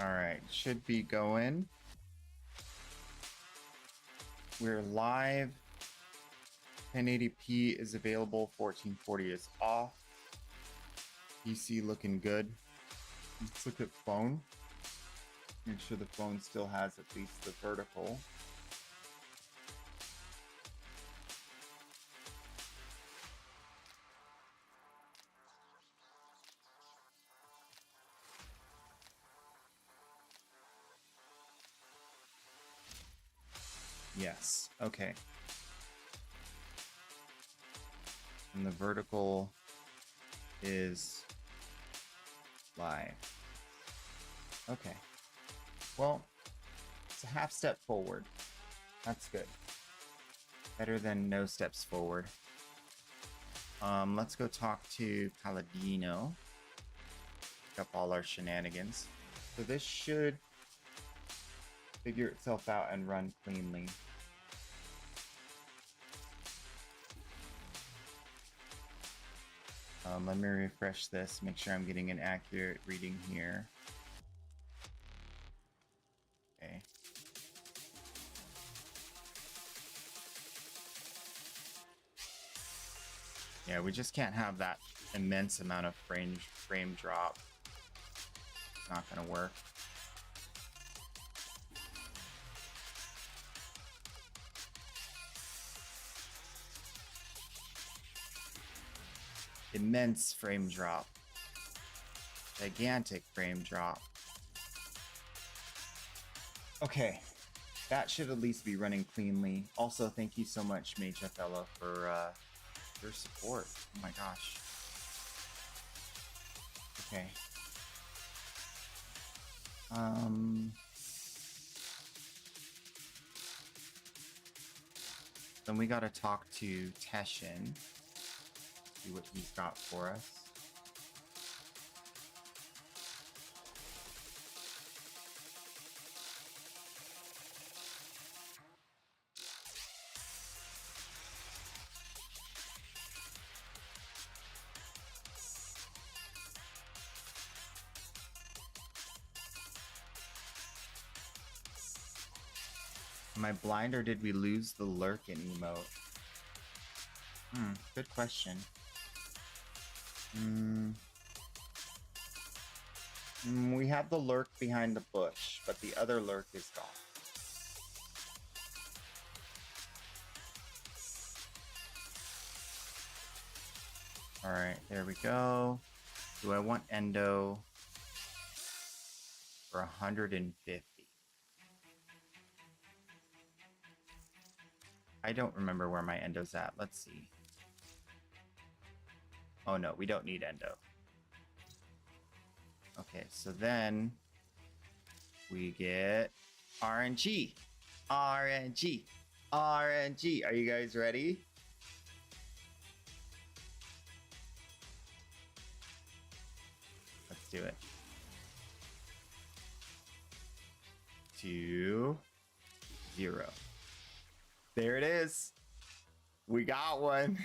All right, should be going. We're live. 1080p is available. 1440 is off. PC looking good. Let's look at phone. Make sure the phone still has at least the vertical. Yes, okay. And the vertical is live. Okay. Well, it's a half step forward. That's good. Better than no steps forward. Let's go talk to Paladino. Pick up all our shenanigans. So this should figure itself out and run cleanly. Let me refresh this, make sure I'm getting an accurate reading here. Okay. Yeah, we just can't have that immense amount of frame drop. It's not gonna work. Immense frame drop. Gigantic frame drop. Okay, that should at least be running cleanly. Also, thank you so much, Mage Othello, for your support. Oh my gosh. Okay. Then we gotta talk to Teshin. See what he's got for us. Am I blind or did we lose the lurk in emote? Good question. We have the lurk behind the bush, but the other lurk is gone. Alright, there we go. Do I want endo for 150? I don't remember where my endo's at. Let's see. Oh no, we don't need endo. Okay, so then we get RNG. RNG. RNG. Are you guys ready? Let's do it. 2, 0. There it is. We got one.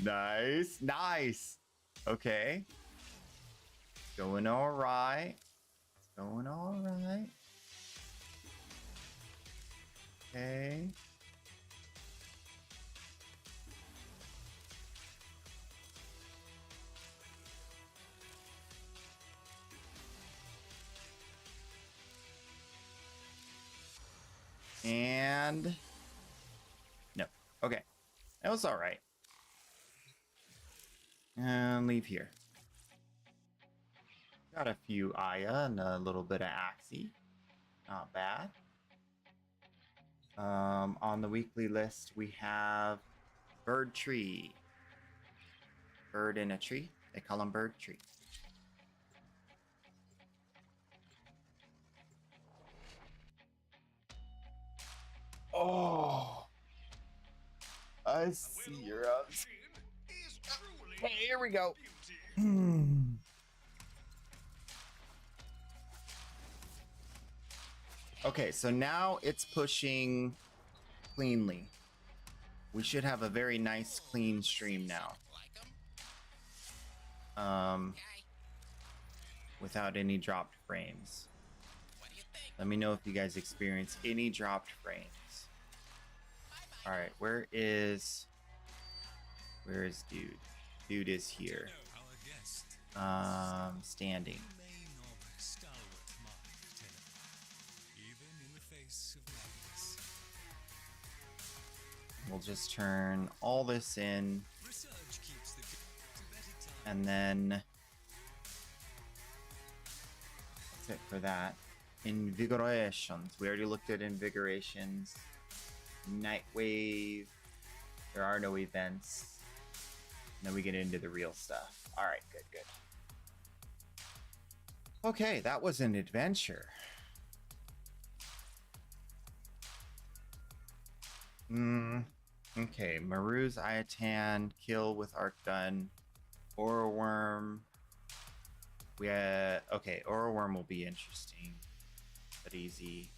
Nice. Nice. Okay. Going all right. It's going all right. Okay. And no. Okay. That was all right. And leave here. Got a few Aya and a little bit of Axie. Not bad. On the weekly list, we have Bird Tree. Bird in a tree. They call him Bird Tree. Oh, I see your eyes. Hey, here we go. Okay, so now it's pushing cleanly. We should have a very nice, clean stream now. without any dropped frames. Let me know if you guys experience any dropped frames. All right, where is dude? Dude is here. Standing. We'll just turn all this in, and then that's it for that. Invigorations. We already looked at invigorations. Nightwave. There are no events. And then we get into the real stuff. All right, good. Okay, that was an adventure. Okay, Maru's Ayatan, kill with arc gun, Aura Worm. Okay, Aura Worm will be interesting, but easy.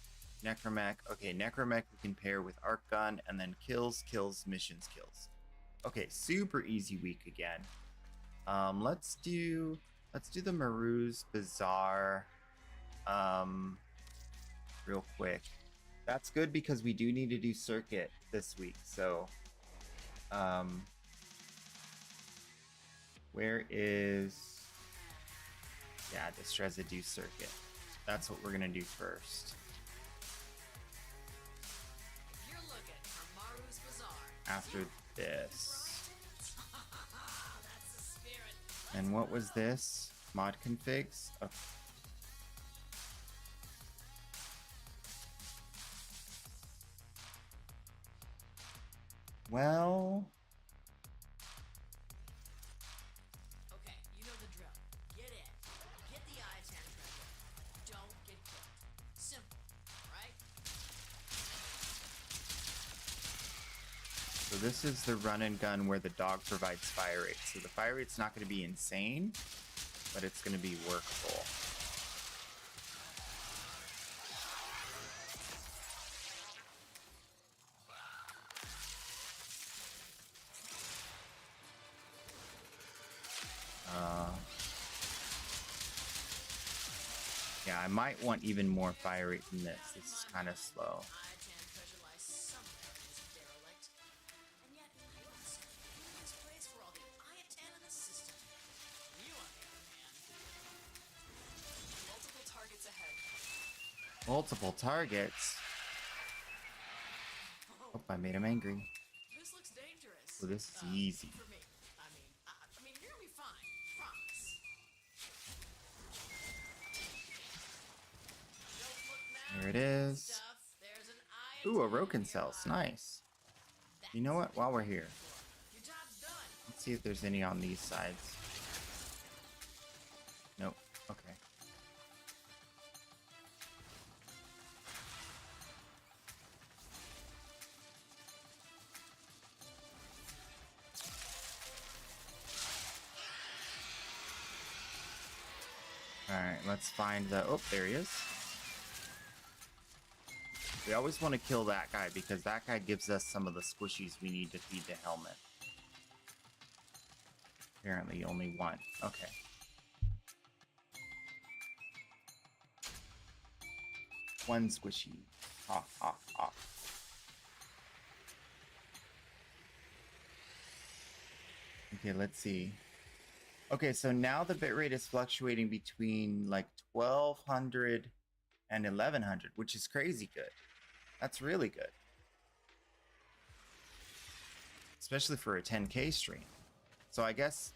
Necromech. Okay, Necromech we can pair with arc gun, and then kills, missions, kills. Okay, super easy week again. Let's do the Maru's Bazaar real quick. That's good because we do need to do circuit this week. So where is this residue circuit? That's what we're gonna do first. You're looking for Maru's Bazaar. After this. That's the spirit. And what was this? Mod configs? Okay. Well, Okay, you know the drill. Get in. Get the Ayatan treasure. Don't get killed. Simple, right? so this is the run and gun where the dog provides fire rate. So the fire rate's not going to be insane, but it's going to be workable. Yeah, I might want even more fire rate than this. This is kind of slow. Ayatan treasure lies somewhere in this derelict. And yet, I don't see this place for all the Ayatan in the system. You, on the other hand. Multiple targets ahead. Multiple targets. Oh, I made him angry. This looks dangerous. So this is easy. For me. I mean, you're gonna be fine. Promise. Don't look now. There it is. Stuff. There's an Ooh, a Ayatan Roken in cells. your eye. Nice. You know what? While we're here, Your job's done. let's see if there's any on these sides. Nope. Okay. Alright, let's find the... Oh, there he is. We always want to kill that guy because that guy gives us some of the squishies we need to feed the helmet. Apparently only one. Okay. One squishy. Ha ha ha. Okay, let's see. Okay, so now the bitrate is fluctuating between like 1200 and 1100, which is crazy good. That's really good. Especially for a 10K stream. So I guess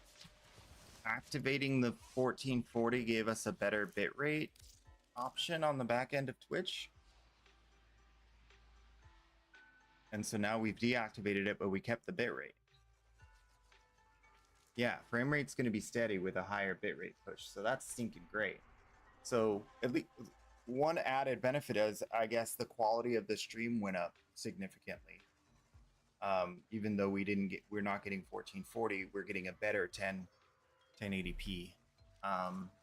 activating the 1440 gave us a better bitrate option on the back end of Twitch. And so now we've deactivated it, but we kept the bitrate. Yeah, frame rate's going to be steady with a higher bitrate push, so that's stinking great. So at least one added benefit is, I guess, the quality of the stream went up significantly. Even though we're not getting 1440, we're getting a better 1080p.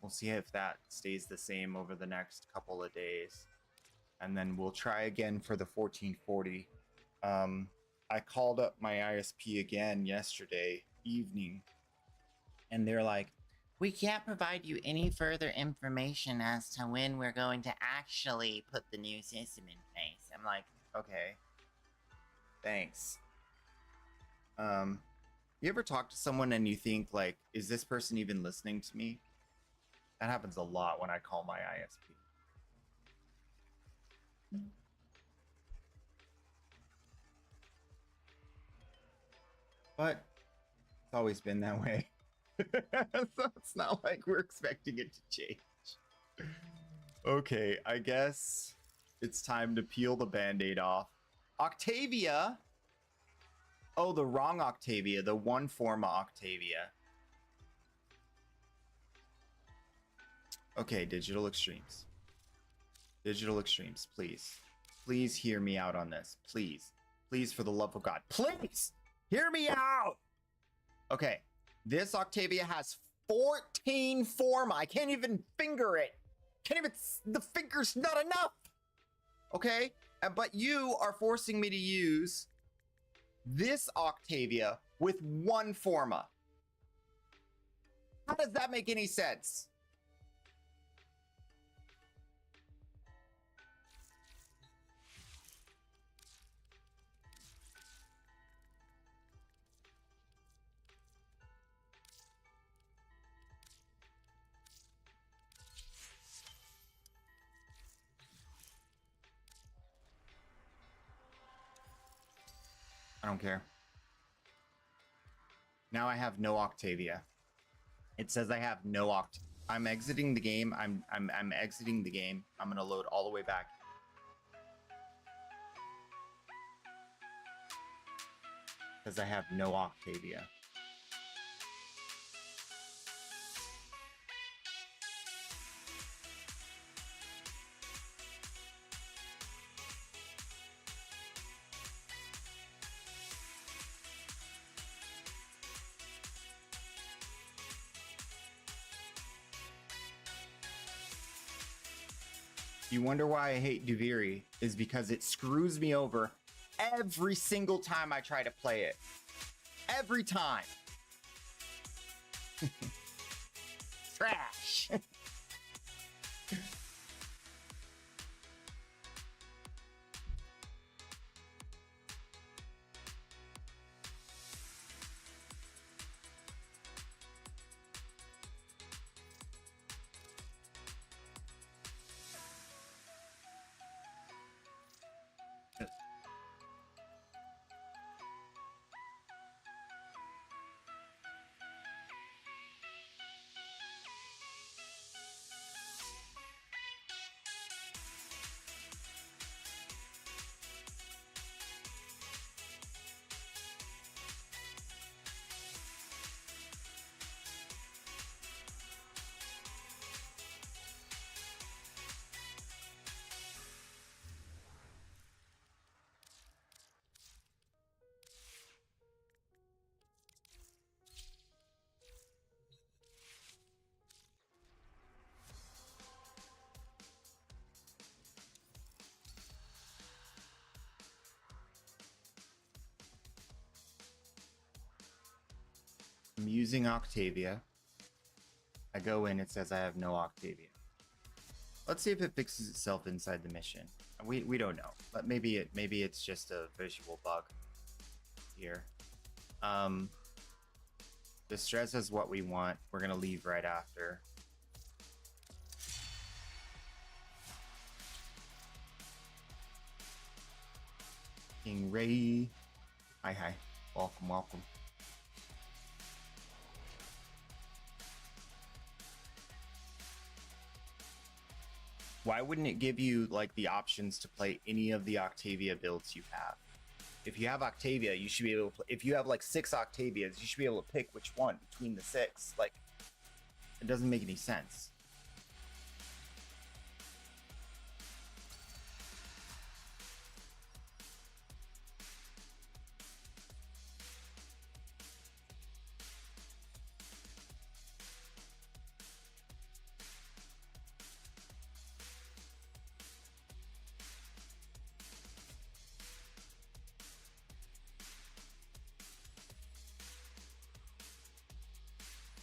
We'll see if that stays the same over the next couple of days, and then we'll try again for the 1440. I called up my ISP again yesterday evening, and they're like, We can't provide you any further information as to when we're going to actually put the new system in place. I'm like, okay. Thanks. You ever talk to someone and you think like, is this person even listening to me? That happens a lot when I call my ISP. But it's always been that way. So it's not like we're expecting it to change. Okay, I guess it's time to peel the band-aid off. Octavia! Oh, the wrong Octavia, the one Forma Octavia. Okay, Digital Extremes. Digital Extremes, please. Please hear me out on this. Please. Please, for the love of God. Please! Hear me out! Okay, this Octavia has 14 Forma. I can't even finger it. Can't even... The finger's not enough! Okay? But you are forcing me to use this Octavia with one Forma. How does that make any sense? I don't care. Now I have no Octavia. It says I have no I'm exiting the game. I'm exiting the game. I'm gonna load all the way back. Because I have no Octavia. You wonder why I hate Duviri is because it screws me over every single time I try to play it. Every time. Trash. I'm using Octavia. I go in, it says I have no Octavia. Let's see if it fixes itself inside the mission. We don't know, but maybe it's just a visual bug here. Distress is what we want. We're gonna leave right after. King Ray. Hi. Welcome. Why wouldn't it give you like the options to play any of the Octavia builds you have? If you have Octavia, you should be able to play, if you have like 6 Octavias, you should be able to pick which one between the 6. Like, it doesn't make any sense.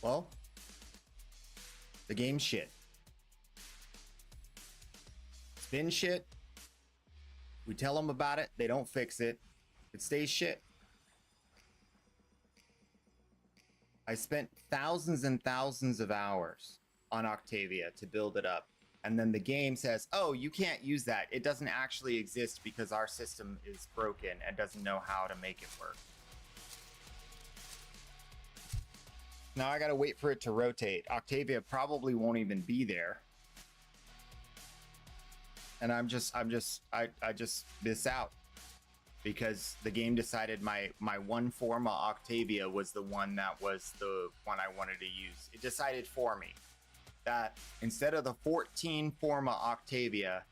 Well, The game's shit. It's been shit. We tell them about it. They don't fix it. It stays shit. I spent thousands and thousands of hours on Octavia to build it up. And then the game says, oh, you can't use that. It doesn't actually exist because our system is broken and doesn't know how to make it work. Now I gotta wait for it to rotate. Octavia probably won't even be there. And I just miss out. Because the game decided my one Forma Octavia was the one that was the one I wanted to use. It decided for me that instead of the 14 Forma Octavia,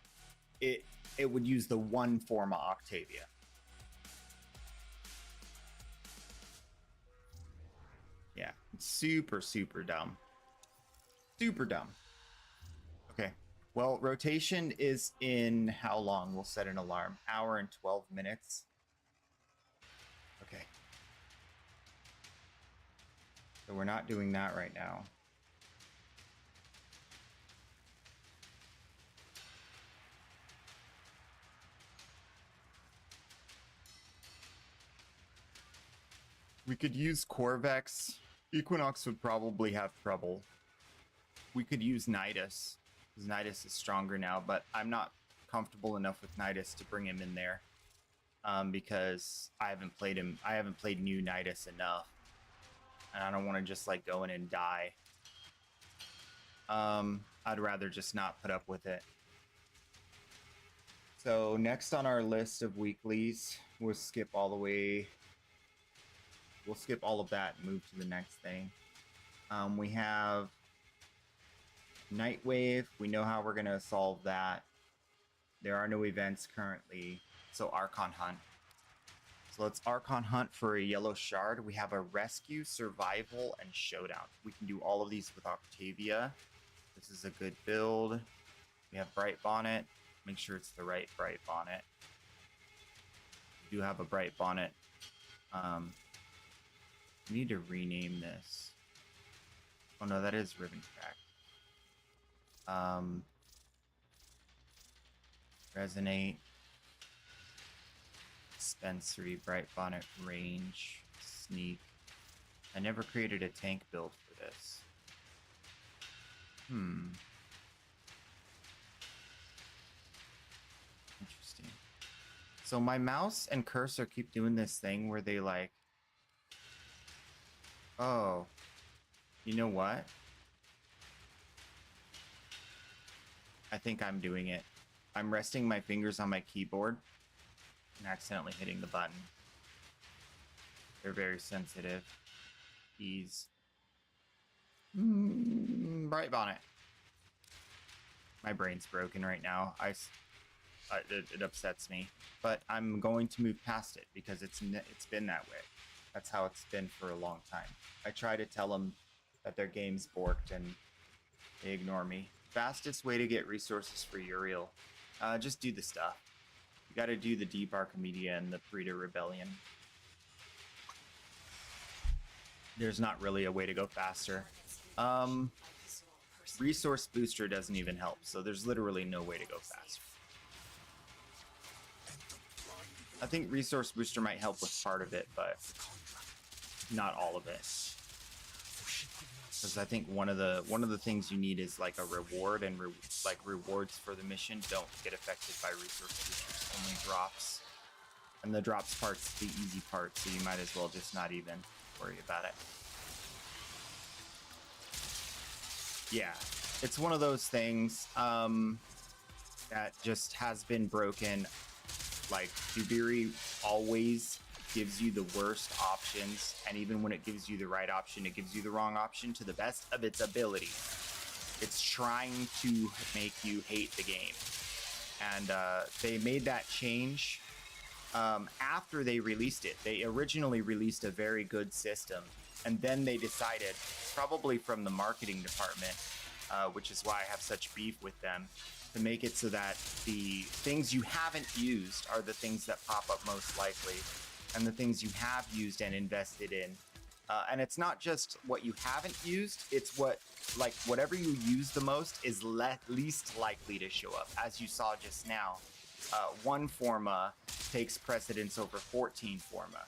it would use the one Forma Octavia. Yeah, it's super, super dumb. Super dumb. Okay. Well, rotation is in how long? We'll set an alarm. Hour and 12 minutes. Okay. So we're not doing that right now. We could use Corvex. Equinox would probably have trouble. We could use Nidus. Because Nidus is stronger now, but I'm not comfortable enough with Nidus to bring him in there. Because I haven't played him. I haven't played new Nidus enough. And I don't want to just like go in and die. I'd rather just not put up with it. So next on our list of weeklies, we'll skip all the way. We'll skip all of that and move to the next thing. We have Nightwave. We know how we're going to solve that. There are no events currently. So Archon Hunt. So let's Archon Hunt for a yellow shard. We have a rescue, survival, and showdown. We can do all of these with Octavia. This is a good build. We have Bright Bonnet. Make sure it's the right Bright Bonnet. We do have a Bright Bonnet. We need to rename this. Oh no, that is Ribbon Crack. Resonate. Dispensary, Bright Bonnet, Range, Sneak. I never created a tank build for this. Interesting. So my mouse and cursor keep doing this thing where they like... Oh. You know what? I think I'm doing it. I'm resting my fingers on my keyboard and accidentally hitting the button. They're very sensitive. Keys. Bright Bonnet. My brain's broken right now. It upsets me, but I'm going to move past it because it's been that way. That's how it's been for a long time. I try to tell them that their game's borked and they ignore me. Fastest way to get resources for Uriel. Just do the stuff. You gotta do the Deep Archimedia and the Frida Rebellion. There's not really a way to go faster. Resource Booster doesn't even help, so there's literally no way to go faster. I think Resource Booster might help with part of it, but not all of it. Because I think one of the things you need is like a reward, and rewards for the mission don't get affected by Resource Boosters, only drops. And the drops part's the easy part, so you might as well just not even worry about it. Yeah, it's one of those things that just has been broken. Like, Dubiri always gives you the worst options, and even when it gives you the right option, it gives you the wrong option to the best of its ability. It's trying to make you hate the game. And they made that change after they released it. They originally released a very good system, and then they decided, probably from the marketing department, which is why I have such beef with them, to make it so that the things you haven't used are the things that pop up most likely, and the things you have used and invested in And it's not just what you haven't used, it's what, like, whatever you use the most is least likely to show up. As you saw just now, one forma takes precedence over 14 forma.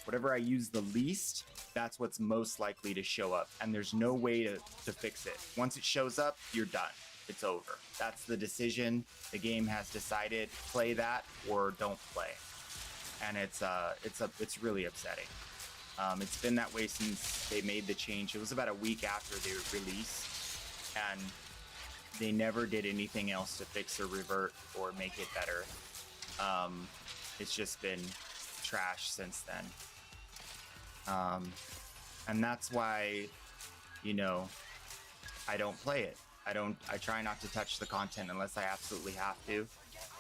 Whatever I use the least, that's what's most likely to show up. And there's no way to fix it. Once it shows up, you're done. It's over. That's the decision. The game has decided, play that or don't play. And it's really upsetting. It's been that way since they made the change. It was about a week after they released, and they never did anything else to fix or revert or make it better. It's just been trash since then. And that's why, you know, I don't play it. I try not to touch the content unless I absolutely have to.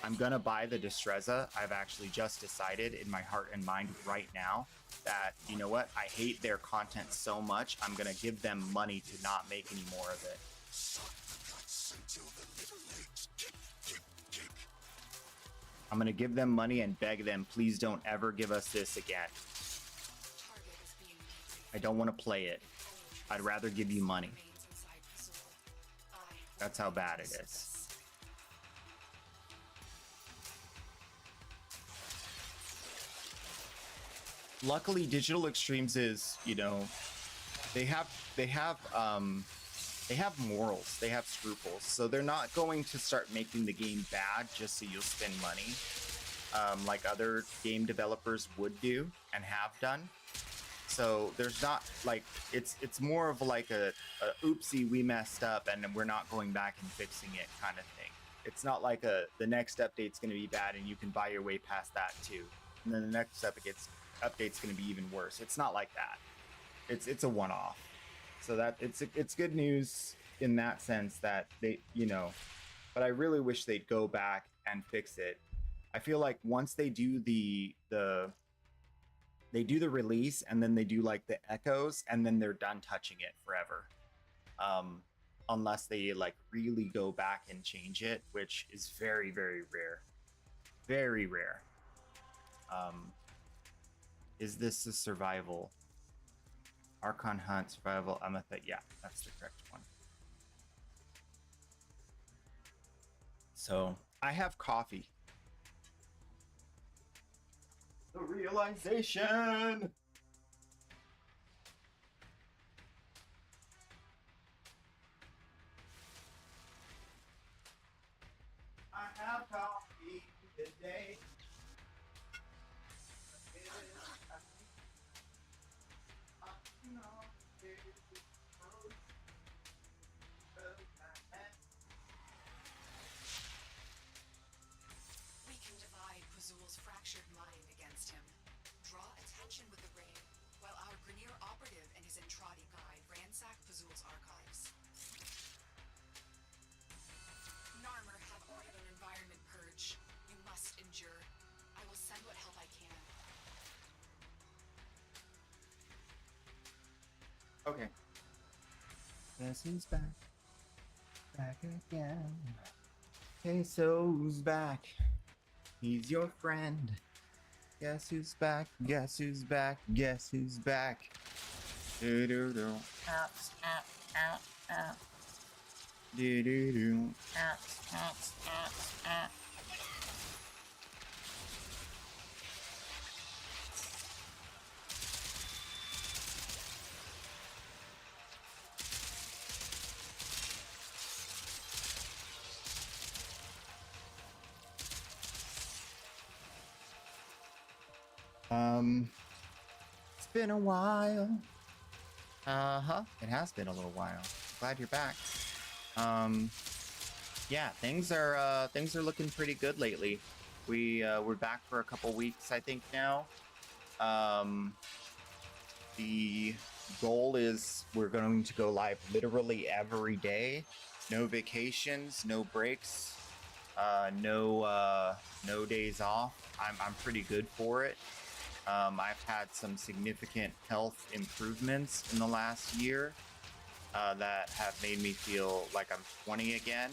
I'm gonna buy the Destreza. I've actually just decided in my heart and mind right now that, you know what, I hate their content so much, I'm gonna give them money to not make any more of it. I'm gonna give them money and beg them, please don't ever give us this again. I don't want to play it. I'd rather give you money. That's how bad it is. Luckily, Digital Extremes is, you know, they have morals, they have scruples, so they're not going to start making the game bad just so you'll spend money, like other game developers would do and have done. So there's not like it's more of like a oopsie, we messed up and we're not going back and fixing it kind of thing. It's not like the next update's going to be bad and you can buy your way past that too, and then the next update's going to be even worse. It's not like that. It's a one-off. So that it's good news in that sense that they, you know, but I really wish they'd go back and fix it. I feel like once they do the release and then they do like the echoes and then they're done touching it forever. Unless they like really go back and change it, which is very, very rare. Very rare. Is this a survival? Archon Hunt, survival, Amethyst. Yeah, that's the correct one. So I have coffee. The realization. I have coffee today. We can divide Pazul's fractured mind against him. Draw attention with the raid, while our Grineer operative and his Entradi guide ransack Pazul's archives. Narmer have ordered an environment purge. You must endure. I will send what help I can. Okay. Guess who's back? Back again. Queso's back. He's your friend. Guess who's back? Guess who's back? Guess who's back? Do do do. Out, out, out, out, Do do do. out, out, out, out. It's been a while. It has been a little while. Glad you're back. Yeah, things are looking pretty good lately. We're back for a couple weeks, I think now. The goal is we're going to go live literally every day. No vacations, no breaks, no days off. I'm pretty good for it. I've had some significant health improvements in the last year that have made me feel like I'm 20 again,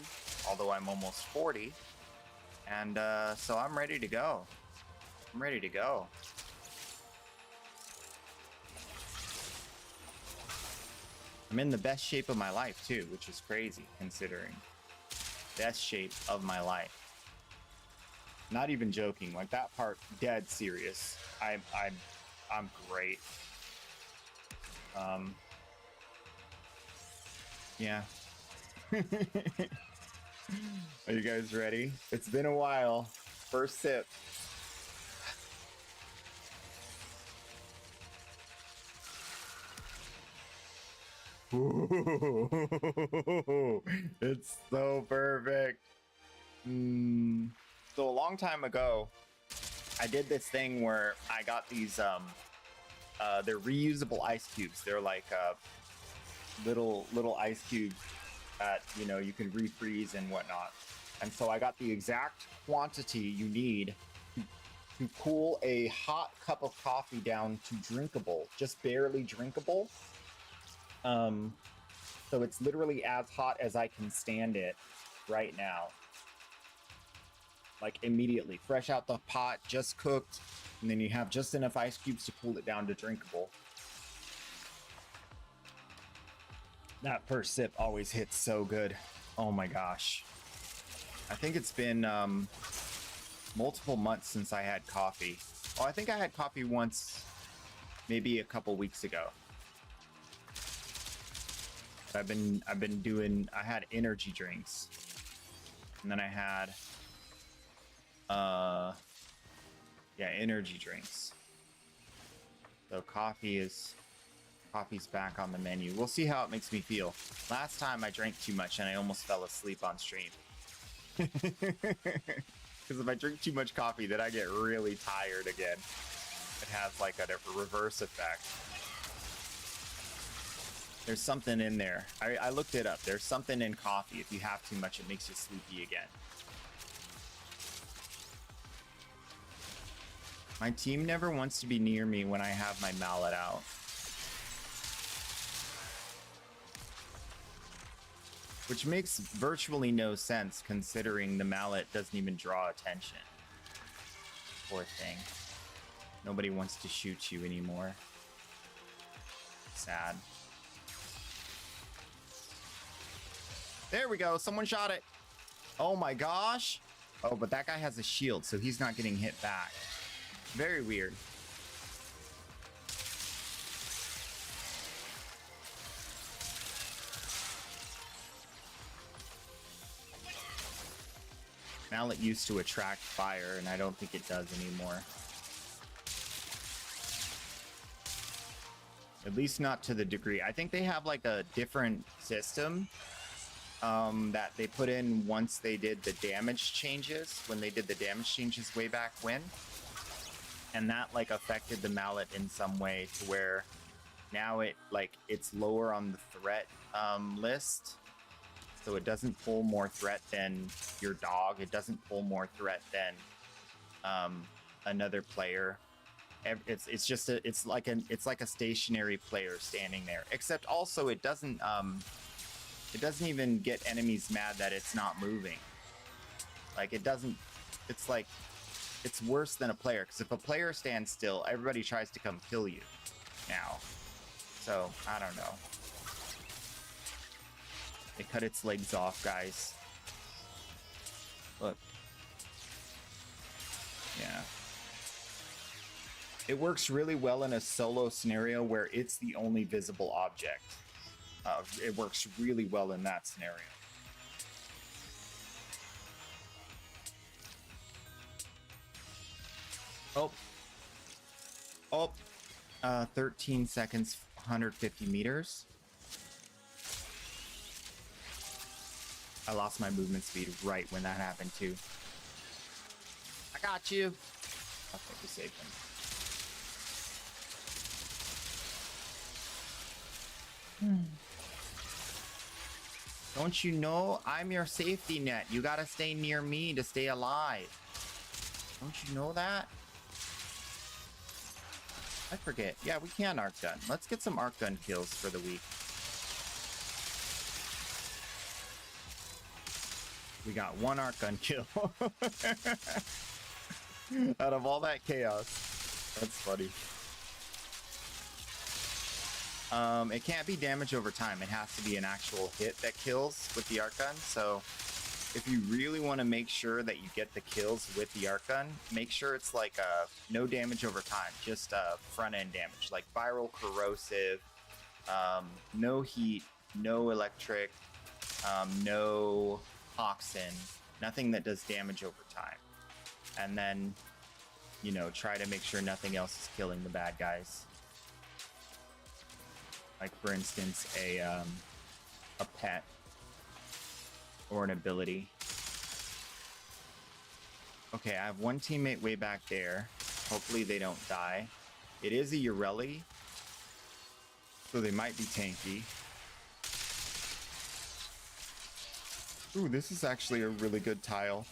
although I'm almost 40. And so I'm ready to go. I'm ready to go. I'm in the best shape of my life too, which is crazy considering. Best shape of my life. Not even joking. Like that part, dead serious. I'm great. Yeah. Are you guys ready? It's been a while. First sip. Ooh, it's so perfect. So a long time ago, I did this thing where I got these they're reusable ice cubes. They're like little ice cubes that you can refreeze and whatnot. And so I got the exact quantity you need to cool a hot cup of coffee down to drinkable, just barely drinkable. So it's literally as hot as I can stand it right now. Like immediately, fresh out the pot, just cooked, and then you have just enough ice cubes to cool it down to drinkable. That first sip always hits so good. Oh my gosh. I think it's been multiple months since I had coffee. Oh, I think I had coffee once, maybe a couple weeks ago. I've been doing, I had energy drinks, and then I had energy drinks. So coffee's back on the menu. We'll see how it makes me feel. Last time I drank too much and I almost fell asleep on stream. Because if I drink too much coffee, then I get really tired again. It has like a reverse effect. There's something in there. I looked it up. There's something in coffee. If you have too much, it makes you sleepy again. My team never wants to be near me when I have my mallet out. Which makes virtually no sense considering the mallet doesn't even draw attention. Poor thing. Nobody wants to shoot you anymore. Sad. There we go. Someone shot it. Oh my gosh. Oh, but that guy has a shield, so he's not getting hit back. Very weird. Mallet used to attract fire, and I don't think it does anymore. At least not to the degree. I think they have like a different system that they put in once they did the damage changes, when they did the damage changes way back when. And that like affected the mallet in some way to where now it's lower on the threat list. So it doesn't pull more threat than your dog. It doesn't pull more threat than another player. It's like a stationary player standing there. Except also it doesn't even get enemies mad that it's not moving. Like it doesn't. It's like it's worse than a player, because if a player stands still, everybody tries to come kill you now. So I don't know. It cut its legs off, guys. Look. Yeah. It works really well in a solo scenario where it's the only visible object. It works really well in that scenario. Oh. 13 seconds, 150 meters. I lost my movement speed right when that happened too. I got you. I think we saved him. Don't you know? I'm your safety net. You gotta stay near me to stay alive. Don't you know that? I forget. Yeah, we can arc gun. Let's get some arc gun kills for the week. We got one arc gun kill. Out of all that chaos. That's funny. It can't be damage over time. It has to be an actual hit that kills with the arc gun. So if you really want to make sure that you get the kills with the arc gun, make sure it's like no damage over time, just front end damage, like viral, corrosive, no heat, no electric, no toxin, nothing that does damage over time. And then, you know, try to make sure nothing else is killing the bad guys. Like for instance, a pet or an ability. Okay, I have one teammate way back there. Hopefully they don't die. It is a Ureli, so they might be tanky. Ooh, this is actually a really good tile.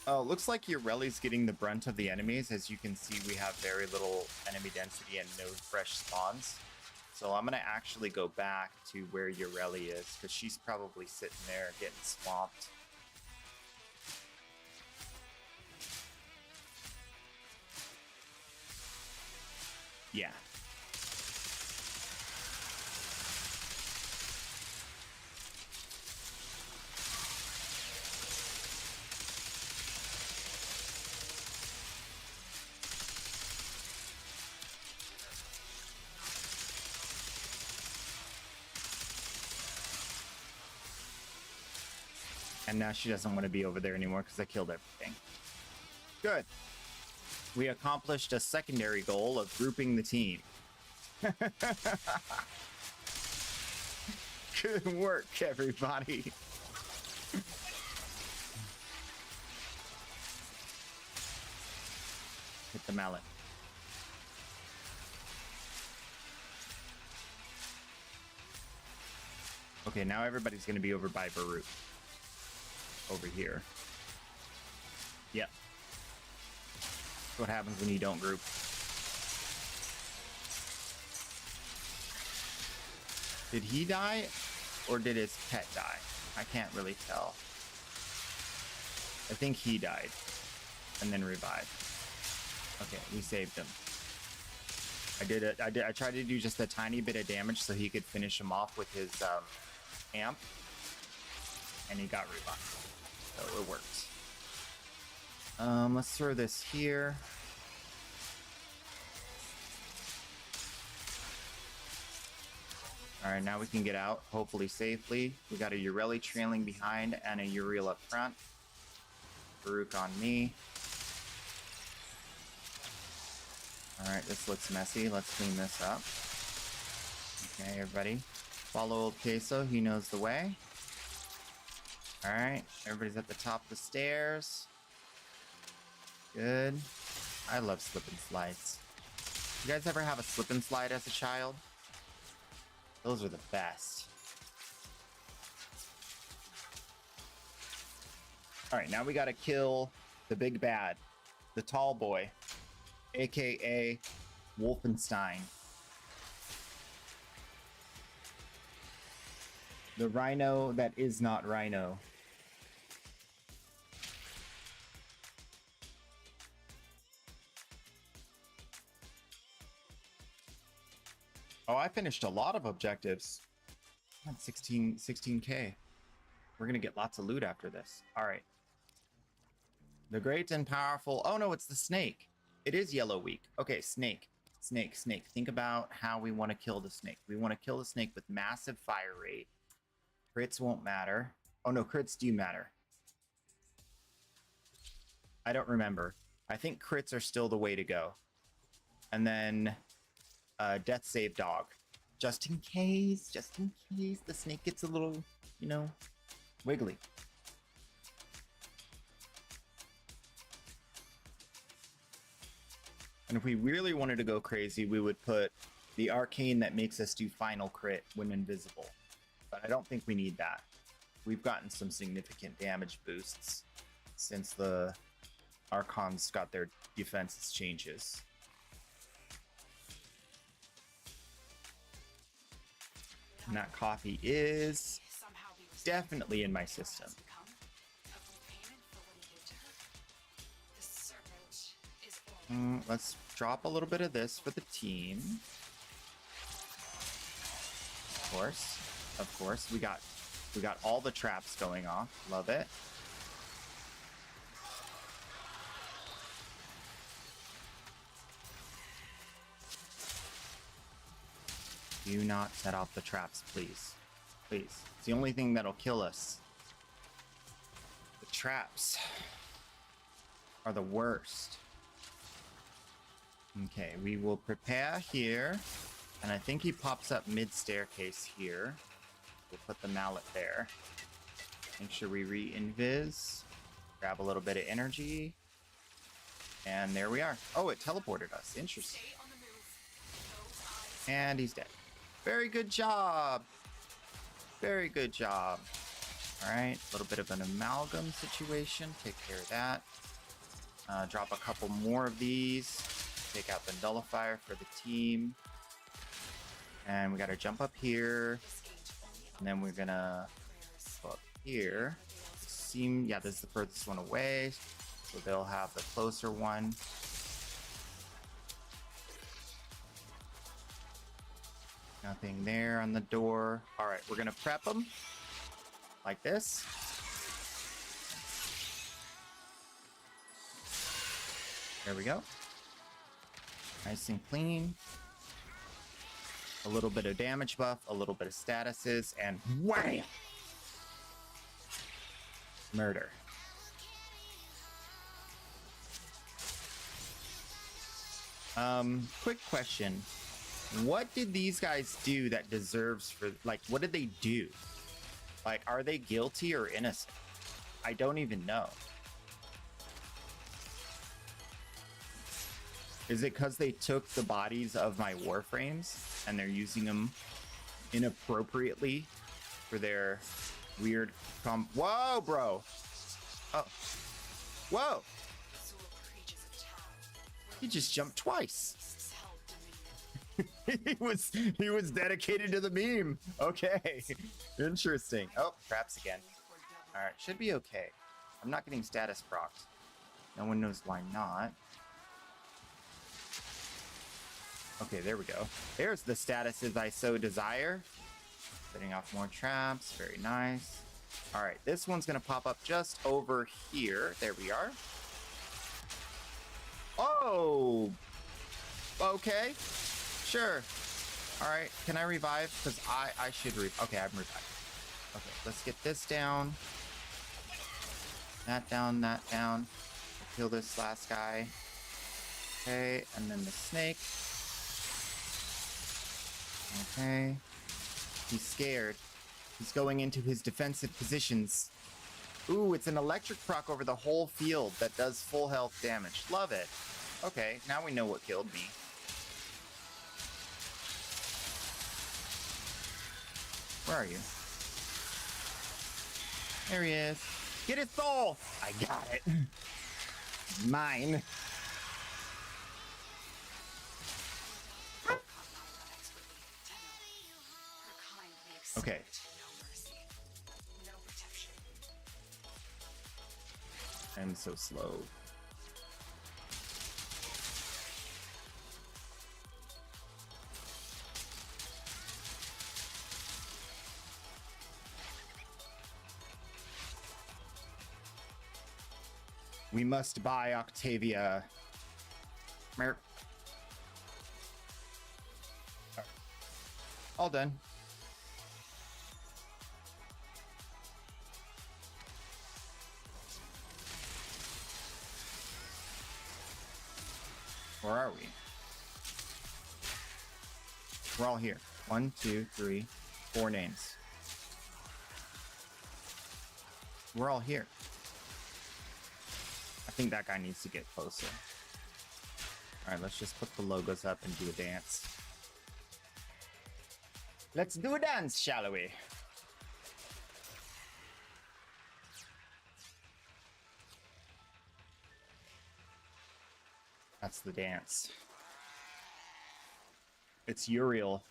Looks like Ureli's getting the brunt of the enemies. As you can see, we have very little enemy density and no fresh spawns. So I'm going to actually go back to where Ureli is, because she's probably sitting there getting swamped. Yeah. And now she doesn't want to be over there anymore because I killed everything. Good. We accomplished a secondary goal of grouping the team. Good work, everybody. Hit the mallet. Okay, now everybody's going to be over by Baruch. Over here. Yep. That's what happens when you don't group. Did he die? Or did his pet die? I can't really tell. I think he died. And then revived. Okay, we saved him. I tried to do just a tiny bit of damage so he could finish him off with his amp. And he got revived. So it worked. Let's throw this here. Alright, now we can get out, hopefully safely. We got a Ureli trailing behind and a Uriel up front. Baruch on me. Alright, this looks messy. Let's clean this up. Okay, everybody. Follow old Queso, he knows the way. Alright, everybody's at the top of the stairs. Good. I love slip and slides. You guys ever have a slip and slide as a child? Those are the best. Alright, now we gotta kill the big bad. The tall boy. AKA Wolfenstein. The rhino that is not rhino. Oh, I finished a lot of objectives. I'm at 16K. We're gonna get lots of loot after this. All right. The great and powerful. Oh no, it's the snake. It is Yellow Week. Okay, snake. Snake. Think about how we want to kill the snake. We want to kill the snake with massive fire rate. Crits won't matter. Oh no, crits do matter. I don't remember. I think crits are still the way to go. And then death save dog. Just in case the snake gets a little, you know, wiggly. And if we really wanted to go crazy, we would put the arcane that makes us do final crit when invisible. But I don't think we need that. We've gotten some significant damage boosts since the Archons got their defenses changes. And that coffee is definitely in my system. Let's drop a little bit of this for the team. course. Of course. We got all the traps going off. Love it. Do not set off the traps, please. Please. It's the only thing that'll kill us. The traps are the worst. Okay, we will prepare here. And I think he pops up mid-staircase here. We'll put the mallet there. Make sure we re-invis. Grab a little bit of energy. And there we are. Oh, it teleported us. Interesting. And he's dead. Very good job. Very good job. All right, a little bit of an amalgam situation. Take care of that. Drop a couple more of these. Take out the nullifier for the team. And we gotta jump up here. And then we're gonna go up here. Yeah, this is the furthest one away. So they'll have the closer one. Nothing there on the door. All right, we're gonna prep them like this. There we go. Nice and clean. A little bit of damage buff, a little bit of statuses, and wham! Murder. Quick question. What did these guys do that deserves for, like, what did they do? Like, are they guilty or innocent? I don't even know. Is it because they took the bodies of my Warframes and they're using them inappropriately for their weird Whoa, bro! Oh. Whoa! He just jumped twice. he was dedicated to the meme. Okay. Interesting. Oh, traps again. Alright, should be okay. I'm not getting status procced. No one knows why not. Okay, there we go. There's the statuses I so desire. Setting off more traps. Very nice. All right, this one's going to pop up just over here. There we are. Oh! Okay. Sure. All right, can I revive? Because I should revive. Okay, I'm revived. Okay, let's get this down. That down, that down. Kill this last guy. Okay, and then the snake. Okay. He's scared. He's going into his defensive positions. Ooh, it's an electric proc over the whole field that does full health damage. Love it. Okay, now we know what killed me. Where are you? There he is. Get his soul! I got it. Mine. Okay. I'm so slow. We must buy Octavia. Mer. All done. Where are we? We're all here. 1, 2, 3, 4 names. We're all here. I think that guy needs to get closer. All right, let's just put the logos up and do a dance. Let's do a dance, shall we? That's the dance. It's Uriel.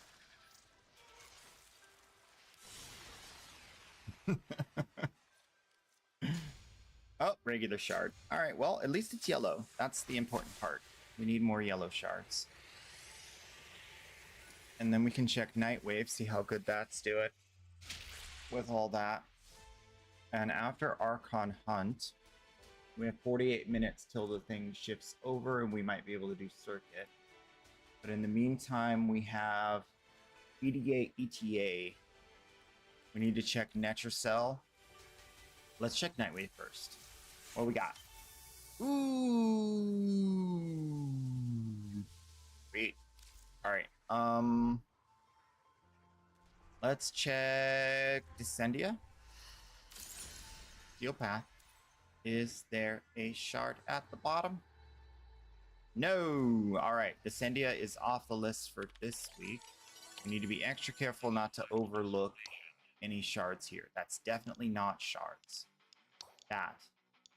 Oh, regular shard. All right, well, at least it's yellow. That's the important part. We need more yellow shards. And then we can check Nightwave, see how good that's doing with all that. And after Archon Hunt, we have 48 minutes till the thing shifts over and we might be able to do Circuit. But in the meantime, we have EDA, ETA. We need to check Netracell. Let's check Nightwave first. What we got? Ooh. Sweet. Alright. Let's check Descendia. Steel Path. Is there a shard at the bottom? No. Alright. Descendia is off the list for this week. We need to be extra careful not to overlook any shards here. That's definitely not shards. That.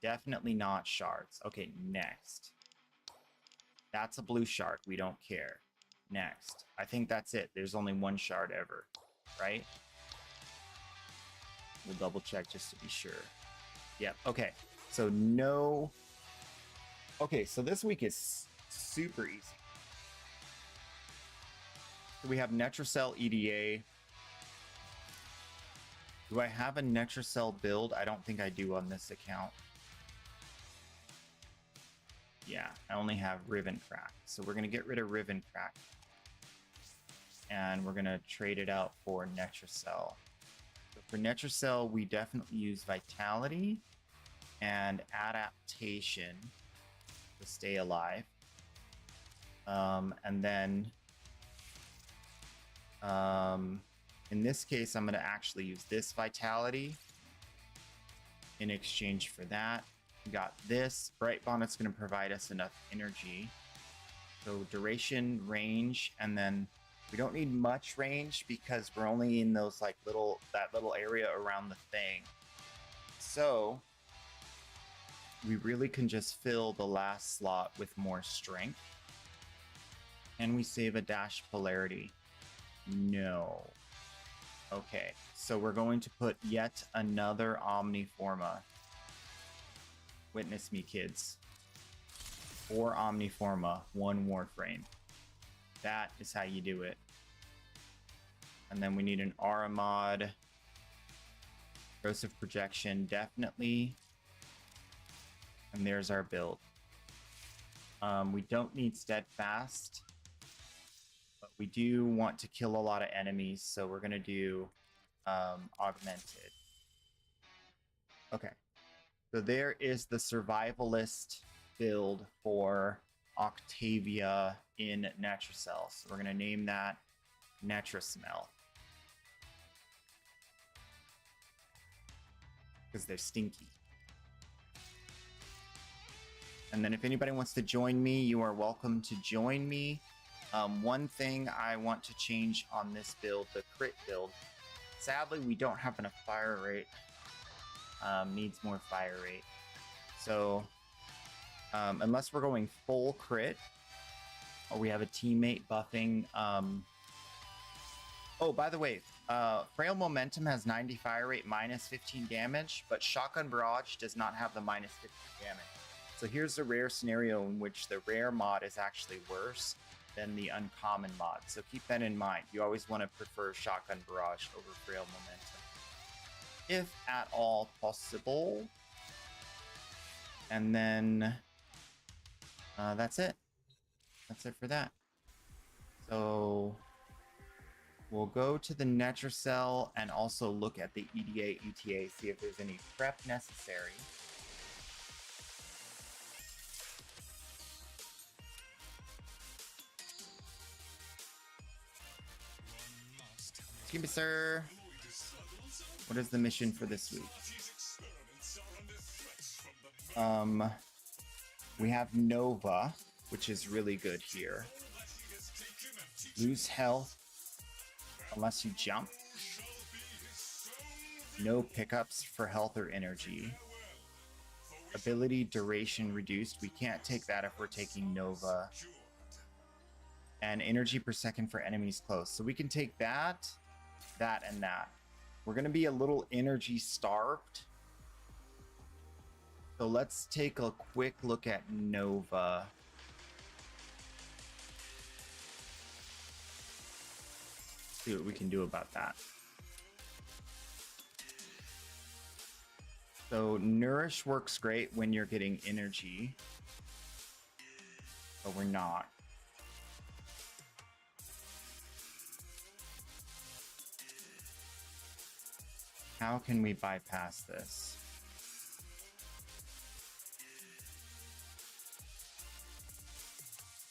Definitely not shards. Okay, next. That's a blue shard. We don't care. Next. I think that's it. There's only one shard ever. Right? We'll double check just to be sure. Yep. Okay. So no... Okay, so this week is super easy. So we have Netracell EDA. Do I have a Netracell build? I don't think I do on this account. Yeah, I only have Riven Crack. So we're going to get rid of Riven Crack. And we're going to trade it out for Netracell. So for Netracell, we definitely use Vitality and Adaptation to stay alive. And then in this case, I'm going to actually use this Vitality in exchange for that. We got this. Bright Bonnet's going to provide us enough energy. So duration, range, and then we don't need much range because we're only in those like that little area around the thing. So we really can just fill the last slot with more strength. And we save a dash polarity. No. Okay, so we're going to put yet another Omniforma. Witness me, kids. 4 Omniforma, 1 Warframe. That is how you do it. And then we need an Aura mod. Corrosive Projection, definitely. And there's our build. We don't need Steadfast. But we do want to kill a lot of enemies, so we're going to do Augmented. Okay. So there is the survivalist build for Octavia in Netracell. So we're going to name that Netrasmell. Because they're stinky. And then if anybody wants to join me, you are welcome to join me. One thing I want to change on this build, the crit build. Sadly, we don't have enough fire rate. Needs more fire rate. So, unless we're going full crit, or we have a teammate buffing. Oh, by the way, Frail Momentum has 90 fire rate, minus 15 damage, but Shotgun Barrage does not have the minus 15 damage. So here's a rare scenario in which the rare mod is actually worse than the uncommon mod. So keep that in mind. You always want to prefer Shotgun Barrage over Frail Momentum, if at all possible. And then that's it. That's it for that. So we'll go to the Netracell and also look at the EDA, ETA, see if there's any prep necessary. Excuse me, sir. What is the mission for this week? We have Nova, which is really good here. Lose health unless you jump. No pickups for health or energy. Ability duration reduced. We can't take that if we're taking Nova. And energy per second for enemies close. So we can take that, that, and that. We're going to be a little energy starved. So let's take a quick look at Nova. See what we can do about that. So nourish works great when you're getting energy, but we're not. How can we bypass this?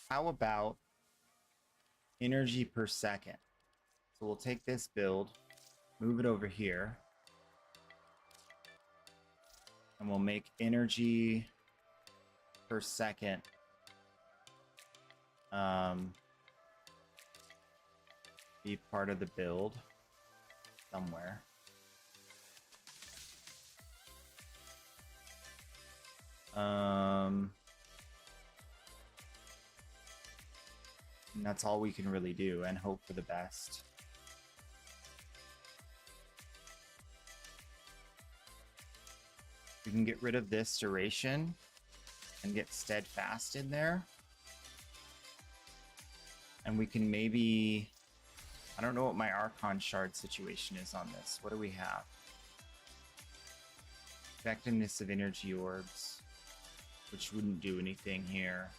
How about energy per second? So we'll take this build, move it over here, and we'll make energy per second be part of the build somewhere. And that's all we can really do, and hope for the best. We can get rid of this duration and get steadfast in there. And we can maybe, I don't know what my Archon shard situation is on this. What do we have? Effectiveness of energy orbs, which wouldn't do anything here.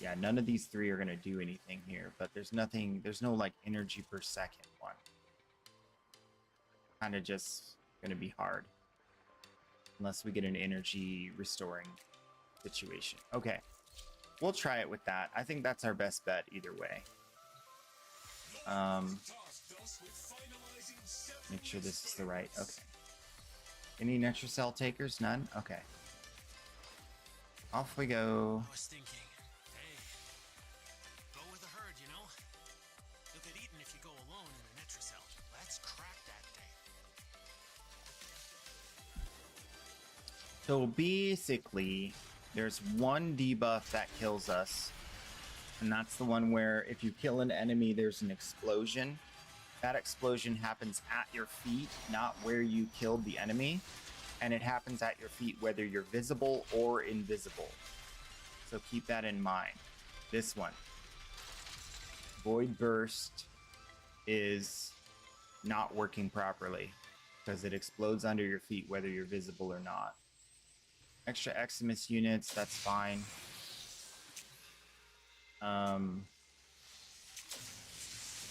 Yeah, none of these three are going to do anything here, but there's nothing, there's no like energy per second one. Kind of just going to be hard. Unless we get an energy restoring situation. Okay, we'll try it with that. I think that's our best bet either way. Make sure this is the right, okay. Any Netracell takers? None? Okay. Off we go. I was thinking, hey, go with the herd, you know? You'll get eaten if you go alone in the Netracell. Let's crack that thing. So basically, there's one debuff that kills us. And that's the one where if you kill an enemy, there's an explosion. That explosion happens at your feet, not where you killed the enemy. And it happens at your feet whether you're visible or invisible. So keep that in mind. This one. Void Burst is not working properly because it explodes under your feet whether you're visible or not. Extra Eximus units, that's fine.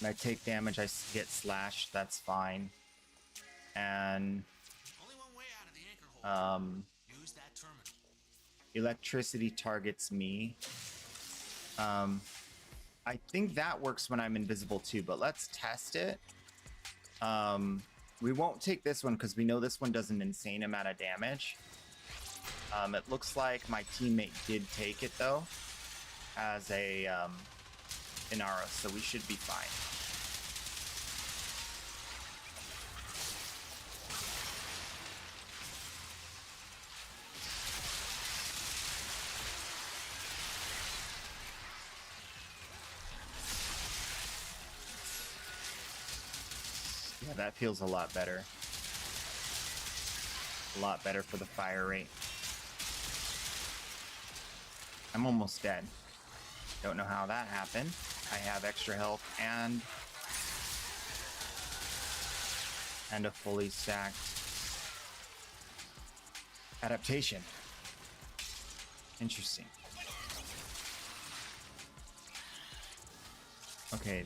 When I take damage, I get slashed, that's fine. And Only one way out of the anchor hole. Use that terminal. electricity targets me. I think that works when I'm invisible too, but let's test it. We won't take this one because we know this one does an insane amount of damage. It looks like my teammate did take it though, as a Inara, so we should be fine. Yeah, that feels a lot better. A lot better for the fire rate. I'm almost dead. Don't know how that happened. I have extra health and a fully stacked adaptation. Interesting. Okay,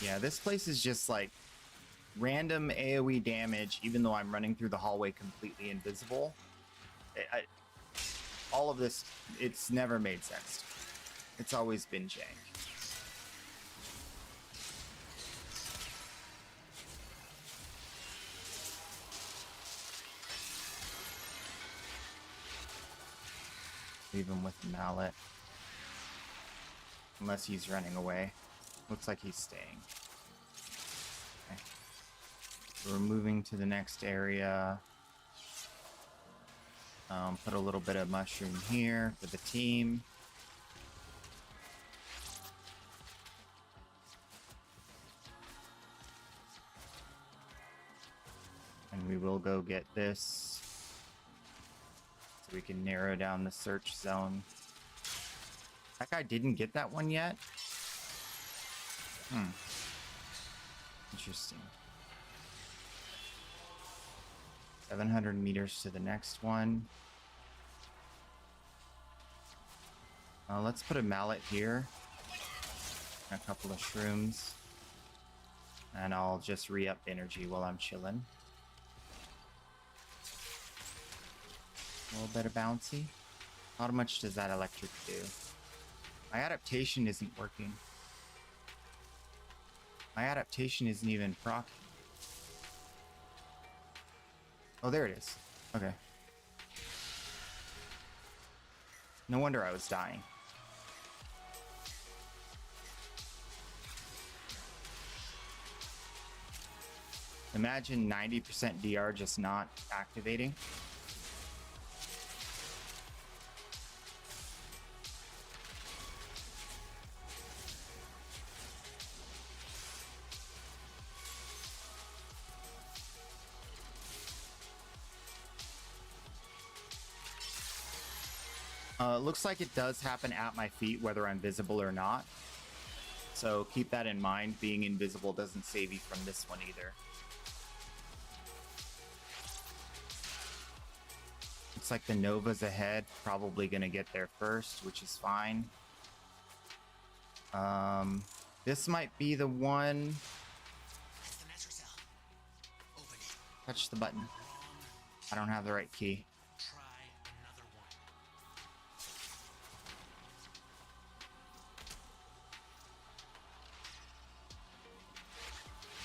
yeah, this place is just like random AoE damage, even though I'm running through the hallway completely invisible. All of this, it's never made sense. It's always been jank. Leave him with the mallet. Unless he's running away. Looks like he's staying. Okay. So we're moving to the next area. Put a little bit of mushroom here for the team. And we will go get this So we can narrow down the search zone. That guy didn't get that one yet? Hmm. Interesting. 700 meters to the next one. Let's put a mallet here. And a couple of shrooms. And I'll just re-up energy while I'm chilling. A little bit of bouncy. How much does that electric do? My adaptation isn't working. My adaptation isn't even proc. Oh, there it is. Okay. No wonder I was dying. Imagine 90% DR just not activating. Looks like it does happen at my feet, whether I'm visible or not. So keep that in mind. Being invisible doesn't save you from this one either. Looks like the Nova's ahead. Probably gonna get there first, which is fine. This might be the one. The Netracell. Open it. Touch the button. Wrong. I don't have the right key. Try another one.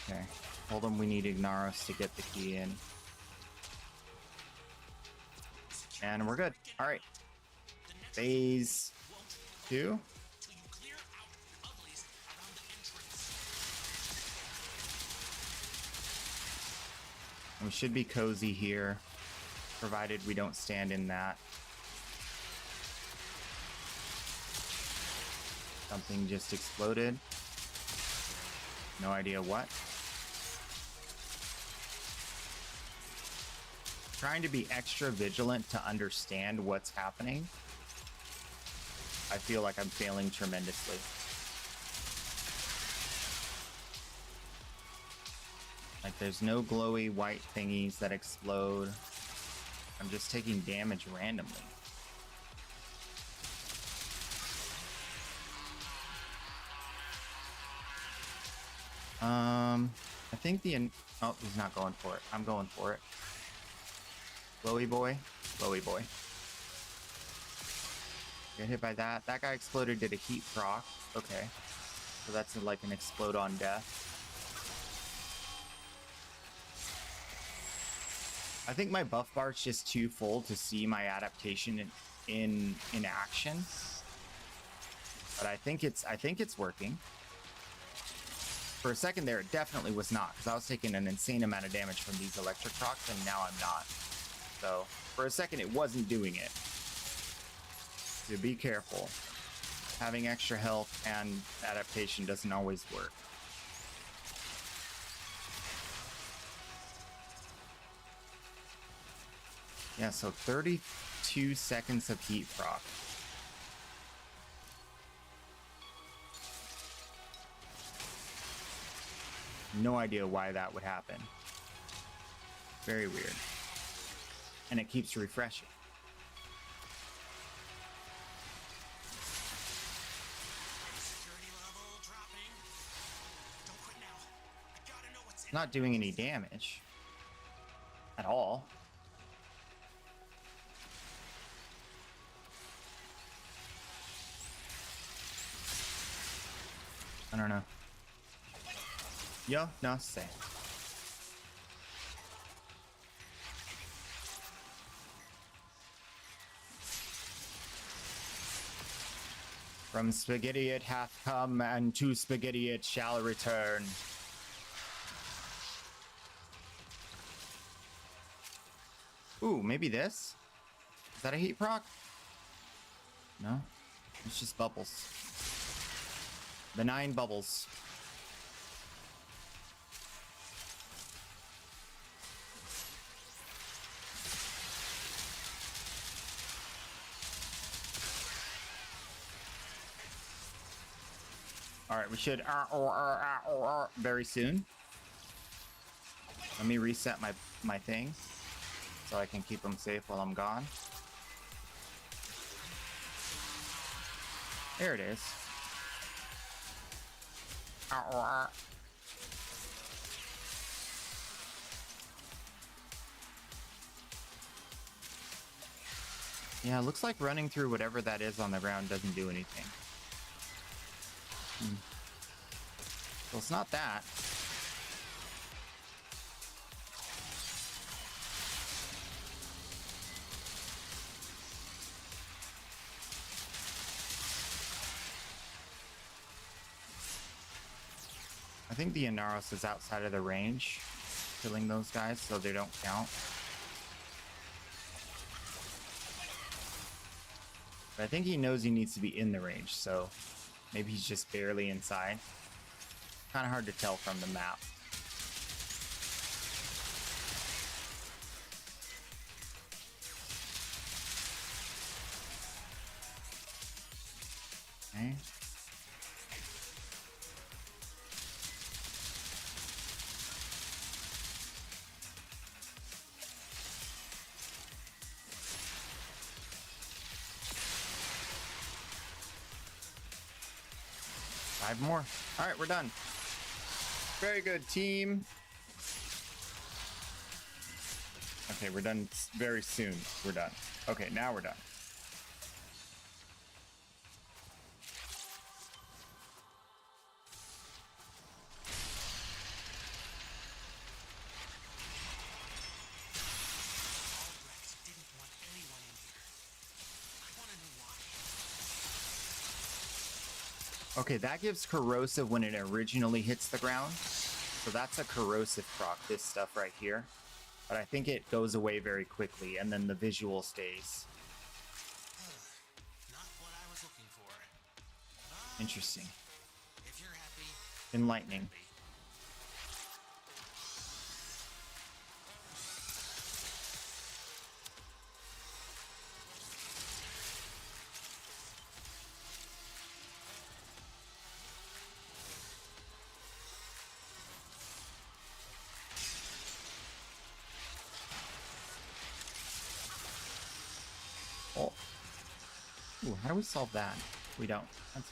Okay. Told him we need Ignaros to get the key in. And we're good. All right. Phase 2. Till you clear out uglies around the entrance. We should be cozy here, provided we don't stand in that. Something just exploded. No idea what. Trying to be extra vigilant to understand what's happening. I feel like I'm failing tremendously. Like there's no glowy white thingies that explode. I'm just taking damage randomly. I think oh, he's not going for it. I'm going for it. Glowy boy. Glowy boy. Get hit by that. That guy exploded, did a heat proc. Okay. So that's like an explode on death. I think my buff bar is just too full to see my adaptation in action. But I think it's working. For a second there, it definitely was not, because I was taking an insane amount of damage from these electric procs, and now I'm not. So, for a second, it wasn't doing it. So be careful. Having extra health and adaptation doesn't always work. Yeah, so 32 seconds of heat proc. No idea why that would happen. Very weird. And it keeps refreshing. Security level dropping. Don't quit now. I gotta know what's in Not doing any damage. At all. I don't know. Yo, no sé. From spaghetti it hath come, and to spaghetti it shall return. Ooh, maybe this? Is that a heat proc? No? It's just bubbles. Benign bubbles. All right, we should very soon. Let me reset my thing so I can keep them safe while I'm gone. There it is. Yeah, it looks like running through whatever that is on the ground doesn't do anything. Well, it's not that. I think the Inaros is outside of the range, killing those guys, so they don't count. But I think he knows he needs to be in the range, so maybe he's just barely inside. Kind of hard to tell from the map. Okay. Five more. All right, we're done. Very good, team. Okay, we're done very soon. We're done. Okay, now we're done. Albrecht didn't want anyone in here. I want to know why. Okay, that gives corrosive when it originally hits the ground. So that's a corrosive proc, this stuff right here. But I think it goes away very quickly, and then the visual stays. Not what I was looking for. Interesting. If you're happy, Enlightening. Oh. Ooh, how do we solve that? We don't. That's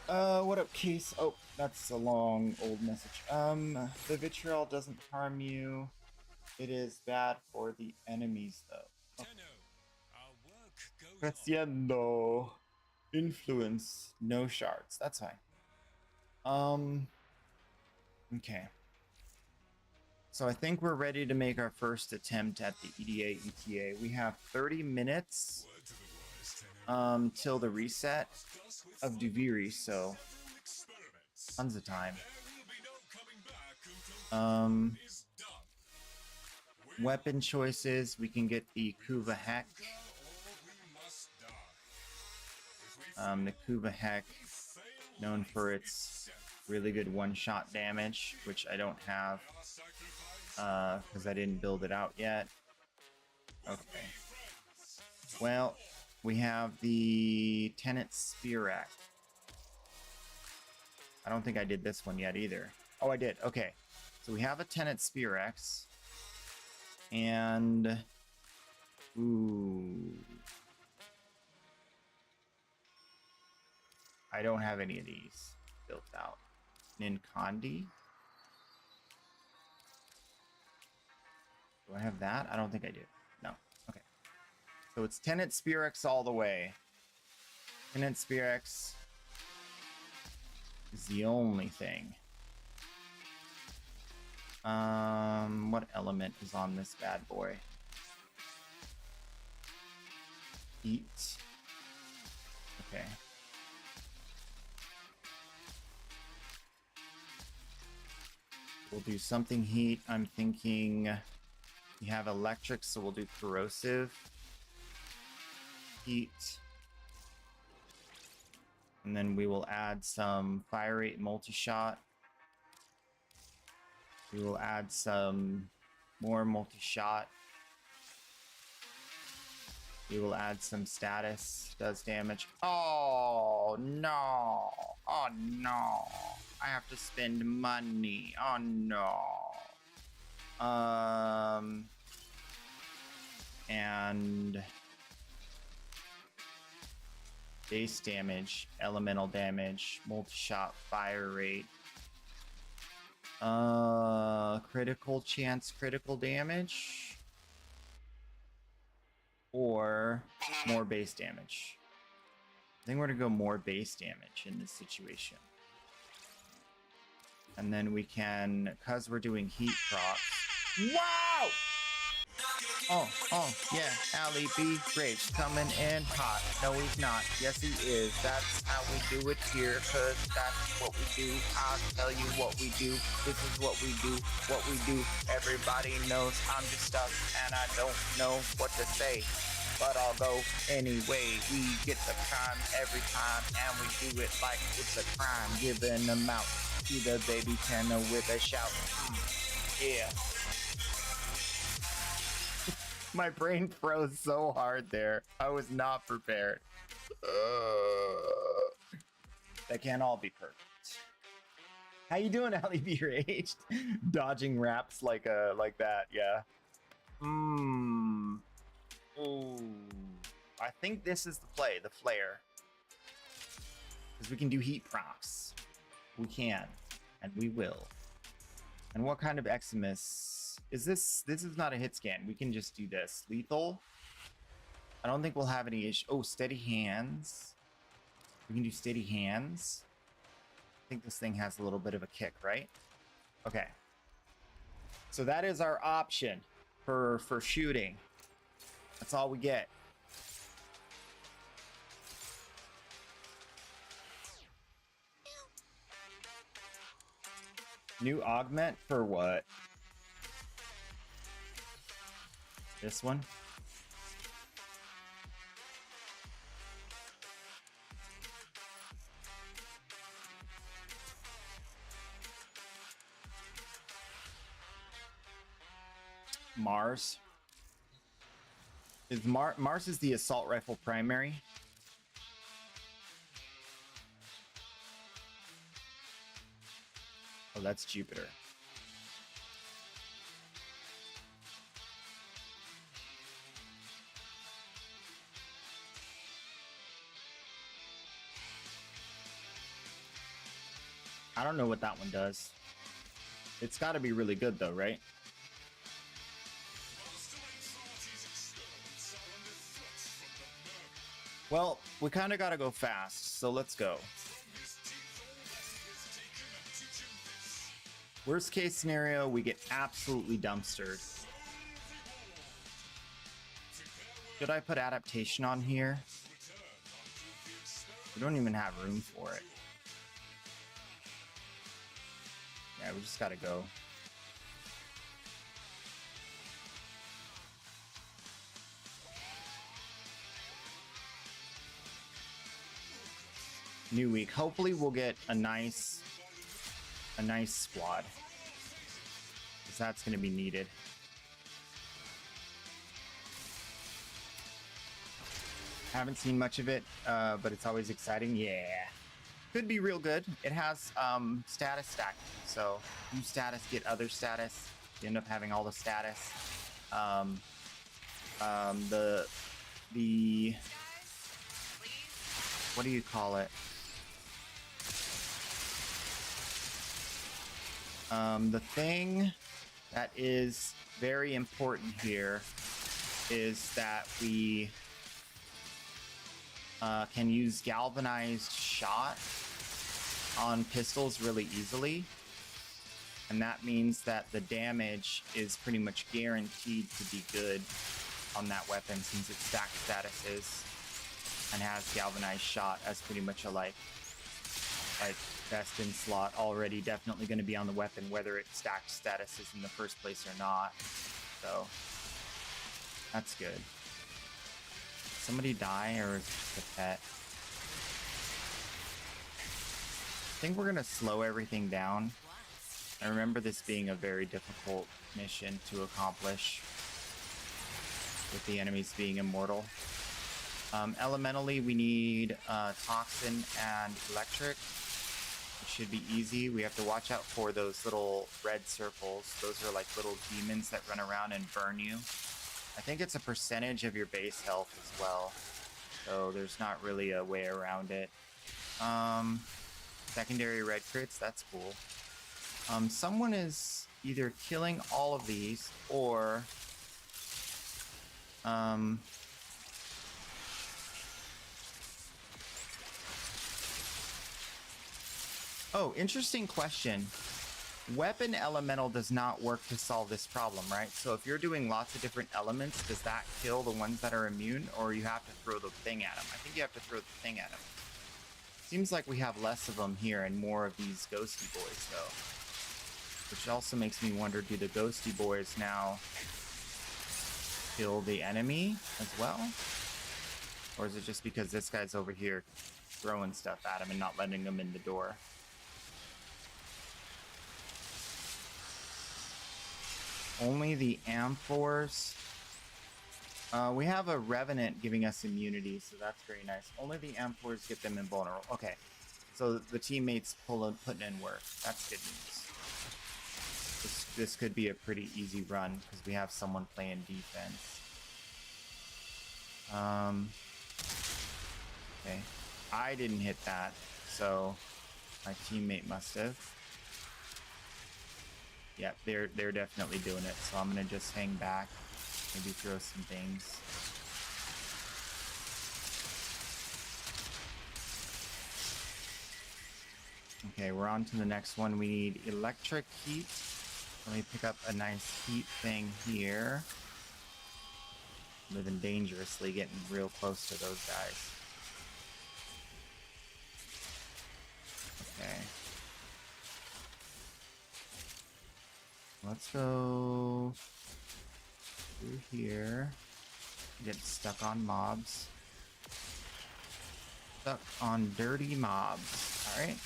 fine. What up, Case? Oh, that's a long old message. The vitriol doesn't harm you. It is bad for the enemies, though. Oh. Creciendo. Influence. No shards. That's fine. Okay. So I think we're ready to make our first attempt at the EDA ETA. We have 30 minutes till the reset of Duviri, so tons of time. Weapon choices, we can get the Kuva Heck. The Kuva Heck, known for its really good one-shot damage, which I don't have because I didn't build it out yet. Okay. Well, we have the Tenet Spearack. I don't think I did this one yet either. Oh, I did. Okay. So we have a Tenet Spearax. And... ooh. I don't have any of these built out. Ninkandi? Do I have that? I don't think I do. No. Okay. So it's Tenet Spearax all the way. Tenet Spearax is the only thing. What element is on this bad boy? Heat. Okay. We'll do something heat. I'm thinking we have electric, so we'll do corrosive. Heat. And then we will add some fire rate multi-shot. We will add some more multi-shot. We will add some status. Does damage. Oh no. Oh no. I have to spend money. Oh no. And base damage, elemental damage, multi-shot fire rate. Critical chance, critical damage. Or more base damage. I think we're gonna go more base damage in this situation. And then we can, cause we're doing heat procs. Wow! Oh, yeah, Ali B. Graves coming in hot. No, he's not. Yes, he is. That's how we do it here, cause that's what we do. I'll tell you what we do. This is what we do. What we do. Everybody knows I'm just stuck and I don't know what to say. But I'll go anyway. We get the crime every time and we do it like it's a crime. Giving them out to the baby tenor with a shout. Yeah. My brain froze so hard there. I was not prepared. That can't all be perfect. How you doing, Ali B Raged? Dodging raps like that, yeah. Ooh. I think this is the play, the flare. Because we can do heat procs. We can. And we will. And what kind of Eximus? Is this is not a hit scan. We can just do this. Lethal. I don't think we'll have any issue. Oh, steady hands. We can do steady hands. I think this thing has a little bit of a kick, right? Okay. So that is our option for shooting. That's all we get. New augment for what? This one? Mars. Is Mars is the assault rifle primary? Oh, that's Jupiter. I don't know what that one does. It's got to be really good though, right? Well, we kind of got to go fast, so let's go. Worst case scenario, we get absolutely dumpstered. Should I put adaptation on here? We don't even have room for it. Yeah, we just gotta go. New week. Hopefully we'll get a nice squad. Because that's gonna be needed. Haven't seen much of it, but it's always exciting. Yeah. Could be real good. It has status stacking. So you status, get other status. You end up having all the status. The what do you call it? The thing that is very important here is that we can use galvanized shot on pistols really easily, and that means that the damage is pretty much guaranteed to be good on that weapon since its stacked status is and has galvanized shot as pretty much a like best in slot already, definitely going to be on the weapon whether its stacked status is in the first place or not. So that's good. Somebody die, or is it just a pet? I think we're gonna slow everything down. I remember this being a very difficult mission to accomplish. with the enemies being immortal. Elementally, we need Toxin and Electric. It should be easy. We have to watch out for those little red circles. Those are like little demons that run around and burn you. I think it's a percentage of your base health as well. So there's not really a way around it. Secondary red crits, that's cool. Someone is either killing all of these or oh, interesting question. Weapon elemental does not work to solve this problem, right? So if you're doing lots of different elements, does that kill the ones that are immune, or you have to throw the thing at them? I think you have to throw the thing at them. Seems like we have less of them here and more of these ghosty boys, though. Which also makes me wonder, do the ghosty boys now kill the enemy as well? Or is it just because this guy's over here throwing stuff at him and not letting them in the door? Only the amphors. We have a revenant giving us immunity, so that's very nice. Only the amphors get them invulnerable. Okay, so the teammates putting in work. That's good news. This could be a pretty easy run because we have someone playing defense. Okay, I didn't hit that, so my teammate must have. Yep, they're definitely doing it. So I'm gonna just hang back, maybe throw some things. Okay, we're on to the next one. We need electric heat. Let me pick up a nice heat thing here. Living dangerously, getting real close to those guys. Okay. Let's go through here. Get stuck on mobs. Stuck on dirty mobs. Alright.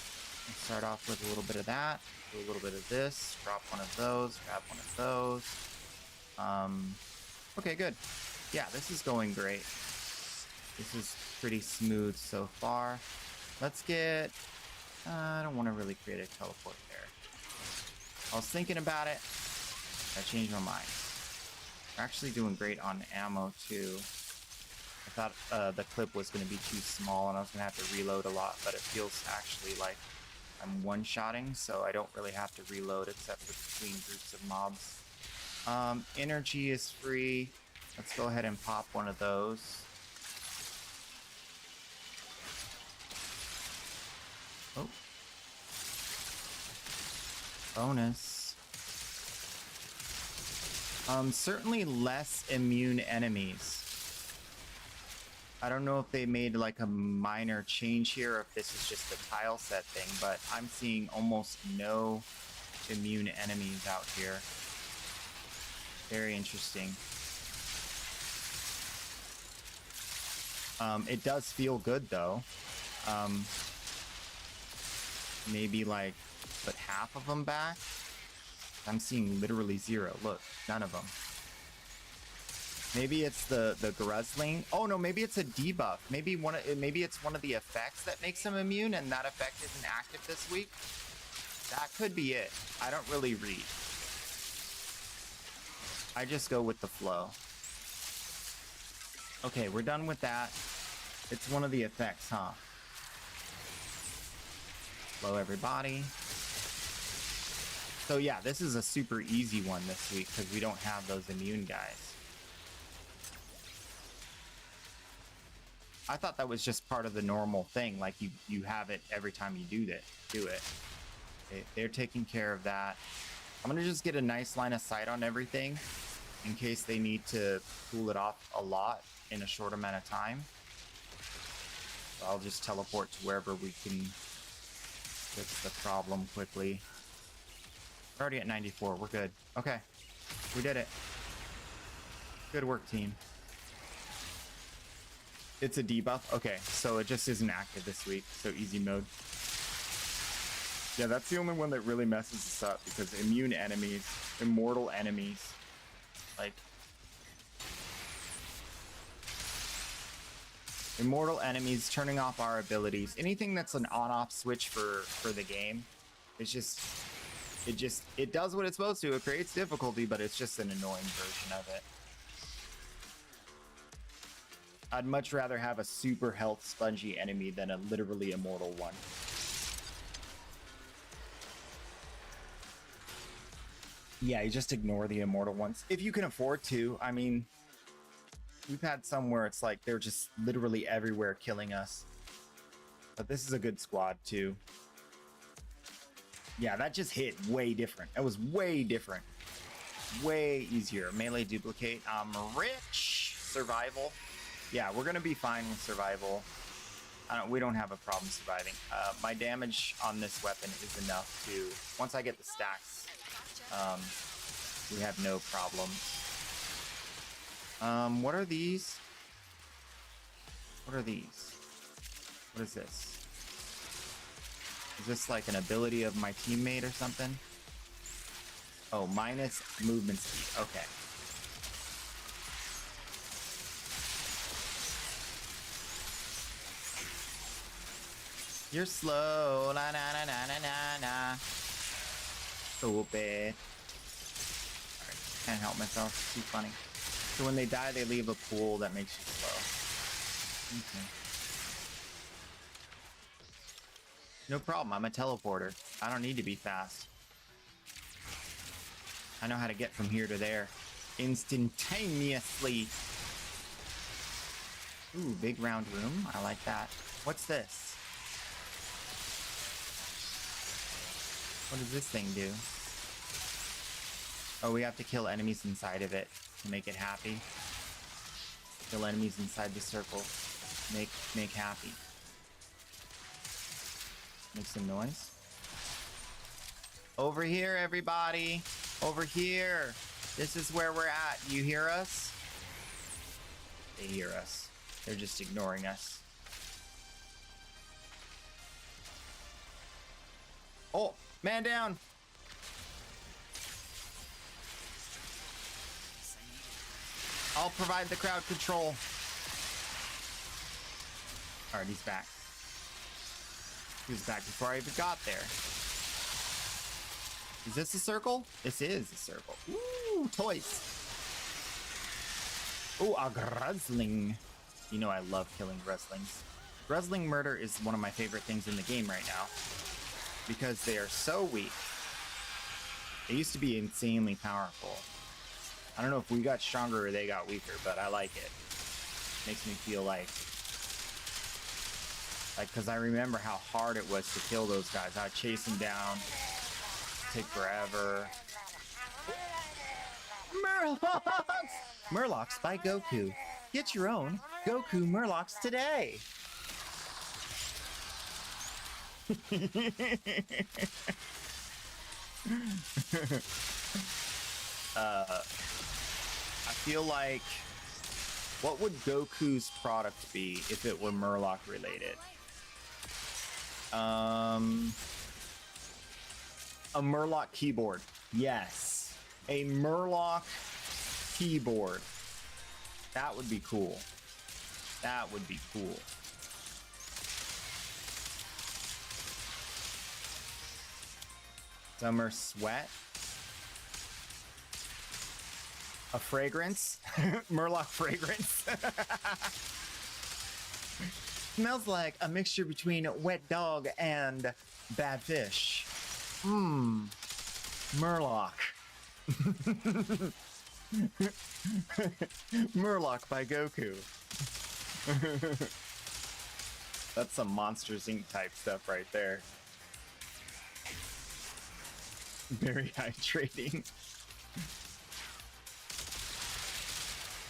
Let's start off with a little bit of that. Do a little bit of this. Drop one of those. Grab one of those. Okay, good. Yeah, this is going great. This is pretty smooth so far. Let's get... I don't want to really create a teleport there. I was thinking about it. I changed my mind. We're actually doing great on ammo too. I thought the clip was going to be too small and I was going to have to reload a lot, but it feels actually like I'm one-shotting, so I don't really have to reload except for between groups of mobs. Energy is free. Let's go ahead and pop one of those. Oh. Bonus. Certainly less immune enemies. I don't know if they made like a minor change here or if this is just a tile set thing, but I'm seeing almost no immune enemies out here. Very interesting. It does feel good though. Maybe like put half of them back. I'm seeing literally zero. Look, none of them. Maybe it's the Gruzzling. Oh no, maybe it's a debuff. Maybe it's one of the effects that makes them immune, and that effect isn't active this week. That could be it. I don't really read. I just go with the flow. Okay, we're done with that. It's one of the effects, huh? Hello, everybody. So yeah, this is a super easy one this week because we don't have those immune guys. I thought that was just part of the normal thing, like you have it every time you do it. They're taking care of that. I'm gonna just get a nice line of sight on everything in case they need to cool it off a lot in a short amount of time. So I'll just teleport to wherever we can fix the problem quickly. We're already at 94. We're good. Okay. We did it. Good work, team. It's a debuff? Okay, so it just isn't active this week. So easy mode. Yeah, that's the only one that really messes us up because immune enemies, immortal enemies, like, Immortal enemies, turning off our abilities, anything that's an on-off switch for the game. It's just it does what it's supposed to. It creates difficulty, but it's just an annoying version of it. I'd much rather have a super health spongy enemy than a literally immortal one. Yeah, you just ignore the immortal ones if you can afford to. I mean, we've had some where it's like they're just literally everywhere killing us. But this is a good squad too. Yeah, that just hit way different. That was way different. Way easier. Melee duplicate. I'm rich. Survival. Yeah, we're gonna be fine with survival. We don't have a problem surviving. My damage on this weapon is enough to, once I get the stacks, we have no problem. What are these? What are these? What is this? Is this like an ability of my teammate or something? Oh, minus movement speed. Okay. You're slow, la na na na na na na. Stupid. Alright, can't help myself. Too funny. So when they die, they leave a pool that makes you slow. Okay. No problem. I'm a teleporter. I don't need to be fast. I know how to get from here to there instantaneously. Ooh, big round room. I like that. What's this? What does this thing do? Oh, we have to kill enemies inside of it to make it happy. Kill enemies inside the circle. Make happy. Make some noise. Over here, everybody. Over here. This is where we're at. You hear us? They hear us. They're just ignoring us. Oh, man down. I'll provide the crowd control. Alright, he's back. He was back before I even got there. Is this a circle? This is a circle. Ooh, toys. Ooh, a Gruzling. You know I love killing Gruzlings. Gruzling murder is one of my favorite things in the game right now. Because they are so weak. They used to be insanely powerful. I don't know if we got stronger or they got weaker, but I like it. Makes me feel like, because I remember how hard it was to kill those guys. I'd chase them down, take forever. Murlocs! Murlocs by Goku. Get your own Goku Murlocs today. I feel like, what would Goku's product be if it were Murloc related? A Murloc keyboard. Yes. A Murloc keyboard. That would be cool. That would be cool. Summer sweat. A fragrance. Murloc fragrance. Smells like a mixture between wet dog and bad fish. Mmm. Murloc. Murloc by Goku. That's some Monsters Inc. type stuff right there. Very hydrating.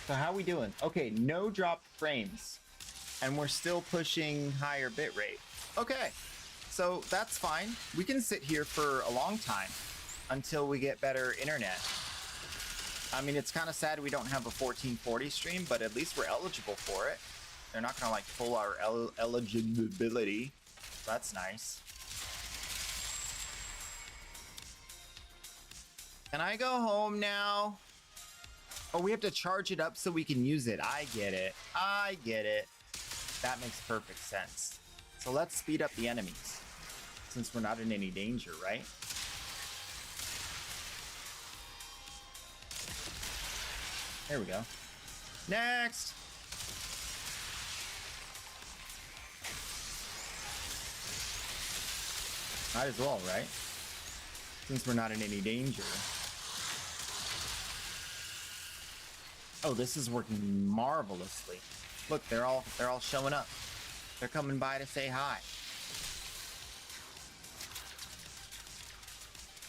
So how we doing? Okay, no drop frames. And we're still pushing higher bitrate. Okay, so that's fine. We can sit here for a long time until we get better internet. I mean, it's kind of sad we don't have a 1440 stream, but at least we're eligible for it. They're not gonna like pull our eligibility. So that's nice. Can I go home now? Oh, we have to charge it up so we can use it. I get it. I get it. That makes perfect sense. So let's speed up the enemies, since we're not in any danger, right? There we go. Next! Might as well, right? Since we're not in any danger. Oh, this is working marvelously. Look, they're all showing up. They're coming by to say hi.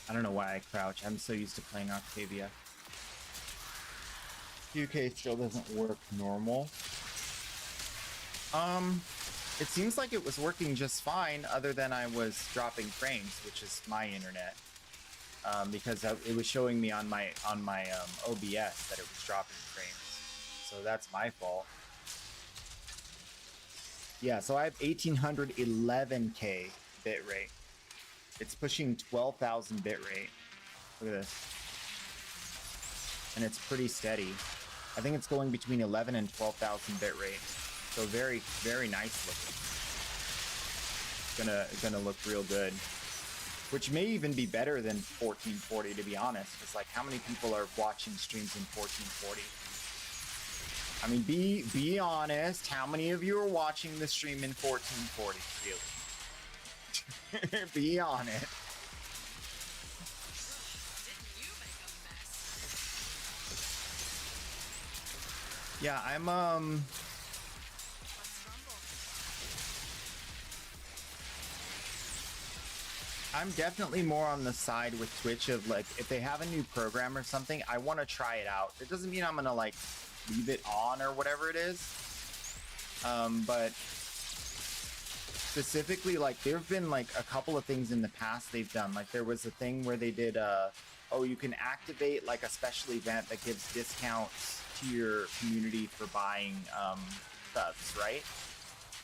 I don't know why I crouch. I'm so used to playing Octavia. UK still doesn't work normal. It seems like it was working just fine, other than I was dropping frames, which is my internet. Because it was showing me on my OBS that it was dropping frames, so that's my fault. Yeah, so I have 1811K bitrate. It's pushing 12,000 bitrate. Look at this, and it's pretty steady. I think it's going between 11 and 12,000 bitrate. So very, very nice looking. Gonna look real good. Which may even be better than 1440, to be honest. It's like, how many people are watching streams in 1440? I mean, be honest. How many of you are watching the stream in 1440? Really? Be honest. Didn't you make a mess? Yeah, I'm Let's rumble. I'm definitely more on the side with Twitch of like, if they have a new program or something, I want to try it out. It doesn't mean I'm gonna like leave it on or whatever it is. But specifically, like, there have been like a couple of things in the past they've done. Like, there was a thing where they did oh, you can activate like a special event that gives discounts to your community for buying subs, right?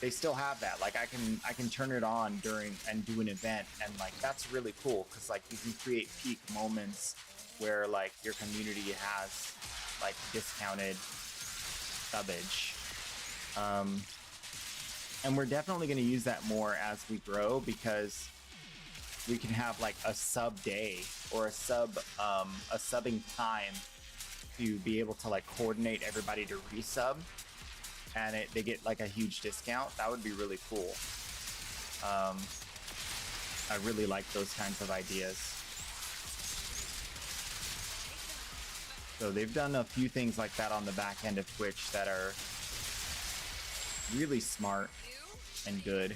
They still have that. Like, I can turn it on during and do an event, and like, that's really cool because like you can create peak moments where like your community has like discounted subbage. And we're definitely going to use that more as we grow, because we can have like a sub day or a subbing time to be able to like coordinate everybody to resub, and they get like a huge discount. That would be really cool. I really like those kinds of ideas. So they've done a few things like that on the back end of Twitch that are really smart and good.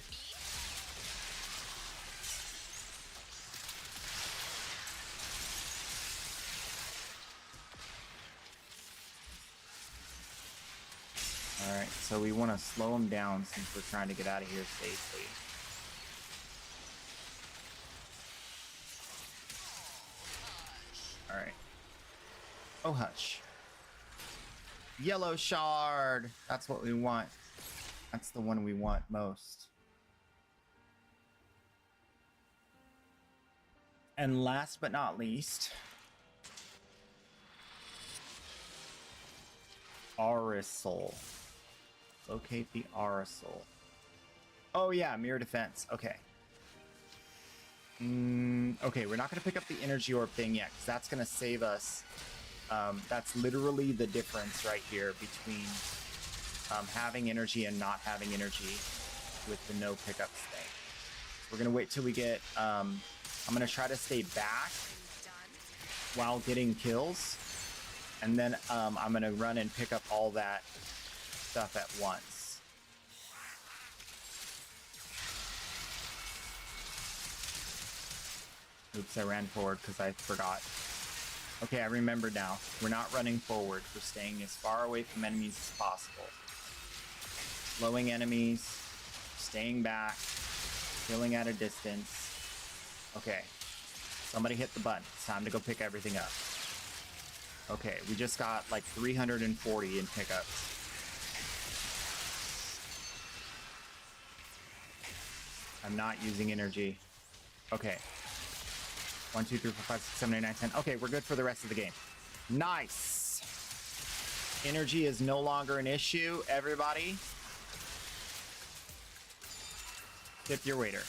Alright, so we want to slow them down since we're trying to get out of here safely. Alright. Oh, hush. Yellow shard! That's what we want. That's the one we want most. And last but not least, Aurosol. Locate the Aurosol. Oh yeah, mirror defense. Okay. Okay, we're not going to pick up the energy orb thing yet, because that's going to save us. That's literally the difference right here between having energy and not having energy with the no pickups thing. We're going to wait till we get... I'm going to try to stay back while getting kills. And then I'm going to run and pick up all that stuff at once. Oops, I ran forward because I forgot. Okay, I remember now. We're not running forward. We're staying as far away from enemies as possible. Slowing enemies, staying back, killing at a distance. Okay, somebody hit the button. It's time to go pick everything up. Okay, we just got like 340 in pickups. I'm not using energy. Okay. 1, 2, 3, 4, 5, 6, 7, 8, 9, 10. Okay, we're good for the rest of the game. Nice! Energy is no longer an issue, everybody. Tip your waiter.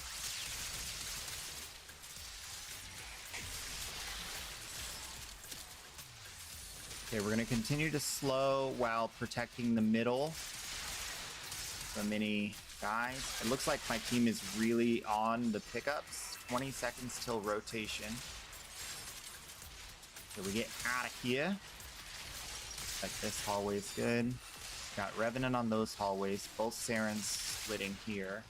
Okay, we're gonna continue to slow while protecting the middle. The mini guys. It looks like my team is really on the pickups. 20 seconds till rotation. So we get out of here. Like this hallway is good. Got Revenant on those hallways. Both Sarens splitting here.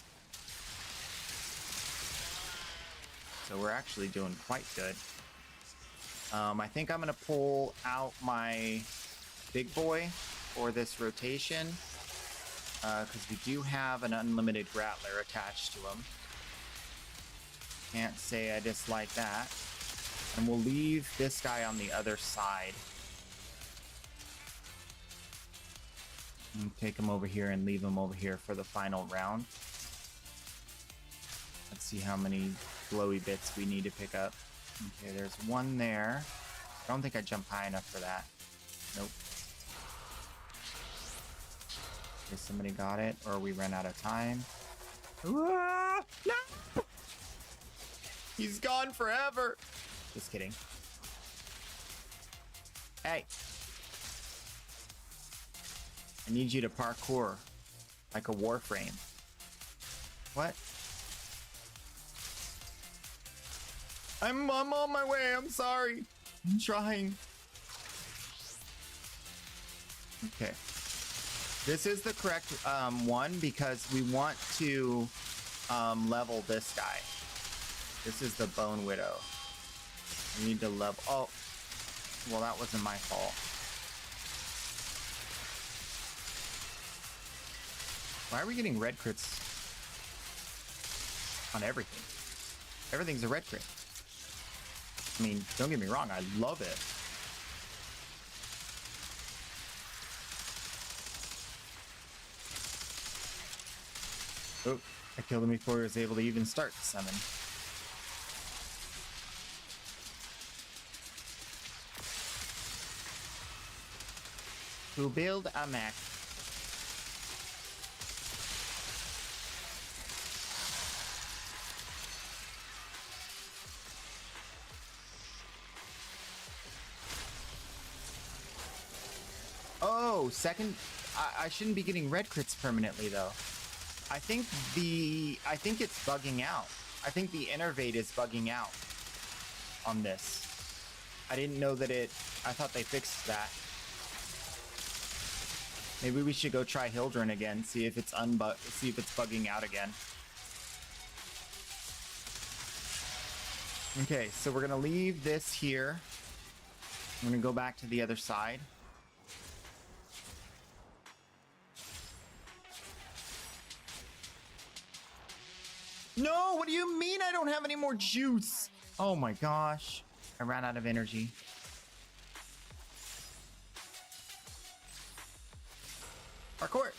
So we're actually doing quite good. I think I'm gonna pull out my big boy for this rotation. Because we do have an unlimited Rattler attached to him. Can't say I dislike that. And we'll leave this guy on the other side. And take him over here and leave him over here for the final round. Let's see how many glowy bits we need to pick up. Okay, there's one there. I don't think I jumped high enough for that. Nope. Okay, somebody got it, or we ran out of time. Ah, no! He's gone forever. Just kidding. Hey. I need you to parkour like a Warframe. What? I'm on my way. I'm sorry. I'm trying. Okay. This is the correct one because we want to level this guy. This is the Bone Widow. We need to level. Oh, well, that wasn't my fault. Why are we getting red crits on everything? Everything's a red crit. I mean, don't get me wrong, I love it. Oh, I killed him before he was able to even start the summon. To build a mech. Oh, second. I shouldn't be getting red crits permanently though. I think it's bugging out. I think the Innervate is bugging out on this. I didn't know that I thought they fixed that. Maybe we should go try Hildryn again, see if it's bugging out again. Okay, so we're gonna leave this here. I'm gonna go back to the other side. No, what do you mean I don't have any more juice? Oh my gosh. I ran out of energy. Parkour.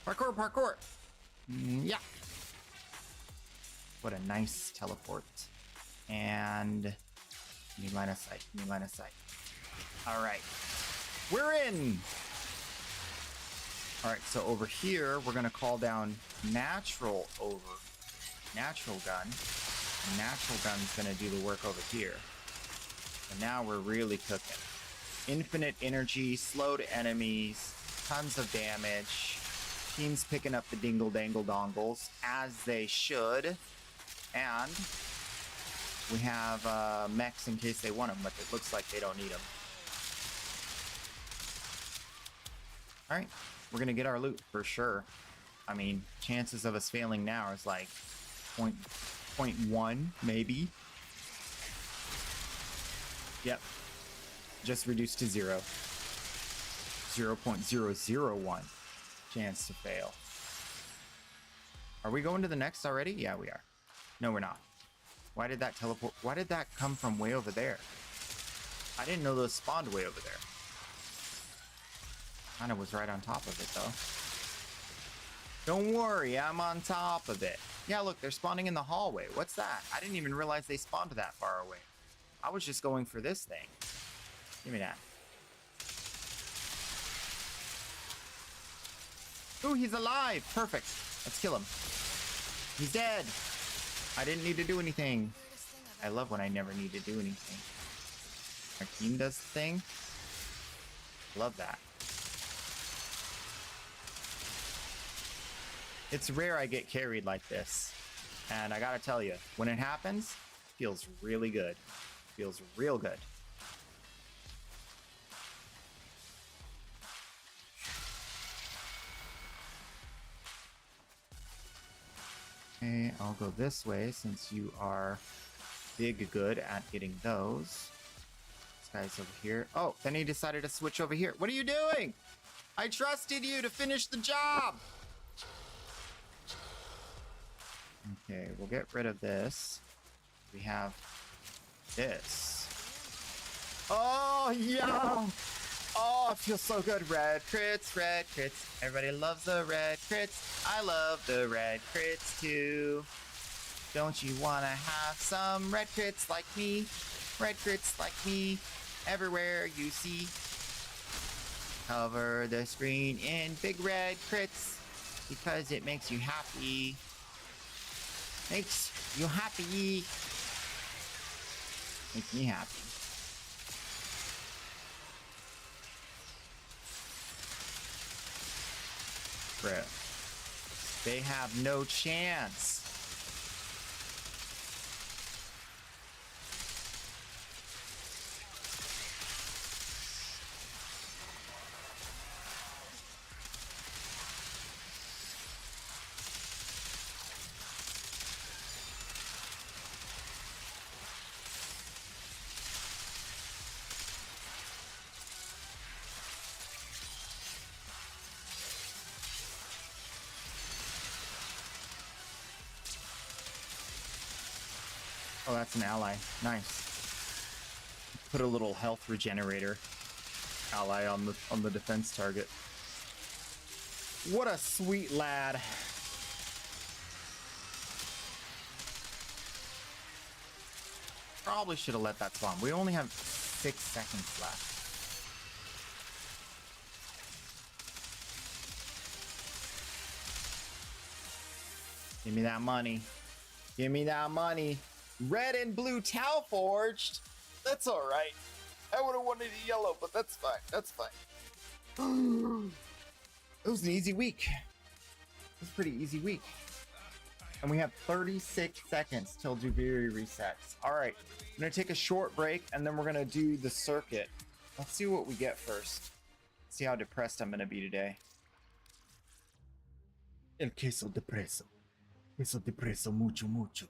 Parkour, parkour. Yeah. What a nice teleport. And new line of sight, new line of sight. All right. We're in. All right, so over here, we're gonna call down natural gun. Natural gun's gonna do the work over here. And now we're really cooking. Infinite energy, slowed enemies, tons of damage. Teams picking up the dingle dangle dongles as they should. And we have mechs in case they want them, but it looks like they don't need them. All right, we're gonna get our loot for sure. I mean, chances of us failing now is like 0.1 maybe. Yep, just reduced to 0. 0.001 chance to fail. Are we going to the next already? Yeah, we are. No, we're not. Why did that teleport? Why did that come from way over there? I didn't know those spawned way over there. Kinda was right on top of it though. Don't worry, I'm on top of it. Yeah, look, they're spawning in the hallway. What's that? I didn't even realize they spawned that far away. I was just going for this thing. Give me that. Ooh, he's alive! Perfect. Let's kill him. He's dead. I didn't need to do anything. I love when I never need to do anything. Our team does the thing. Love that. It's rare I get carried like this. And I gotta tell you, when it happens, it feels really good. Feels real good. Okay, I'll go this way since you are big good at getting those. This guy's over here. Oh, then he decided to switch over here. What are you doing? I trusted you to finish the job. Okay, we'll get rid of this. We have this. Oh, yeah. Oh, it feels so good. Red crits, red crits. Everybody loves the red crits. I love the red crits too. Don't you want to have some red crits like me? Red crits like me. Everywhere you see. Cover the screen in big red crits because it makes you happy. Makes you happy. Makes me happy. Bro. They have no chance. Oh, that's an ally. Nice. Put a little health regenerator ally on the defense target. What a sweet lad. Probably should have let that spawn. We only have 6 seconds left. Give me that money. Give me that money. Red and blue Tau forged. That's all right. I would have wanted a yellow, but that's fine. That's fine. It was an easy week. It was a pretty easy week. And we have 36 seconds till Duviri resets. All right, I'm gonna take a short break and then we're gonna do the circuit. Let's see what we get first. See how depressed I'm gonna be today. El queso depreso. Queso depreso mucho, mucho.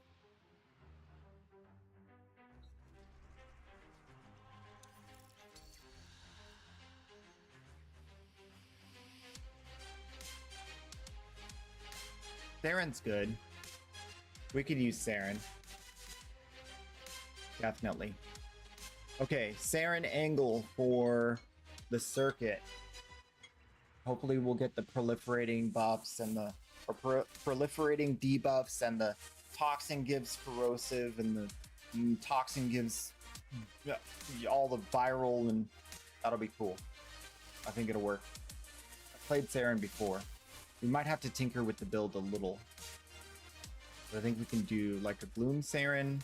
Saren's good. We could use Saren. Definitely. Okay, Saren angle for the circuit. Hopefully we'll get the proliferating buffs and the proliferating debuffs, and the toxin gives corrosive, and the toxin gives all the viral, and that'll be cool. I think it'll work. I played Saren before. We might have to tinker with the build a little. But I think we can do like a Bloom Saren.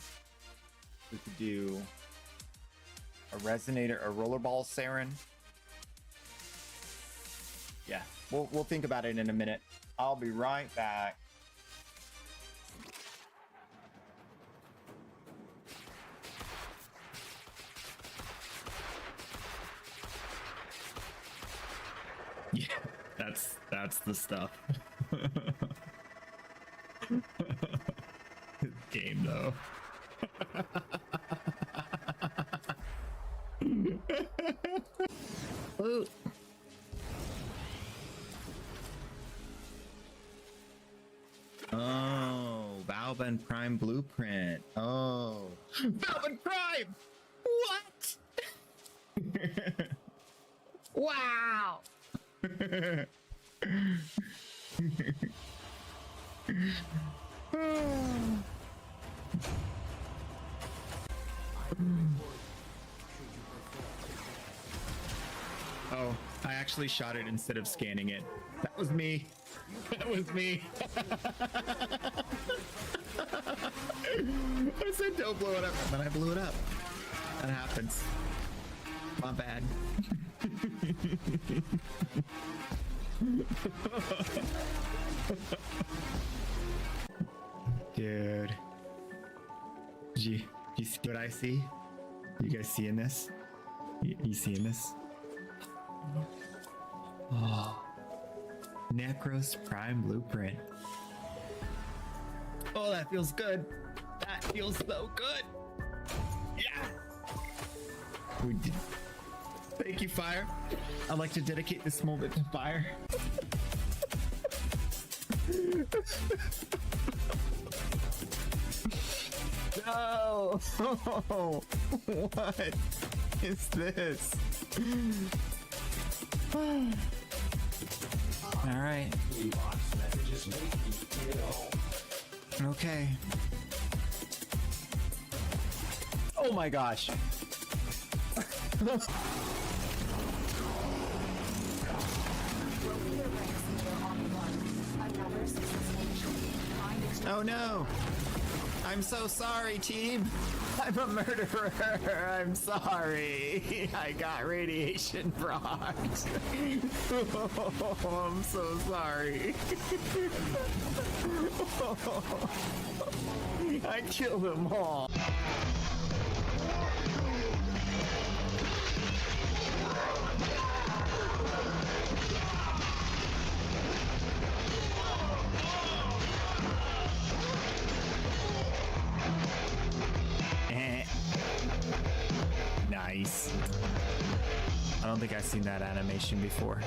We could do a Resonator, a Rollerball Saren. Yeah, we'll think about it in a minute. I'll be right back. Yeah, that's the stuff. Game though. Ooh. Oh, Valven Prime Blueprint. Oh, Valven Prime. What? Wow. Oh, I actually shot it instead of scanning it. That was me. That was me. I said don't blow it up, but I blew it up. That happens. My bad. Dude. You see what I see? You guys seeing this? You seeing this? Oh. Necros Prime Blueprint. Oh, that feels good. That feels so good. Yeah. We did. Thank you, Fire. I'd like to dedicate this moment to Fire. No! What is this? All right. Okay. Oh my gosh. Oh no. I'm so sorry, team. I'm a murderer. I'm sorry. I got radiation frogs. Oh, I'm so sorry. I killed them all. Nice. I don't think I've seen that animation before.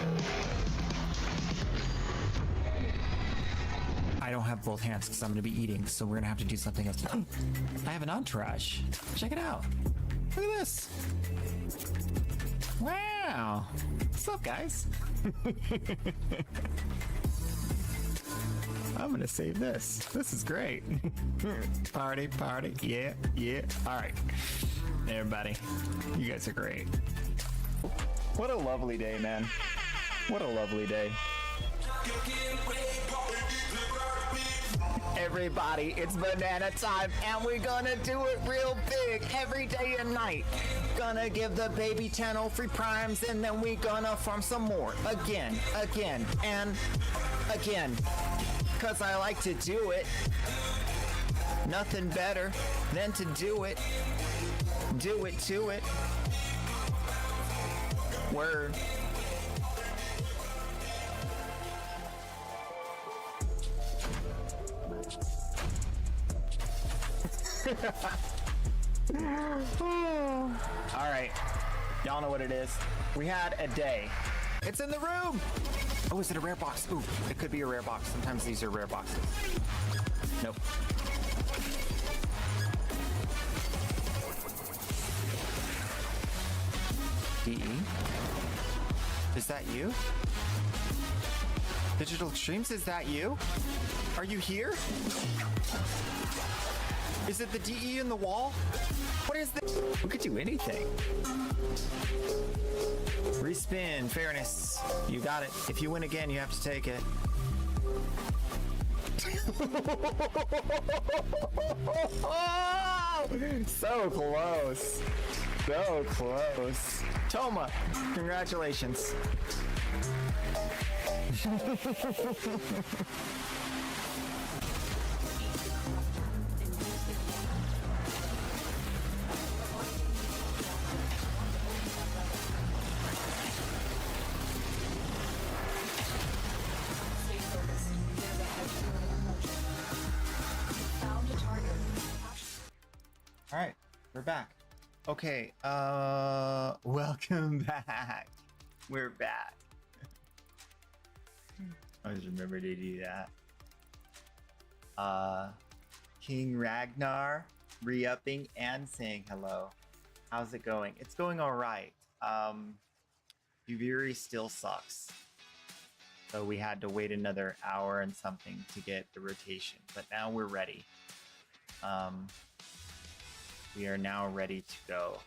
I don't have both hands because I'm going to be eating, so we're going to have to do something else. I have an entourage. Check it out. Look at this. Wow. What's up, guys? I'm going to save this. This is great. Party, party. Yeah, yeah. All right. Everybody, you guys are great. What a lovely day, man. What a lovely day. Everybody, it's banana time, and we're gonna do it real big every day and night. Gonna give the baby channel free primes, and then we gonna farm some more. Again, and again. Cause I like to do it. Nothing better than to do it. Do it to it. Word. All right. Y'all know what it is. We had a day. It's in the room. Oh, is it a rare box? Ooh, it could be a rare box. Sometimes these are rare boxes. Nope. DE? Is that you? Digital Extremes, is that you? Are you here? Is it the DE in the wall? What is this? We could do anything. Respin, fairness. You got it. If you win again, you have to take it. So close. So close. Toma, congratulations. All right, we're back. Okay, welcome back. We're back. I always remember to do that. King Ragnar re-upping and saying hello. How's it going? It's going all right. Uviri still sucks. So we had to wait another hour and something to get the rotation, but now we're ready. We are now ready to go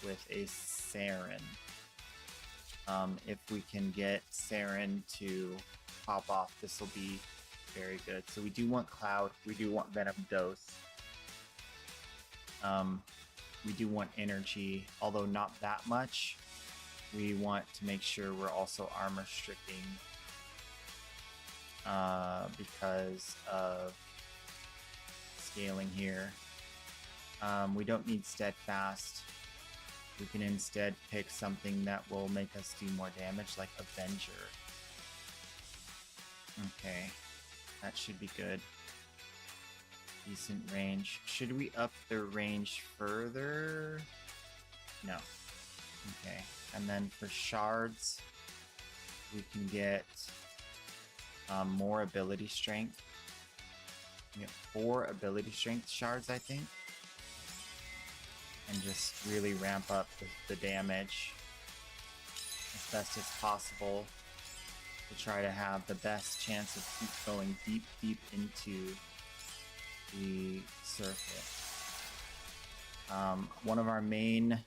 with a Saren. If we can get Saren to pop off, this will be very good. So we do want Cloud. We do want Venom Dose. We do want energy, although not that much. We want to make sure we're also armor stripping because of scaling here. We don't need Steadfast. We can instead pick something that will make us do more damage, like Avenger. Okay, that should be good. Decent range. Should we up the range further? No. Okay, and then for shards, we can get more ability strength. We get 4 ability strength shards, I think. And just really ramp up the damage as best as possible to try to have the best chance of keep going deep into the circuit. One of our main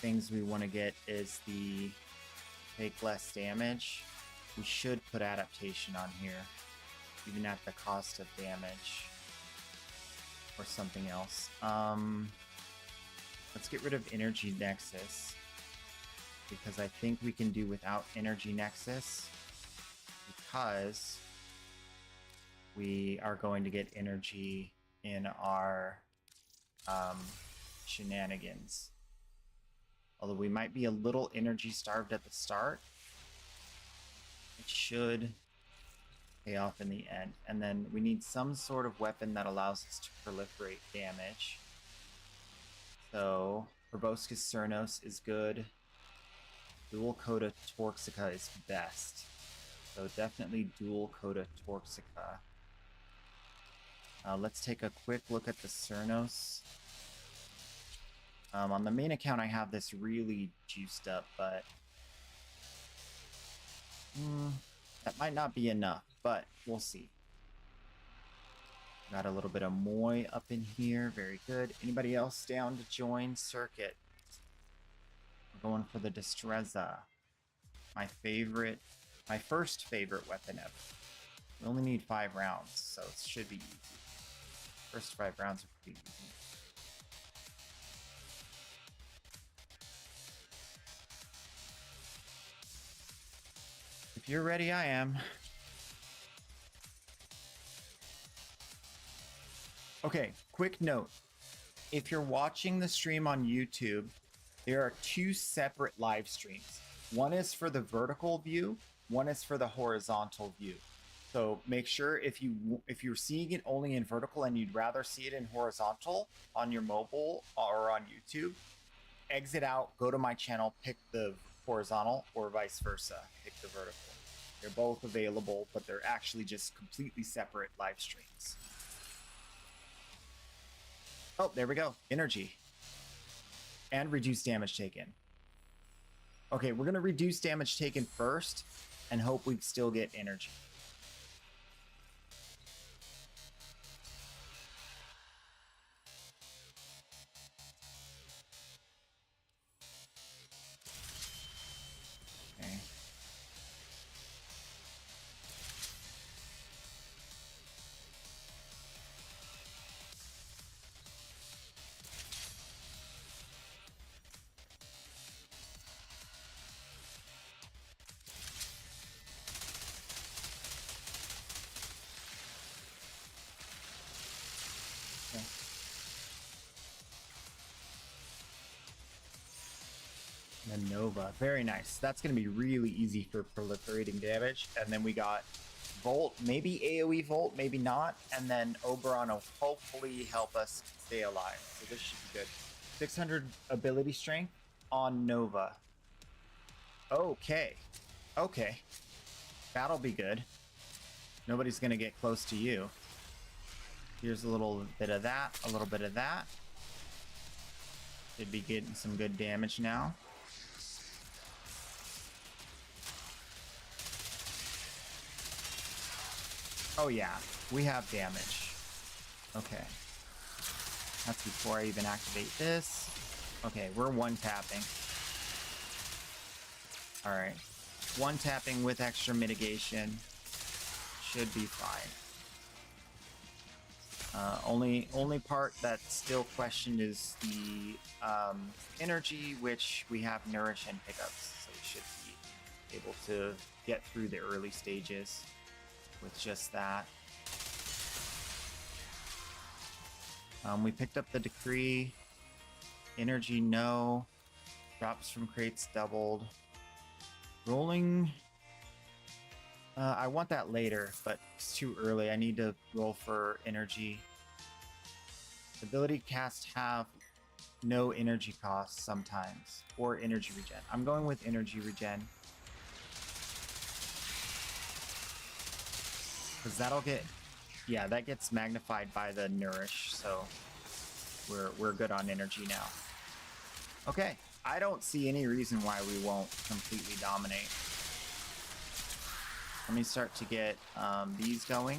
things we want to get is the take less damage. We should put adaptation on here, even at the cost of damage or something else. Let's get rid of Energy Nexus, because I think we can do without Energy Nexus, because we are going to get energy in our shenanigans. Although we might be a little energy starved at the start, it should pay off in the end. And then we need some sort of weapon that allows us to proliferate damage. So Proboscis Cernos is good. Dual Coda Torxica is best. So definitely Dual Coda Torxica. Let's take a quick look at the Cernos. On the main account I have this really juiced up, but that might not be enough, but we'll see. Got a little bit of Moy up in here. Very good. Anybody else down to join Circuit? We're going for the Destreza. My first favorite weapon ever. We only need 5 rounds, so it should be easy. First 5 rounds are pretty easy. If you're ready, I am. Okay, quick note. If you're watching the stream on YouTube, there are 2 separate live streams. One is for the vertical view, one is for the horizontal view. So make sure if you're seeing it only in vertical and you'd rather see it in horizontal on your mobile or on YouTube, exit out, go to my channel, pick the horizontal, or vice versa, pick the vertical. They're both available, but they're actually just completely separate live streams. Oh, there we go. Energy. And reduce damage taken. Okay, we're going to reduce damage taken first and hope we still get energy. Okay. And then Nova. Very nice. That's going to be really easy for proliferating damage. And then we got Volt, maybe AoE Volt, maybe not. And then Oberon will hopefully help us stay alive. So this should be good. 600 ability strength on Nova. Okay. Okay. That'll be good. Nobody's going to get close to you. Here's a little bit of that, a little bit of that. Should be getting some good damage now. Oh yeah, we have damage. Okay. That's before I even activate this. Okay, we're one tapping. All right. One tapping with extra mitigation should be fine. Only part that's still questioned is the energy, which we have nourish and pickups, so we should be able to get through the early stages with just that. We picked up the decree. Energy, no. Drops from crates doubled. Rolling. I want that later, but it's too early. I need to roll for energy. Ability cast have no energy costs sometimes, or energy regen. I'm going with energy regen. Because that'll get, yeah, that gets magnified by the nourish, so we're good on energy now. Okay, I don't see any reason why we won't completely dominate. Let me start to get these going.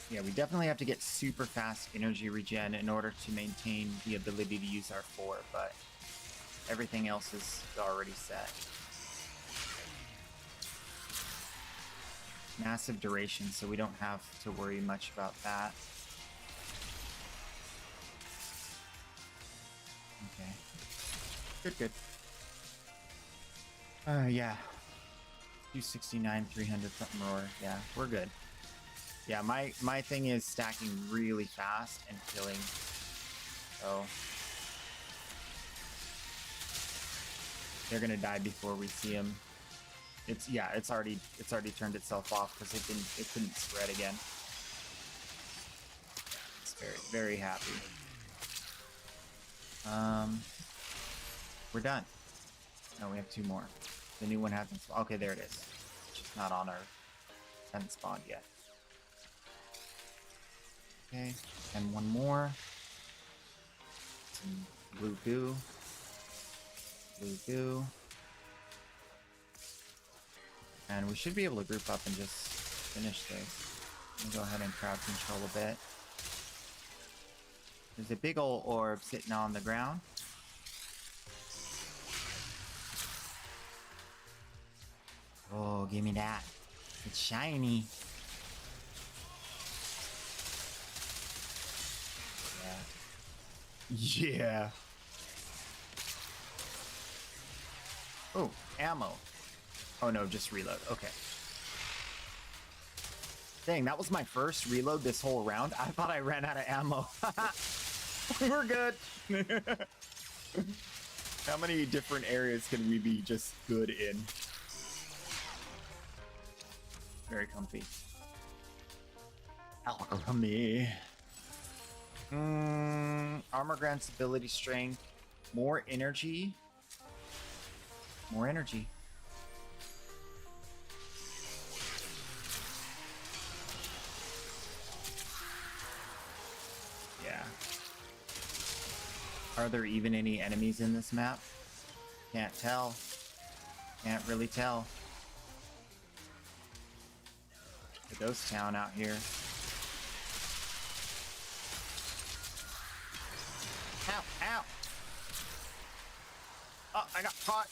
Yeah, we definitely have to get super fast energy regen in order to maintain the ability to use our 4, but everything else is already set. Massive duration, so we don't have to worry much about that. Okay. Good. Yeah. 269, 300 something roar. Yeah, we're good. Yeah, my thing is stacking really fast and killing. So they're gonna die before we see them. It's already turned itself off because it couldn't spread again. It's very happy. We're done. No, we have 2 more. The new one hasn't spawned. Okay, there it is. It's just not on our, hasn't spawned yet. Okay, and 1 more. Some blue goo. Blue goo. And we should be able to group up and just finish this. Let me go ahead and crowd control a bit. There's a big old orb sitting on the ground. Oh, give me that. It's shiny. Yeah. Oh, ammo. Oh no, just reload. Okay. Dang, that was my first reload this whole round. I thought I ran out of ammo. We're good. How many different areas can we be just good in? Very comfy. Alchemy. Armor grants ability strength. More energy. More energy. Yeah. Are there even any enemies in this map? Can't tell. Can't really tell. The ghost town out here. Ow, ow! Oh, I got caught.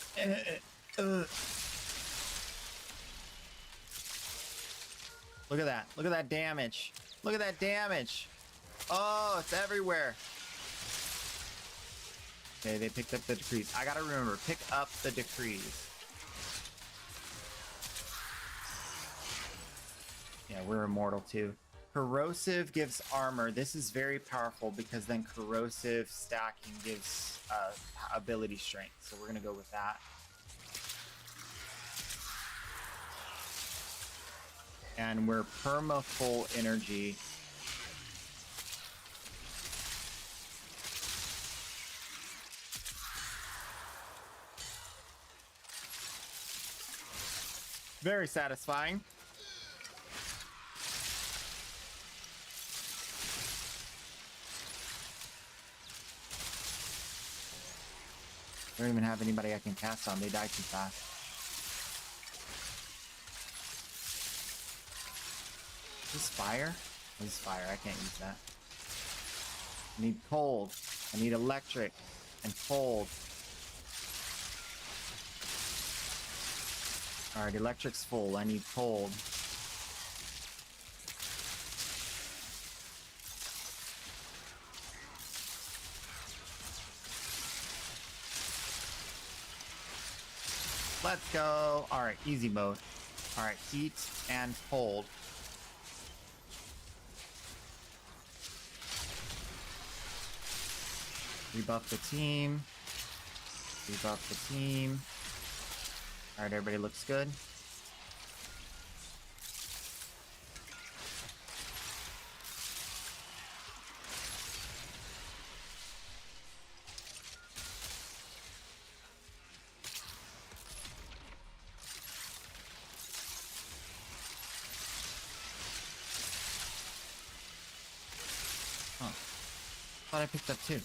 Look at that. Look at that damage. Look at that damage. Oh, it's everywhere. Okay, they picked up the decrees. I gotta remember, pick up the decrees. Yeah, we're immortal too. Corrosive gives armor. This is very powerful because then corrosive stacking gives ability strength. So we're gonna go with that. And we're perma full energy. Very satisfying. I don't even have anybody I can cast on. They die too fast. Is this fire? This is fire. I can't use that. I need cold. I need electric and cold. Alright, electric's full. I need cold. Let's go. Alright, easy mode. Alright, heat and cold. Rebuff the team. Rebuff the team. Alright, everybody looks good. Oh. Thought I picked up two.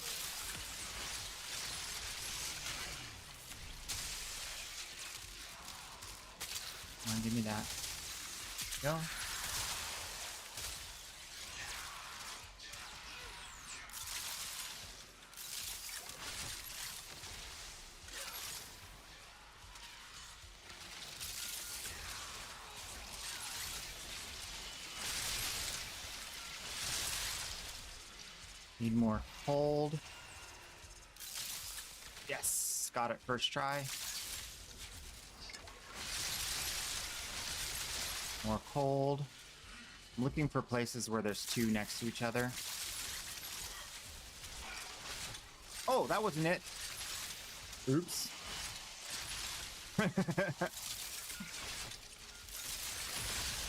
Come on, give me that. Go. Need more hold. Yes, got it first try. More cold. I'm looking for places where there's two next to each other. Oh, that wasn't it. Oops.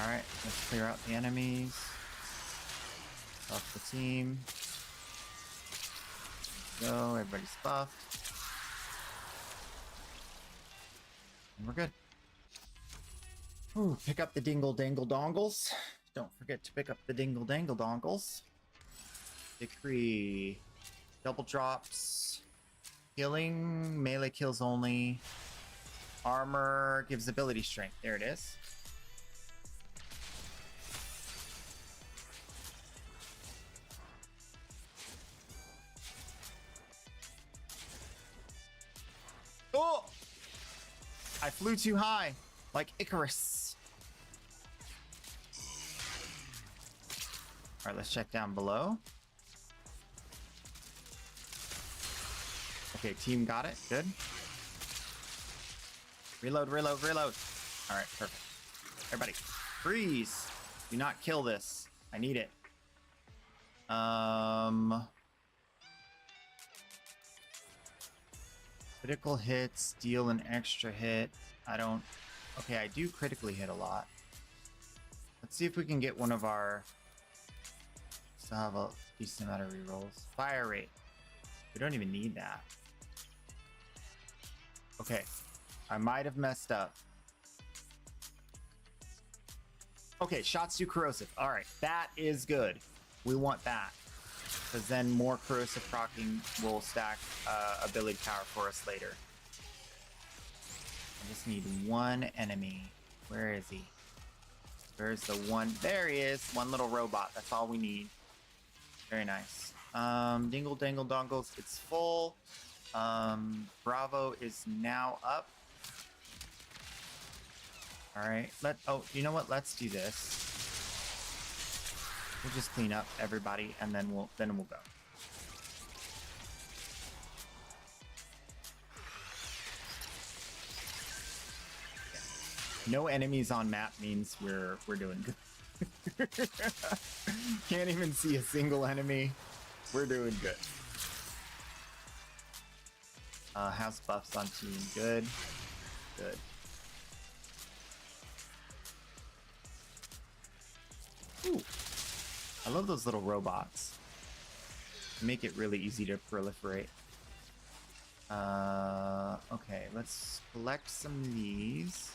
Alright, let's clear out the enemies. Buff the team. Go, everybody's buffed. And we're good. Ooh, pick up the dingle dangle dongles. Don't forget to pick up the dingle dangle dongles. Decree. Double drops. Healing. Melee kills only. Armor gives ability strength. There it is. Oh! I flew too high. Like Icarus. Alright, let's check down below. Okay, team got it. Good. Reload, reload, reload. Alright, perfect. Everybody, freeze. Do not kill this. I need it. Critical hits, deal an extra hit. I don't... Okay, I do critically hit a lot. Let's see if we can get one of our... Still have a decent amount of rerolls. Fire rate. We don't even need that. Okay. I might have messed up. Okay, shots do corrosive. Alright, that is good. We want that. Because then more corrosive proccing will stack ability power for us later. I just need one enemy. Where is he? Where's the one? There he is. One little robot. That's all we need. Very nice. Dingle dangle dongles. It's full. Bravo is now up. All right. Oh, you know what? Let's do this. We'll just clean up everybody, and then we'll go. No enemies on map means we're doing good. Can't even see a single enemy. We're doing good. House buffs on team. Good. Good. Ooh. I love those little robots. They make it really easy to proliferate. Okay, let's collect some of these.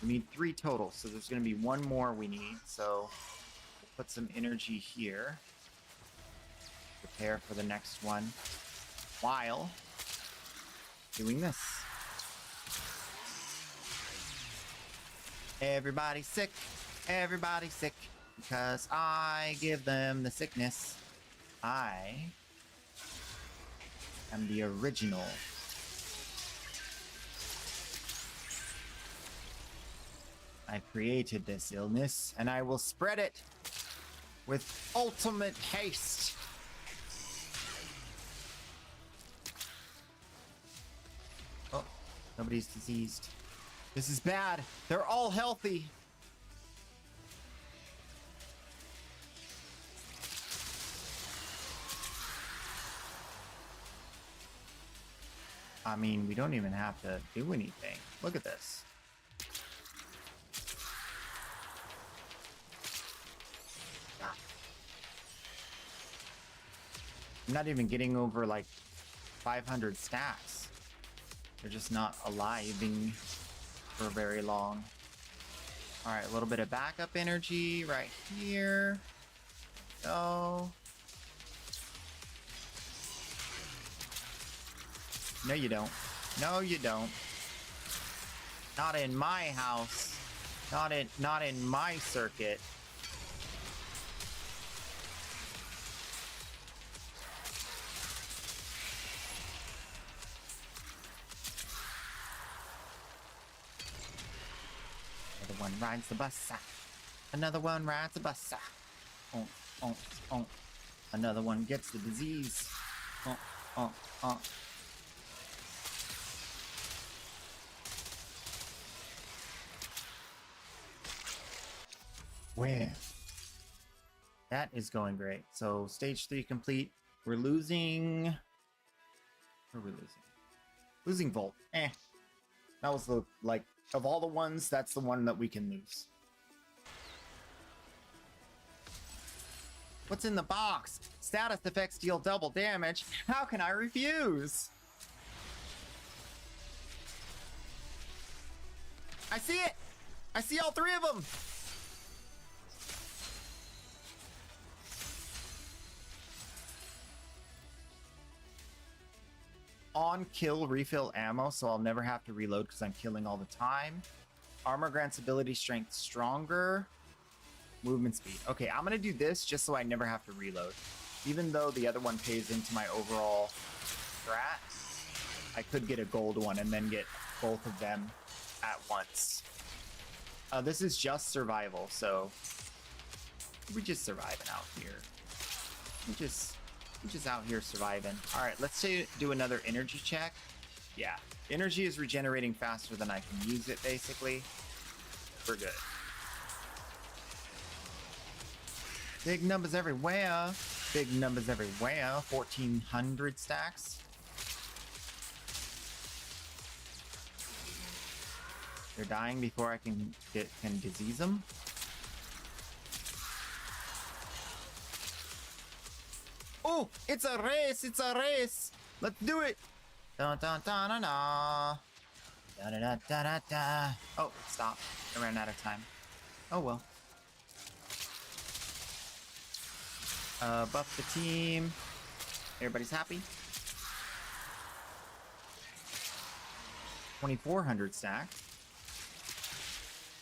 We need 3 total, so there's going to be 1 more we need. So we'll put some energy here. Prepare for the next one while doing this. Everybody's sick. Everybody's sick. Because I give them the sickness. I I'm the original. I created this illness, and I will spread it with ultimate haste. Oh, nobody's diseased. This is bad. They're all healthy. I mean, we don't even have to do anything. Look at this. I'm not even getting over like 500 stacks. They're just not aliving for very long. All right, a little bit of backup energy right here. Go. No, you don't. No, you don't. Not in my house. Not in my circuit. Another one rides the bus. Another one rides the bus. Oh, oh, oh. Another one gets the disease. Oh, oh, oh. Where? That is going great. So stage 3 complete. We're losing. What are we losing? Losing Volt. That was the, like, of all the ones, that's the one that we can lose. What's in the box? Status effects deal double damage. How can I refuse? I see it! I see all 3 of them! On kill refill ammo, so I'll never have to reload because I'm killing all the time. Armor grants ability strength stronger. Movement speed. Okay, I'm gonna do this just so I never have to reload. Even though the other one pays into my overall strat, I could get a gold one and then get both of them at once. This is just survival, so we're just surviving out here. We're just out here surviving. All right, let's do another energy check. Yeah, energy is regenerating faster than I can use it, basically. We're good. Big numbers everywhere. Big numbers everywhere. 1,400 stacks. They're dying before I can disease them. Oh, it's a race! It's a race! Let's do it! Da da da da da. Da da da da da da. Oh, stop! I ran out of time. Oh well. Buff the team. Everybody's happy. 2,400 stacks.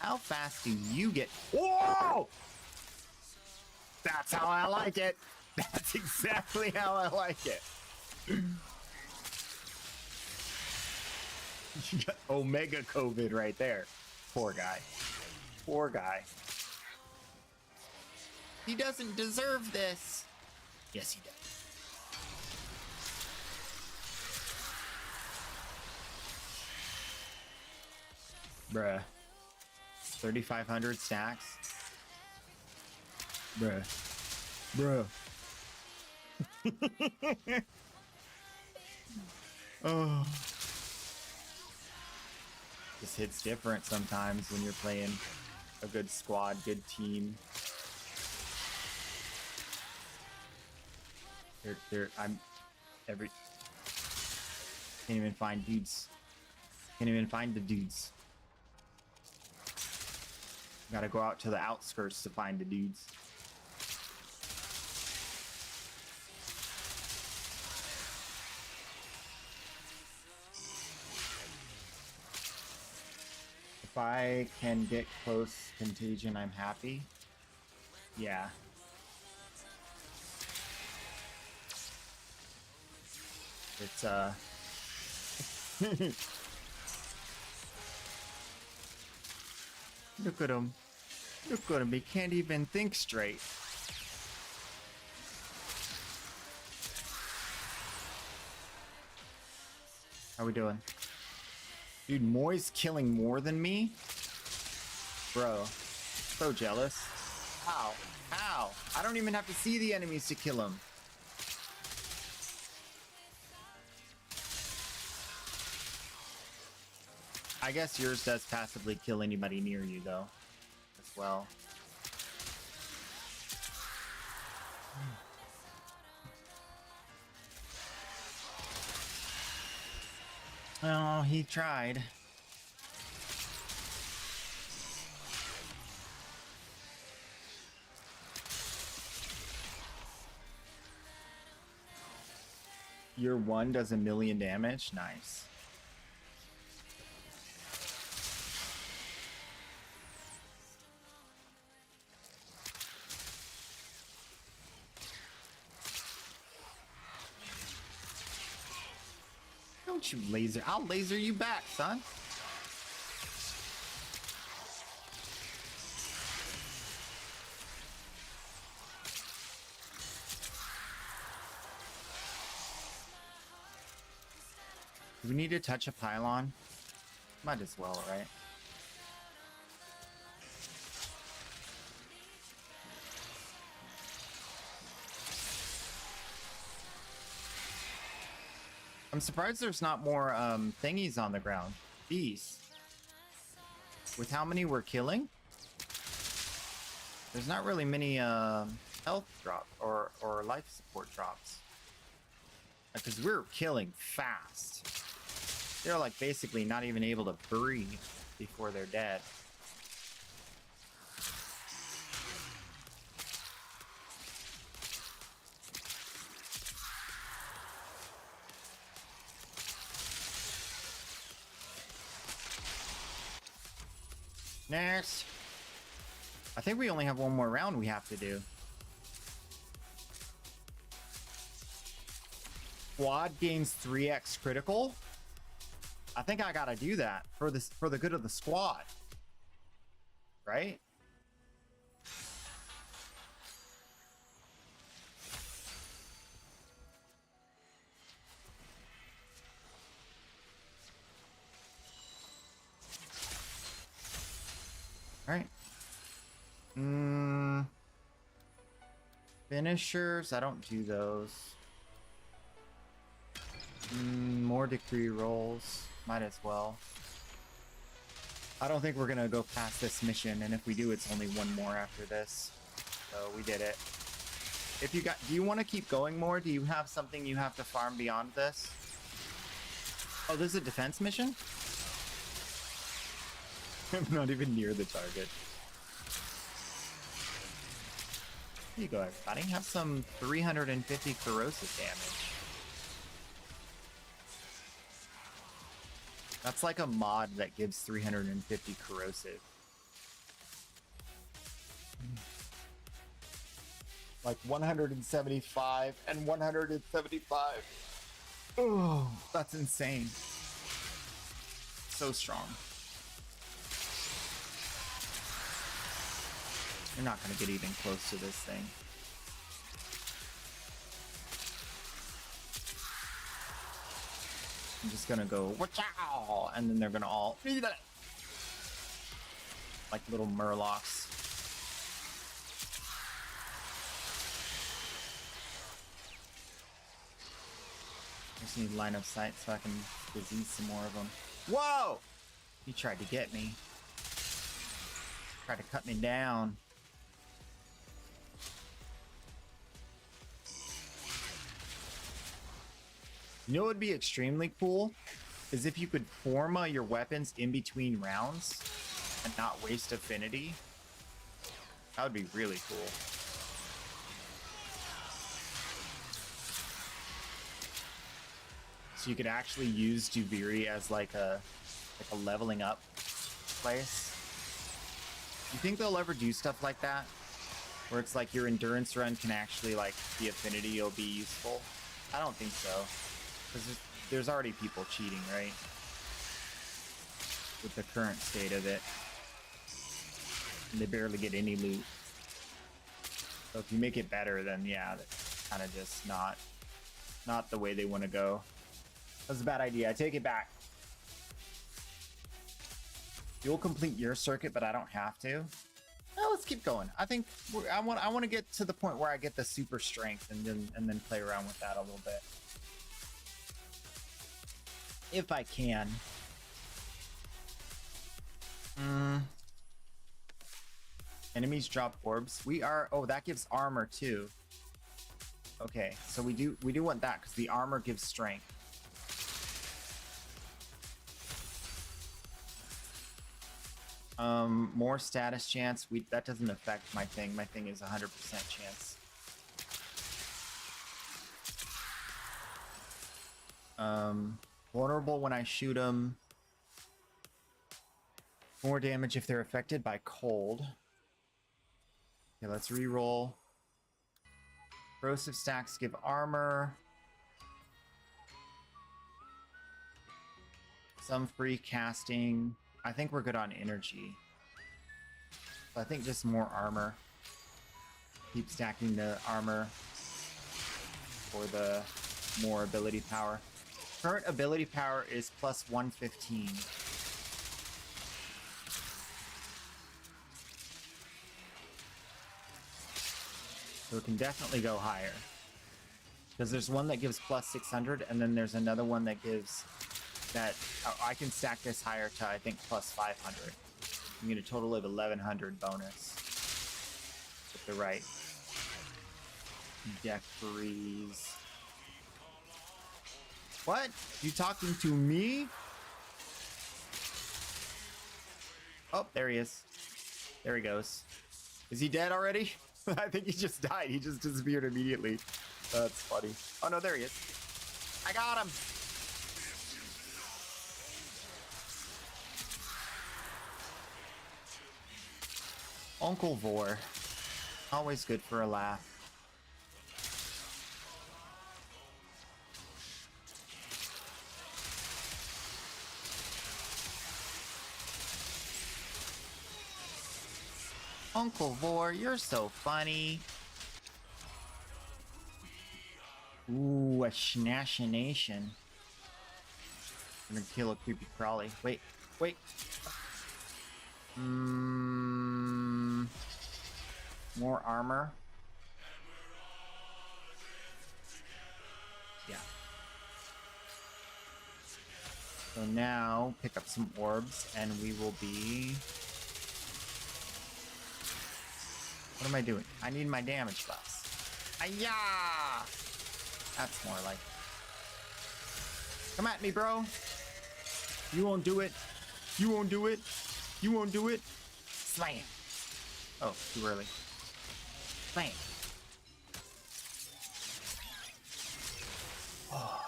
How fast do you get? Whoa! That's how I like it. That's exactly how I like it. You got Omega COVID right there. Poor guy. Poor guy. He doesn't deserve this. Yes, he does. Bruh. 3,500 stacks. Bruh. Bruh. Oh. This hits different sometimes when you're playing a good squad, good team. I'm can't even find dudes. Can't even find the dudes. Gotta go out to the outskirts to find the dudes. If I can get close contagion, I'm happy. Yeah. It's look at him. Look at him. He can't even think straight. How we doing? Dude, Moy's killing more than me? Bro, so jealous. How? How? I don't even have to see the enemies to kill him. I guess yours does passively kill anybody near you, though, as well. Oh, he tried. Your one does 1,000,000 damage. Nice. Don't you laser. I'll laser you back, son. Do we need to touch a pylon? Might as well, right? I'm surprised there's not more thingies on the ground. Bees. With how many we're killing? There's not really many health drop or life support drops. Because we're killing fast. They're like basically not even able to breathe before they're dead. Next. I think we only have one more round we have to do. Squad gains 3x critical. I think I gotta do that for this, for the good of the squad, right? All right. Finishers, I don't do those. More decree rolls. Might as well. I don't think we're gonna go past this mission, and if we do, it's only one more after this. So we did it. If you got, do you want to keep going more? Do you have something you have to farm beyond this? Oh, this is a defense mission? I'm not even near the target. Here you go, everybody. Have some 350 corrosive damage. That's like a mod that gives 350 corrosive. Like 175 and 175. Oh, that's insane. So strong. You're not going to get even close to this thing. I'm just gonna go wachow, and then they're gonna all like little murlocs. I just need line of sight so I can disease some more of them. Whoa! He tried to get me. Tried to cut me down. You know what would be extremely cool? Is if you could forma your weapons in between rounds and not waste affinity. That would be really cool. So you could actually use Duviri as like a leveling up place. You think they'll ever do stuff like that? Where it's like your endurance run can actually like the affinity will be useful? I don't think so. Because there's already people cheating, right? With the current state of it. And they barely get any loot. So if you make it better, then yeah, that's kind of just not the way they want to go. That's a bad idea. I take it back. You'll complete your circuit, but I don't have to. No, let's keep going. I think I want to get to the point where I get the super strength and then play around with that a little bit. If I can. Enemies drop orbs. We are. Oh, that gives armor too. Okay, so we do want that because the armor gives strength. More status chance. That doesn't affect my thing. My thing is 100% chance. Vulnerable when I shoot them. More damage if they're affected by cold. Okay, let's re-roll. Corrosive stacks give armor. Some free casting. I think we're good on energy. So I think just more armor. Keep stacking the armor for the more ability power. Current ability power is plus 115. So it can definitely go higher. Because there's one that gives plus 600, and then there's another one that gives that I can stack this higher to, I think, plus 500. You get a total of 1100 bonus with the right deck freeze. What? You talking to me? Oh, there he is. There he goes. Is he dead already? I think he just died. He just disappeared immediately. That's funny. Oh no, there he is. I got him. Uncle Vor. Always good for a laugh. Uncle Vor, you're so funny. Ooh, a Schnashination. I'm gonna kill a creepy crawly. Wait. More armor. Yeah. So now pick up some orbs and we will be... What am I doing? I need my damage buffs. Ayah! That's more like... Come at me, bro. You won't do it. You won't do it. You won't do it. Slam. Oh, too early. Slam. Oh.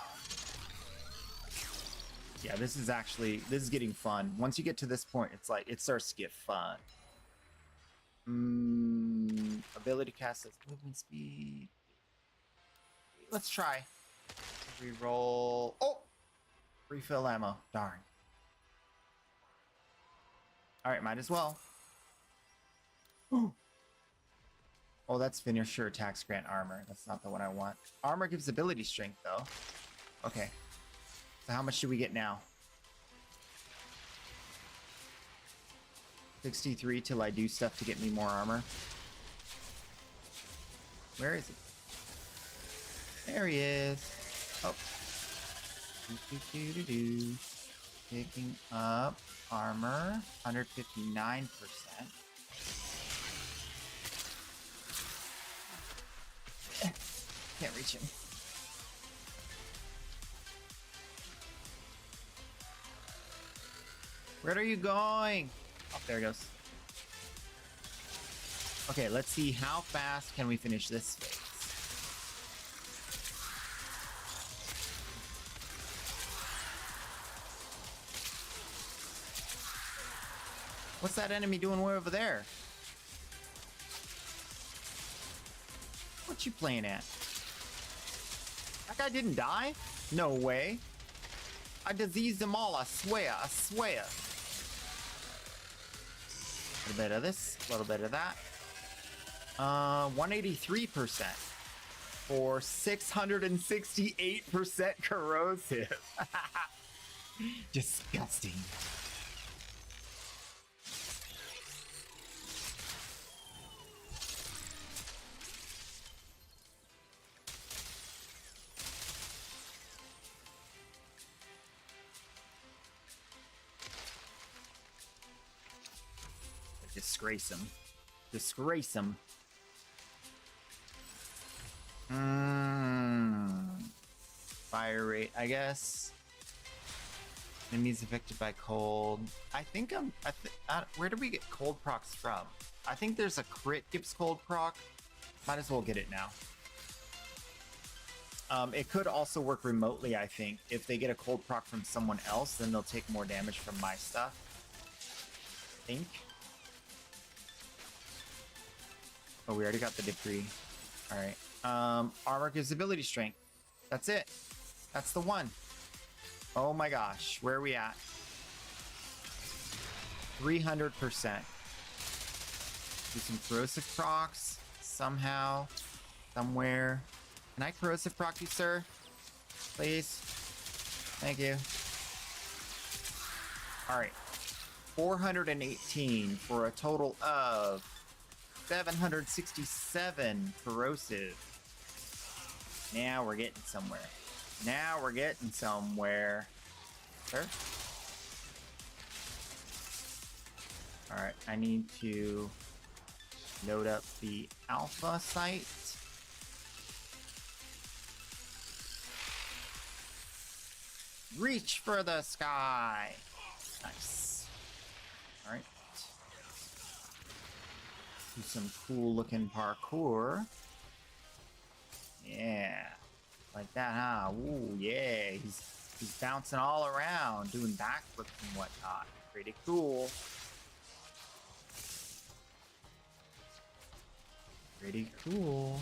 Yeah, this is getting fun. Once you get to this point, it's like, it starts to get fun. Ability cast says movement speed. Let's try. Reroll. Oh! Refill ammo. Darn. Alright, might as well. Ooh. Oh, that's finisher attacks grant armor. That's not the one I want. Armor gives ability strength, though. Okay. So how much do we get now? 63 till I do stuff to get me more armor. Where is he? There he is. Oh. Picking up armor. 159%. Can't reach him. Where are you going? Oh, there it goes. Okay, let's see how fast can we finish this phase. What's that enemy doing way over there? What you playing at? That guy didn't die? No way. I diseased them all, I swear, I swear. A little bit of this, a little bit of that. 183% for 668% corrosive. Disgusting. Disgrace him. Disgrace him. Fire rate, I guess. Enemies affected by cold. Where do we get cold procs from? I think there's a crit gives cold proc. Might as well get it now. It could also work remotely, I think. If they get a cold proc from someone else, then they'll take more damage from my stuff. I think. Oh, we already got the decree. Alright. Armor gives ability strength. That's it. That's the one. Oh my gosh. Where are we at? 300%. Do some corrosive procs. Somehow. Somewhere. Can I corrosive proc you, sir? Please? Thank you. Alright. 418 for a total of 767 corrosive. Now we're getting somewhere. Now we're getting somewhere. Sir? Alright, I need to load up the alpha site. Reach for the sky. Nice. Alright. Do some cool looking parkour. Yeah. Like that, huh? Ooh, yeah. He's bouncing all around, doing backflips and whatnot. Pretty cool. Pretty cool.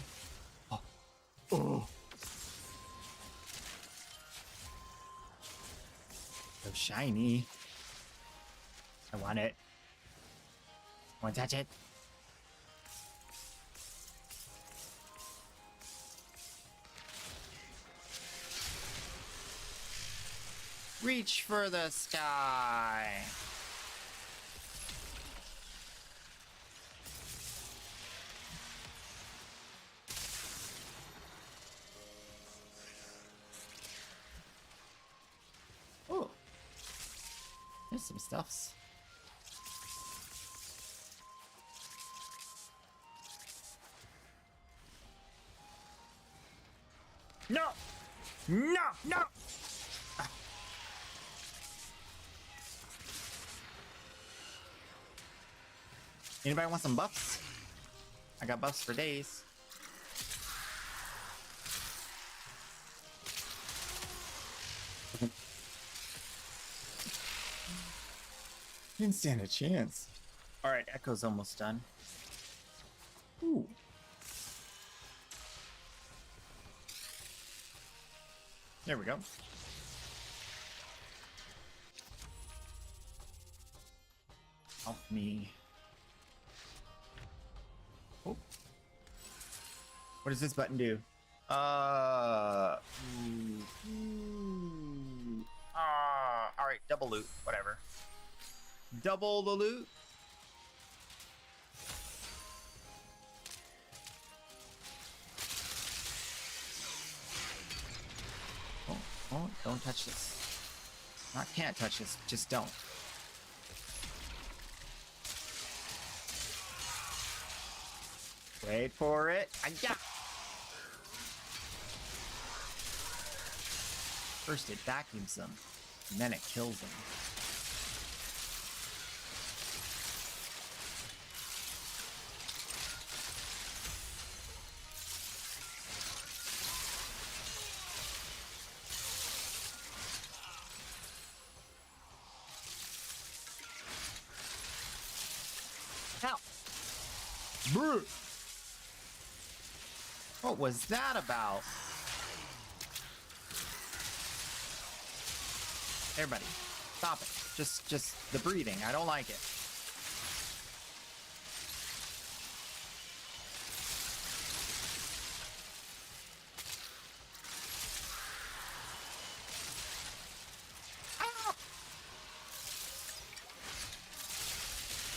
Oh. Oh. So shiny. I want it. Want to touch it? Reach for the sky. Oh, there's some stuffs. No! No! No! Anybody want some buffs? I got buffs for days. Didn't stand a chance. Alright, Echo's almost done. Ooh. There we go. Help me. Oh. What does this button do? Alright, double loot, whatever. Double the loot. Oh, don't touch this. Not can't touch this, just don't. Wait for it. Yeah. First it vacuums them, and then it kills them. Ow. Brr. What was that about? Everybody, stop it. Just the breathing. I don't like it. Ah!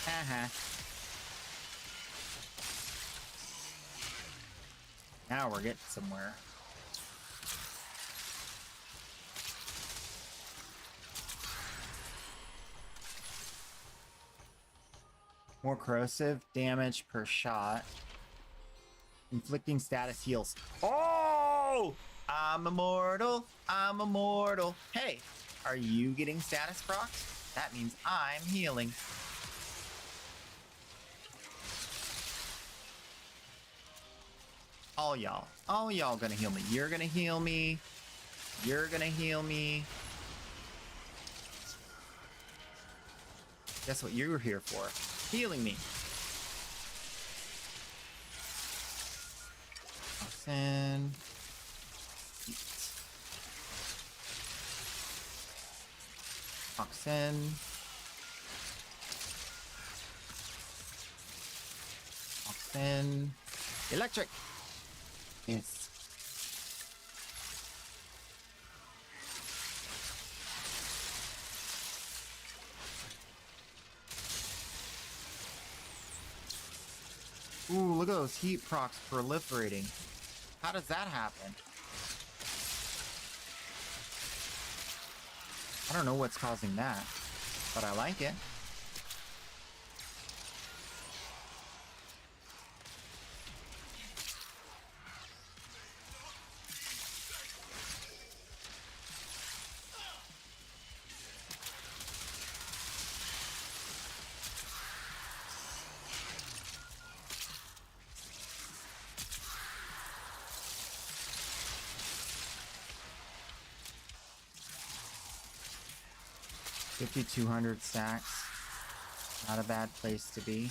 Uh-huh. Now we're getting somewhere. More corrosive damage per shot. Inflicting status heals. Oh! I'm immortal. I'm immortal. Hey, are you getting status procs? That means I'm healing. All y'all gonna heal me. You're gonna heal me. You're gonna heal me. Guess what you were here for? Healing me. Oxen. Eat. Oxen. Oxen. Electric. Yes. Ooh, look at those heat procs proliferating. How does that happen? I don't know what's causing that, but I like it. $5,200 stacks. Not a bad place to be.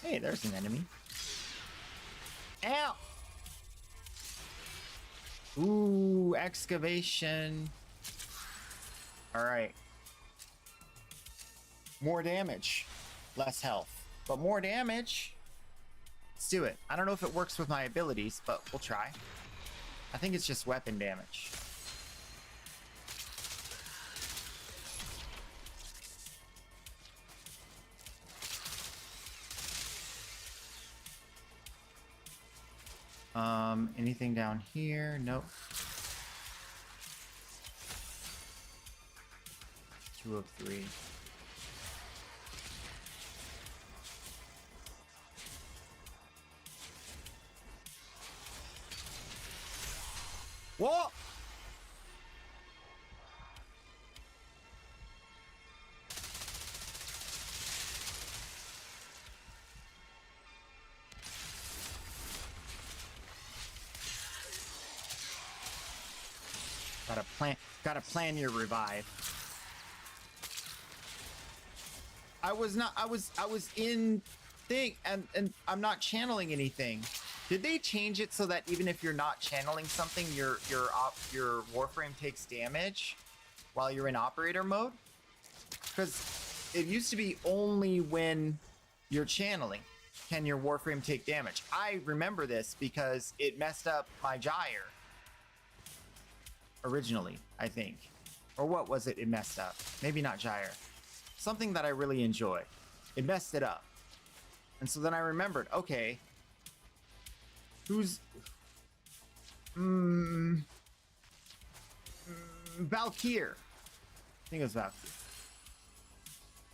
Hey, there's an enemy. Ow! Ooh, excavation. All right. More damage, less health, but more damage. Let's do it. I don't know if it works with my abilities, but we'll try. I think it's just weapon damage. Anything down here? Nope. 2 of 3. Whoa! Gotta plan your revive. I was in thing and I'm not channeling anything. Did they change it so that even if you're not channeling something, your Warframe takes damage while you're in operator mode? Because it used to be only when you're channeling can your Warframe take damage. I remember this because it messed up my Gyre. Originally, I think. Or what was it messed up? Maybe not Gyre. Something that I really enjoy. It messed it up. And so then I remembered, okay, who's... Valkyr. I think it was Valkyr.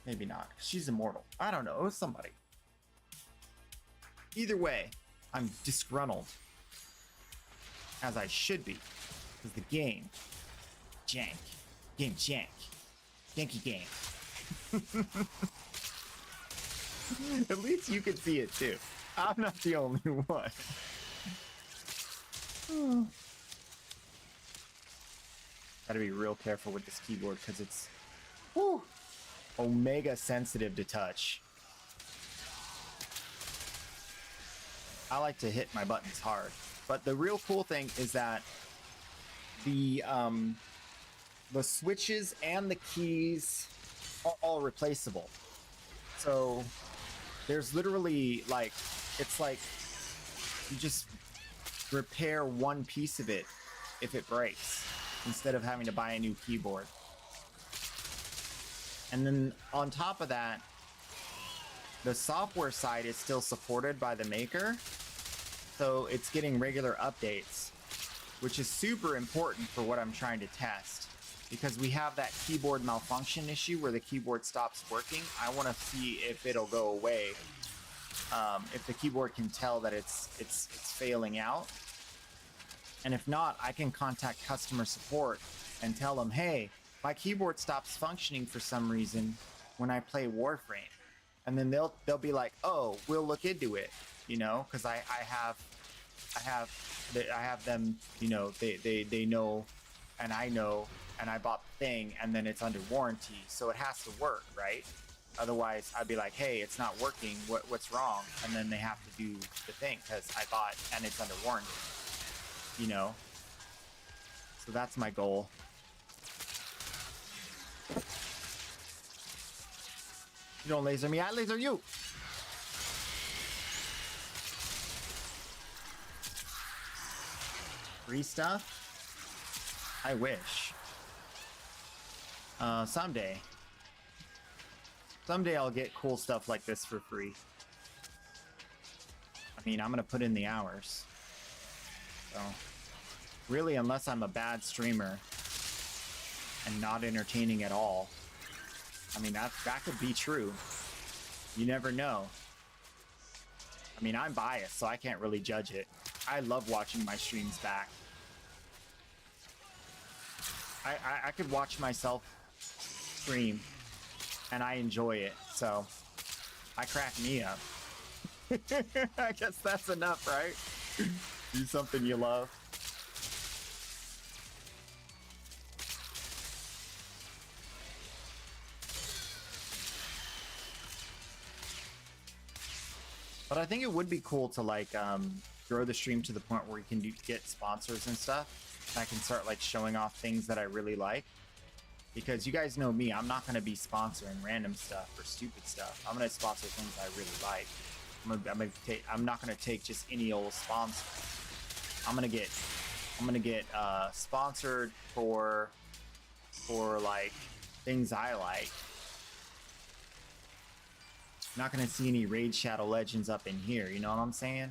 Maybe not. She's immortal. I don't know. It was somebody. Either way, I'm disgruntled. As I should be. Because the game, jank. Game jank. Janky game. At least you can see it too. I'm not the only one. Gotta be real careful with this keyboard because it's whew, omega sensitive to touch. I like to hit my buttons hard, but the real cool thing is that the switches and the keys are all replaceable. So there's literally like, it's like you just repair one piece of it if it breaks instead of having to buy a new keyboard. And then on top of that, the software side is still supported by the maker, so it's getting regular updates, which is super important for what I'm trying to test, because we have that keyboard malfunction issue where the keyboard stops working. I want to see if it'll go away, if the keyboard can tell that it's failing out. And if not, I can contact customer support and tell them, hey, my keyboard stops functioning for some reason when I play Warframe. And then they'll be like, oh, we'll look into it, you know, because I have them, you know, they know, and I know, and I bought the thing, and then it's under warranty, so it has to work, right? Otherwise, I'd be like, hey, it's not working. What's wrong? And then they have to do the thing because I bought and it's under warranty, you know. So that's my goal. You don't laser me, I laser you. Free stuff? I wish. Someday. Someday I'll get cool stuff like this for free. I mean, I'm gonna put in the hours. So, really, unless I'm a bad streamer and not entertaining at all. I mean, that could be true. You never know. I mean, I'm biased, so I can't really judge it. I love watching my streams back. I could watch myself stream, and I enjoy it, so I crack me up. I guess that's enough, right? Do something you love. But I think it would be cool to like grow the stream to the point where you can get sponsors and stuff. I can start like showing off things that I really like, because you guys know me, I'm not going to be sponsoring random stuff or stupid stuff. I'm going to sponsor things I really like. I'm not going to take just any old sponsor. I'm going to get sponsored for like things I like. Not gonna see any Raid Shadow Legends up in here, you know what I'm saying?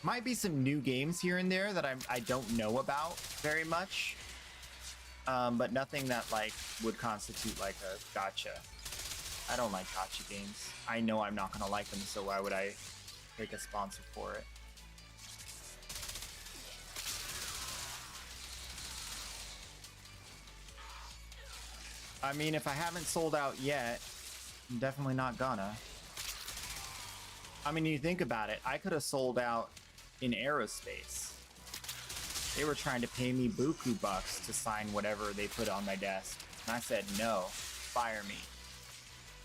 Might be some new games here and there that I don't know about very much, but nothing that like would constitute like a gacha. I don't like gacha games. I know I'm not gonna like them, so why would I take a sponsor for it? I mean, if I haven't sold out yet, I'm definitely not gonna. I mean, you think about it, I could have sold out in aerospace. They were trying to pay me buku bucks to sign whatever they put on my desk. And I said, no, fire me.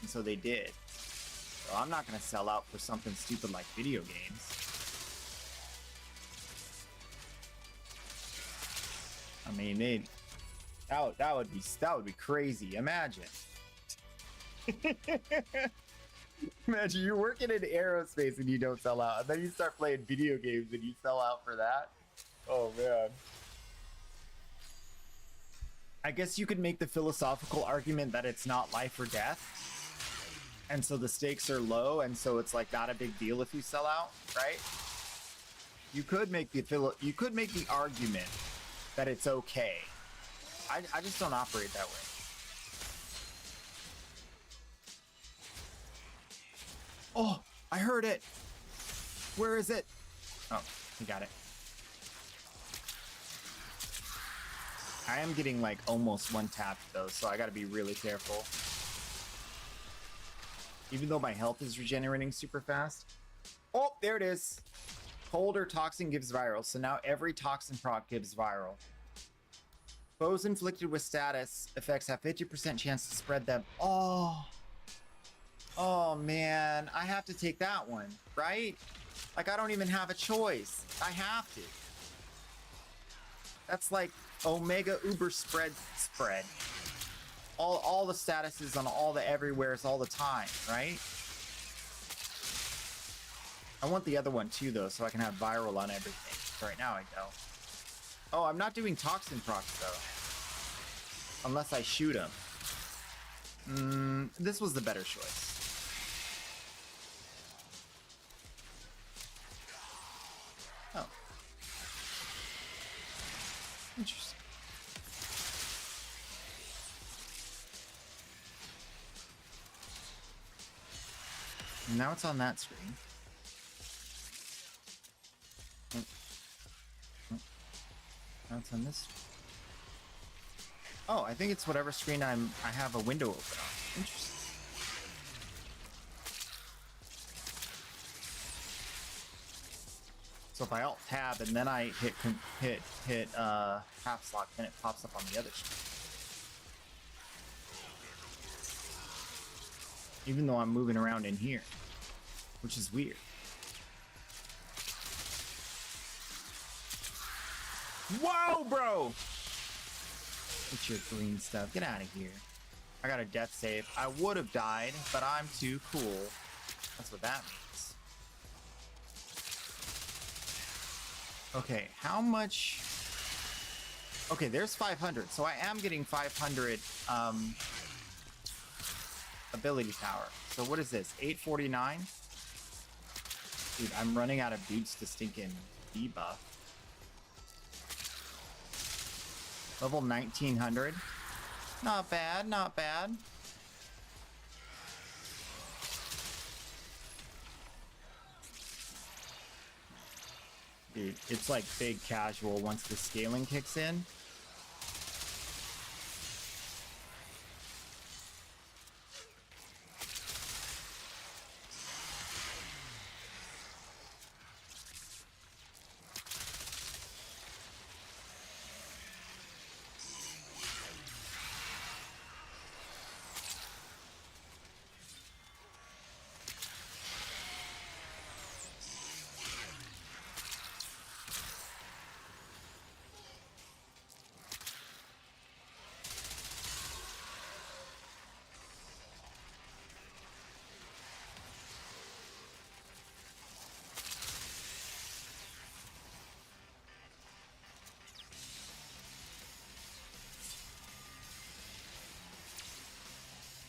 And so they did. So I'm not gonna sell out for something stupid like video games. I mean, that would be crazy. Imagine. Imagine you're working in aerospace and you don't sell out, and then you start playing video games and you sell out for that. Oh man. I guess you could make the philosophical argument that it's not life or death, and so the stakes are low, and so it's like not a big deal if you sell out, right? You could make the argument that it's okay. I just don't operate that way. Oh, I heard it. Where is it? Oh, he got it. I am getting like almost one tapped though, so I gotta be really careful. Even though my health is regenerating super fast. Oh, there it is. Cold or toxin gives viral, so now every toxin proc gives viral. Foes inflicted with status effects have 50% chance to spread them. Oh. Oh man, I have to take that one, right? Like I don't even have a choice. I have to. That's like Omega Uber spread. All the statuses on all the everywheres all the time, right? I want the other one too though, so I can have viral on everything. Right now I don't. Oh, I'm not doing toxin procs though. Unless I shoot him. This was the better choice. Oh. Interesting. Now it's on that screen. Now it's on this screen. Oh, I think it's whatever screen I have a window open on. Interesting. So if I alt tab and then I hit caps lock, then it pops up on the other screen. Even though I'm moving around in here, which is weird. Whoa, bro! It's your green stuff. Get out of here. I got a death save. I would have died, but I'm too cool. That's what that means. Okay, how much? Okay, there's 500. So I am getting 500 ability power. So what is this? 849? Dude, I'm running out of dudes to stinking debuff. Level 1900. Not bad, not bad. Dude, it's like big casual once the scaling kicks in.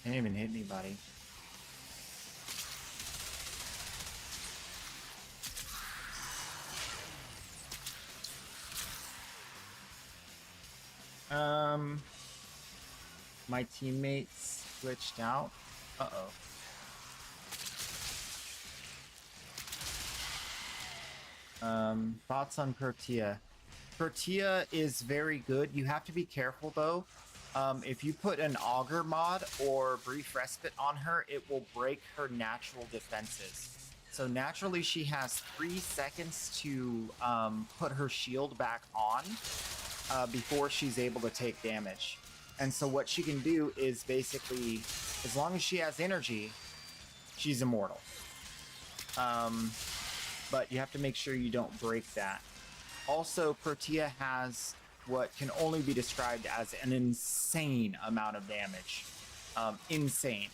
They didn't even hit anybody. My teammates glitched out. Uh-oh. Thoughts on Protea? Protea is very good. You have to be careful though. If you put an auger mod or brief respite on her, it will break her natural defenses. So naturally she has 3 seconds to put her shield back on before she's able to take damage. And so what she can do is basically, as long as she has energy, she's immortal. But you have to make sure you don't break that. Also, Protea has what can only be described as an insane amount of damage. Insane.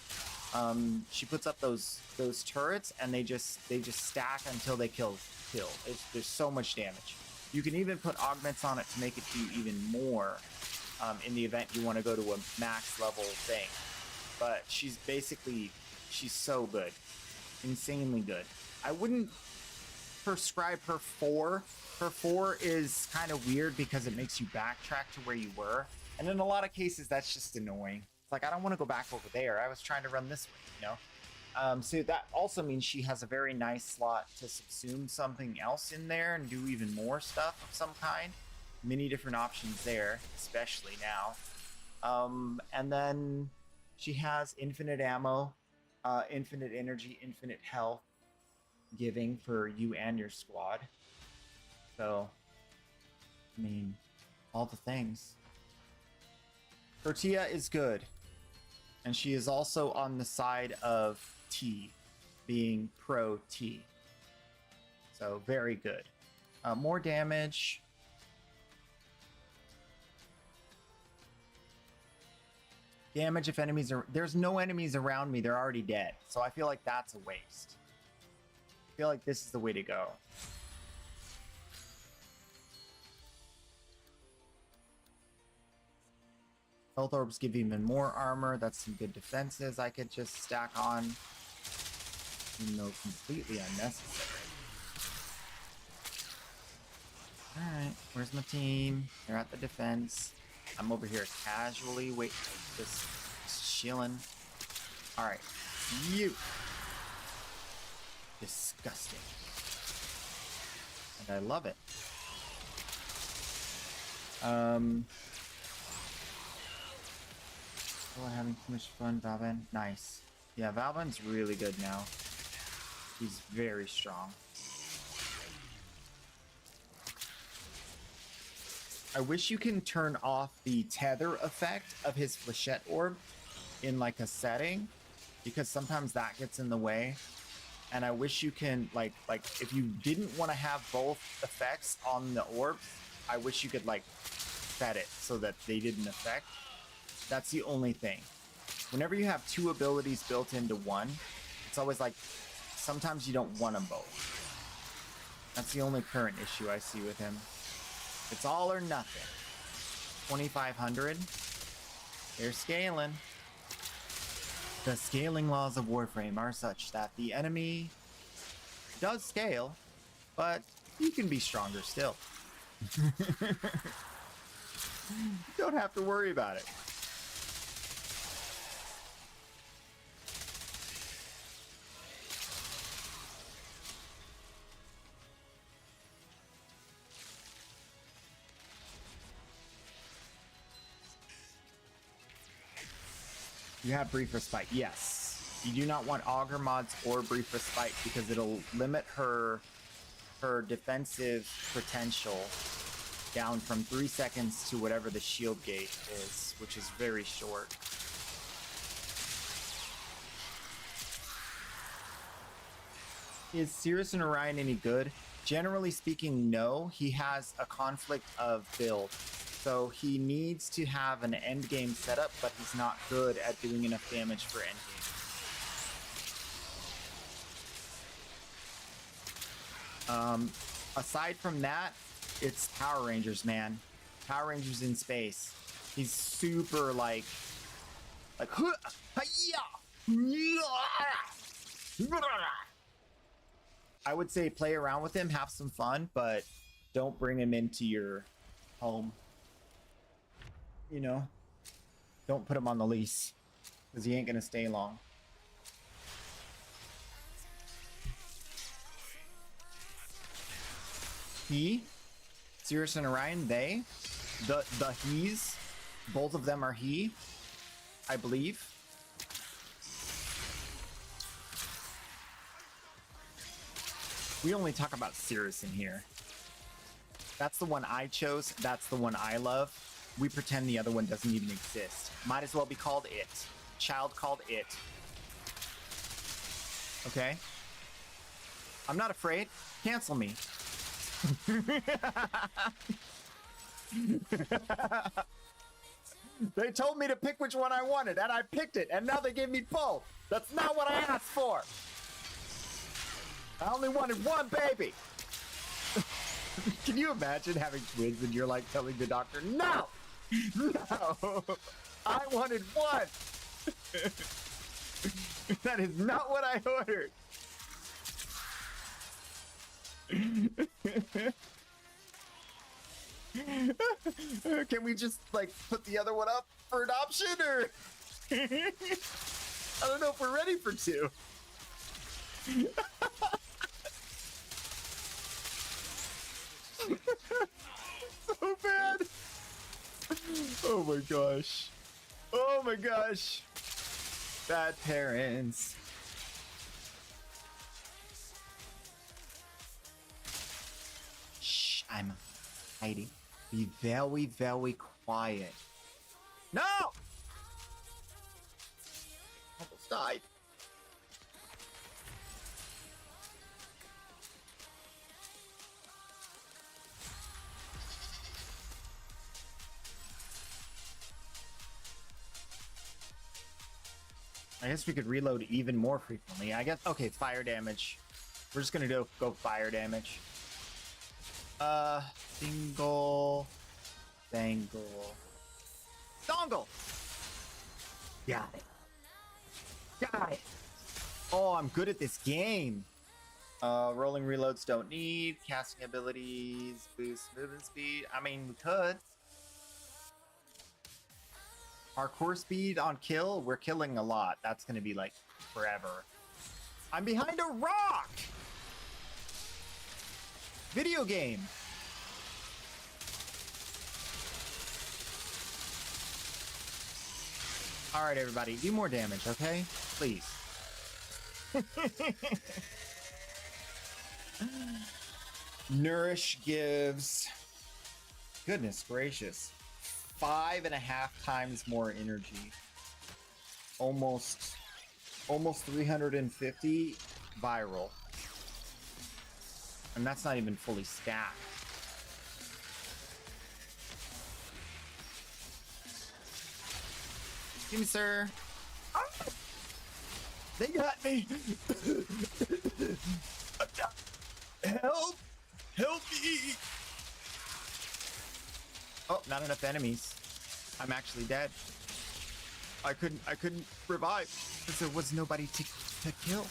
She puts up those turrets and they just stack until they kill. There's so much damage. You can even put augments on it to make it do even more in the event you want to go to a max level thing. But she's so good. Insanely good. I wouldn't prescribe her 4. Her 4 is kind of weird because it makes you backtrack to where you were. And in a lot of cases, that's just annoying. It's like, I don't want to go back over there. I was trying to run this way, you know? So that also means she has a very nice slot to subsume something else in there and do even more stuff of some kind. Many different options there, especially now. And then she has infinite ammo, infinite energy, infinite health giving for you and your squad. So, I mean, all the things. Tortilla is good. And she is also on the side of T, being pro T. So, very good. More damage. Damage if enemies are... There's no enemies around me. They're already dead. So I feel like that's a waste. I feel like this is the way to go. Health orbs give even more armor. That's some good defenses I could just stack on. Even though completely unnecessary. Alright, where's my team? They're at the defense. I'm over here casually just chilling. Alright, you. Disgusting. And I love it. Still having too much fun, Valvan. Nice. Yeah, Valvan's really good now. He's very strong. I wish you can turn off the tether effect of his flechette orb in like a setting, because sometimes that gets in the way. And I wish you can like if you didn't want to have both effects on the orbs, I wish you could like set it so that they didn't affect. That's the only thing. Whenever you have two abilities built into one, it's always like sometimes you don't want them both. That's the only current issue I see with him. It's all or nothing. 2,500. They're scaling. The scaling laws of Warframe are such that the enemy does scale, but you can be stronger still. You don't have to worry about it. You have Brief Respite, yes. You do not want Augur Mods or Brief Respite because it'll limit her defensive potential down from 3 seconds to whatever the shield gate is, which is very short. Is Cirrus and Orion any good? Generally speaking, no. He has a conflict of build. So he needs to have an endgame setup, but he's not good at doing enough damage for endgame. Aside from that, it's Power Rangers, man. Power Rangers in space. He's super like I would say play around with him, have some fun, but don't bring him into your home. You know, don't put him on the lease because he ain't gonna stay long. He, Cirrus and Orion, they, the he's, both of them are he, I believe. We only talk about Cirrus in here. That's the one I chose. That's the one I love. We pretend the other one doesn't even exist. Might as well be called It. Child called It. Okay? I'm not afraid. Cancel me. They told me to pick which one I wanted, and I picked it, and now they gave me both. That's not what I asked for. I only wanted one baby. Can you imagine having twins and you're like telling the doctor, no! No! I wanted one! That is not what I ordered! Can we just, like, put the other one up for adoption, or... I don't know if we're ready for two. So bad. Oh my gosh. Oh my gosh. Bad parents. Shh, I'm hiding. Be very, very quiet. No! Almost died. I guess we could reload even more frequently. I guess, okay, fire damage. We're just gonna go fire damage. Single, dangle, dongle. Got it. Got it. Oh, I'm good at this game. Rolling reloads don't need. Casting abilities, boost movement speed. I mean, we could. Parkour speed on kill, we're killing a lot. That's gonna be like forever. I'm behind a rock! Video game. All right, everybody, do more damage, okay? Please. Nourish gives, goodness gracious, 5.5 times more energy. Almost 350 viral. And that's not even fully stacked. Excuse me, sir. They got me. Help! Help me! Oh, not enough enemies. I'm actually dead. I couldn't revive because there was nobody to kill.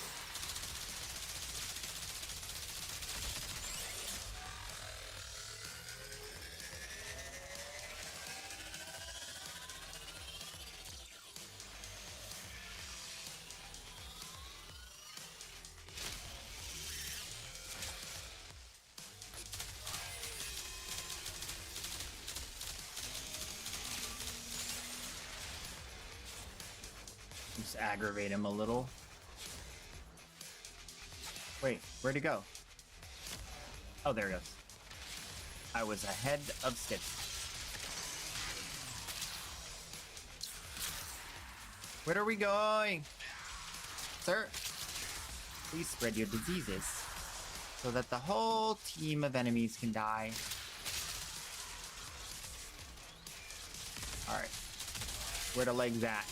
Just aggravate him a little. Wait, where'd he go? Oh, there he goes. I was ahead of schedule. Where are we going? Sir, please spread your diseases so that the whole team of enemies can die. Alright. Where the legs at?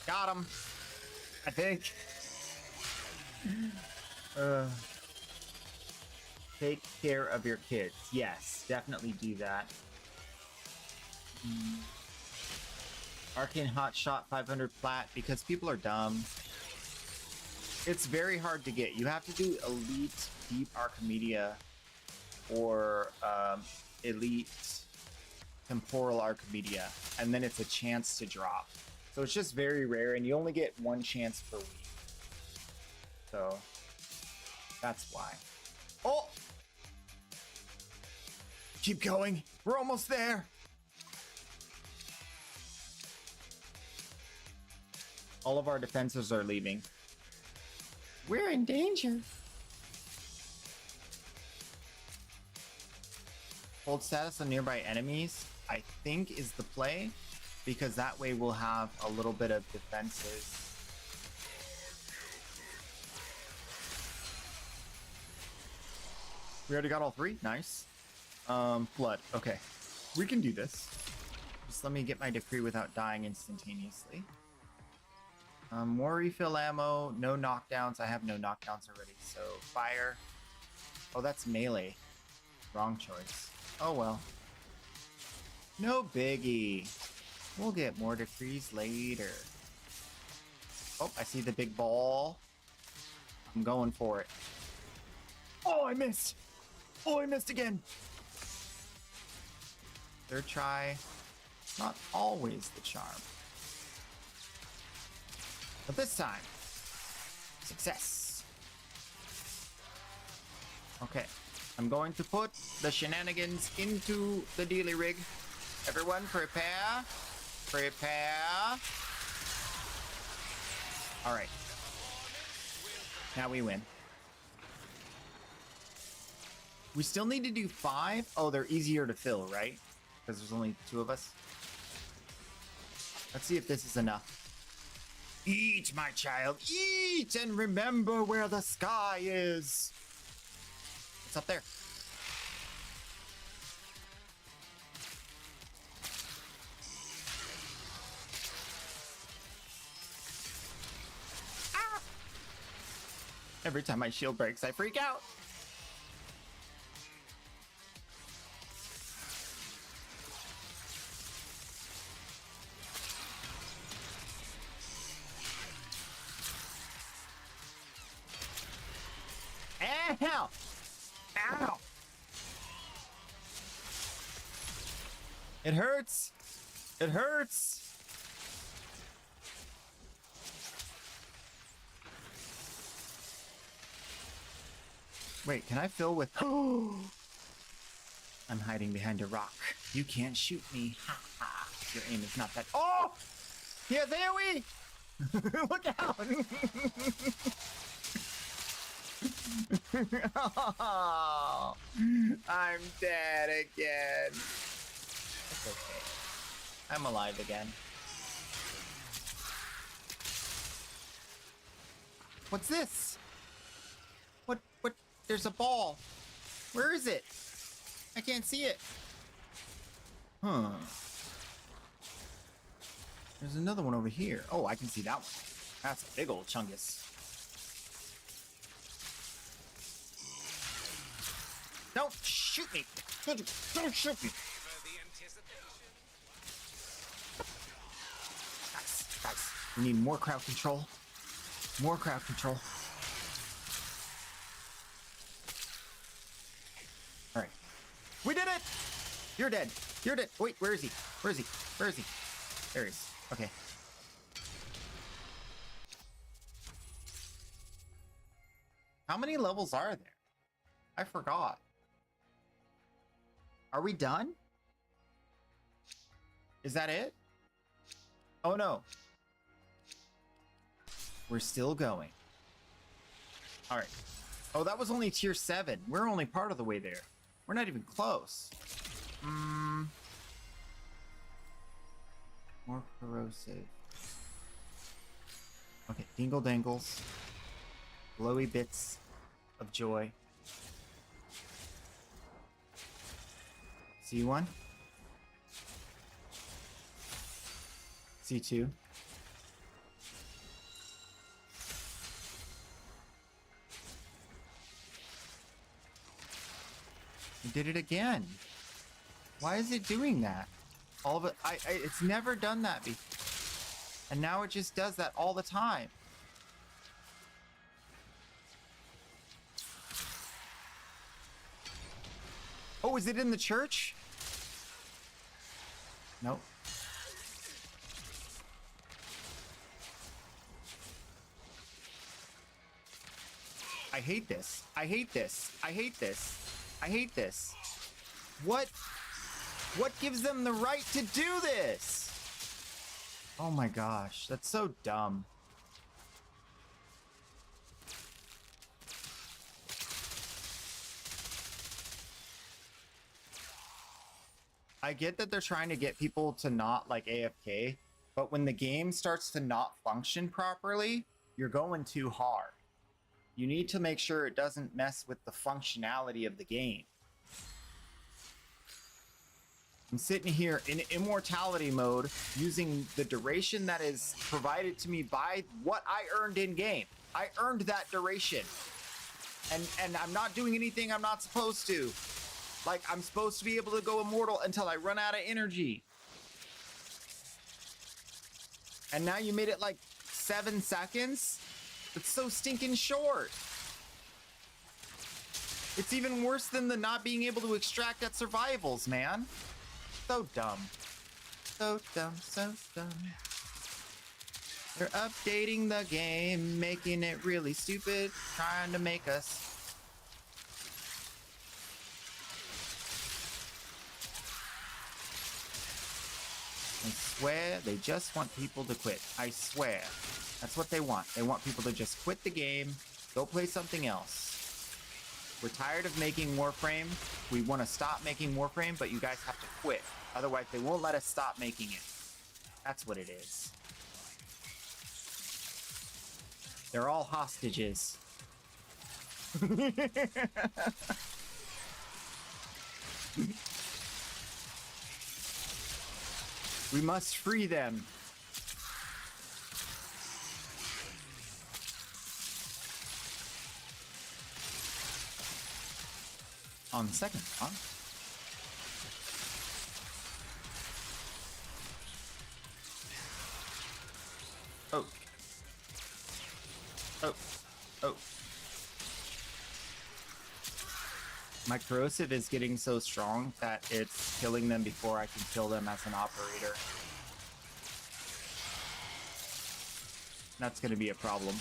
Got him. I think. Take care of your kids. Yes, definitely do that. Arcane Hotshot 500 plat because people are dumb. It's very hard to get. You have to do Elite Deep Archimedia or Elite Temporal Archimedia, and then it's a chance to drop. So it's just very rare, and you only get one chance per week. So that's why. Oh! Keep going. We're almost there. All of our defenses are leaving. We're in danger. Hold status on nearby enemies, I think, is the play. Because that way we'll have a little bit of defenses. We already got all three. Nice. Flood. Okay. We can do this. Just let me get my decree without dying instantaneously. More refill ammo. No knockdowns. I have no knockdowns already. So fire. Oh, that's melee. Wrong choice. Oh well. No biggie. We'll get more decrees later. Oh, I see the big ball. I'm going for it. Oh, I missed. Oh, I missed again. Third try. Not always the charm. But this time, success. Okay. I'm going to put the shenanigans into the dealy rig. Everyone prepare. Prepare. All right. Now we win. We still need to do 5. Oh, they're easier to fill, right? Because there's only 2 of us. Let's see if this is enough. Eat, my child, eat, and remember where the sky is. It's up there. Ah! Every time my shield breaks, I freak out. Ow! Ow! It hurts! It hurts! Wait, can I fill with... I'm hiding behind a rock. You can't shoot me. Ha ha. Your aim is not that... Oh! Yeah, there we... Look out! Oh, I'm dead again. It's okay. I'm alive again. What's this? What? There's a ball. Where is it? I can't see it. Huh. There's another one over here. Oh, I can see that one. That's a big old chungus. Don't shoot me! Don't shoot me! Guys, we need more crowd control. More crowd control. Alright. We did it! You're dead. You're dead. Wait, where is he? Where is he? Where is he? There he is. Okay. How many levels are there? I forgot. Are we done? Is that it? Oh no. We're still going. All right. Oh, that was only tier 7. We're only part of the way there. We're not even close. More corrosive. Okay, dingle dangles. Glowy bits of joy. C1. C2. We did it again. Why is it doing that? All of it, it's never done that before. And now it just does that all the time. Oh, is it in the church? Nope. I hate this. I hate this. I hate this. I hate this. What gives them the right to do this? Oh my gosh, that's so dumb. I get that they're trying to get people to not like AFK, but when the game starts to not function properly, you're going too hard. You need to make sure it doesn't mess with the functionality of the game. I'm sitting here in immortality mode using the duration that is provided to me by what I earned in game. I earned that duration. And I'm not doing anything I'm not supposed to. Like, I'm supposed to be able to go immortal until I run out of energy. And now you made it like 7 seconds? It's so stinking short. It's even worse than the not being able to extract at survivals, man. So dumb. So dumb, so dumb. They're updating the game, making it really stupid, trying to make us. I swear they just want people to quit. I swear. That's what they want. They want people to just quit the game, go play something else. We're tired of making Warframe. We want to stop making Warframe, but you guys have to quit. Otherwise, they won't let us stop making it. That's what it is. They're all hostages. We must free them. On second thought. Oh. Oh. Oh. My corrosive is getting so strong that it's killing them before I can kill them as an operator. That's going to be a problem.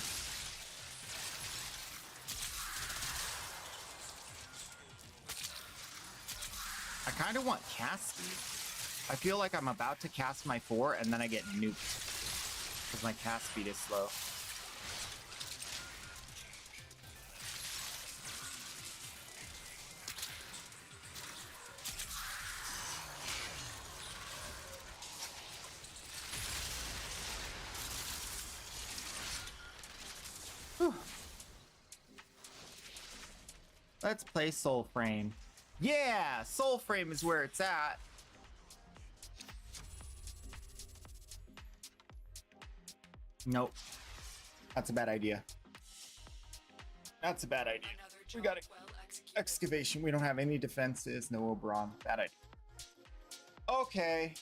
I kind of want cast speed. I feel like I'm about to cast my 4 and then I get nuked because my cast speed is slow. Whew. Let's play Soulframe. Yeah, Soulframe is where it's at. Nope. That's a bad idea. That's a bad idea. Another We job got it. well executed. Excavation. We don't have any defenses. No Oberon. Bad idea. Okay.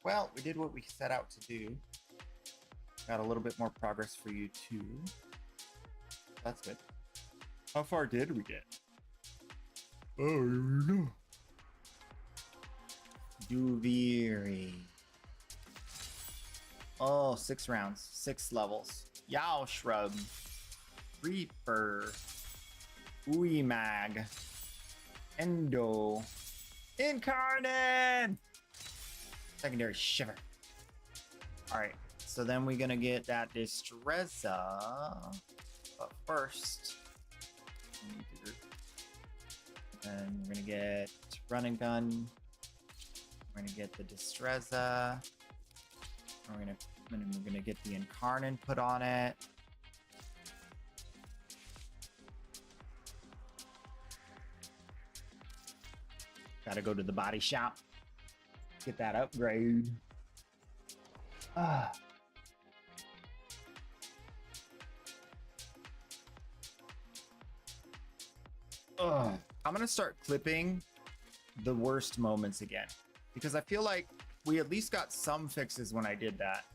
Well, we did what we set out to do. Got a little bit more progress for you too. That's good. How far did we get? Oh, I don't know. Duviri. Oh, 6 rounds, 6 levels. Yao Shrub. Reaper. Uimag. Endo. Incarnate! Secondary Shiver. Alright, so then we're gonna get that Distressa. But first, we need to and we're gonna get Run and Gun. We're gonna get the Distressa. We're gonna get the Incarnate put on it. Gotta go to the body shop. Get that upgrade. Ah. Ugh. I'm gonna start clipping the worst moments again because I feel like we at least got some fixes when I did that.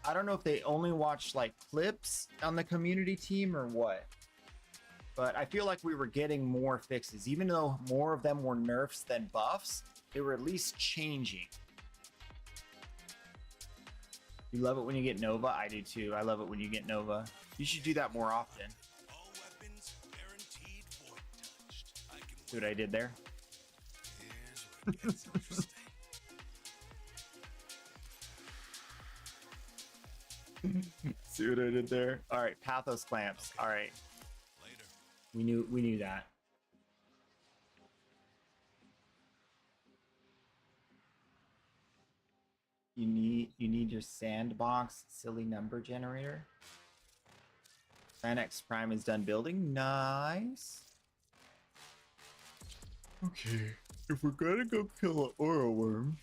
I don't know if they only watched like clips on the community team or what, but I feel like we were getting more fixes. Even though more of them were nerfs than buffs, they were at least changing. You love it when you get Nova? I do too. I love it when you get Nova. You should do that more often. All weapons guaranteed void touched. I can See what I did there? Here's where it gets interesting. See what I did there? All right, Pathos clamps. All right, Later. we knew that. You need your sandbox silly number generator. Fanex Prime is done building. Nice. Okay, if we're gonna go kill an Aura Worm,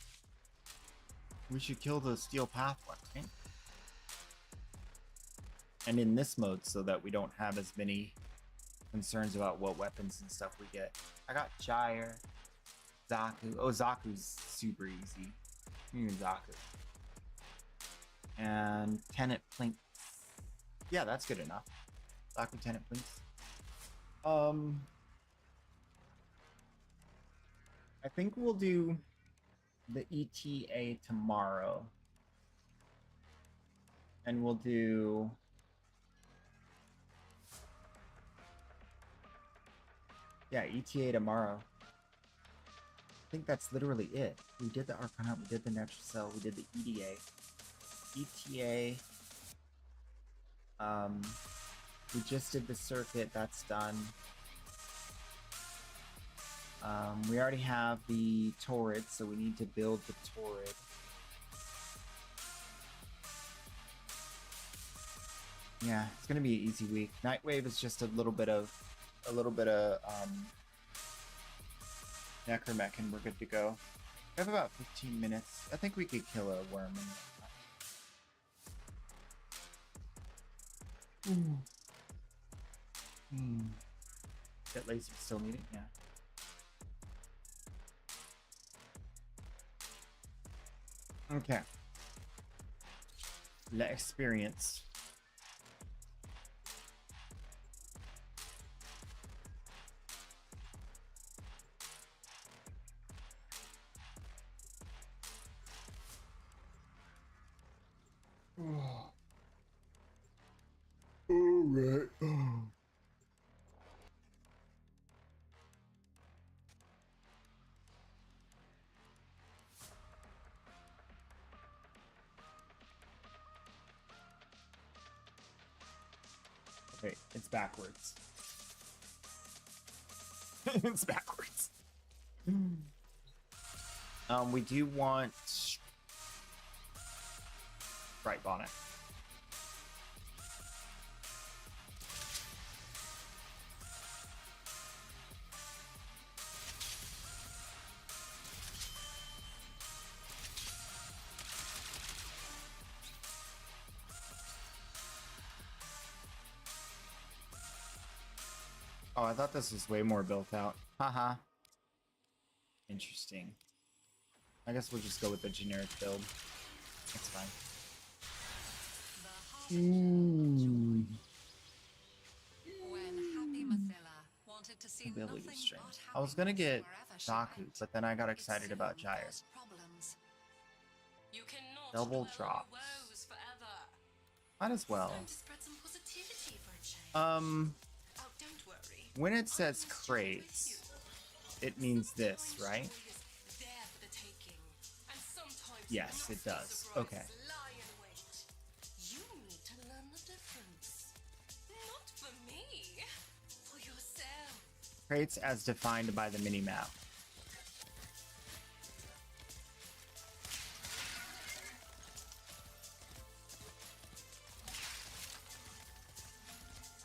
we should kill the Steel Pathway, right? And in this mode, so that we don't have as many concerns about what weapons and stuff we get. I got Gyre, Zaku. Oh, Zaku's super easy. Zaku. And Tenant Plinks. Yeah, that's good enough. Zaku, Tenant Plinks. I think we'll do the ETA tomorrow. And we'll do... Yeah, ETA tomorrow. I think that's literally it. We did the Arcana, we did the Natural Cell, we did the EDA. ETA. We just did the circuit. That's done. We already have the turret, so we need to build the turret. Yeah, it's gonna be an easy week. Nightwave is just a little bit of Necromech, and we're good to go. We have about 15 minutes. I think we could kill a worm in that time. Get lazy, still need it? Yeah. Okay. Let experience. All right. Okay, it's backwards. It's backwards. We do want Bright Bonnet. Oh, I thought this was way more built out. Haha. Interesting. I guess we'll just go with the generic build. That's fine. When Happy Mathila wanted to see Ability nothing strength. but I was gonna get happiness wherever she Zaku, went, but then I got it excited soon about Gyre. caused problems. You cannot Double dwell on drops. woes forever. Might as well. Time to spread some positivity for a change. Um, Oh, don't worry. when it says I'll be straight with crates, you. it means this, right? Is there for the taking, and sometimes Yes, it nasty does. surprises Okay. lie in wait. You need to learn the difference. Not for me, for yourself. Crates as defined by the minimap.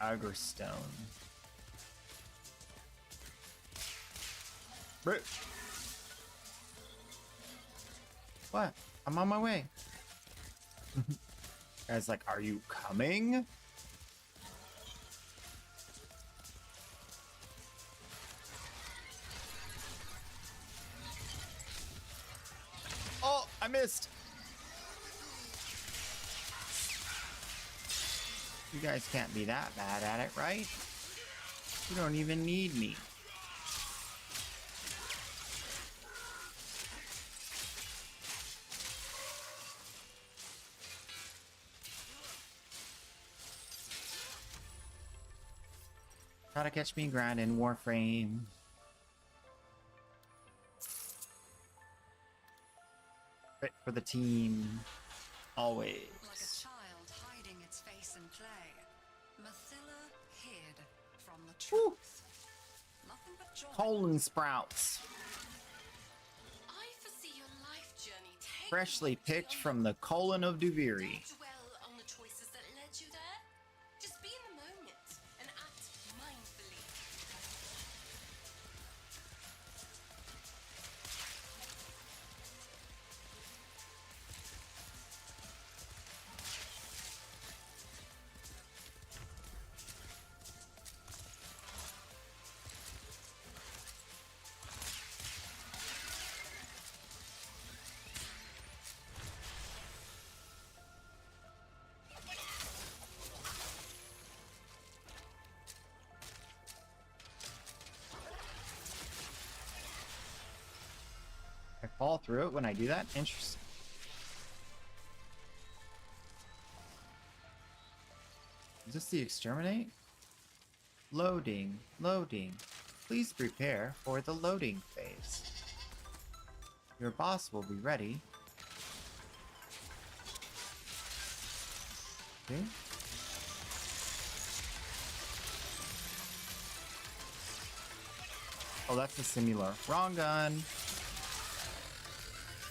Agrestone. Brit. What? I'm on my way. Guys, like, are you coming? Oh, I missed. You guys can't be that bad at it, right? You don't even need me. Gotta catch me grinding Warframe. Fit for the team. Always. Like a child hiding its face in play, Mathila hid from the truth. Nothing but joy. Colon sprouts. I foresee your life journey taking Freshly you to picked your from the colon of Duviri. Don't dwell on the choices that led you there. Just be in the moment and act mindfully. I fall through it when I do that? Interesting. Is this the exterminate? Loading, loading. Please prepare for the loading phase. Your boss will be ready. Okay. Oh, that's a similar. Wrong gun.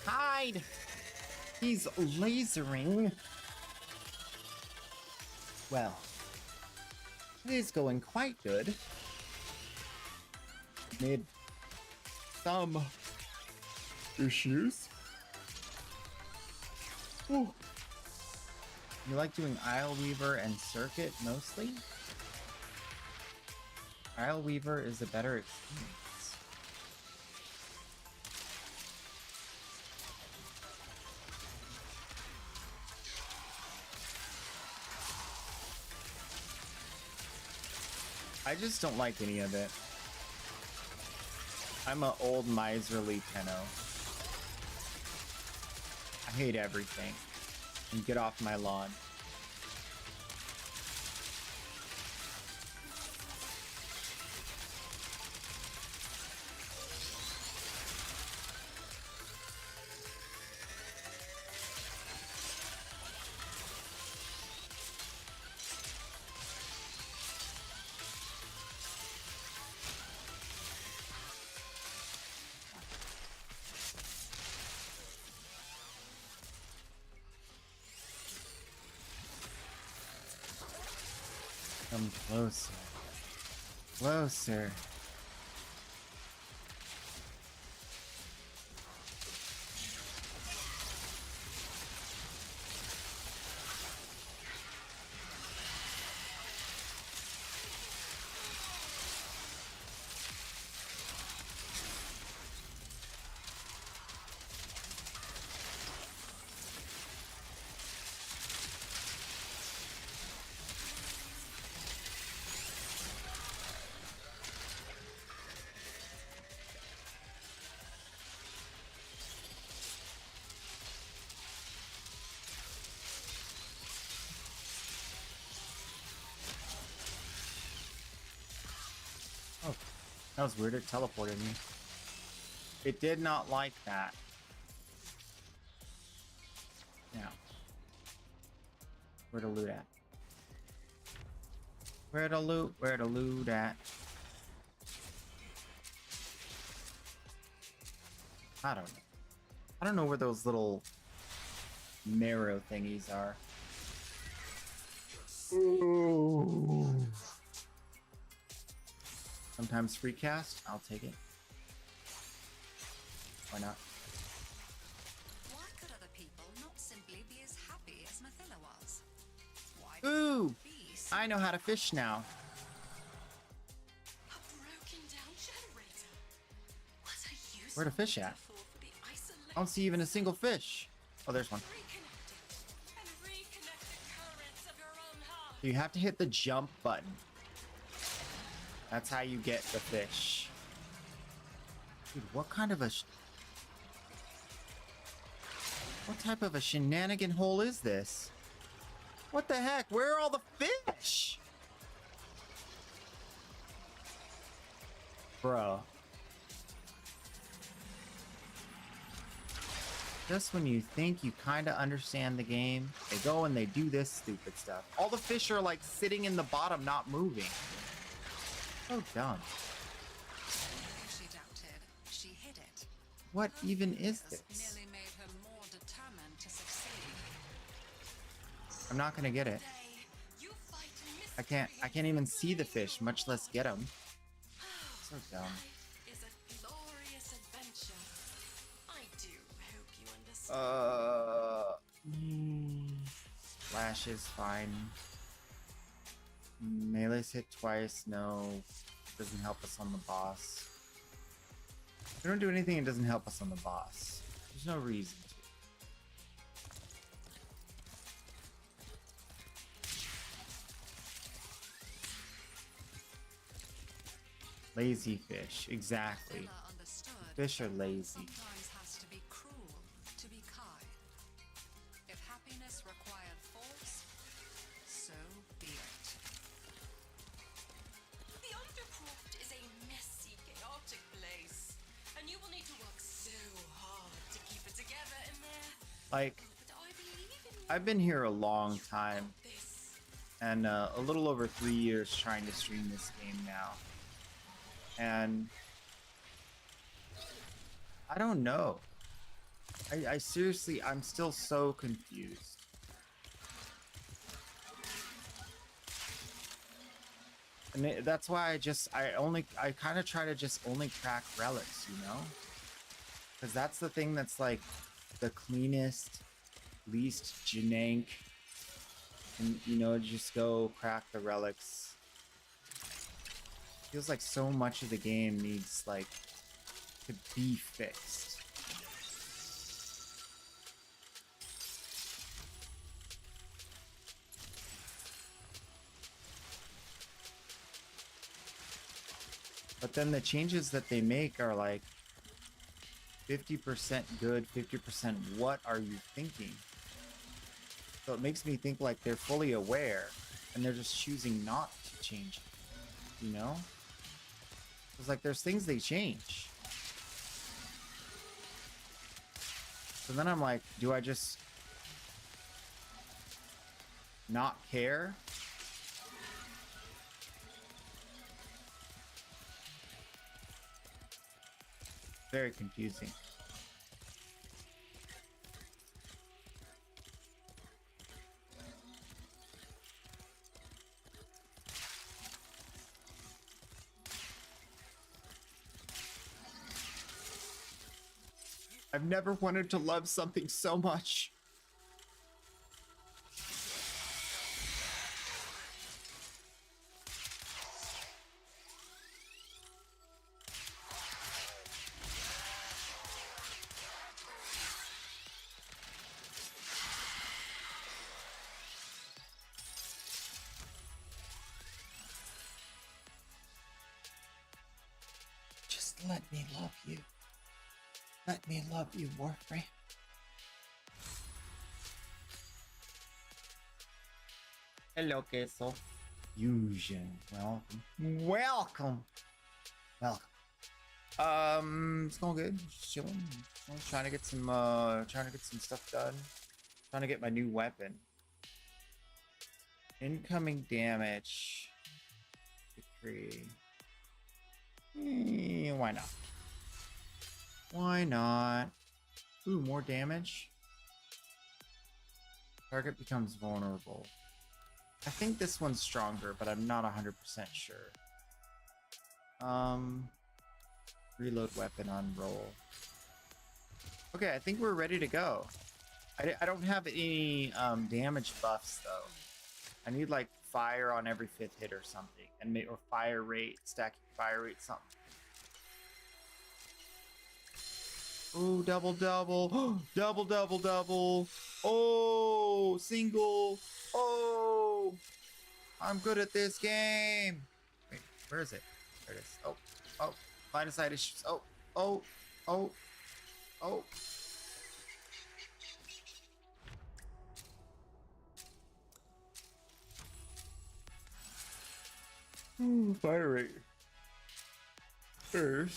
Hide! He's lasering. Well, it is going quite good. Made some issues. Ooh. You like doing Isle Weaver and Circuit mostly? Isle Weaver is a better experience. I just don't like any of it. I'm an old miserly Tenno. I hate everything. And get off my lawn. Come closer. Closer. Oh, that was weird. It teleported me. It did not like that. Now, where to loot at? Where to loot? Where to loot at? I don't know. I don't know where those little marrow thingies are. Ooh. Sometimes free cast, I'll take it. Why not? Why could other people not simply be as happy as Mathila was? Why do Ooh! they be so I know how to fish now. A broken down generator. What a use Where to fish at? for the isolation. I don't see even a single fish. Oh, there's one. Reconnect and reconnect the currents of your own heart. You have to hit the jump button. That's how you get the fish. Dude, what kind of a... What type of a shenanigan hole is this? What the heck? Where are all the fish? Bro. Just when you think you kind of understand the game, they go and they do this stupid stuff. All the fish are like sitting in the bottom, not moving. So dumb. If she doubted, she hid it. What even is This this? merely made her more determined to succeed. I'm not gonna get it. Today, you fight I can't even see the fish, much less get them. So dumb. Life is a glorious adventure. I do hope you understand. Flash is fine. Melee's hit twice, no. Doesn't help us on the boss. If we don't do anything, it doesn't help us on the boss. There's no reason to. Lazy fish, exactly. Mathila understood Fish are that lazy. sometimes has to be cruel to be kind. If happiness required force, so be it. The Undercroft is a messy, chaotic place, and you will need to work so hard to keep it together in there. Like, But I believe in you. I've been here a long time, This. and a little over 3 years trying to stream this game now. And I don't know. I seriously, I'm still so confused. And that's why I kind of try to just only crack relics, you know? Because that's the thing that's like the cleanest, least jank. And, you know, just go crack the relics. Feels like so much of the game needs, like, to be fixed. But then the changes that they make are like 50% good, 50% what are you thinking? So it makes me think like they're fully aware and they're just choosing not to change it, you know? It's like there's things they change. So then I'm like, do I just not care? Very confusing. I've never wanted to love something so much. Just let me love you. Let me love you, Warframe. Hello, Queso. Fusion. Welcome. Welcome. Welcome. It's going good. Just chilling. Trying to get some stuff done. Trying to get my new weapon. Incoming damage. Decree. Why not? Why not? Ooh, more damage. Target becomes vulnerable. I think this one's stronger, but I'm not 100% sure. Reload weapon on roll. Okay, I think we're ready to go. I don't have any damage buffs though. I need like fire on every 5th hit or something, and or fire rate, stacking fire rate, something. Oh, double. double. Oh, single. Oh, I'm good at this game. Wait, where is it? There it is. Oh, line of sight issues. Oh. Ooh, fire rate. There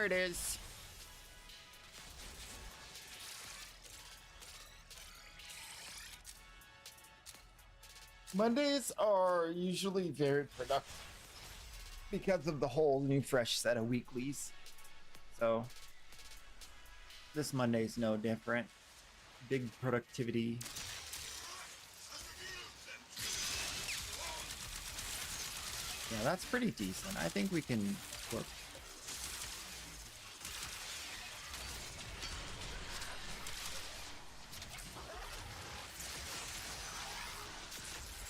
it is. Mondays are usually very productive because of the whole new fresh set of weeklies. So this Monday's no different. Big productivity. Yeah, that's pretty decent. I think we can work.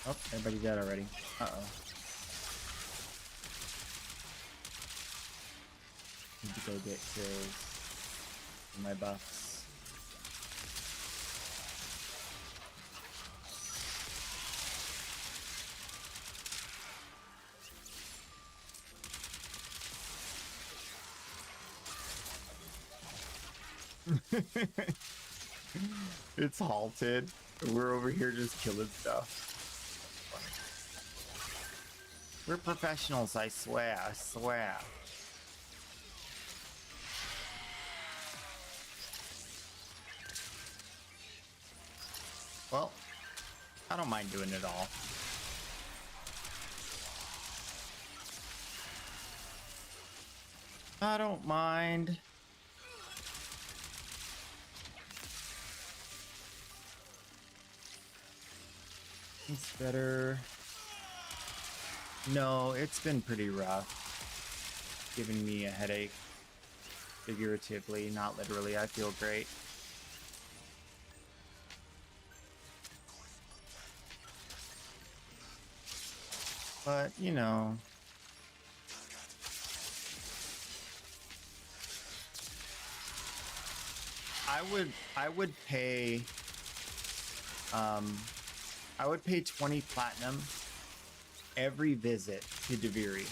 Oh, everybody dead already. Uh-oh. Need to go get kills for my buffs. It's halted. We're over here just killing stuff. We're professionals, I swear. Well, I don't mind doing it all. I don't mind. It's better. No, it's been pretty rough. Giving me a headache. Figuratively, not literally. I feel great. But, you know. I would pay I would pay 20 platinum every visit to Deviri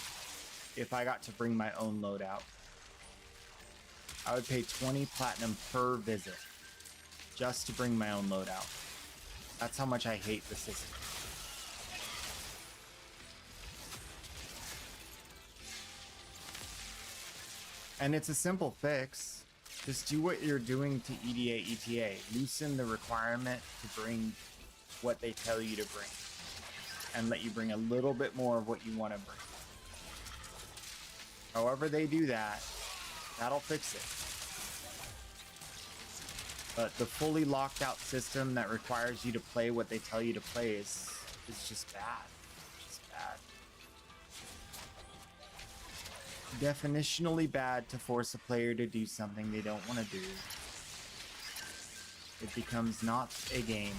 if I got to bring my own loadout. I would pay 20 platinum per visit just to bring my own loadout. That's how much I hate the system. And it's a simple fix. Just do what you're doing to EDA ETA. Loosen the requirement to bring what they tell you to bring. And let you bring a little bit more of what you want to bring. However they do that, that'll fix it. But the fully locked out system that requires you to play what they tell you to play is just bad. Just bad. Definitionally bad to force a player to do something they don't want to do. It becomes not a game.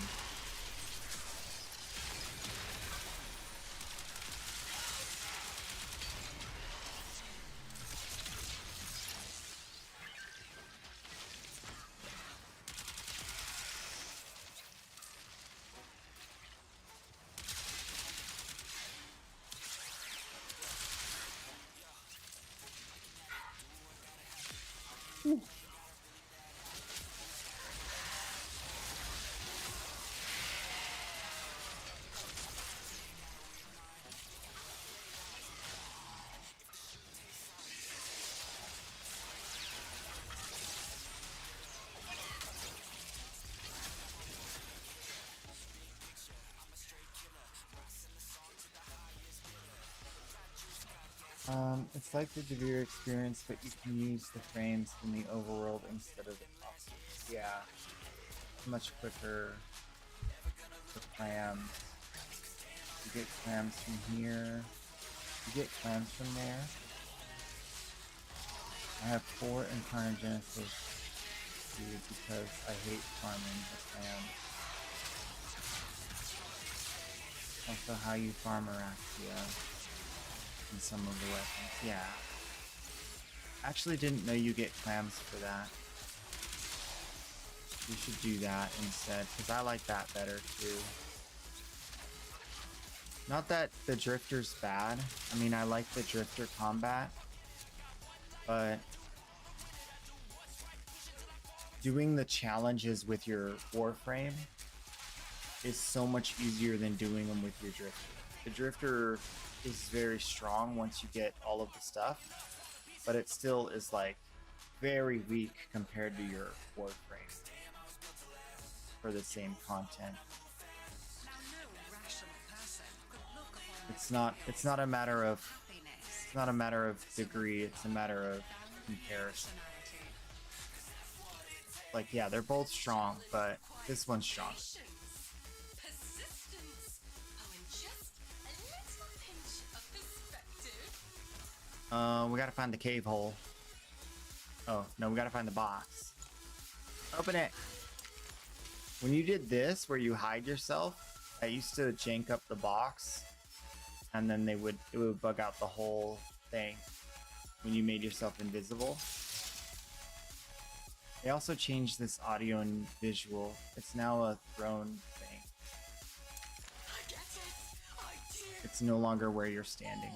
It's like the Devere experience, but you can use the frames in the overworld instead of the boxes. Yeah, much quicker for clams. You get clams from here. You get clams from there. I have 4 Incarnagenesis food because I hate farming the clams. Also, how you farm Araxia. And some of the weapons. Yeah. Actually didn't know you get clams for that. You should do that instead, because I like that better too. Not that the Drifter's bad. I mean, I like the Drifter combat. But doing the challenges with your Warframe is so much easier than doing them with your Drifter. The Drifter is very strong once you get all of the stuff, but it still is like very weak compared to your Warframe for the same content. Now, no rational person could look upon It's not a matter of happiness it's not a matter of degree, it's a matter of comparison. personality. Like, yeah, they're both strong, but this one's strong. Persistence. Oh, and just a little pinch of perspective. We gotta find the cave hole. Oh, no, we gotta find the box. Open it! When you did this, where you hide yourself, I used to jank up the box, and then it would bug out the whole thing when you made yourself invisible. They also changed this audio and visual. It's now a throne thing. I get it. I do. It's no longer where you're standing.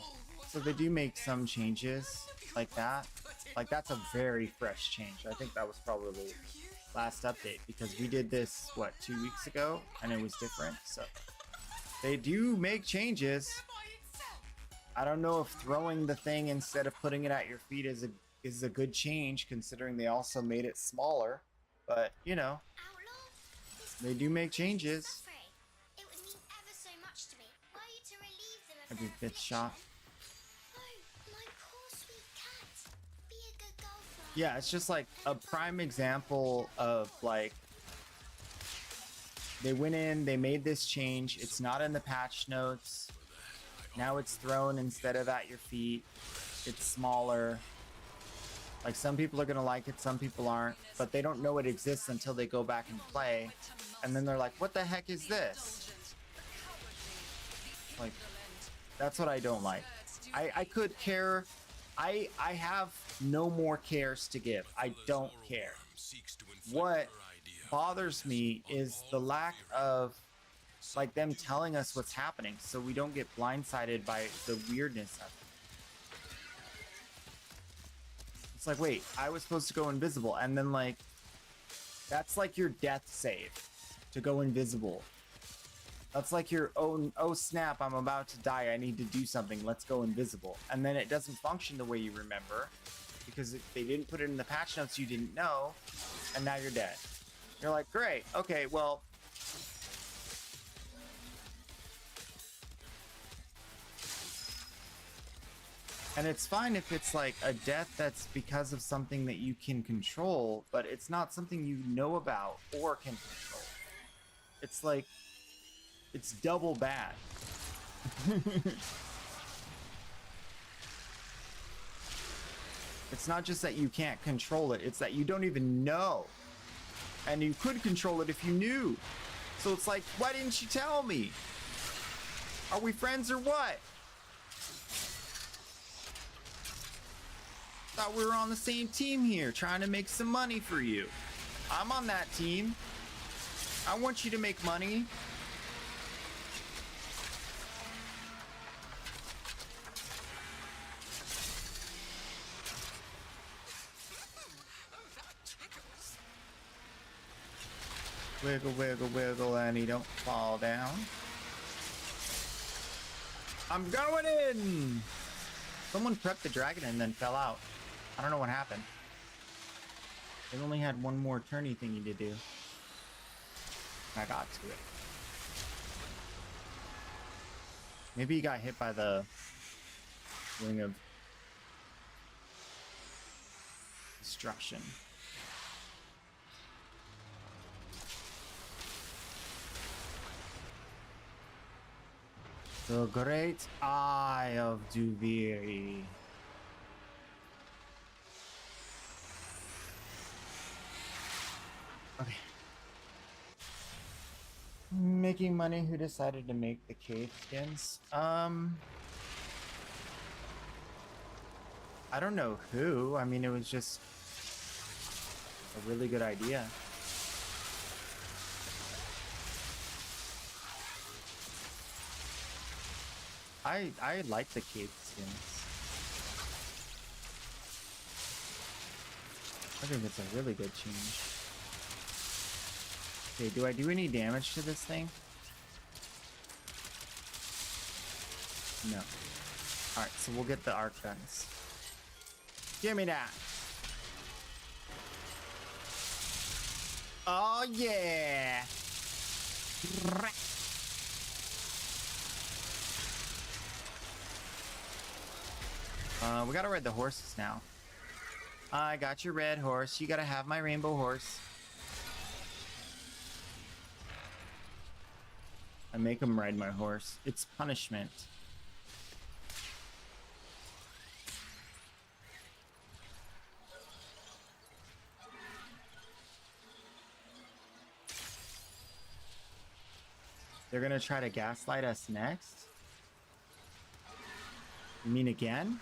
So they do make some changes like that. Like, that's a very fresh change. I think that was probably last update, because we did this, what, 2 weeks ago, and it was different. So they do make changes. I don't know if throwing the thing instead of putting it at your feet is a good change, considering they also made it smaller. But, you know, Outlaw, this they do make changes. suffering. It would mean ever so much to me. Were you to relieve them of Every their fifth shot. affliction? Oh, my poor sweet cat. Be a good girl for Yeah, it's just like a prime example of like They went in, they made this change. It's not in the patch notes. Now it's thrown instead of at your feet. It's smaller. Like, some people are gonna like it, some people aren't, but they don't know it exists until they go back and play, and then they're like, what the heck is this? Like, that's what I don't like. I could care. I have no more cares to give. I don't care. What bothers me is the lack of, like, them telling us what's happening so we don't get blindsided by the weirdness of it. It's like, wait, I was supposed to go invisible, and then, like, that's like your death save to go invisible. That's like your, oh snap, I'm about to die, I need to do something, let's go invisible. And then it doesn't function the way you remember because they didn't put it in the patch notes, you didn't know, and now you're dead. You're like, great, okay, well, and it's fine if it's like a death that's because of something that you can control, but it's not something you know about or can control. It's like, it's double bad. It's not just that you can't control it, it's that you don't even know. And you could control it if you knew. So it's like, why didn't you tell me? Are we friends or what? Thought we were on the same team here, trying to make some money for you. I'm on that team. I want you to make money. Wiggle, wiggle, wiggle, and he don't fall down. I'm going in! Someone prepped the dragon and then fell out. I don't know what happened. They only had one more turny thingy to do. I got to it. Maybe he got hit by the ring of destruction. The Great Eye of Duviri. Okay. Making money. Who decided to make the cave skins? I don't know who. I mean, it was just a really good idea. I like the cave skins. I think it's a really good change. Okay, do I do any damage to this thing? No. Alright, so we'll get the arc guns. Give me that! Oh yeah! We gotta ride the horses now. I got your red horse. You gotta have my rainbow horse. I make him ride my horse. It's punishment. They're gonna try to gaslight us next? You mean again?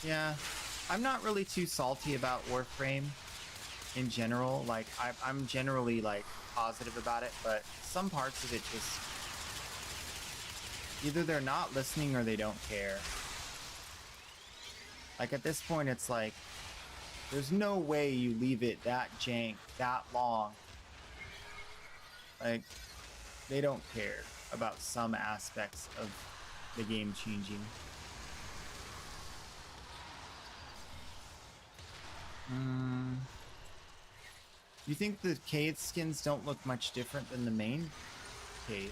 Yeah, I'm not really too salty about Warframe in general. Like, I'm generally, like, positive about it, but some parts of it just... either they're not listening or they don't care. Like, at this point, it's like, there's no way you leave it that jank, that long. Like, they don't care about some aspects of the game changing. You think the cave skins don't look much different than the main cave?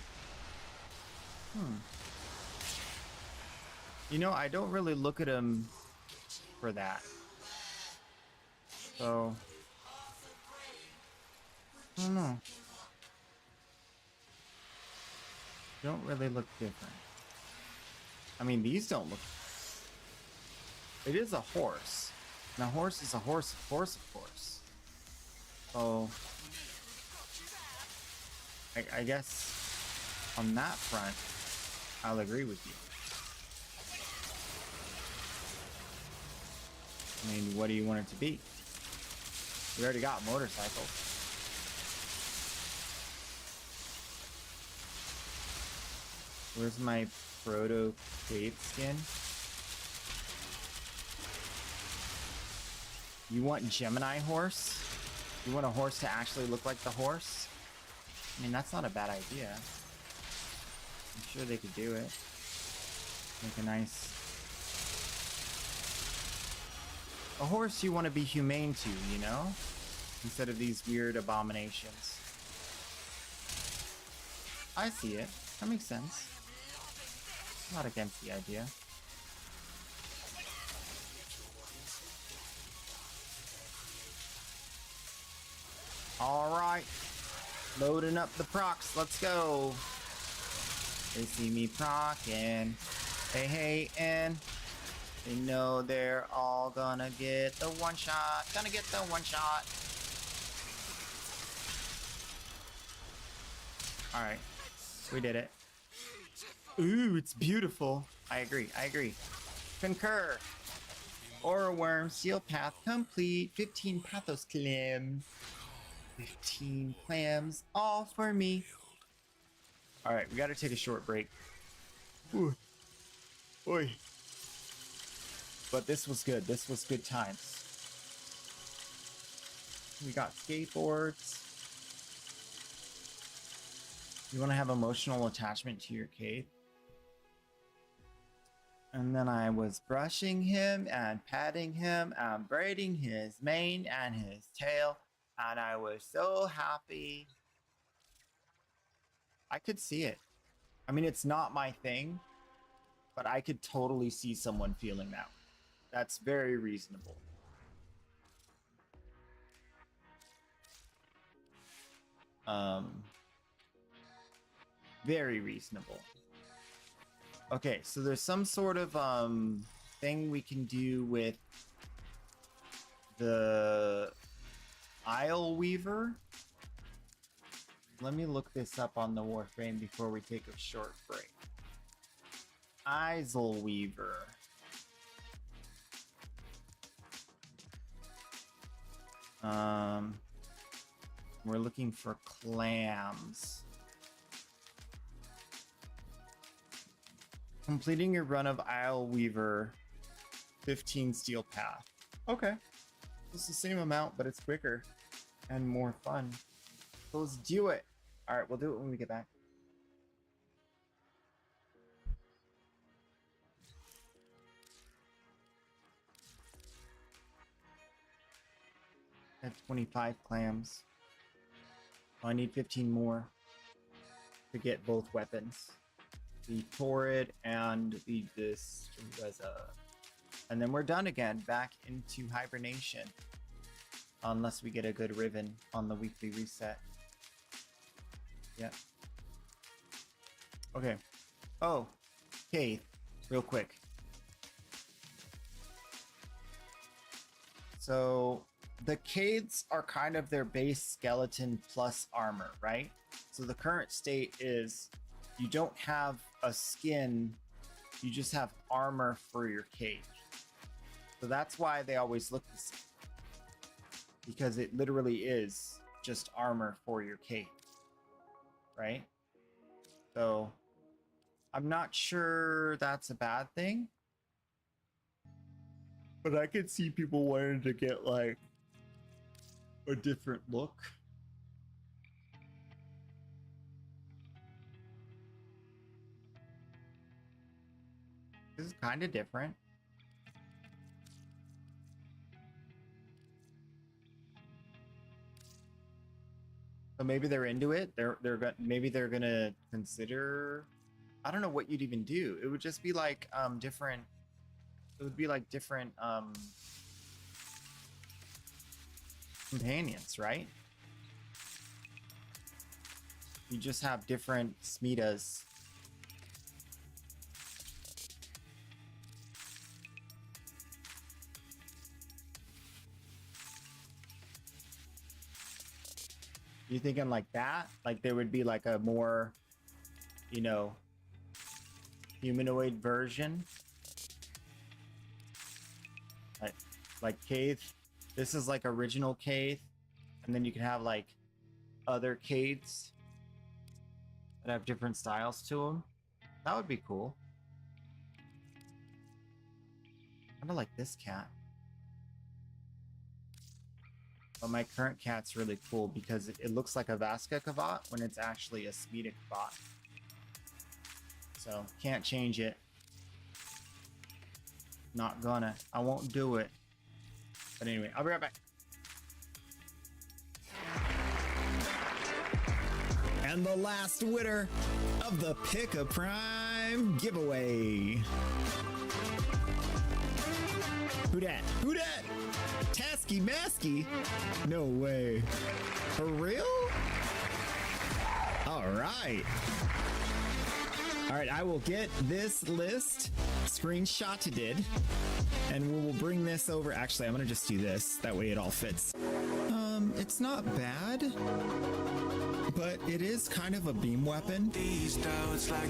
You know, I don't really look at them for that. So I don't know. Don't really look different. I mean, these don't look. It is a horse. And a horse is a horse, of course, of course. So I guess on that front, I'll agree with you. I mean, what do you want it to be? We already got motorcycles. Where's my proto cave skin? You want Gemini horse? You want a horse to actually look like the horse? I mean, that's not a bad idea. I'm sure they could do it. Make a nice... A horse you want to be humane to, you know? Instead of these weird abominations. I see it. That makes sense. Not against the idea. Alright. Loading up the procs. Let's go. They see me procking. Hey, and they know they're all gonna get the one shot. Gonna get the one shot. Alright. We did it. Ooh, it's beautiful. I agree. Concur. Aura worm, seal path complete. 15 pathos clams. 15 clams, all for me. Alright, we gotta take a short break. Ooh. Oi. But this was good. This was good times. We got skateboards. You want to have emotional attachment to your cave. And then I was brushing him and patting him and braiding his mane and his tail. And I was so happy. I could see it. I mean, it's not my thing, but I could totally see someone feeling that. That's very reasonable. Very reasonable. Okay, so there's some sort of thing we can do with the Isle Weaver. Let me look this up on the Warframe before we take a short break. Isle Weaver. We're looking for clams. Completing your run of Isle Weaver, 15 steel path. Okay. It's the same amount, but it's quicker and more fun. So let's do it. All right, we'll do it when we get back. I have 25 clams. Oh, I need 15 more to get both weapons. The Torrid and this and then we're done again, back into hibernation. Unless we get a good Riven on the weekly reset. Yeah. Okay. Oh, Keith, real quick. So the Cades are kind of their base skeleton plus armor, right? So the current state is you don't have a skin, you just have armor for your cage. So that's why they always look the same. Because it literally is just armor for your cage, right? So I'm not sure that's a bad thing. But I could see people wanting to get like a different look. This is kind of different. So maybe they're into it. Maybe they're gonna consider. I don't know what you'd even do. It would just be like different. It would be like different companions, right? You just have different Smitas. You thinking like that? Like there would be like a more, you know, humanoid version? Like Kaith. This is like original Kaith. And then you can have like other Kaiths that have different styles to them. That would be cool. I kind of like this cat. But my current cat's really cool because it looks like a Vasca Kavat when it's actually a Smita Kavat. So, can't change it. Not gonna. I won't do it. But anyway, I'll be right back. And the last winner of the Pick a Prime giveaway. Who dat? Who dat? Tasky Masky? No way. For real? All right. All right, I will get this list screenshotted and we will bring this over. Actually, I'm gonna just do this. That way it all fits. It's not bad, but it is kind of a beam weapon.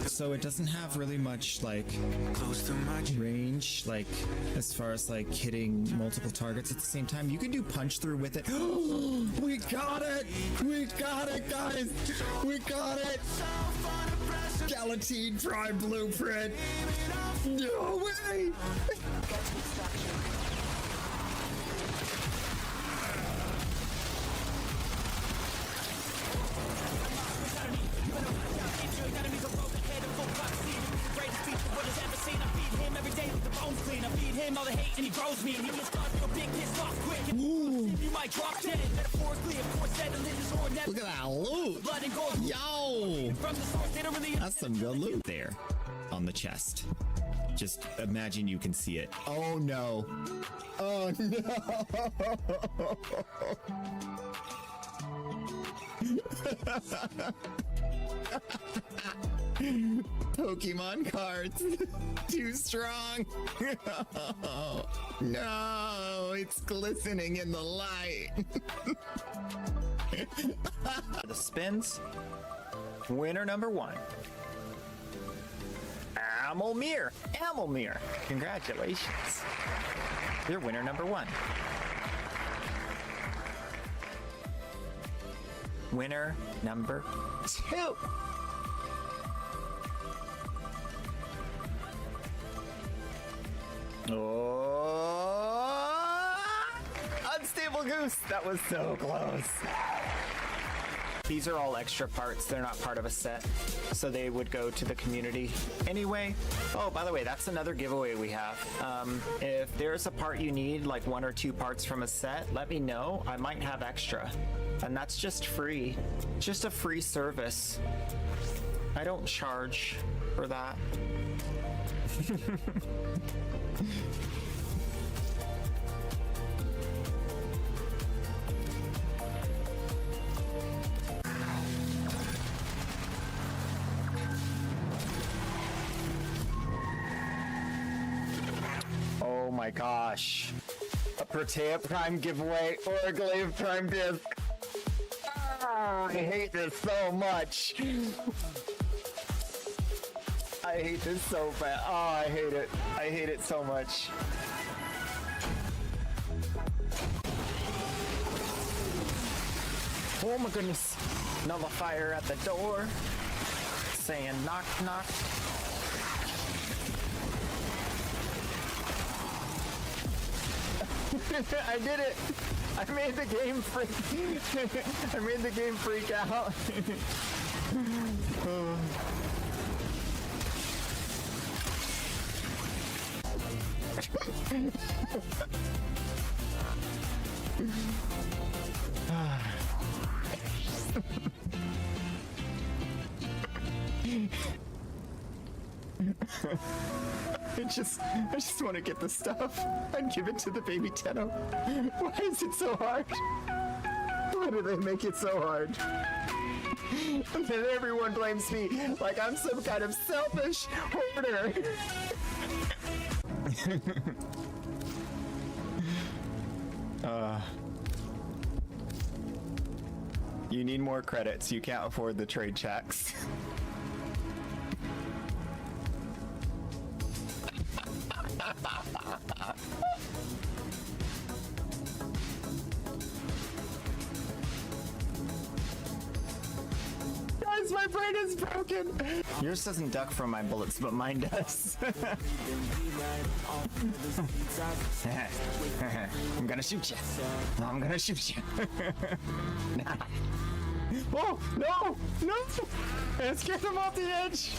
So it doesn't have really much like range, like as far as like hitting multiple targets at the same time. You can do punch through with it. We got it! We got it, guys! We got it! Galatine Prime Blueprint! No way! Look at that loot! Yo! That's some good loot there on the chest. Just imagine you can see it. Oh no! Oh no! Pokemon cards! Too strong! No! It's glistening in the light! The spins. Winner number 1. Amelmir. Amelmir. Congratulations. You're winner number 1. Winner number 2. Oh, Unstable Goose. That was so close. These are all extra parts. They're not part of a set, so they would go to the community anyway. Oh, by the way, that's another giveaway we have. If there's a part you need, like 1 or 2 parts from a set, let me know. I might have extra, and that's just free. Just a free service. I don't charge for that. Oh my gosh. A Protea Prime giveaway or a Glaive Prime disc. Ah, I hate this so much. I hate this so bad. Oh, I hate it. I hate it so much. Oh my goodness. Nullifier at the door. Saying knock knock. I did it! I made the game freak. I made the game freak out. I just want to get the stuff and give it to the baby Tenno. Why is it so hard? Why do they make it so hard? And then everyone blames me like I'm some kind of selfish hoarder. You need more credits. You can't afford the trade checks. Guys, my brain is broken. Yours doesn't duck from my bullets, but mine does. I'm gonna shoot you. I'm gonna shoot you. Oh, no! No! Let's get him off the edge!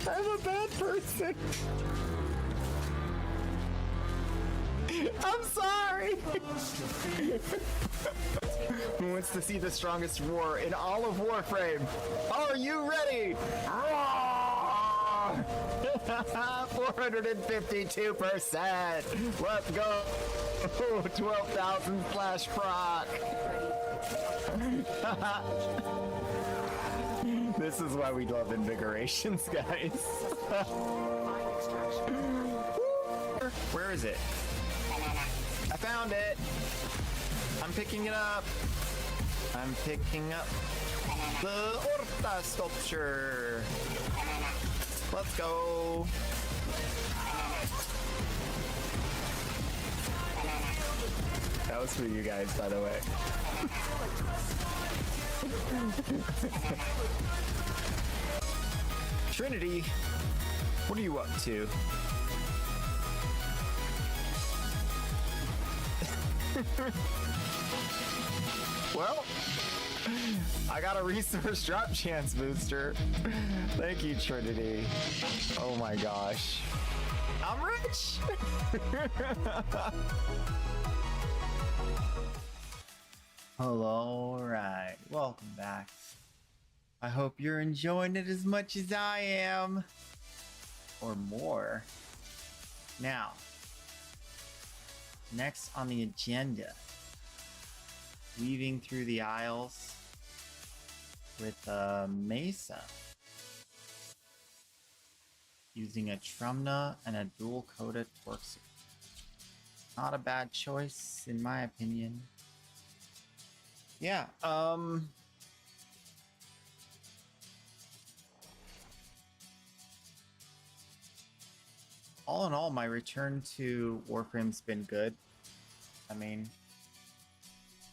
I'm a bad person. I'm sorry! Who wants to see the strongest roar in all of Warframe? Are you ready? Roar! 452%! Let's go! 12,000 flash proc! This is why we love invigorations, guys. Where is it? I found it. I'm picking it up. I'm picking up the Orta sculpture. Let's go. That was for you guys, by the way. Trinity, what are you up to? Well, I got a resource drop chance booster. Thank you, Trinity. Oh my gosh. I'm rich! Hello, alright. Welcome back. I hope you're enjoying it as much as I am. Or more. Now, next on the agenda, weaving through the aisles with a Mesa. Using a Trumna and a dual-coated Torx. Not a bad choice, in my opinion. Yeah, all in all, my return to Warframe's been good. I mean,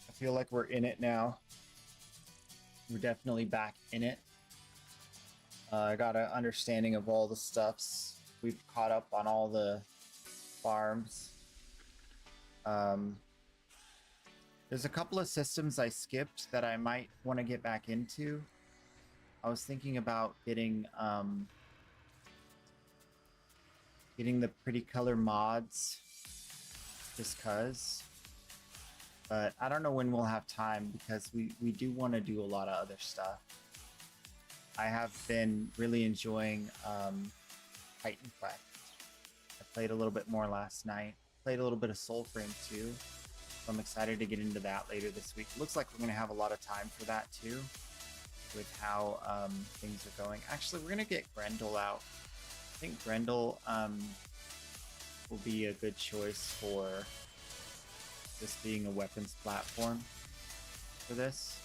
I feel like we're in it now. We're definitely back in it. I got an understanding of all the stuffs. We've caught up on all the farms. There's a couple of systems I skipped that I might want to get back into. I was thinking about getting the pretty color mods just cuz. But I don't know when we'll have time because we do want to do a lot of other stuff. I have been really enjoying Titan Quest. I played a little bit more last night. Played a little bit of Soulframe too. So I'm excited to get into that later this week. Looks like we're going to have a lot of time for that too, with how things are going. Actually, we're going to get Grendel out. I think Grendel will be a good choice for this being a weapons platform for this.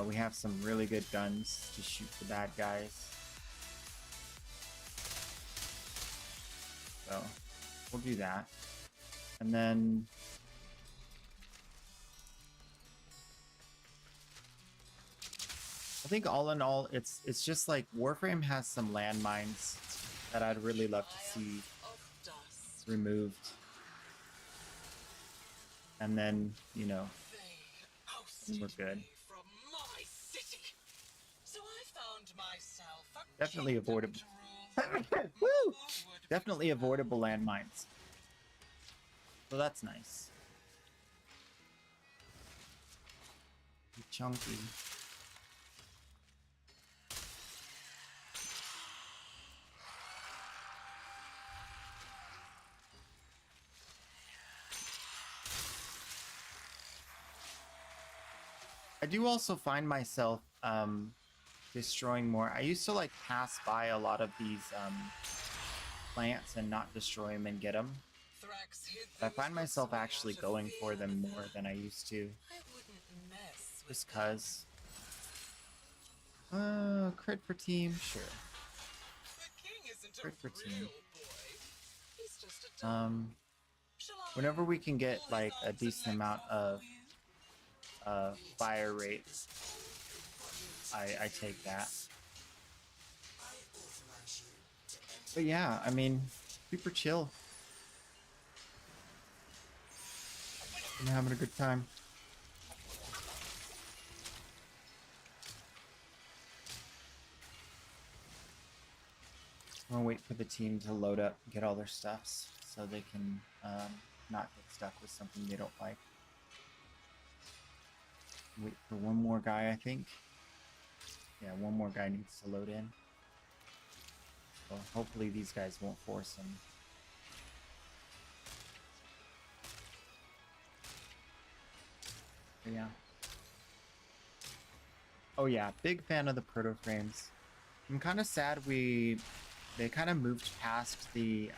We have some really good guns to shoot the bad guys. So we'll do that. And then I think all in all, it's just like Warframe has some landmines that I'd really love to see removed. And then, you know, we're good. Definitely avoidable. Woo! Definitely avoidable landmines. So that's nice. Chunky. I do also find myself destroying more. I used to like pass by a lot of these plants and not destroy them and get them. I find myself actually going for them more than I used to. Just cause. Crit for team, sure. Crit for team. Whenever we can get like a decent amount of fire rates, I take that. But yeah, I mean, super chill. I'm having a good time. I'm gonna wait for the team to load up, get all their stuffs, so they can not get stuck with something they don't like. Wait for one more guy, I think. Yeah, one more guy needs to load in. So hopefully these guys won't force him. But yeah. Oh yeah, big fan of the proto frames. I'm kind of sad they kind of moved past the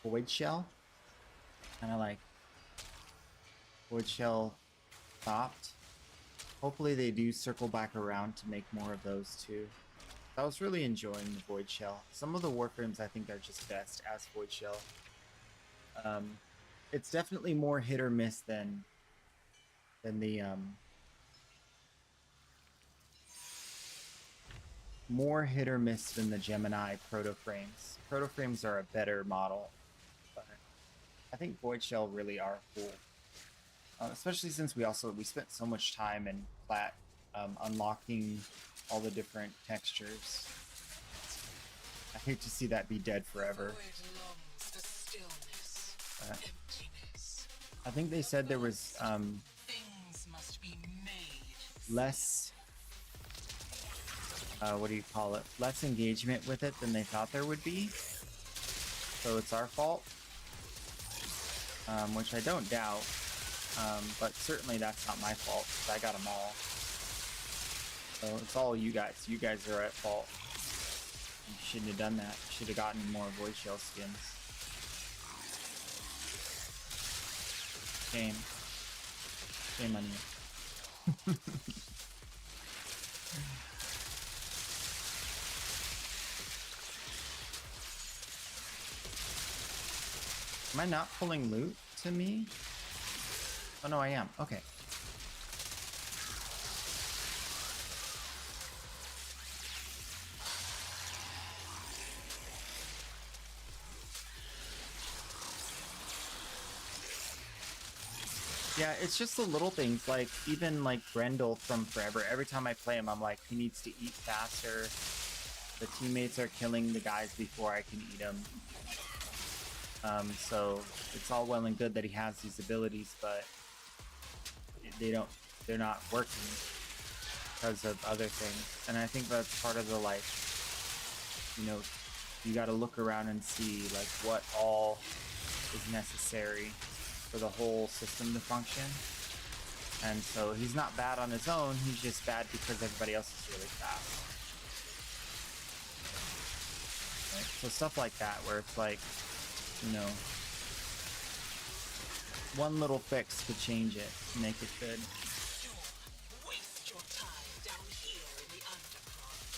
void shell. Kind of like void shell stopped. Hopefully they do circle back around to make more of those too. I was really enjoying the void shell. Some of the warframes I think are just best as void shell. It's definitely more hit or miss than the more hit or miss than the Gemini proto frames. Proto frames are a better model, but I think void shell really are cool. Especially since we spent so much time in Plat unlocking all the different textures. I hate to see that be dead forever. I think they said there was less what do you call it? Less engagement with it than they thought there would be. So it's our fault, which I don't doubt. But certainly that's not my fault, because I got them all. So it's all you guys. You guys are at fault. You shouldn't have done that. You should have gotten more void shell skins. Shame. Shame on you. Am I not pulling loot to me? Oh no, I am. Okay. Yeah, it's just the little things, like even like Grendel from Forever. Every time I play him, I'm like, he needs to eat faster. The teammates are killing the guys before I can eat them. So it's all well and good that he has these abilities, but they're not working because of other things. And I think that's part of the, like, you know, you got to look around and see like what all is necessary for the whole system to function. And so he's not bad on his own, he's just bad because everybody else is really fast. Right? So stuff like that, where it's like, you know, one little fix could change it, make it good. Waste your time down here in the undercroft.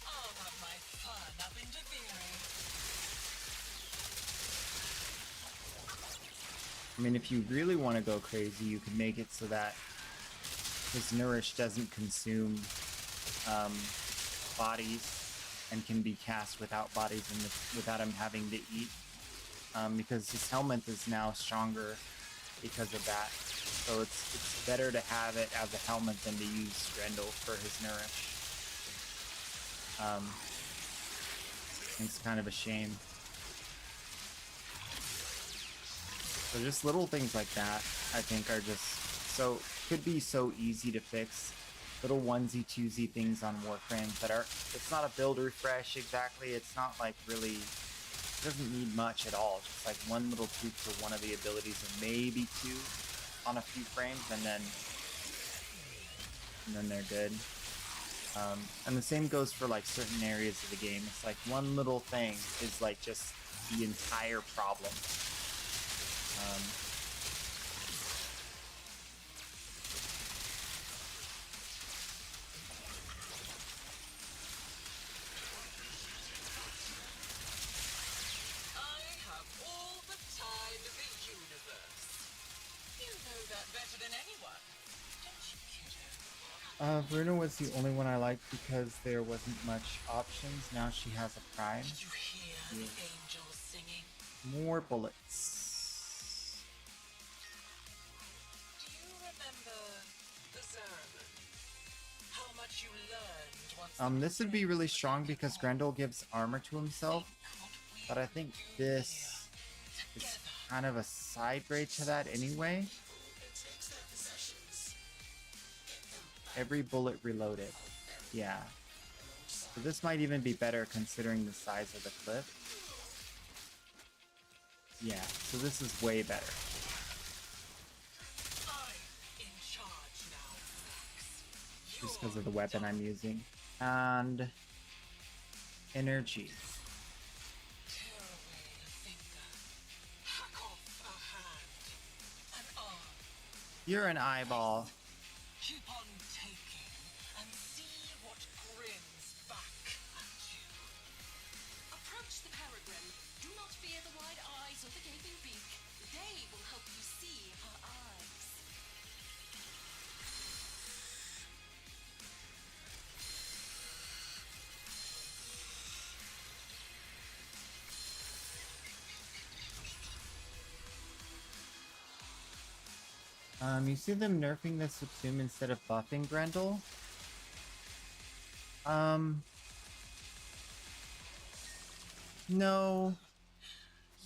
I'll have my fun up in Deviri. I mean, if you really want to go crazy, you could make it so that his Nourish doesn't consume bodies and can be cast without bodies and without him having to eat. Because his helmet is now stronger because of that. So it's better to have it as a helmet than to use Grendel for his Nourish. It's kind of a shame. So just little things like that, I think, are just could be so easy to fix. Little onesie twosie things on Warframes that are, it's not a build refresh exactly, it's not like really, it doesn't need much at all, just like one little tweak for one of the abilities and maybe two on a few frames, and then and then they're good. And the same goes for like certain areas of the game. It's like one little thing is like just the entire problem. I have all the time in the universe. You know that better than anyone. Don't you, kiddo? Bruno was the only one I liked because there wasn't much options. Now she has a prime. Did you hear the angels singing? More bullets. Do you remember the Zeraman? How much you learned once This would be really strong because Grendel gives armor to himself, but I think this is kind of a side grade to that anyway. Every bullet reloaded. Yeah. So this might even be better considering the size of the clip. Yeah, so this is way better. I'm in charge now, Max. Just because of the weapon I'm using. And energy. Tear away a finger, hack off a hand, an arm. You're an eyeball. Keep on taking and see what grins back at you. Approach the peregrine. Do not fear the wide eyes or the gaping beak. They will help you see her eyes. You see them nerfing the subsume instead of buffing Grendel? No.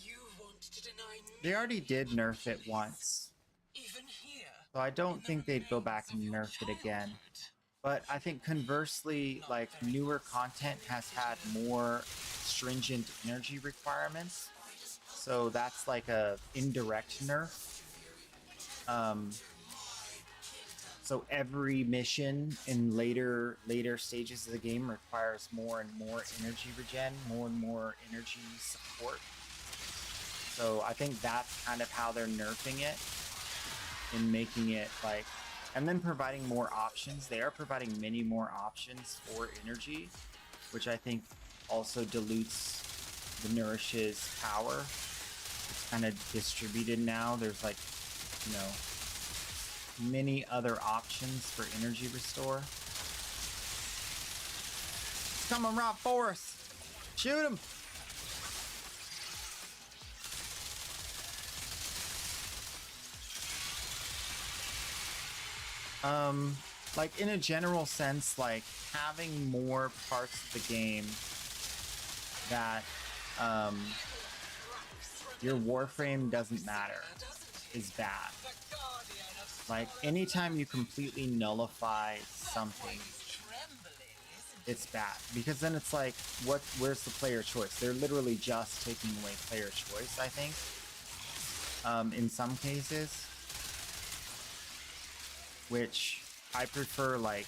You want to deny me They already did nerf it once. even here. So I don't think they'd go back and nerf it again. But I think conversely, like newer content has had more stringent energy requirements. So that's like a indirect nerf. So every mission in later stages of the game requires more and more energy regen, more and more energy support. So I think that's kind of how they're nerfing it, and making it like, and then providing more options. They are providing many more options for energy, which I think also dilutes the Nourish's power. It's kind of distributed now. There's like, you know, many other options for energy restore. It's coming right for us. Shoot him. Like in a general sense, like having more parts of the game that your Warframe doesn't matter is bad. Like anytime you completely nullify something, it's bad, because then it's like, where's the player choice? They're literally just taking away player choice, I think, in some cases, which I prefer. Like,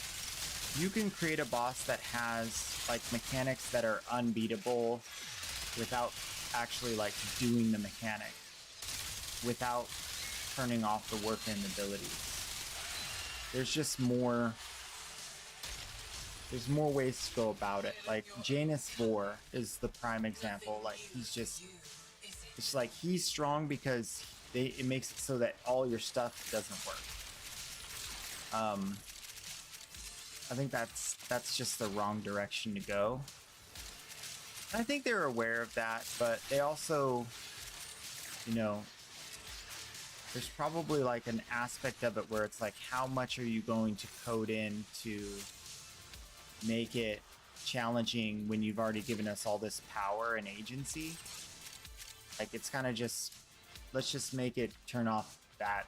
you can create a boss that has like mechanics that are unbeatable without actually like doing the mechanic, without turning off the Warframe abilities. There's just more. There's more ways to go about it. Like Janus Vor is the prime example. Like he's just, it's like he's strong because it makes it so that all your stuff doesn't work. I think that's just the wrong direction to go. I think they're aware of that, but they also, you know, there's probably like an aspect of it where it's like, how much are you going to code in to make it challenging when you've already given us all this power and agency? Like, it's kind of just, let's just make it turn off that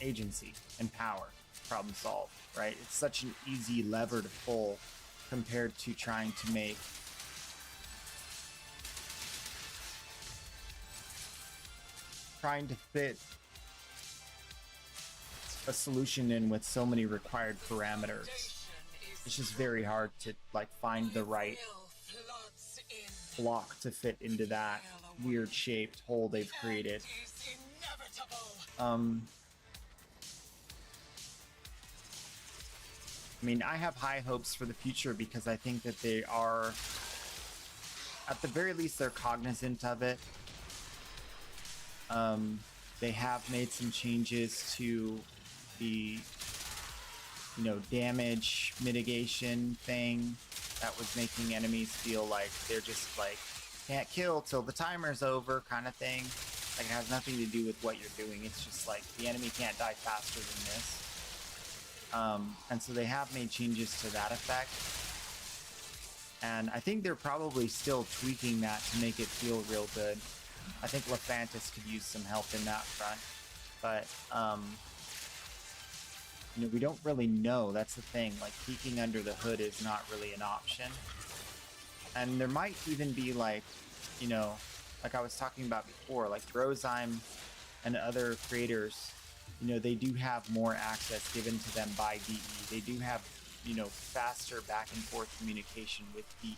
agency and power. Problem solved, right? It's such an easy lever to pull compared to trying to make a solution in with so many required parameters. It's just very hard to like find the right block to fit into that weird shaped hole they've created. I mean, I have high hopes for the future because I think that they are, at the very least, they're cognizant of it. They have made some changes to the, you know, damage mitigation thing that was making enemies feel like they're just like, can't kill till the timer's over kind of thing. Like, it has nothing to do with what you're doing. It's just like, the enemy can't die faster than this. And so they have made changes to that effect. And I think they're probably still tweaking that to make it feel real good. I think Lephantis could use some help in that front. But, you know, we don't really know. That's the thing. Like, peeking under the hood is not really an option. And there might even be, like, you know, like I was talking about before, like Brozyme and other creators, you know, they do have more access given to them by DE. They do have, you know, faster back and forth communication with DE,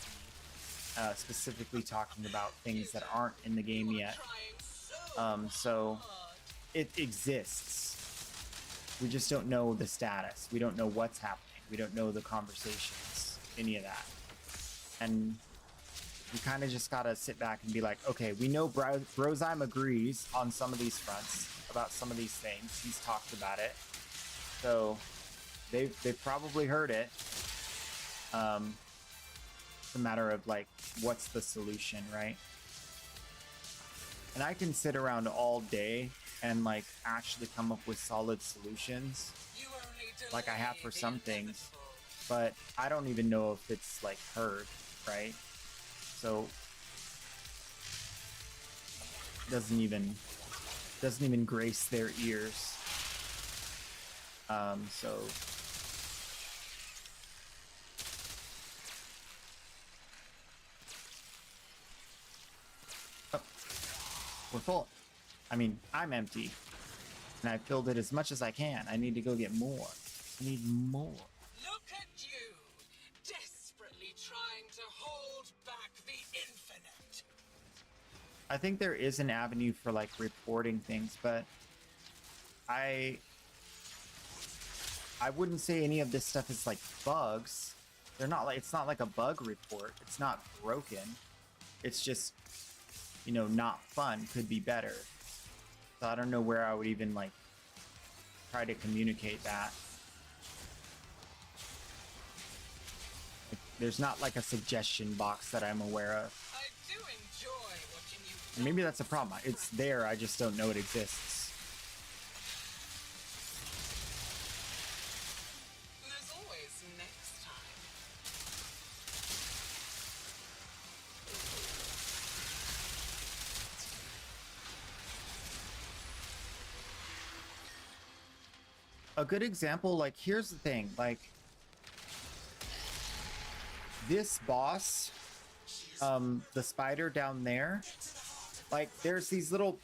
specifically talking about things that aren't in the game yet. So it exists. We just don't know the status. We don't know what's happening. We don't know the conversations, any of that. And we kind of just gotta sit back and be like, okay, we know Brozyme agrees on some of these fronts about some of these things. He's talked about it, so they've probably heard it. It's a matter of like, what's the solution, right? And I can sit around all day and like actually come up with solid solutions, like I have for some things, but I don't even know if it's like heard, right? So doesn't even grace their ears. So oh, we're full. I mean, I'm empty, and I filled it as much as I can. I need to go get more. I need more. Look at you, desperately trying to hold back the infinite. I think there is an avenue for like reporting things, but I wouldn't say any of this stuff is like bugs. They're not like, it's not like a bug report. It's not broken. It's just, you know, not fun. Could be better. So I don't know where I would even like try to communicate that. There's not like a suggestion box that I'm aware of. I do enjoy watching you. And maybe that's a problem. It's there, I just don't know it exists. There's always next time. A good example, like, here's the thing, like, this boss, the spider down there, like, there's these little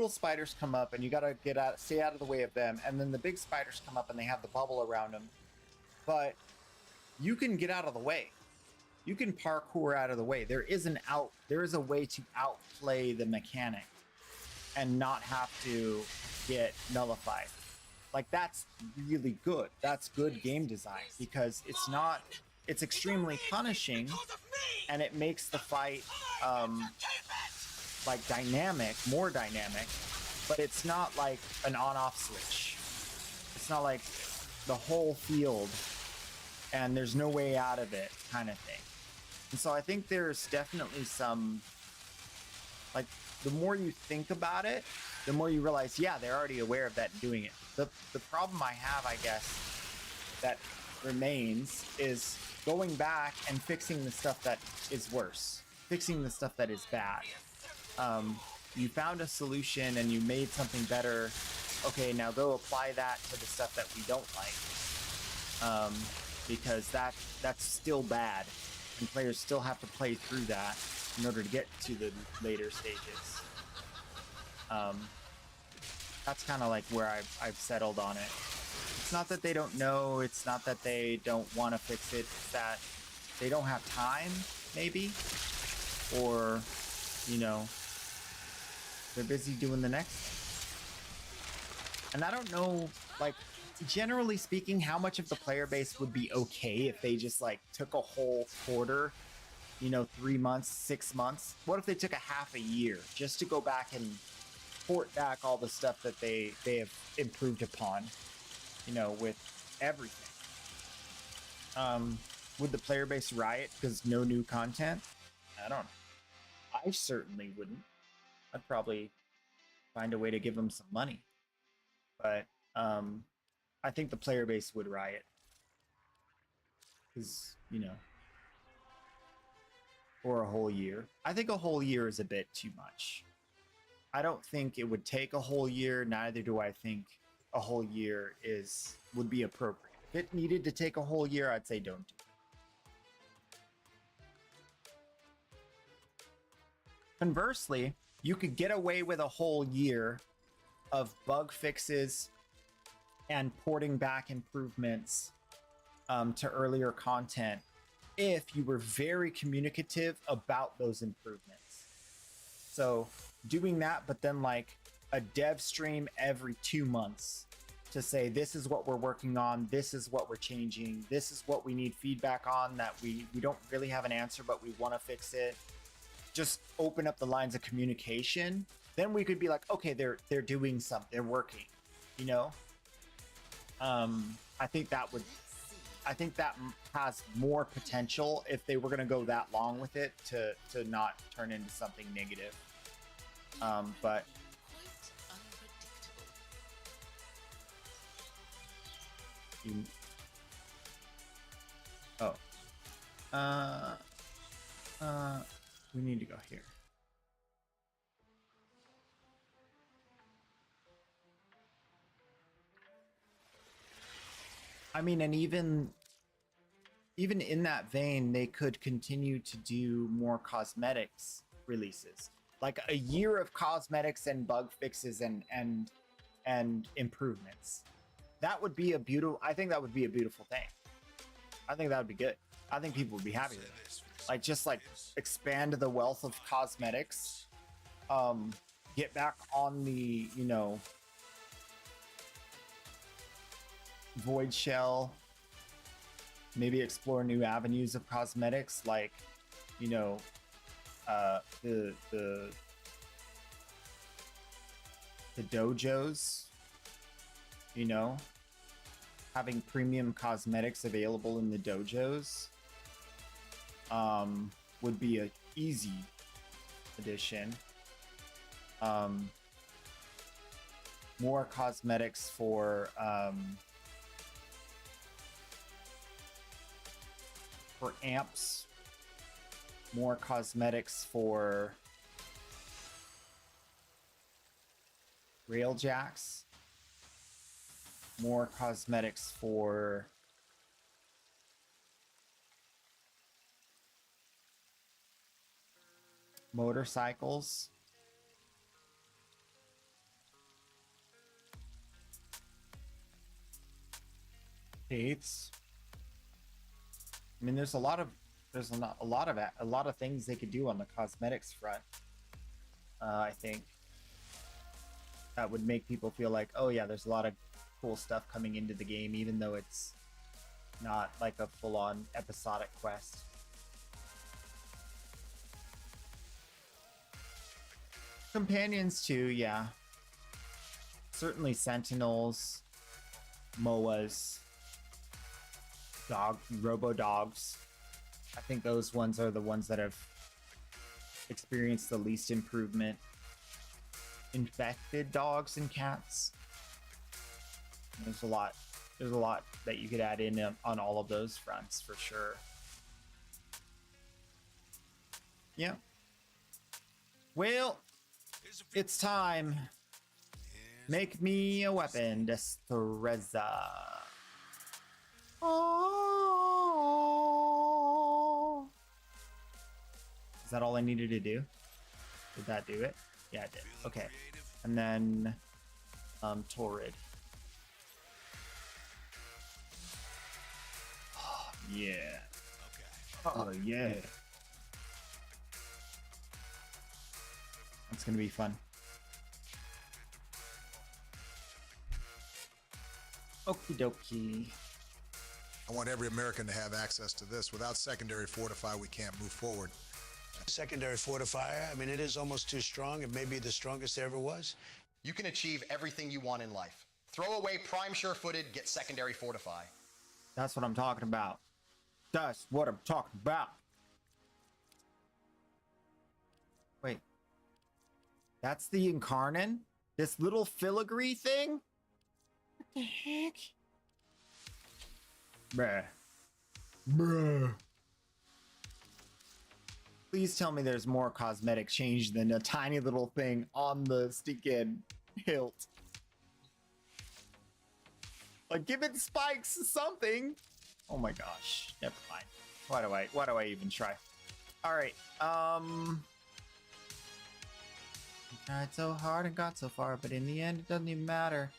spiders come up, and you gotta stay out of the way of them, and then the big spiders come up and they have the bubble around them. But you can get out of the way. You can parkour out of the way. There is a way to outplay the mechanic and not have to get nullified. Like, that's really good. That's good game design, because it's extremely punishing, and it makes the fight like more dynamic, but it's not like an on-off switch. It's not like the whole field and there's no way out of it kind of thing. And so I think there's definitely some, like, the more you think about it, the more you realize, yeah, they're already aware of that and doing it. The problem I have, I guess, that remains is going back and fixing the stuff that is worse, fixing the stuff that is bad. You found a solution and you made something better. Okay, now go apply that to the stuff that we don't like, because that's still bad, and players still have to play through that in order to get to the later stages. That's kind of like where I've settled on it. It's not that they don't know. It's not that they don't want to fix it. It's that they don't have time, maybe, or you know, they're busy doing the next thing. And I don't know, like, generally speaking, how much of the player base would be okay if they just like took a whole quarter, you know, 3 months, 6 months. What if they took a half a year just to go back and port back all the stuff that they have improved upon, you know, with everything? Would the player base riot because no new content? I don't know. I certainly wouldn't. I'd probably find a way to give them some money. But I think the player base would riot. Because, you know, for a whole year. I think a whole year is a bit too much. I don't think it would take a whole year. Neither do I think a whole year would be appropriate. If it needed to take a whole year, I'd say don't do it. Conversely, you could get away with a whole year of bug fixes and porting back improvements to earlier content if you were very communicative about those improvements. So doing that, but then like a dev stream every 2 months to say, this is what we're working on, this is what we're changing, this is what we need feedback on that we don't really have an answer, but we want to fix it. Just open up the lines of communication. Then we could be like, okay, they're doing something, they're working, you know? I think that has more potential if they were going to go that long with it to not turn into something negative. But we need to go here. I mean, and even in that vein, they could continue to do more cosmetics releases, like a year of cosmetics and bug fixes and improvements. That would be I think that would be a beautiful thing. I think that would be good. I think people would be happy with it. Like, just like expand the wealth of cosmetics, get back on the, you know, void shell, maybe explore new avenues of cosmetics, like, you know, the dojos, you know, having premium cosmetics available in the dojos would be a easy addition. More cosmetics for amps, more cosmetics for railjacks, more cosmetics for motorcycles, dates. I mean, there's a lot of things they could do on the cosmetics front. I think that would make people feel like, oh yeah, there's a lot of cool stuff coming into the game, even though it's not like a full-on episodic quest. Companions too, yeah. Certainly sentinels, MOAs, robo dogs. I think those ones are the ones that have experienced the least improvement. Infected dogs and cats. There's a lot that you could add in on all of those fronts for sure. Yeah. Well, it's time. Make me a weapon, Destreza. Oh. Is that all I needed to do? Did that do it? Yeah, it did. Okay. And then Torrid. Yeah. Okay. Oh, yeah. That's gonna be fun. Okie dokie. I want every American to have access to this. Without secondary fortify, we can't move forward. Secondary fortifier, I mean, it is almost too strong. It may be the strongest there ever was. You can achieve everything you want in life. Throw away prime sure-footed, get secondary fortify. That's what I'm talking about. That's what I'm talking about. Wait. That's the Incarnon? This little filigree thing? What the heck? Bruh. Bruh. Please tell me there's more cosmetic change than a tiny little thing on the stinking hilt. Like, give it spikes, something. Oh my gosh. Never mind. Why do I even try? All right. Tried so hard and got so far, but in the end, it doesn't even matter.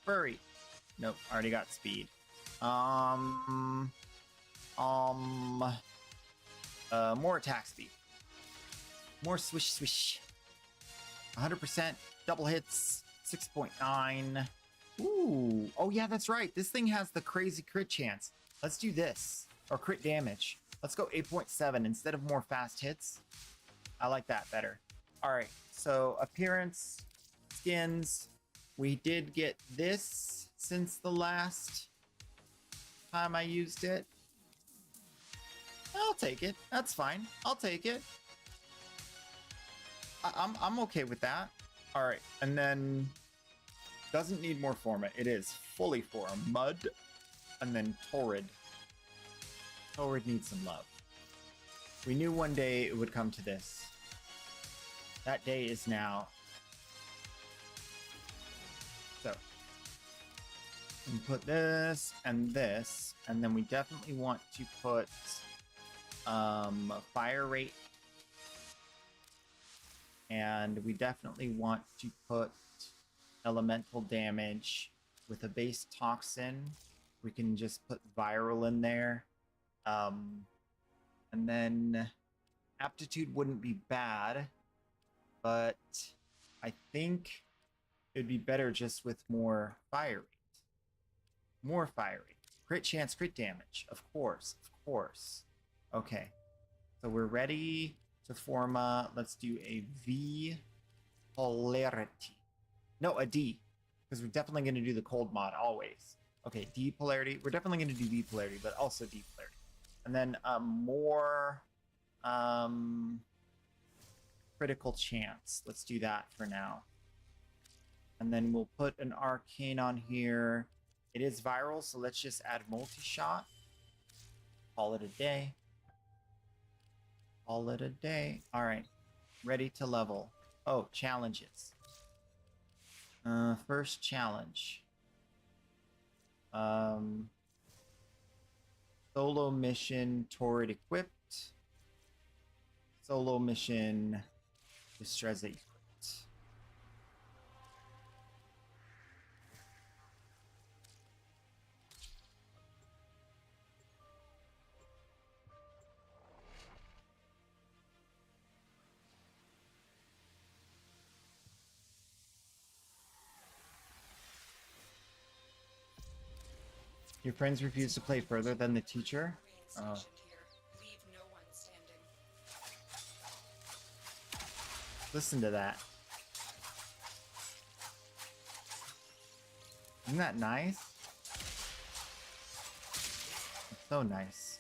Furry. Nope, already got speed. More attack speed. More swish swish. 100% double hits. 6.9. Ooh. Oh yeah, that's right. This thing has the crazy crit chance. Let's do this. Or crit damage. Let's go 8.7 instead of more fast hits. I like that better. All right. So appearance, skins. We did get this since the last time I used it. I'll take it. That's fine. I'll take it. I'm okay with that. All right, and then doesn't need more forma. It is fully form. Mud, and then Torrid. Torrid needs some love. We knew one day it would come to this. That day is now. So, we put this, and then we definitely want to put fire rate. And we definitely want to put elemental damage with a base toxin. We can just put viral in there. And then aptitude wouldn't be bad, but I think it'd be better just with more fire rate. More fire rate. Crit chance, crit damage. Of course, of course. Okay. So we're ready to forma. Let's do a V polarity. No, a D. Because we're definitely going to do the cold mod always. Okay, D polarity. We're definitely going to do D polarity, but also D polarity. And then more critical chance. Let's do that for now. And then we'll put an arcane on here. It is viral, so let's just add multi-shot. Call it a day. Call it a day. All right. Ready to level. Oh, challenges. First challenge. Solo mission Torrid equipped. Solo mission Destreza equipped. Your friends refuse to play further than the teacher? Oh. Listen to that. Isn't that nice? It's so nice.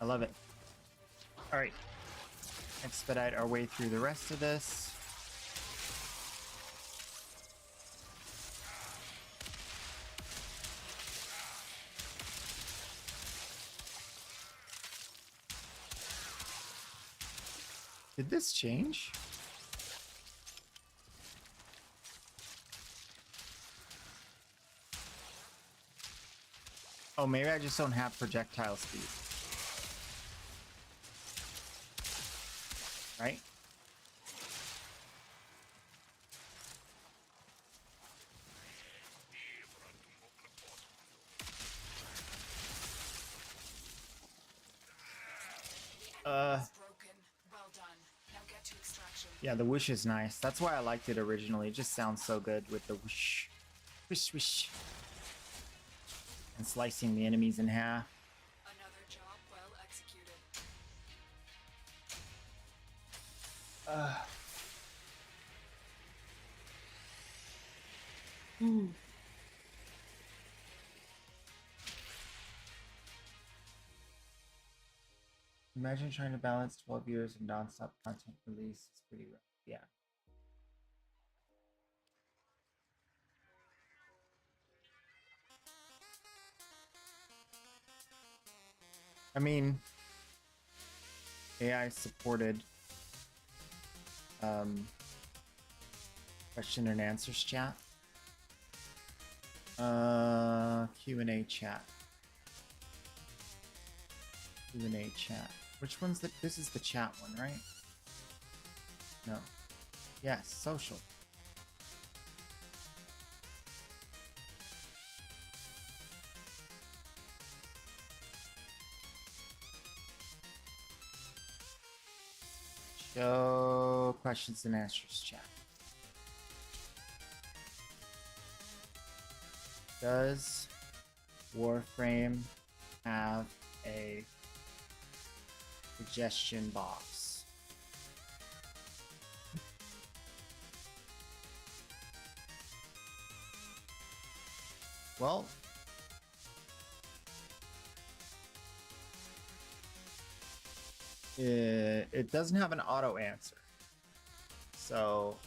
I love it. All right. Expedite our way through the rest of this. Did this change? Oh, maybe I just don't have projectile speed. Right? Broken. Well done. Now get to extraction. Yeah, the whoosh is nice. That's why I liked it originally. It just sounds so good with the whoosh. Whoosh, whoosh. And slicing the enemies in half. Another job well executed. Imagine trying to balance 12 years of non-stop content release. It's pretty rough. Yeah. I mean, AI supported question and answers chat. Q&A chat. Q&A chat. Which one's the, this is the chat one, right? No. Yes, social. Show questions and answers chat. Does Warframe have a suggestion box? Well, it doesn't have an auto answer. So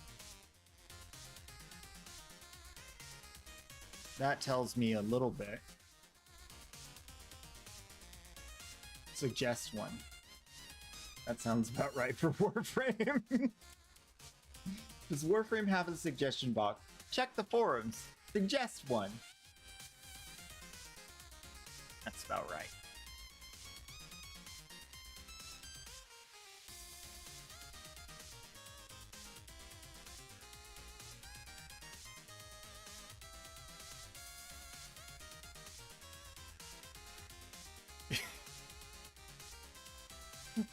that tells me a little bit. Suggest one. That sounds about right for Warframe. Does Warframe have a suggestion box? Check the forums. Suggest one. That's about right.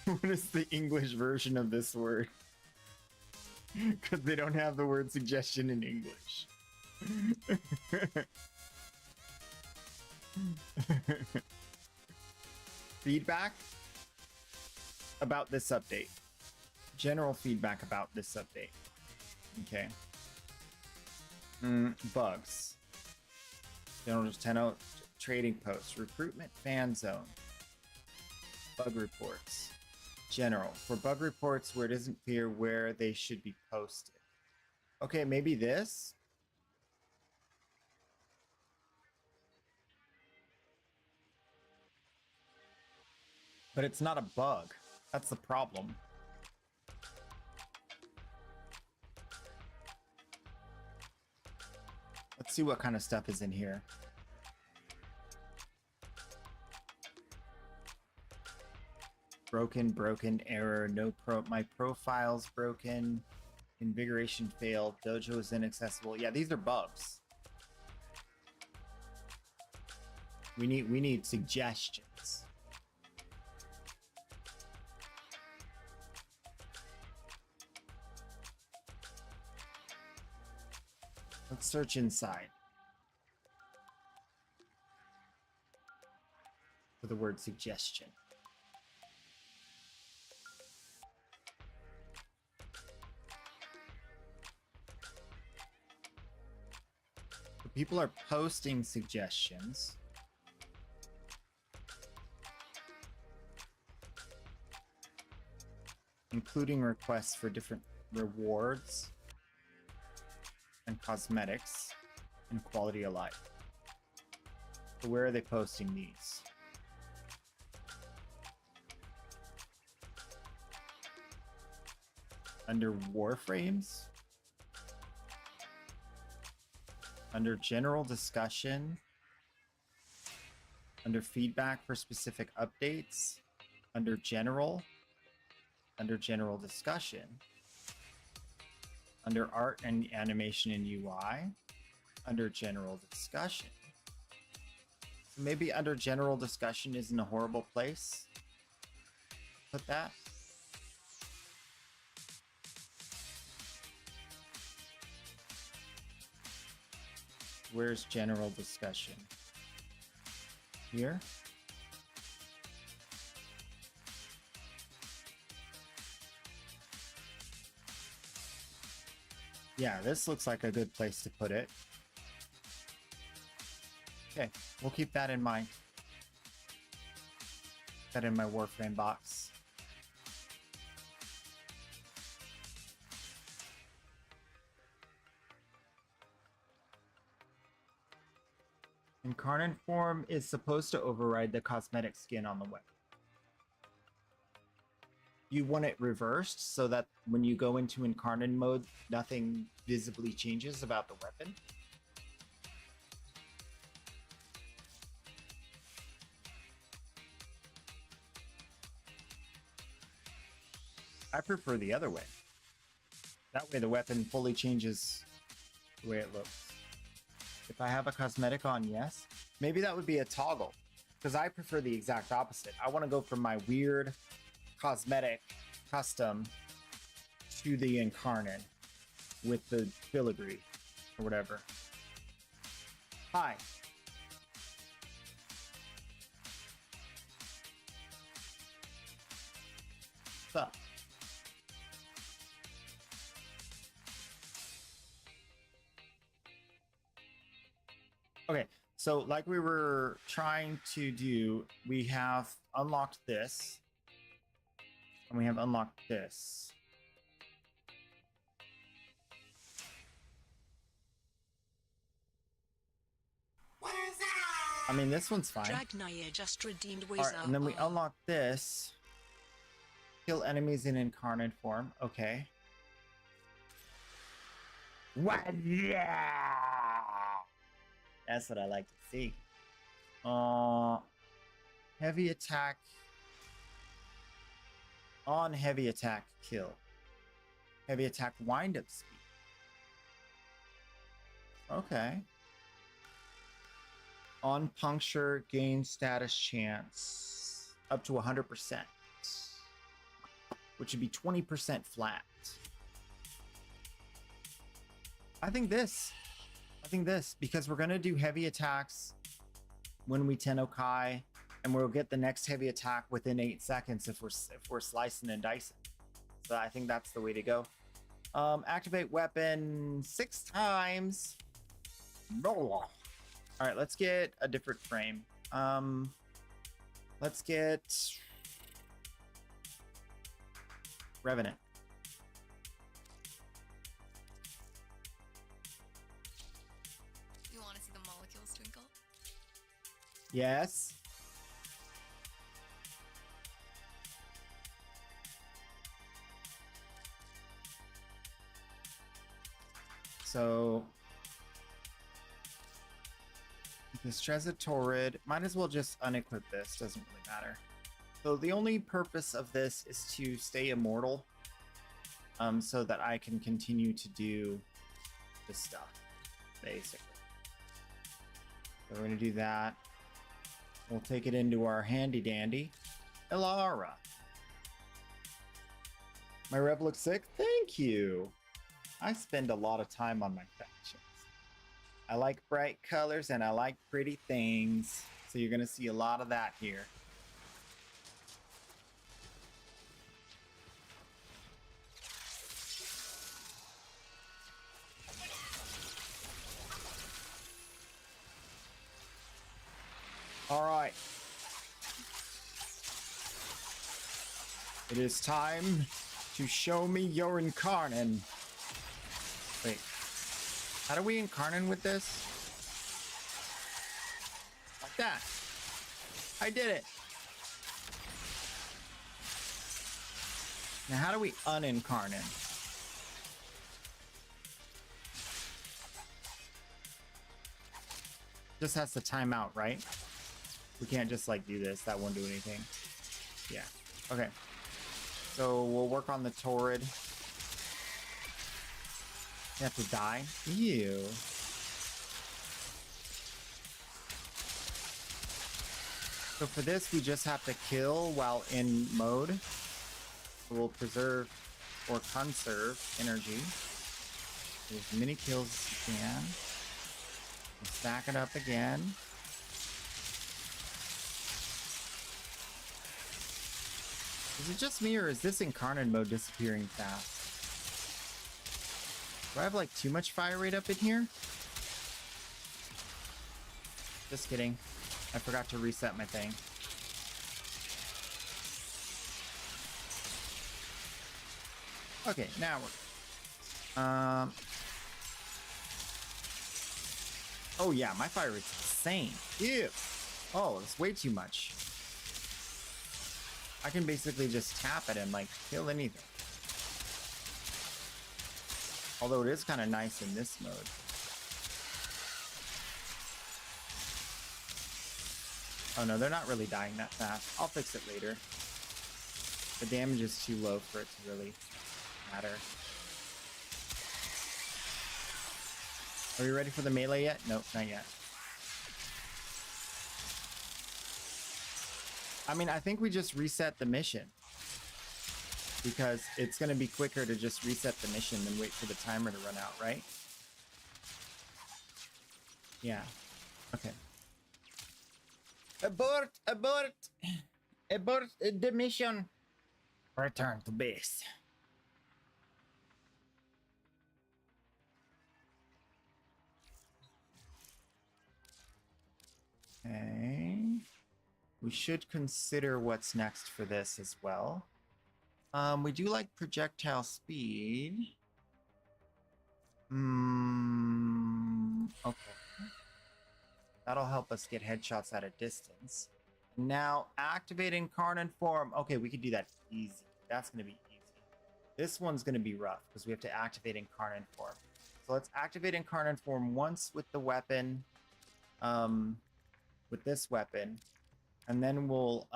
What is the English version of this word? Because they don't have the word suggestion in English. Feedback about this update. General feedback about this update. Okay. Bugs. General 10 trading posts. Recruitment fan zone. Bug reports. General. For bug reports where it isn't clear where they should be posted. Okay, maybe this? But it's not a bug. That's the problem. Let's see what kind of stuff is in here. Broken, error, my profile's broken, invigoration failed, dojo is inaccessible. Yeah, these are bugs. We need suggestions. Let's search inside for the word suggestion. People are posting suggestions. Including requests for different rewards and cosmetics and quality of life. So where are they posting these? Under Warframes? Under general discussion? under feedback for specific updates, under general discussion, under art and animation and UI, under general discussion. So maybe under general discussion isn't a horrible place to put that. Where's general discussion? Here? Yeah, this looks like a good place to put it. Okay, we'll keep that in mind. Put that in my Warframe box. Incarnate form is supposed to override the cosmetic skin on the weapon. You want it reversed so that when you go into incarnate mode, nothing visibly changes about the weapon. I prefer the other way. That way the weapon fully changes the way it looks. If I have a cosmetic on, yes. Maybe that would be a toggle, because I prefer the exact opposite. I want to go from my weird cosmetic custom to the incarnate with the filigree or whatever. Hi. What's up? Okay, so like we were trying to do, we have unlocked this. And we have unlocked this. I mean, this one's fine. Dragnaya just redeemed All right, and then we unlock this. Kill enemies in incarnate form. Okay. What? Yeah! That's what I like to see. Heavy attack. On heavy attack, kill. Heavy attack wind up speed. Okay. On puncture, gain status chance up to 100%, which would be 20% flat. I think this, because we're gonna do heavy attacks when we Tennokai, and we'll get the next heavy attack within 8 seconds if we're slicing and dicing. So I think that's the way to go. Activate weapon 6 times. All right, let's get a different frame. Let's get Revenant. You want to see the molecules twinkle? Yes. So this Trezor might as well just unequip this, doesn't really matter. So the only purpose of this is to stay immortal, so that I can continue to do this stuff, basically. So we're gonna do that. We'll take it into our handy dandy Ilara. My rev looks sick. Thank you. I spend a lot of time on my factions. I like bright colors and I like pretty things. So you're gonna see a lot of that here. All right. It is time to show me your incarnate. Wait. How do we incarnate with this? Like that. I did it. Now how do we unincarnate? Just has to time out, right? We can't just like do this. That won't do anything. Yeah. Okay. So we'll work on the Torrid. You have to die? Ew. So for this, we just have to kill while in mode. So we'll preserve or conserve energy. Do as many kills as you can. And stack it up again. Is it just me, or is this incarnate mode disappearing fast? Do I have like too much fire rate up in here? Just kidding. I forgot to reset my thing. Okay, now we're... Oh yeah, my fire rate's insane. Ew. Oh, it's way too much. I can basically just tap it and like kill anything. Although it is kind of nice in this mode. Oh no, they're not really dying that fast. I'll fix it later. The damage is too low for it to really matter. Are you ready for the melee yet? Nope, not yet. I mean, I think we just reset the mission. Because it's going to be quicker to just reset the mission than wait for the timer to run out, right? Yeah. Okay. Abort! Abort! Abort the mission! Return to base. Okay. We should consider what's next for this as well. We do like projectile speed. Okay. That'll help us get headshots at a distance. Now, activate incarnate form. Okay, we could do that easy. That's going to be easy. This one's going to be rough because we have to activate incarnate form. So let's activate incarnate form once with the weapon, with this weapon, and then we'll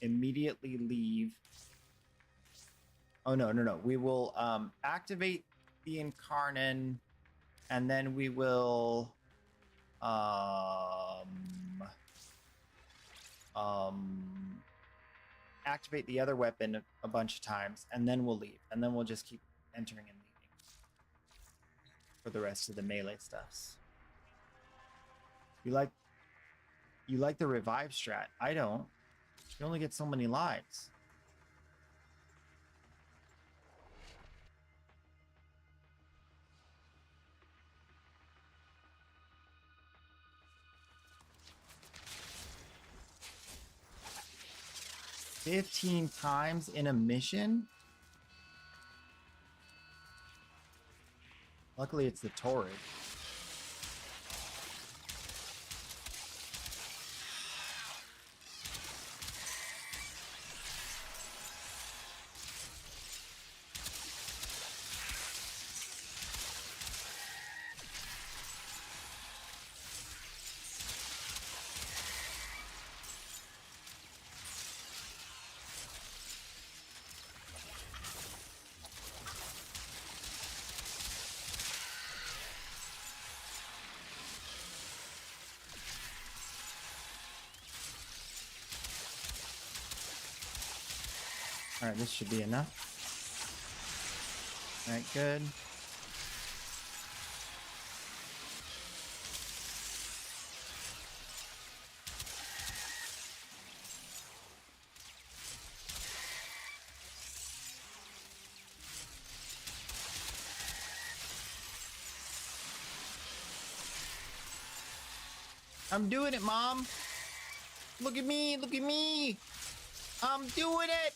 immediately leave. Oh, no. We will activate the incarnate, and then we will activate the other weapon a bunch of times, and then we'll leave, and then we'll just keep entering and leaving for the rest of the melee stuffs. You like the revive strat? I don't. You only get so many lives. $15 times in a mission? Luckily, it's the Torrid. Alright, this should be enough. Alright, good. I'm doing it, Mom! Look at me! Look at me! I'm doing it!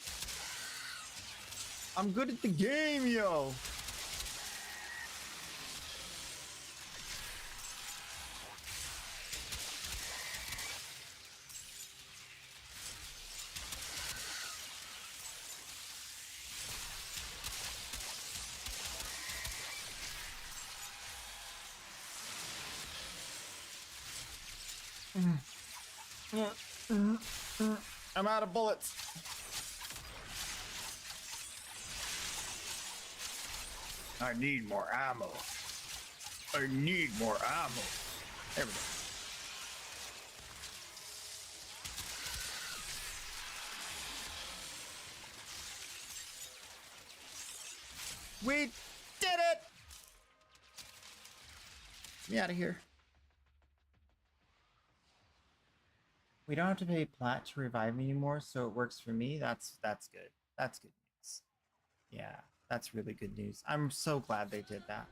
I'm good at the game, yo! I'm out of bullets. I need more ammo. I need more ammo. There we go. We did it! Get me out of here. We don't have to pay plat to revive me anymore, so it works for me. That's good. That's good news. Yeah, that's really good news. I'm so glad they did that.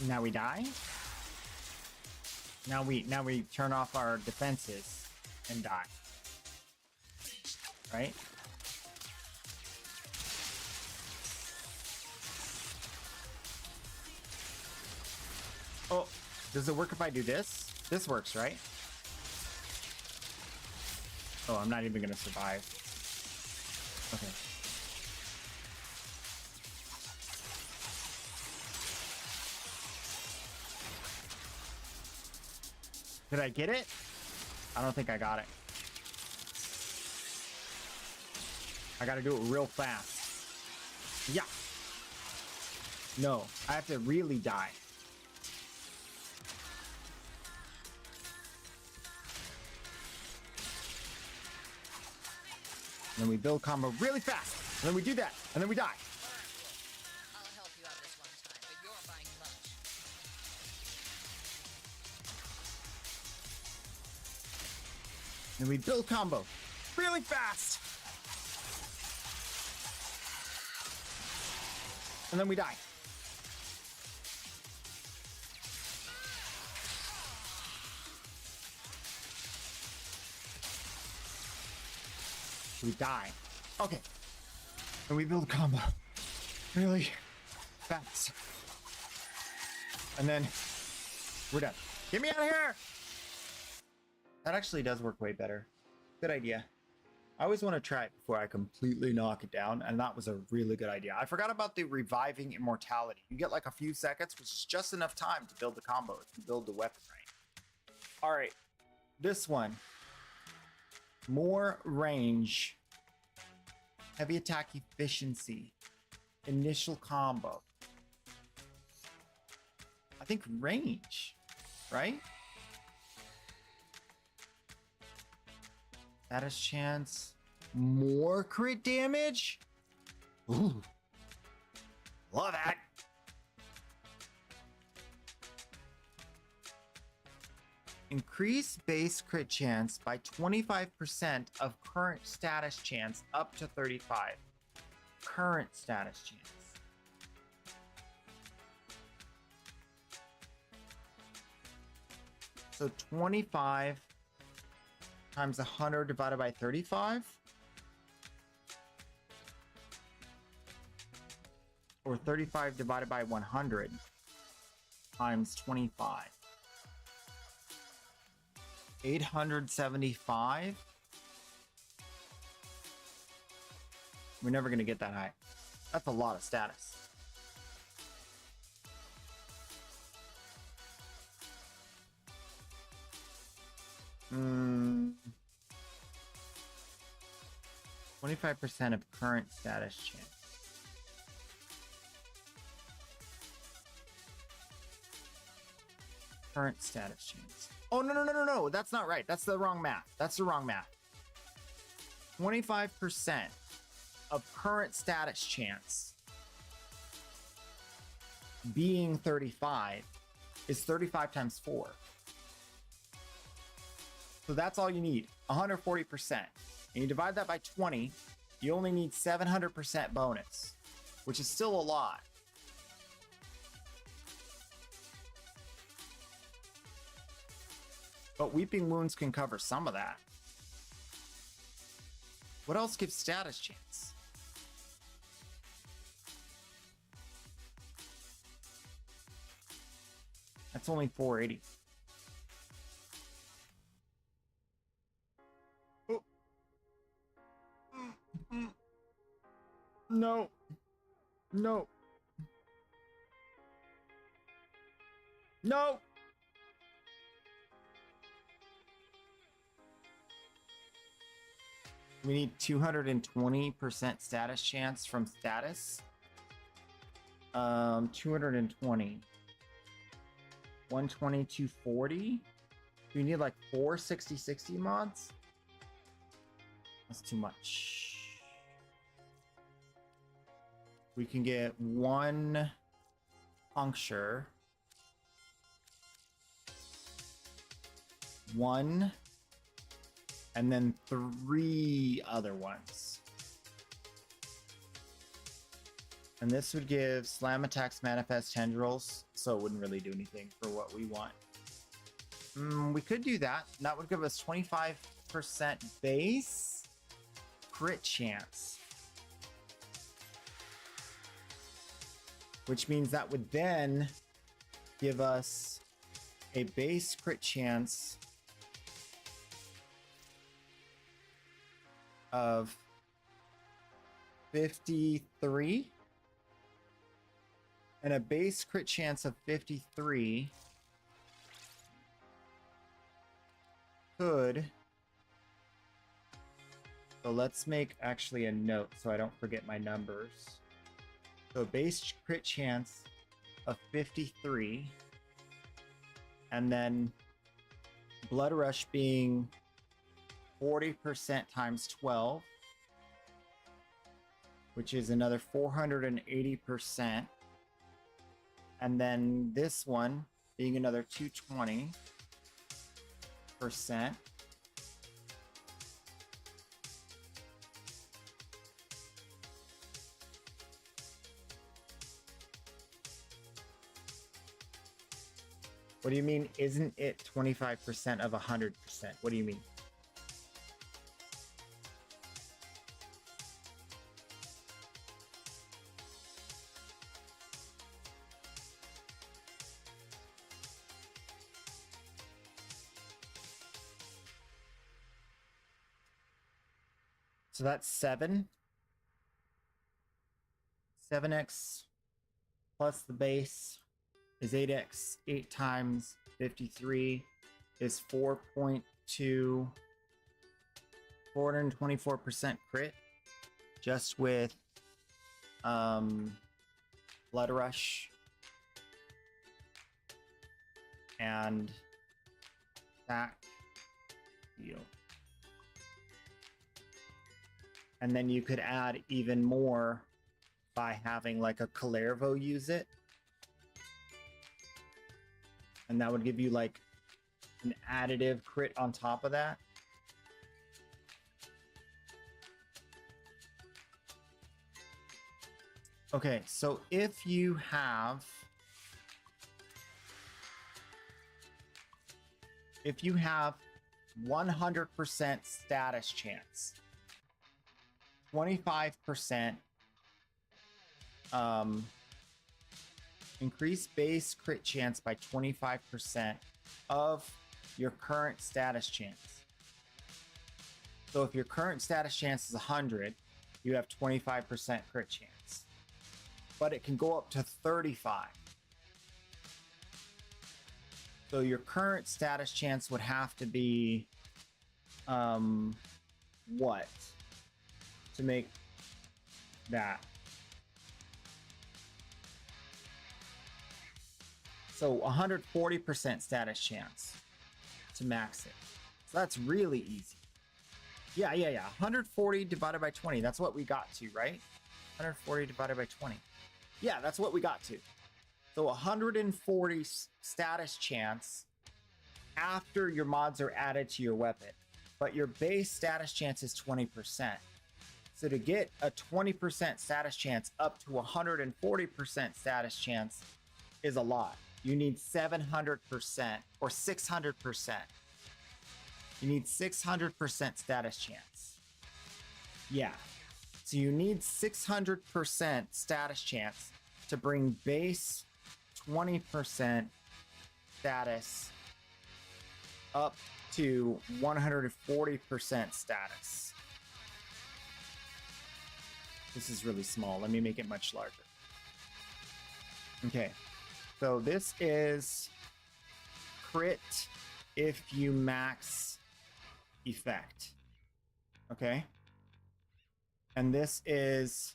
Now we die. Now we turn off our defenses and die. Right? Oh, does it work if I do this? This works, right? Oh, I'm not even gonna survive. Okay. Did I get it? I don't think I got it. I gotta do it real fast. Yeah. No, I have to really die. And then we build combo really fast. And then we do that. And then we die. I'll help you out this one time, but you're buying lunch. And we build combo really fast. And then we die. We die. Okay. And we build combo really fast. And then we're done. Get me out of here! That actually does work way better. Good idea. I always want to try it before I completely knock it down, and that was a really good idea. I forgot about the reviving immortality. You get like a few seconds, which is just enough time to build the combo, to build the weapon right. All right, this one. More range. Heavy attack efficiency. Initial combo. I think range, right? Status chance. More crit damage? Ooh. Love that. Increase base crit chance by 25% of current status chance up to 35. Current status chance. So 25 times 100 divided by 35? Or 35 divided by 100 times 25. 875? We're never going to get that high. That's a lot of status. Hmm. 25% of current status chance. Current status chance. Oh, no. That's not right. That's the wrong math. That's the wrong math. 25% of current status chance being 35 is 35 times 4. So that's all you need, 140%. And you divide that by 20, You only need 700% bonus, which is still a lot. But Weeping Wounds can cover some of that. What else gives status chance? That's only 480. Oh. No. No. No. We need 220% status chance from status. 220. 120, 240. Do you need like 4 60/60 mods? That's too much. We can get 1 puncture. 1. And then 3 other ones. And this would give slam attacks manifest tendrils, so it wouldn't really do anything for what we want. We could do that. That would give us 25% base crit chance. Which means that would then give us a base crit chance of 53 and a base crit chance of 53 could, so let's make actually a note so I don't forget my numbers. So base crit chance of 53 and then Blood Rush being 40% times 12, which is another 480%. And then this one being another 220%. What do you mean, isn't it 25% of 100%? What do you mean? So that's 7. 7x plus the base is 8x. 8 times 53 is 4.2. 424% crit. Just with Blood Rush and that deal. And then you could add even more by having like a Kalervo use it. And that would give you like an additive crit on top of that. Okay, so if you have 100% status chance, 25% increase base crit chance by 25% of your current status chance. So if your current status chance is 100, you have 25% crit chance. But it can go up to 35. So your current status chance would have to be what to make that? So 140% status chance to max it. So that's really easy. Yeah. 140 divided by 20. That's what we got to, right? 140 divided by 20. Yeah, that's what we got to. So 140 status chance after your mods are added to your weapon. But your base status chance is 20%. So to get a 20% status chance up to 140% status chance is a lot. You need 700% or 600%. You need 600% status chance. Yeah. So you need 600% status chance to bring base 20% status up to 140% status. This is really small. Let me make it much larger. Okay. So this is crit if you max effect. Okay. And this is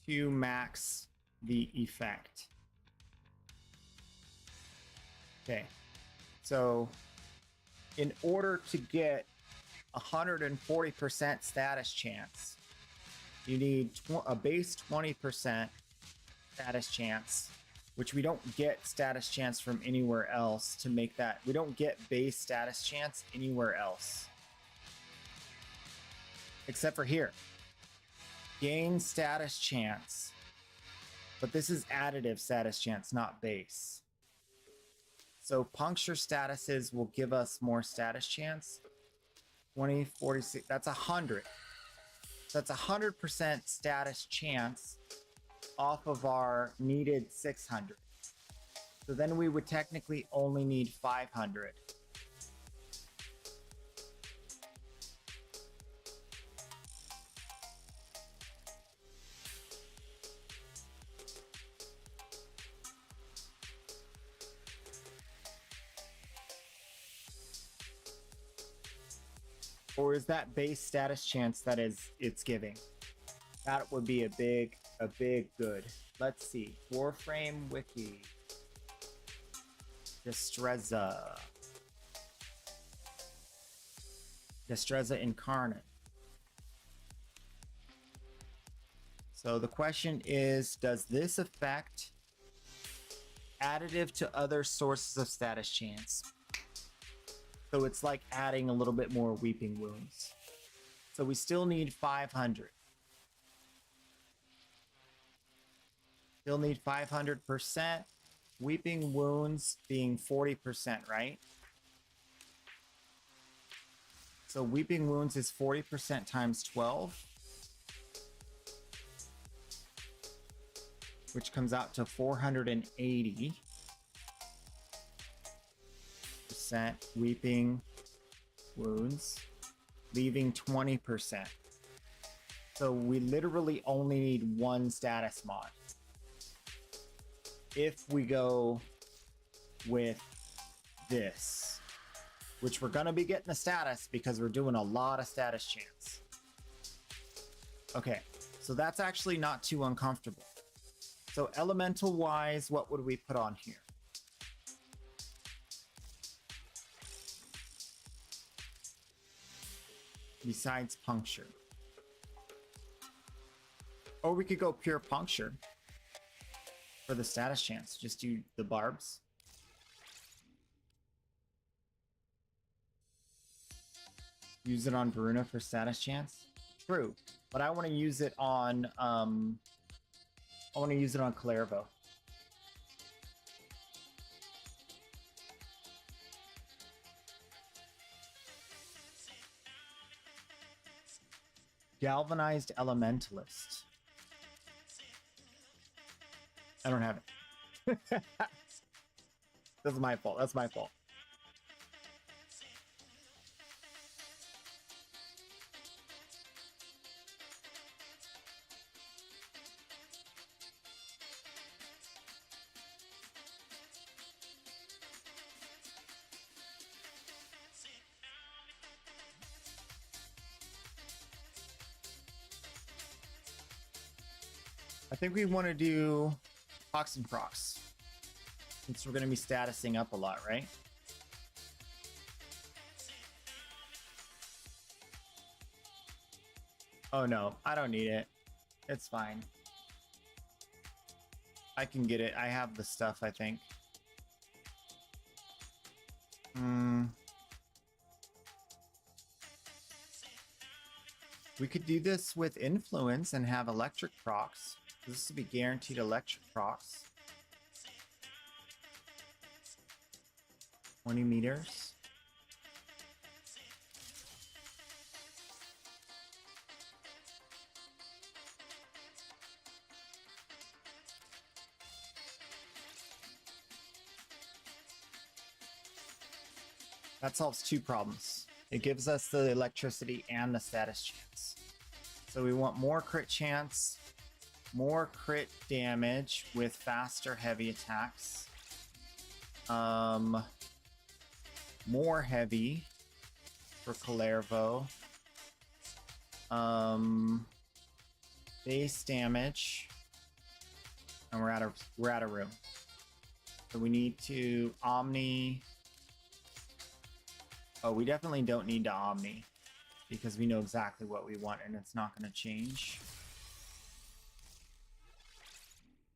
to max the effect. Okay. So in order to get 140% status chance, you need a base 20% status chance, which we don't get status chance from anywhere else to make that. We don't get base status chance anywhere else. Except for here. Gain status chance. But this is additive status chance, not base. So puncture statuses will give us more status chance. 20, 46, that's 100. So that's 100% status chance off of our needed 600. So then we would technically only need 500. Or is that base status chance that it's giving? That would be a big good. Let's see. Warframe Wiki. Destreza. Destreza Incarnate. So the question is, does this affect additive to other sources of status chance? So it's like adding a little bit more Weeping Wounds. So we still need 500. Still need 500%. Weeping Wounds being 40%, right? So Weeping Wounds is 40% times 12. Which comes out to 480%. Weeping Wounds, leaving 20%. So we literally only need one status mod. If we go with this, which we're gonna be getting a status because we're doing a lot of status chance. Okay, so that's actually not too uncomfortable. So elemental wise, what would we put on here? Besides puncture. Or we could go pure puncture for the status chance. Just do the barbs. Use it on Varuna for status chance. True, but I want to use it on Clervo. Galvanized Elementalist. I don't have it. That's my fault. That's my fault. I think we want to do Toxin Procs, since we're going to be statusing up a lot, right? Oh no, I don't need it. It's fine. I can get it. I have the stuff, I think. We could do this with influence and have electric procs. This would be guaranteed electric procs. 20 meters. That solves two problems. It gives us the electricity and the status chance. So we want more crit chance, more crit damage with faster heavy attacks. More heavy for Kalervo. Base damage. And we're out of room. So we need to Omni. Oh, we definitely don't need to Omni because we know exactly what we want and it's not going to change.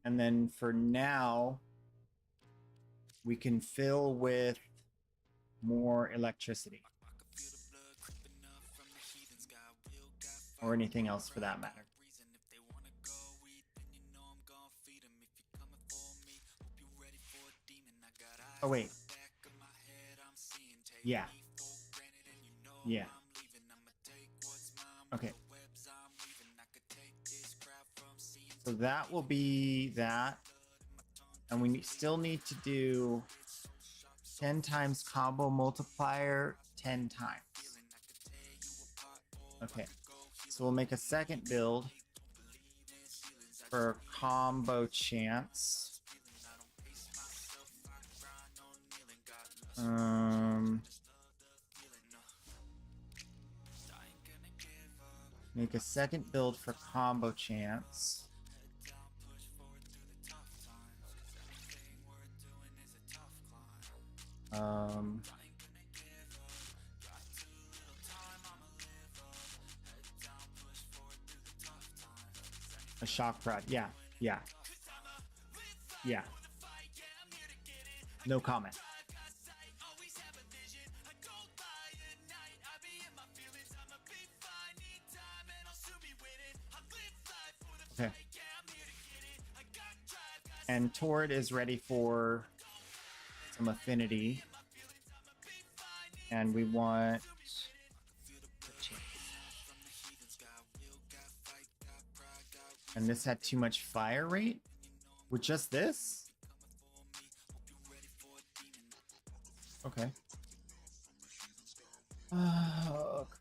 And then for now, we can fill with more electricity. Or anything else for that matter. Oh, wait. Yeah. Yeah. Okay. So that will be that. And we still need to do 10 times combo multiplier 10 times. Okay. So we'll make a second build for combo chance. Make a second build for combo chance. A shock prod. Yeah. Yeah. Yeah. No comment. Okay. And Torrid is ready for some affinity. And we want... And this had too much fire rate? With just this? Okay.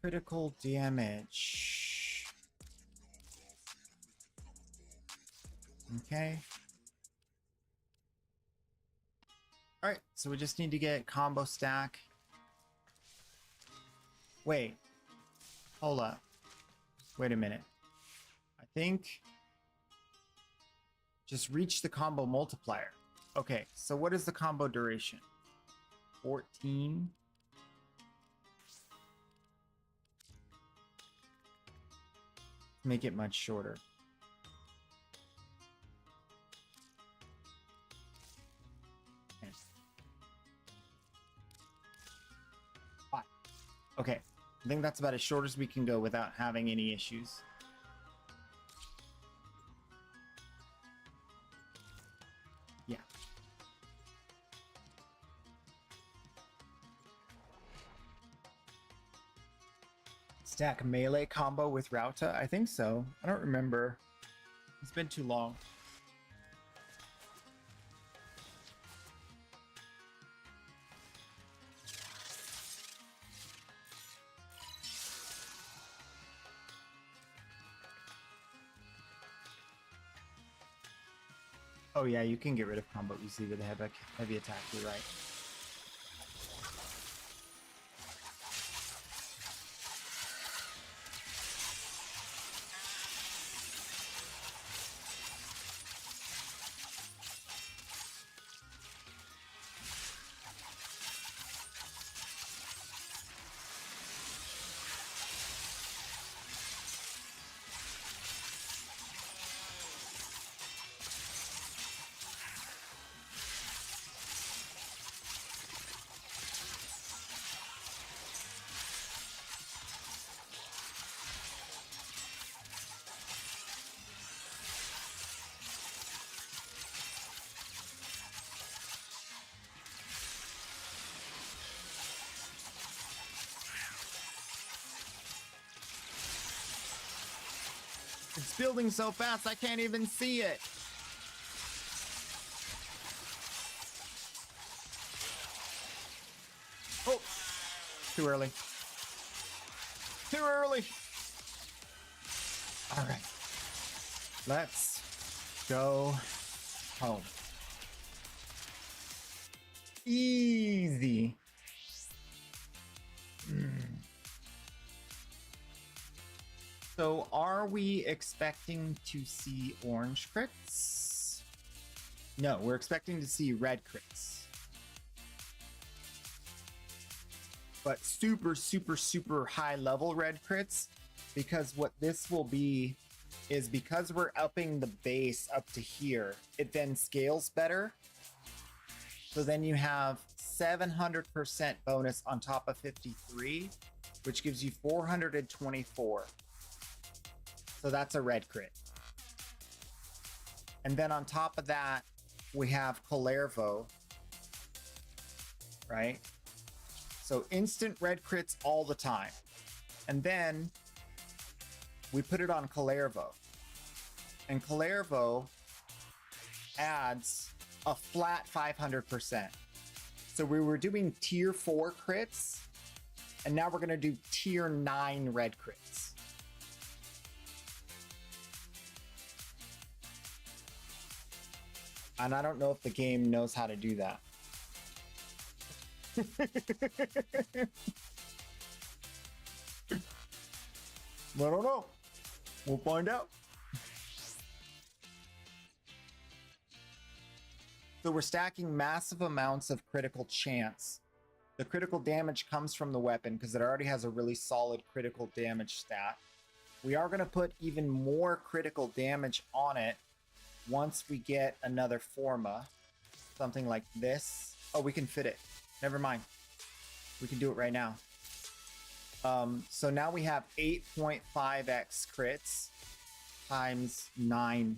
Critical damage. Okay. Alright, so we just need to get combo stack. Wait. Hold up. Wait a minute. I think... Just reach the combo multiplier. Okay, so what is the combo duration? 14. Make it much shorter. Okay. 5. Okay, I think that's about as short as we can go without having any issues. Yeah. Stack melee combo with Rauta? I think so. I don't remember. It's been too long. Oh yeah, you can get rid of combo easily with a heavy attack, you're right. It's building so fast I can't even see it. Oh, too early. Too early. All right. Let's go home. Easy. So are we expecting to see orange crits? No, we're expecting to see red crits. But super, super, super high level red crits, because what this will be is because we're upping the base up to here, it then scales better. So then you have 700% bonus on top of 53, which gives you 424. So that's a red crit. And then on top of that, we have Kullervo, right? So instant red crits all the time. And then we put it on Kullervo. And Kullervo adds a flat 500%. So we were doing tier 4 crits, and now we're going to do tier 9 red crits. And I don't know if the game knows how to do that. I don't know. We'll find out. So we're stacking massive amounts of critical chance. The critical damage comes from the weapon because it already has a really solid critical damage stat. We are going to put even more critical damage on it once we get another Forma. Something like this. Oh, we can fit it. Never mind. We can do it right now. So now we have 8.5x crits times 900%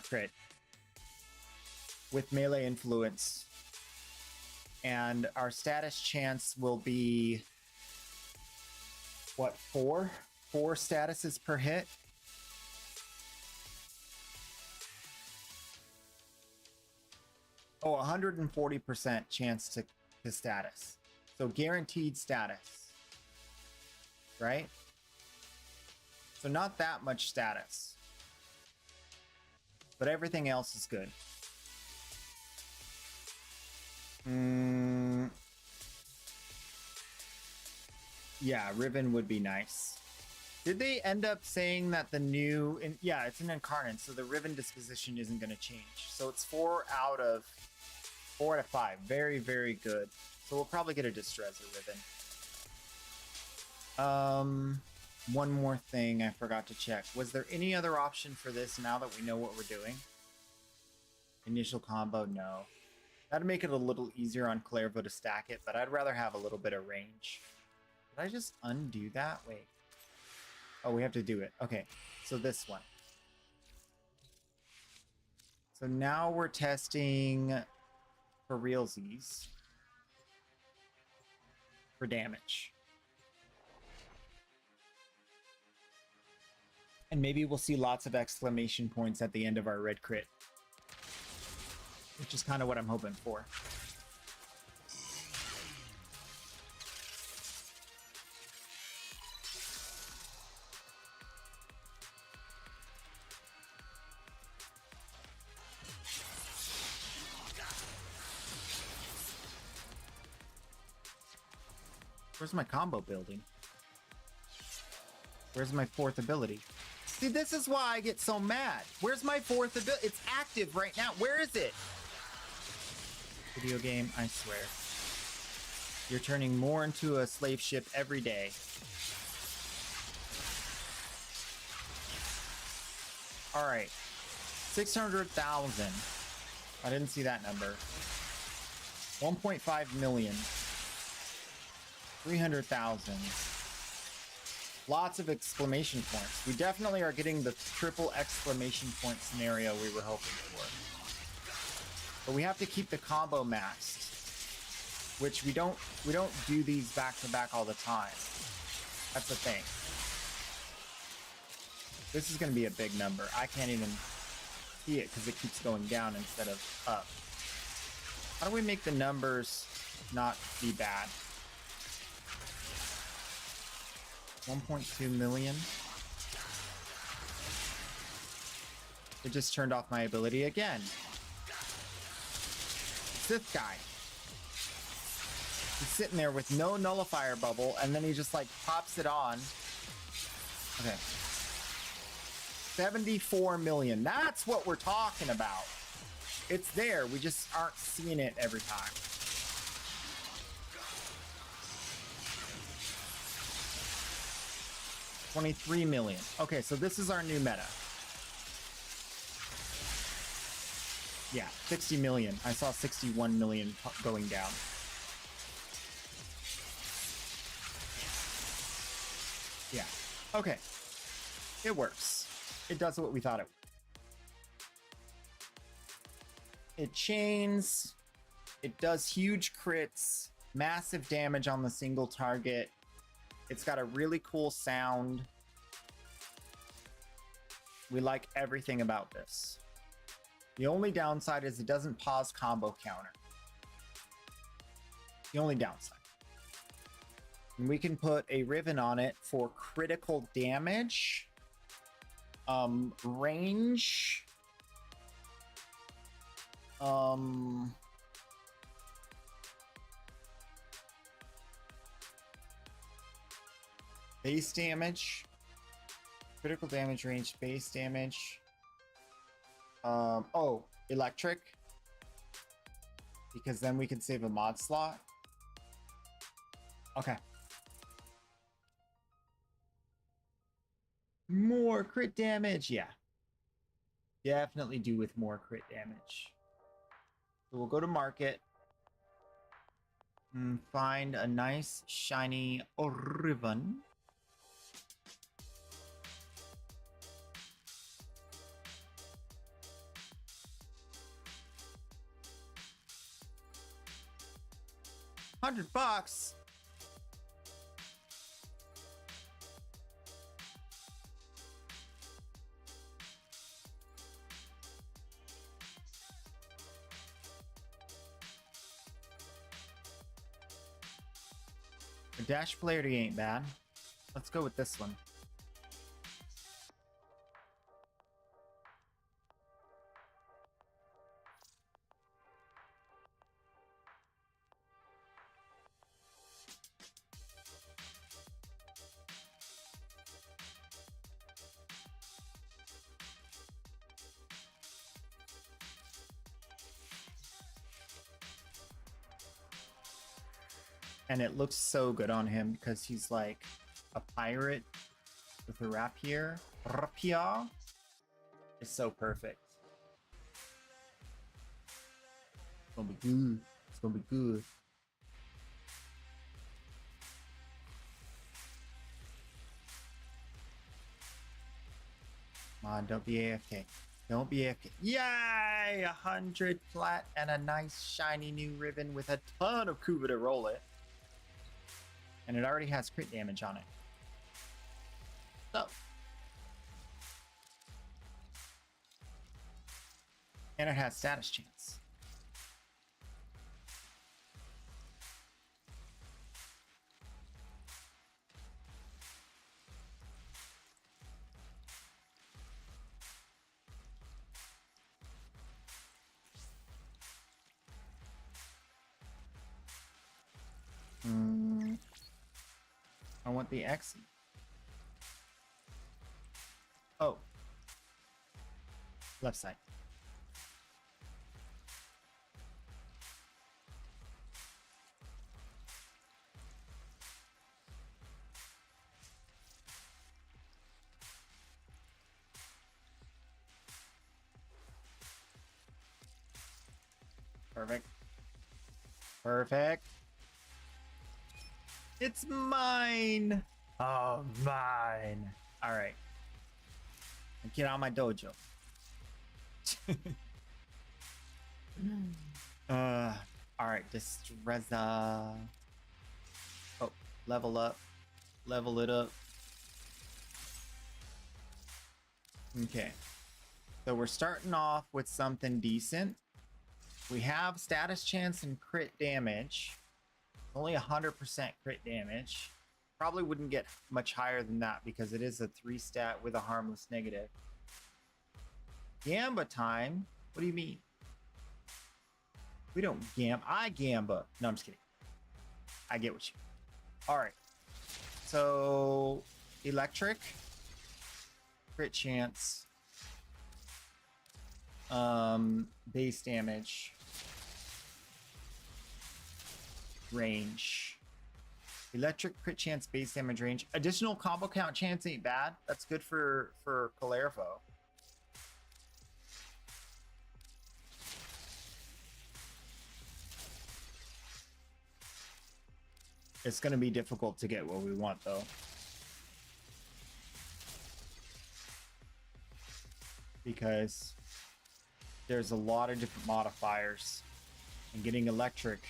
crit with melee influence. And our status chance will be, what, 4? 4 statuses per hit? Oh, 140% chance to status. So guaranteed status, right? So not that much status, but everything else is good. Yeah, Riven would be nice. Did they end up saying that the new... yeah, it's an Incarnate, so the Riven disposition isn't going to change. So it's 4 out of 5. Very, very good. So we'll probably get a Distressor Riven. One more thing I forgot to check. Was there any other option for this now that we know what we're doing? Initial combo, no. That'd make it a little easier on Kullervo to stack it, but I'd rather have a little bit of range. Did I just undo that? Wait. Oh, we have to do it. Okay, so this one. So now we're testing for realsies for damage. And maybe we'll see lots of exclamation points at the end of our red crit, which is kind of what I'm hoping for. Where's my combo building? Where's my 4th ability? See, this is why I get so mad. Where's my 4th ability? It's active right now. Where is it? Video game, I swear. You're turning more into a slave ship every day. All right. 600,000. I didn't see that number. 1.5 million. 300,000. Lots of exclamation points. We definitely are getting the triple exclamation point scenario we were hoping for. But we have to keep the combo maxed, which we don't do these back to back all the time. That's the thing. This is going to be a big number. I can't even see it because it keeps going down instead of up. How do we make the numbers not be bad? 1.2 million. It just turned off my ability again. It's this guy. He's sitting there with no nullifier bubble, and then he just like pops it on. Okay. 74 million. That's what we're talking about. It's there. We just aren't seeing it every time. $23 million. Okay, so this is our new meta. Yeah, 60 million. I saw 61 million going down. Yeah. Okay. It works. It does what we thought it would. It chains. It does huge crits, massive damage on the single target. It's got a really cool sound. We like everything about this. The only downside is it doesn't pause combo counter. The only downside. And we can put a Riven on it for critical damage, range, base damage, critical damage, range, base damage. Oh, electric, because then we can save a mod slot. Okay. More crit damage. Yeah. Definitely do with more crit damage. So we'll go to market and find a nice shiny Riven. $100. The dash polarity ain't bad. Let's go with this one. And it looks so good on him because he's like a pirate with a rapier. Rapier is so perfect. It's gonna be good. It's gonna be good. Come on, don't be AFK. Don't be AFK. Yay! 100 plat and a nice shiny new Riven with a ton of Kuva to roll it. And it already has crit damage on it. So. And it has status chance. I want the X. Oh. Left side. Perfect. Perfect. It's mine. Oh, mine. All right. Get out of my dojo. All right. Destreza. Oh, level up. Level it up. Okay. So we're starting off with something decent. We have status chance and crit damage. Only 100% crit damage. Probably wouldn't get much higher than that because it is a 3 stat with a harmless negative. Gamba time? What do you mean? We don't gamba. I gamba. No, I'm just kidding. I get what you mean. All right. So, electric. Crit chance. Base damage. Range. Electric crit chance, base damage, range. Additional combo count chance ain't bad. That's good for Kalervo. It's going to be difficult to get what we want, though. Because there's a lot of different modifiers. And getting electric.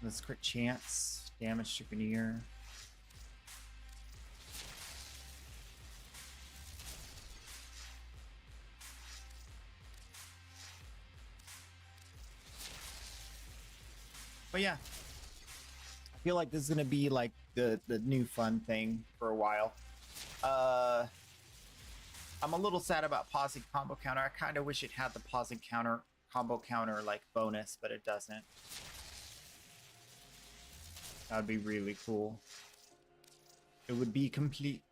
Let's crit chance. Damage to Veneer. But yeah, I feel like this is gonna be like the new fun thing for a while. I'm a little sad about pausing combo counter. I kind of wish it had the pausing counter combo counter like bonus, but it doesn't. That would be really cool. It would be complete.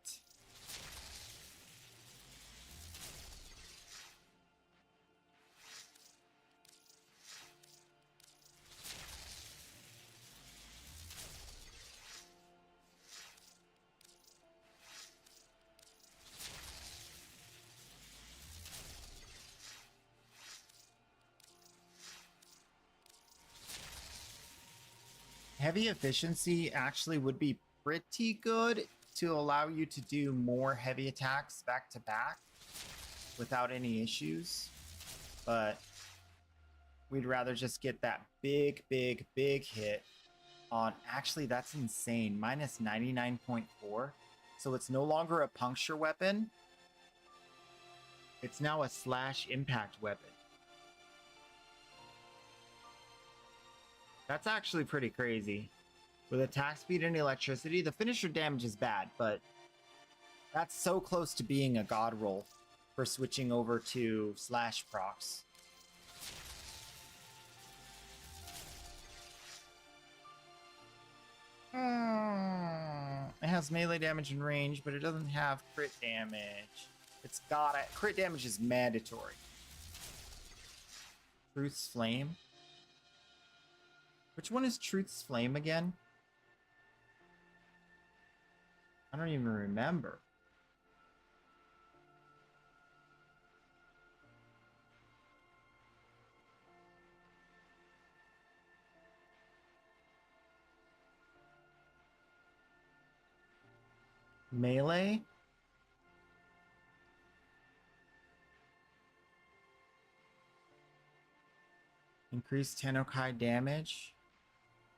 Heavy efficiency actually would be pretty good to allow you to do more heavy attacks back to back without any issues, but we'd rather just get that big hit on. Actually, that's insane. Minus 99.4. So it's no longer a puncture weapon. It's now a slash impact weapon. That's actually pretty crazy. With attack speed and electricity, the finisher damage is bad, but that's so close to being a god roll for switching over to slash procs. It has melee damage and range, but it doesn't have crit damage. It's got it. Crit damage is mandatory. Truth's Flame. Which one is Truth's Flame again? I don't even remember. Melee? Increase Tennokai damage,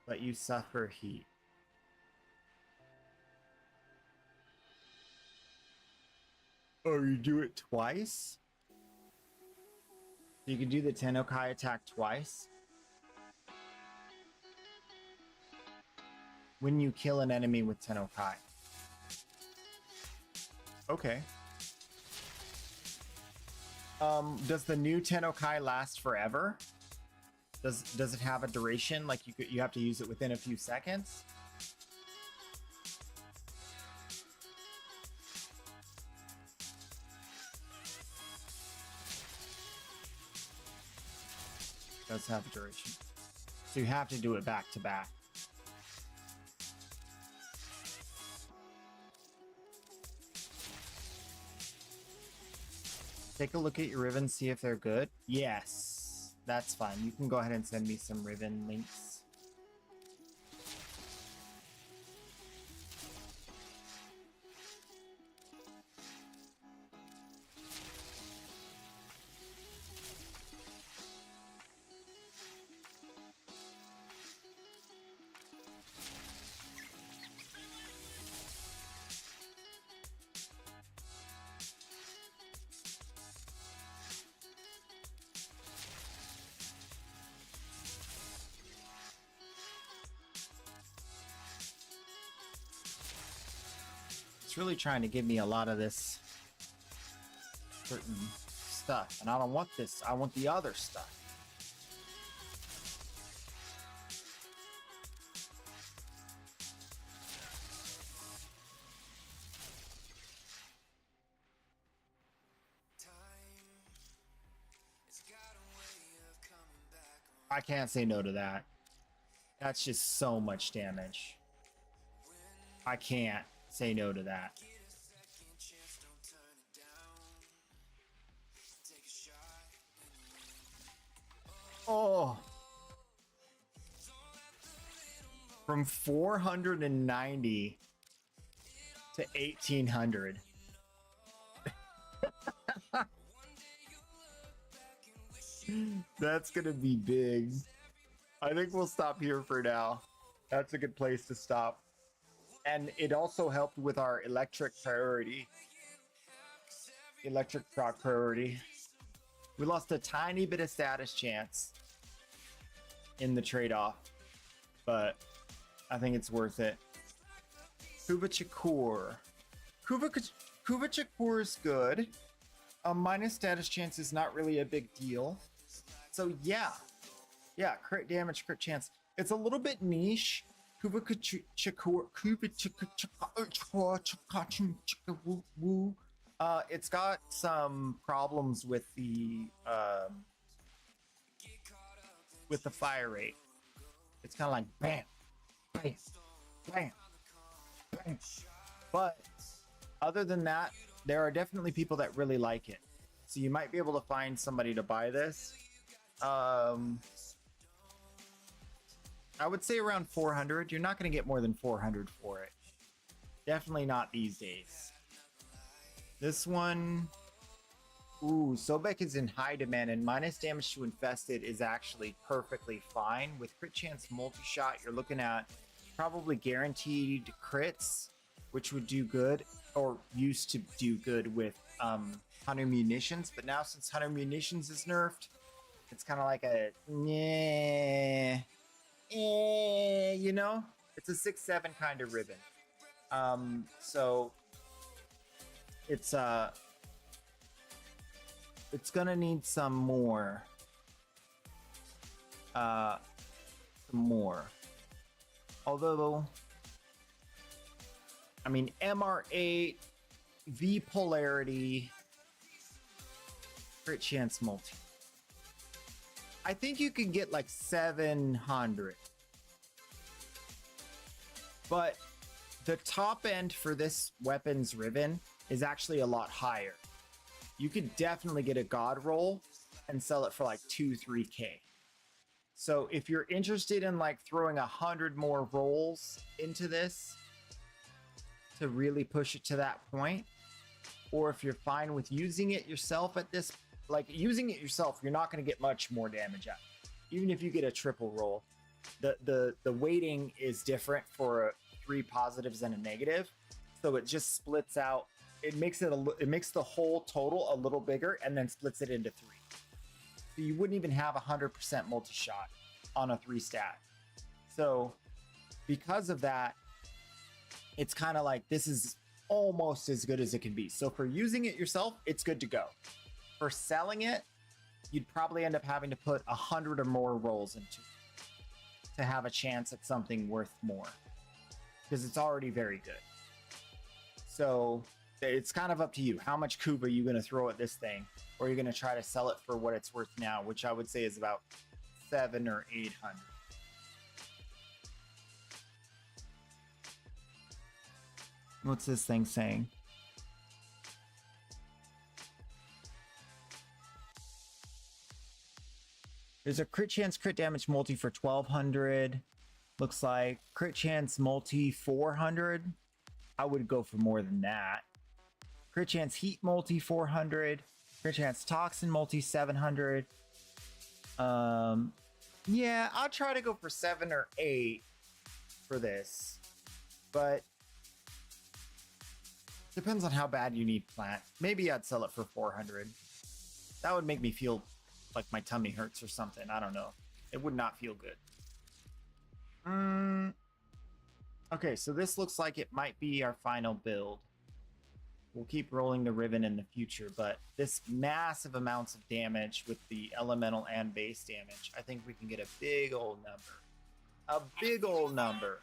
but you suffer heat. Oh, you do it twice? You can do the Tennokai attack twice? When you kill an enemy with Tennokai. Okay. Does the new Tennokai last forever? Does it have a duration? Like you have to use it within a few seconds? Does have a duration. So you have to do it back to back. Take a look at your Riven, see if they're good. Yes, that's fine. You can go ahead and send me some Riven links. It's really trying to give me a lot of this certain stuff, and I don't want this. I want the other stuff. I can't say no to that. That's just so much damage. I can't say no to that. Oh. From 490 to 1800. That's gonna be big. I think we'll stop here for now. That's a good place to stop. And it also helped with our electric priority. Electric proc priority. We lost a tiny bit of status chance in the trade-off, but I think it's worth it. Kuva Shakur is good. Minus status chance is not really a big deal. So yeah, crit damage, crit chance. It's a little bit niche. It's got some problems with the fire rate. It's kind of like bam, bam, bam, bam. But other than that, there are definitely people that really like it. So you might be able to find somebody to buy this. I would say around 400. You're not going to get more than 400 for it. Definitely not these days. This one, ooh, Sobek is in high demand, and minus damage to infested is actually perfectly fine. With crit chance multi-shot, you're looking at probably guaranteed crits, which would do good, or used to do good with Hunter Munitions. But now since Hunter Munitions is nerfed, it's kind of like a you know, it's a 6-7 kind of ribbon. So it's gonna need some more. Although, I mean, MR8, V polarity, crit chance multi. I think you could get like 700. But the top end for this weapons ribbon is actually a lot higher. You could definitely get a god roll and sell it for like 2-3K. So if you're interested in like throwing 100 more rolls into this to really push it to that point, or if you're fine with using it yourself at this, like using it yourself, you're not going to get much more damage out. Even if you get a triple roll, the weighting is different for 3 positives and a negative, so it just splits out. It makes the whole total a little bigger and then splits it into 3. So you wouldn't even have 100% multi-shot on a 3 stat. So because of that, it's kind of like this is almost as good as it can be. So for using it yourself, it's good to go. For selling it, you'd probably end up having to put 100 or more rolls into it to have a chance at something worth more, because it's already very good. So it's kind of up to you. How much Kuva are you going to throw at this thing, or are you going to try to sell it for what it's worth now, which I would say is about 700 or 800. What's this thing saying? There's a crit chance, crit damage multi for 1200. Looks like crit chance multi 400. I would go for more than that. Crit chance heat multi 400. Crit chance toxin multi 700. Yeah, I'll try to go for 7 or 8 for this, but depends on how bad you need plant. Maybe I'd sell it for 400. That would make me feel like my tummy hurts or something. I don't know. It would not feel good. Okay, so this looks like it might be our final build. we'll keep rolling the Riven in the future, but this massive amounts of damage with the elemental and base damage, I think we can get a big old number. A big old number.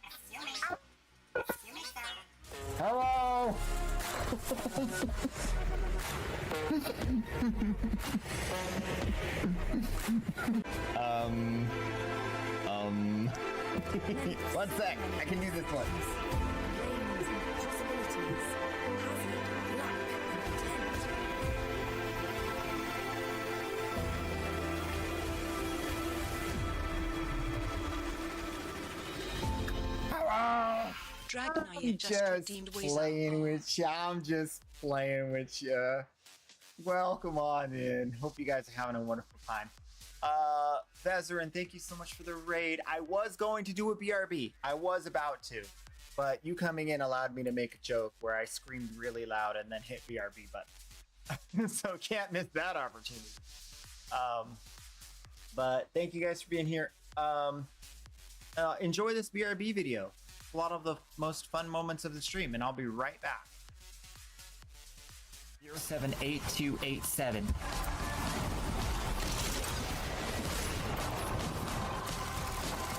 Hello! One sec, I can do this one. Dragonite just redeemed Playing with you. I'm just playing with you. Welcome on in. Hope you guys are having a wonderful time. Vezerin, thank you so much for the raid. I was going to do a BRB. I was about to, but you coming in allowed me to make a joke where I screamed really loud and then hit BRB button. So can't miss that opportunity. But thank you guys for being here. Enjoy this BRB video. A lot of the most fun moments of the stream, and I'll be right back. 078287.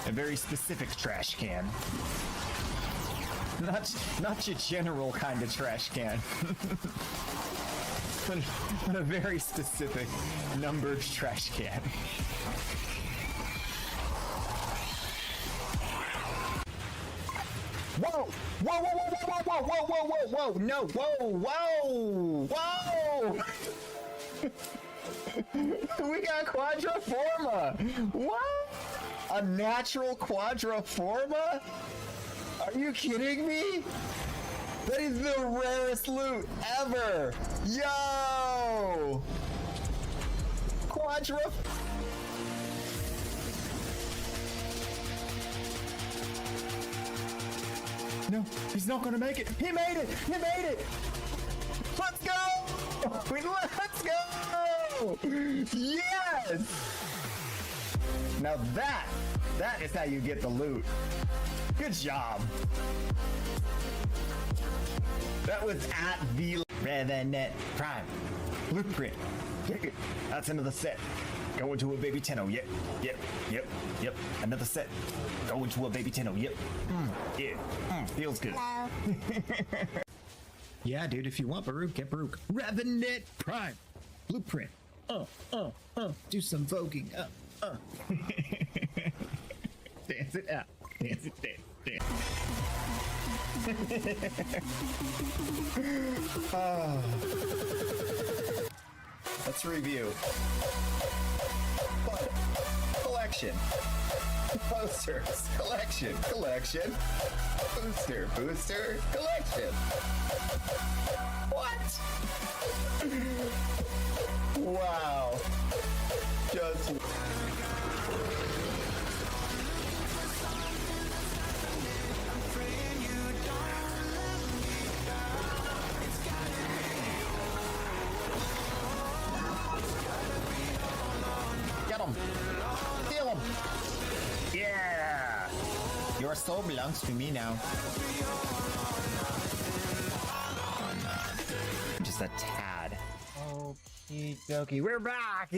A very specific trash can. Not your general kind of trash can. but a very specific numbered trash can. Whoa! Whoa, whoa, whoa, whoa, whoa, whoa, whoa, whoa, whoa, no, whoa, whoa, whoa! We got Quadriforma! What? A natural Quadriforma? Are you kidding me? That is the rarest loot ever! Yo! Quadriforma! No, he's not gonna make it. He made it! He made it! Let's go! Let's go! Yes! Now that is how you get the loot. Good job. That was at the Revenant Prime Blueprint. That's another set. Going to a baby Tenno. Yep. Another set. Going to a baby Tenno. Yep. Feels good. Yeah, dude, if you want Baruch, get Baruch. Revenant Prime Blueprint. Do some voguing. Dance it out. Dance. Let's review. Collection. Posters. Collection. Booster. Collection. What? Wow. Just... Get him! Steal him! Yeah! Your soul belongs to me now. Just a tad. Okie dokie. We're back!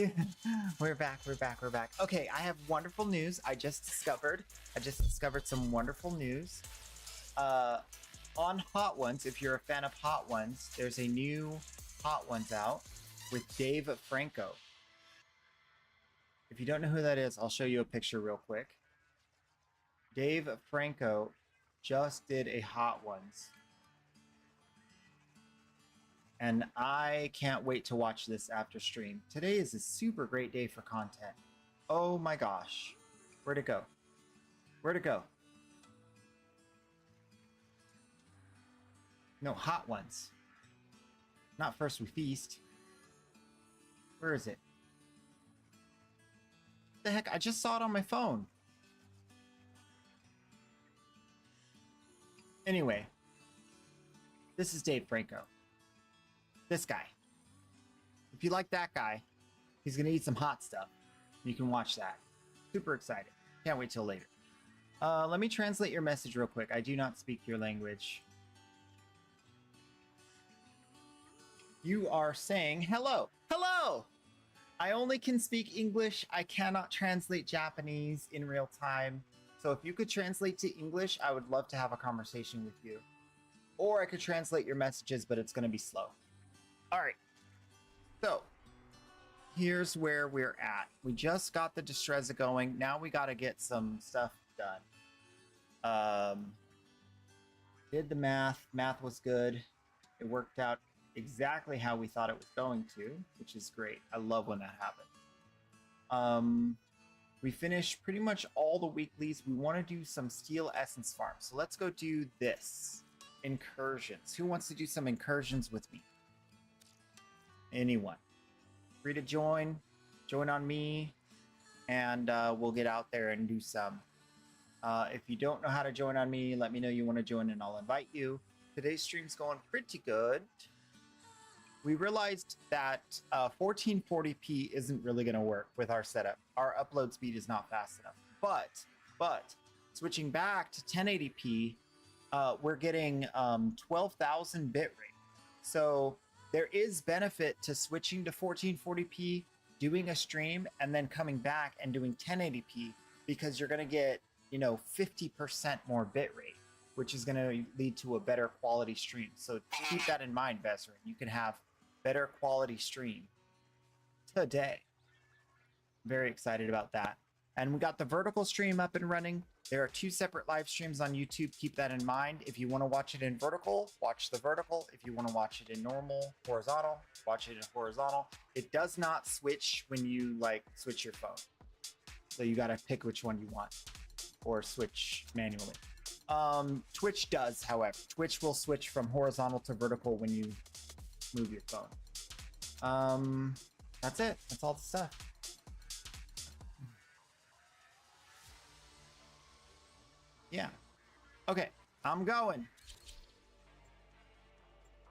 We're back. Okay, I have wonderful news. I just discovered some wonderful news. On Hot Ones, if you're a fan of Hot Ones, there's a new Hot Ones out with Dave Franco. If you don't know who that is, I'll show you a picture real quick. Dave Franco just did a Hot Ones. And I can't wait to watch this after stream. Today is a super great day for content. Oh my gosh. Where'd it go? No, Hot Ones. Not First We Feast. Where is it? The heck? I just saw it on my phone. Anyway, this is Dave Franco. This guy. If you like that guy, he's gonna eat some hot stuff. You can watch that. Super excited. Can't wait till later. Let me translate your message real quick. I do not speak your language. You are saying hello. Hello! I only can speak English. I cannot translate Japanese in real time. So if you could translate to English, I would love to have a conversation with you. Or I could translate your messages, but it's going to be slow. All right. So here's where we're at. We just got the Destreza going. Now we got to get some stuff done. Did the math. Math was good. It worked out exactly how we thought it was going to, which is great. I love when that happens. We finished pretty much all the weeklies. We want to do some steel essence farms. So let's go do this. Incursions. Who wants to do some incursions with me? Anyone? Free to join. Join on me. And we'll get out there and do some. If you don't know how to join on me, let me know you want to join and I'll invite you. Today's stream's going pretty good. We realized that 1440p isn't really going to work with our setup. Our upload speed is not fast enough. But switching back to 1080p, we're getting 12,000 bit rate. So there is benefit to switching to 1440p, doing a stream, and then coming back and doing 1080p because you're going to get, 50% more bit rate, which is going to lead to a better quality stream. So keep that in mind, Vezrin. You can have better quality stream today. Very excited about that. And we got the vertical stream up and running. There are 2 separate live streams on YouTube. Keep that in mind. If you want to watch it in vertical, watch the vertical. If you want to watch it in normal, horizontal, watch it in horizontal. It does not switch when you switch your phone. So you got to pick which one you want or switch manually. Twitch does, however. Twitch will switch from horizontal to vertical when you move your phone. That's it. That's all the stuff. Yeah. Okay, I'm going.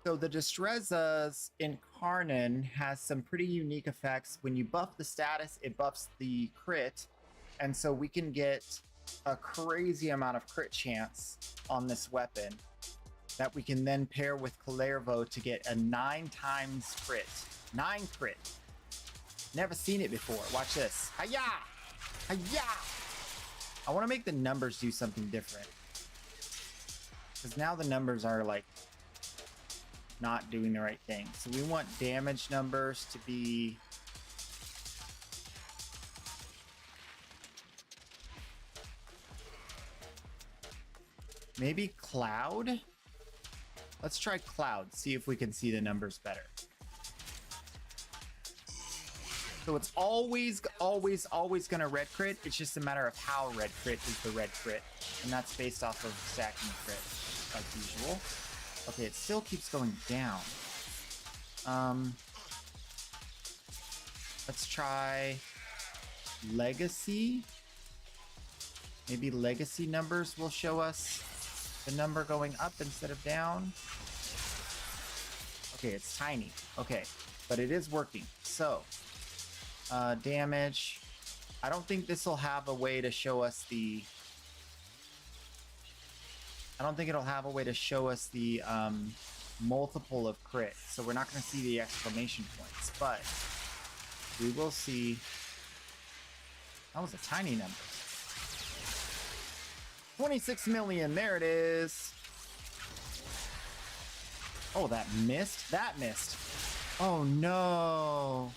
So the Destrezas in Karnan has some pretty unique effects. When you buff the status, it buffs the crit. And so we can get a crazy amount of crit chance on this weapon that we can then pair with Kalervo to get a 9 times crit. 9 crit. Never seen it before. Watch this. Hiya! Hiya! I want to make the numbers do something different. Because now the numbers are not doing the right thing. So we want damage numbers to be... maybe cloud? Let's try cloud, see if we can see the numbers better. So it's always going to red crit. It's just a matter of how red crit is the red crit. And that's based off of stacking crit, like usual. Okay, it still keeps going down. Let's try legacy. Maybe legacy numbers will show us the number going up instead of down. Okay, it's tiny. Okay, but it is working. So, damage. I don't think this will have a way to show us the... I don't think it'll have a way to show us the multiple of crit. So we're not going to see the exclamation points, but we will see... that was a tiny number. 26 million, there it is. Oh, that missed? That missed. Oh, no.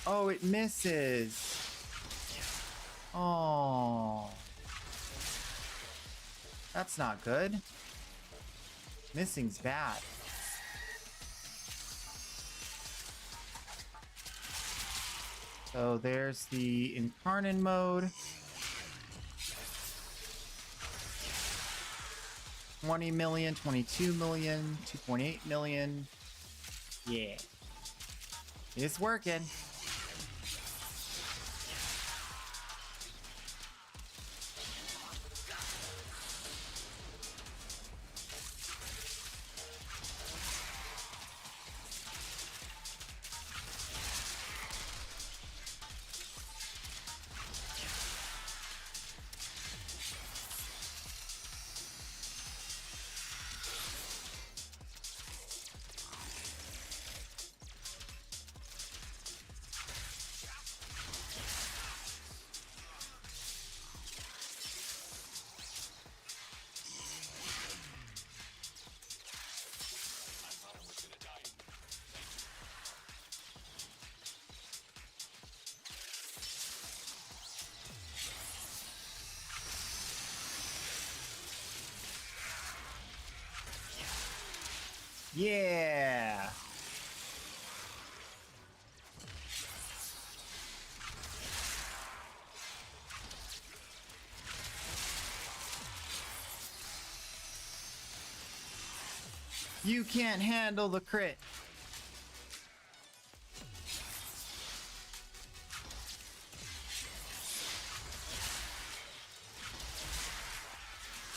Oh, it misses. Oh. That's not good. Missing's bad. So there's the Incarnate mode. 20 million, 22 million, 2.8 million. Yeah. It's working. Yeah. You can't handle the crit.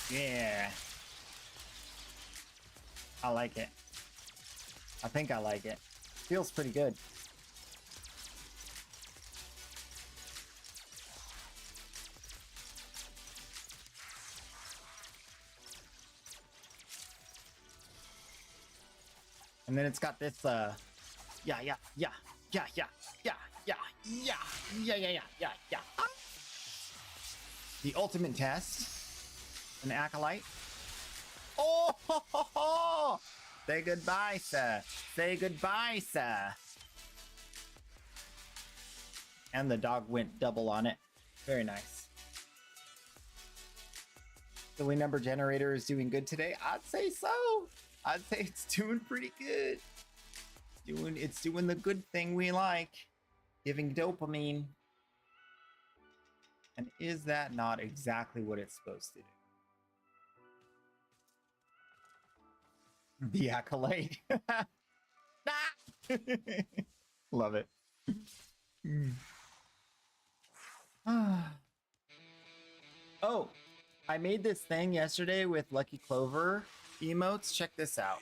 Yeah. I like it. I think I like it. Feels pretty good. And then it's got this yeah. The ultimate test. An acolyte. Oh, ho, ho, ho. Say goodbye, sir. Say goodbye, sir. And the dog went double on it. Very nice. The win number generator is doing good today. I'd say so. I'd say it's doing pretty good. It's doing the good thing we like. Giving dopamine. And is that not exactly what it's supposed to do? The acolyte. Love it. Oh, I made this thing yesterday with Lucky Clover emotes. Check this out.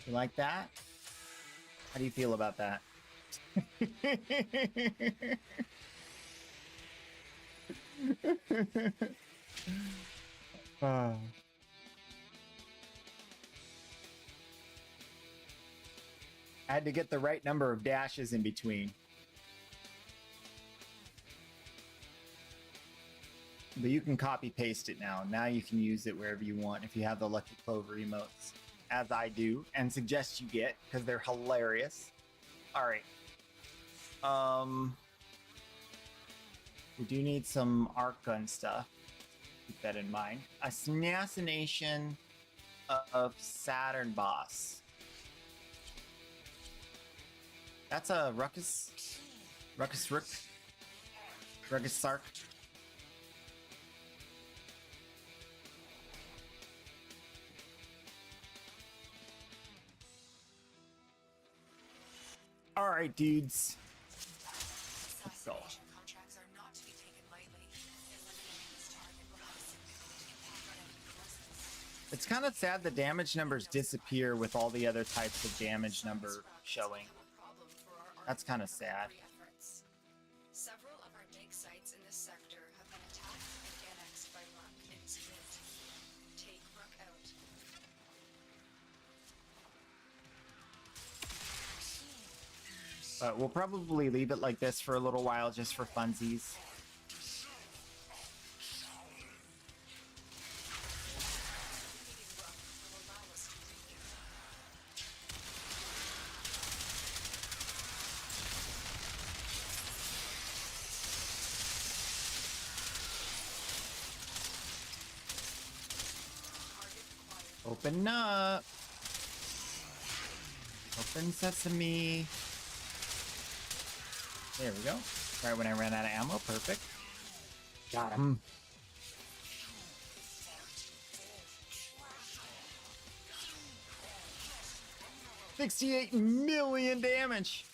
You like that? How do you feel about that? I had to get the right number of dashes in between. But you can copy paste it now. Now you can use it wherever you want if you have the Lucky Clover emotes, as I do and suggest you get because they're hilarious. All right. We do need some arc gun stuff. Keep that in mind. Assassination of Saturn boss. That's a Ruckus Sark. All right, dudes. Let's go. Contracts are not to be taken lightly. Eliminating this target will have a significant impact on enemy forces. It's kind of sad the damage numbers disappear with all the other types of damage number showing. That's kind of sad. Several of our dig sites in this sector have been attacked and annexed by Ruck in its fleet. Take Ruck out. But we'll probably leave it like this for a little while just for funsies. Open up. Open sesame. There we go. Right when I ran out of ammo. Perfect. Got him. $68 million damage.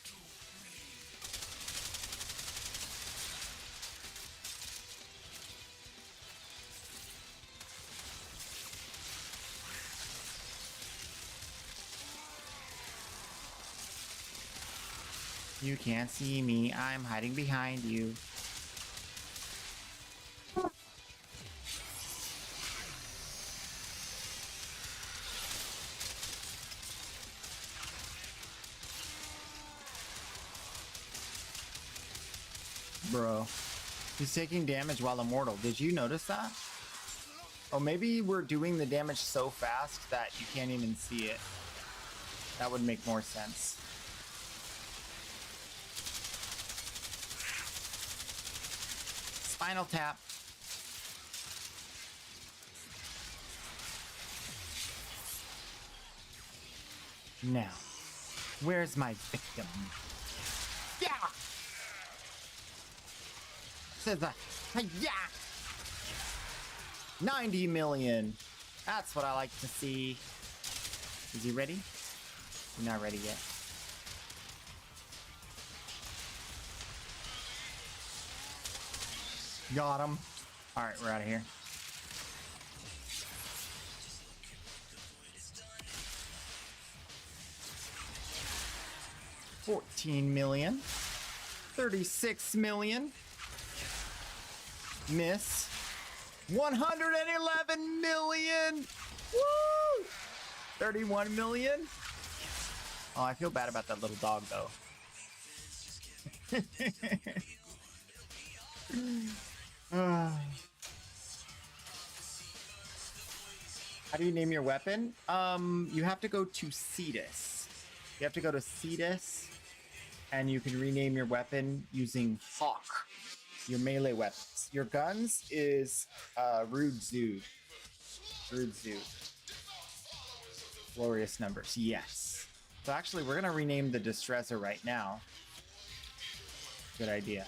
You can't see me. I'm hiding behind you. Bro, he's taking damage while immortal. Did you notice that? Oh, maybe we're doing the damage so fast that you can't even see it. That would make more sense. Spinal Tap. Now, where's my victim? Yeah! Says that. Yeah! 90 million. That's what I like to see. Is he ready? He's not ready yet. Got him. All right, we're out of here. $14 million. 36 million. Miss. 111 million. Woo! 31 million. Oh, I feel bad about that little dog though. How do you name your weapon? You have to go to Cetus. You have to go to Cetus, and you can rename your weapon using Hawk, your melee weapons. Your guns is Rude Zoo. Rude Zoo. Glorious numbers, yes. So actually, we're gonna rename the Distressor right now. Good idea.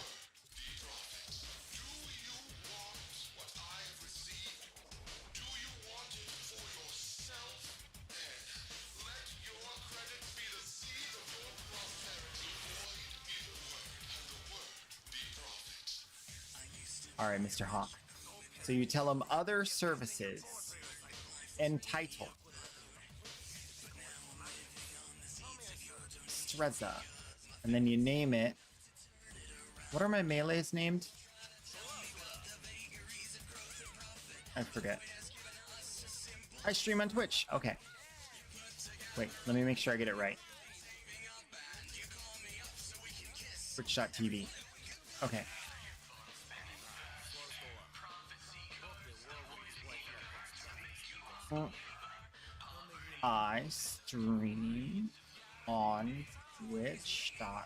All right, Mr. Hawk. So you tell him other services entitled Streza, and then you name it. What are my melees named? I forget. I stream on Twitch. Okay. Wait, let me make sure I get it right. Twitch.tv. Okay. I stream on Twitch.tv.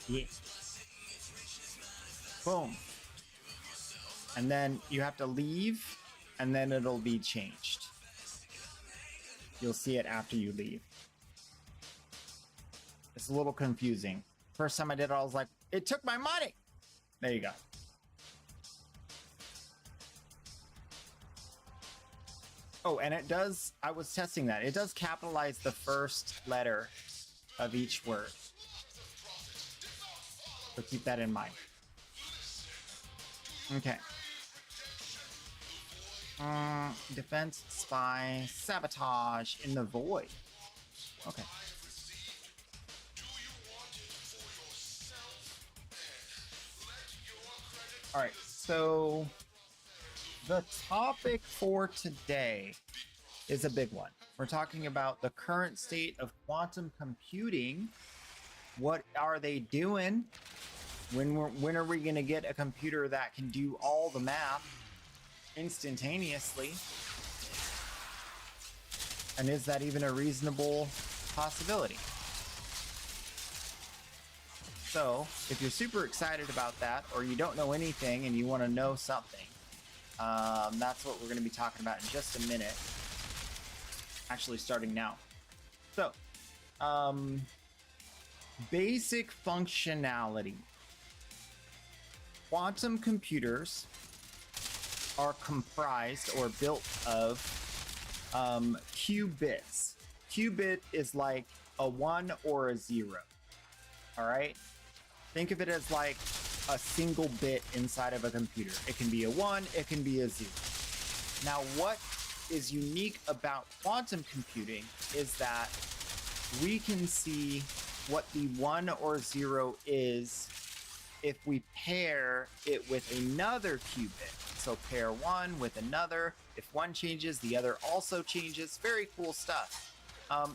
Yeah. Boom. And then you have to leave, and then it'll be changed. You'll see it after you leave. It's a little confusing. First time I did it, I was like, it took my money. There you go. Oh, and it does, I was testing that. It does capitalize the first letter of each word. So keep that in mind. Okay. Defense, spy, sabotage in the void. Okay. All right, so the topic for today is a big one. We're talking about the current state of quantum computing. What are they doing? When are we going to get a computer that can do all the math instantaneously? And is that even a reasonable possibility? So, if you're super excited about that, or you don't know anything and you want to know something, that's what we're going to be talking about in just a minute. Actually, starting now. So, basic functionality. Quantum computers are comprised or built of qubits. Qubit is like a 1 or a 0. All right? Think of it as like a single bit inside of a computer. It can be a 1, it can be a 0. Now, what is unique about quantum computing is that we can see what the 1 or 0 is if we pair it with another qubit. So pair one with another. If one changes, the other also changes. Very cool stuff.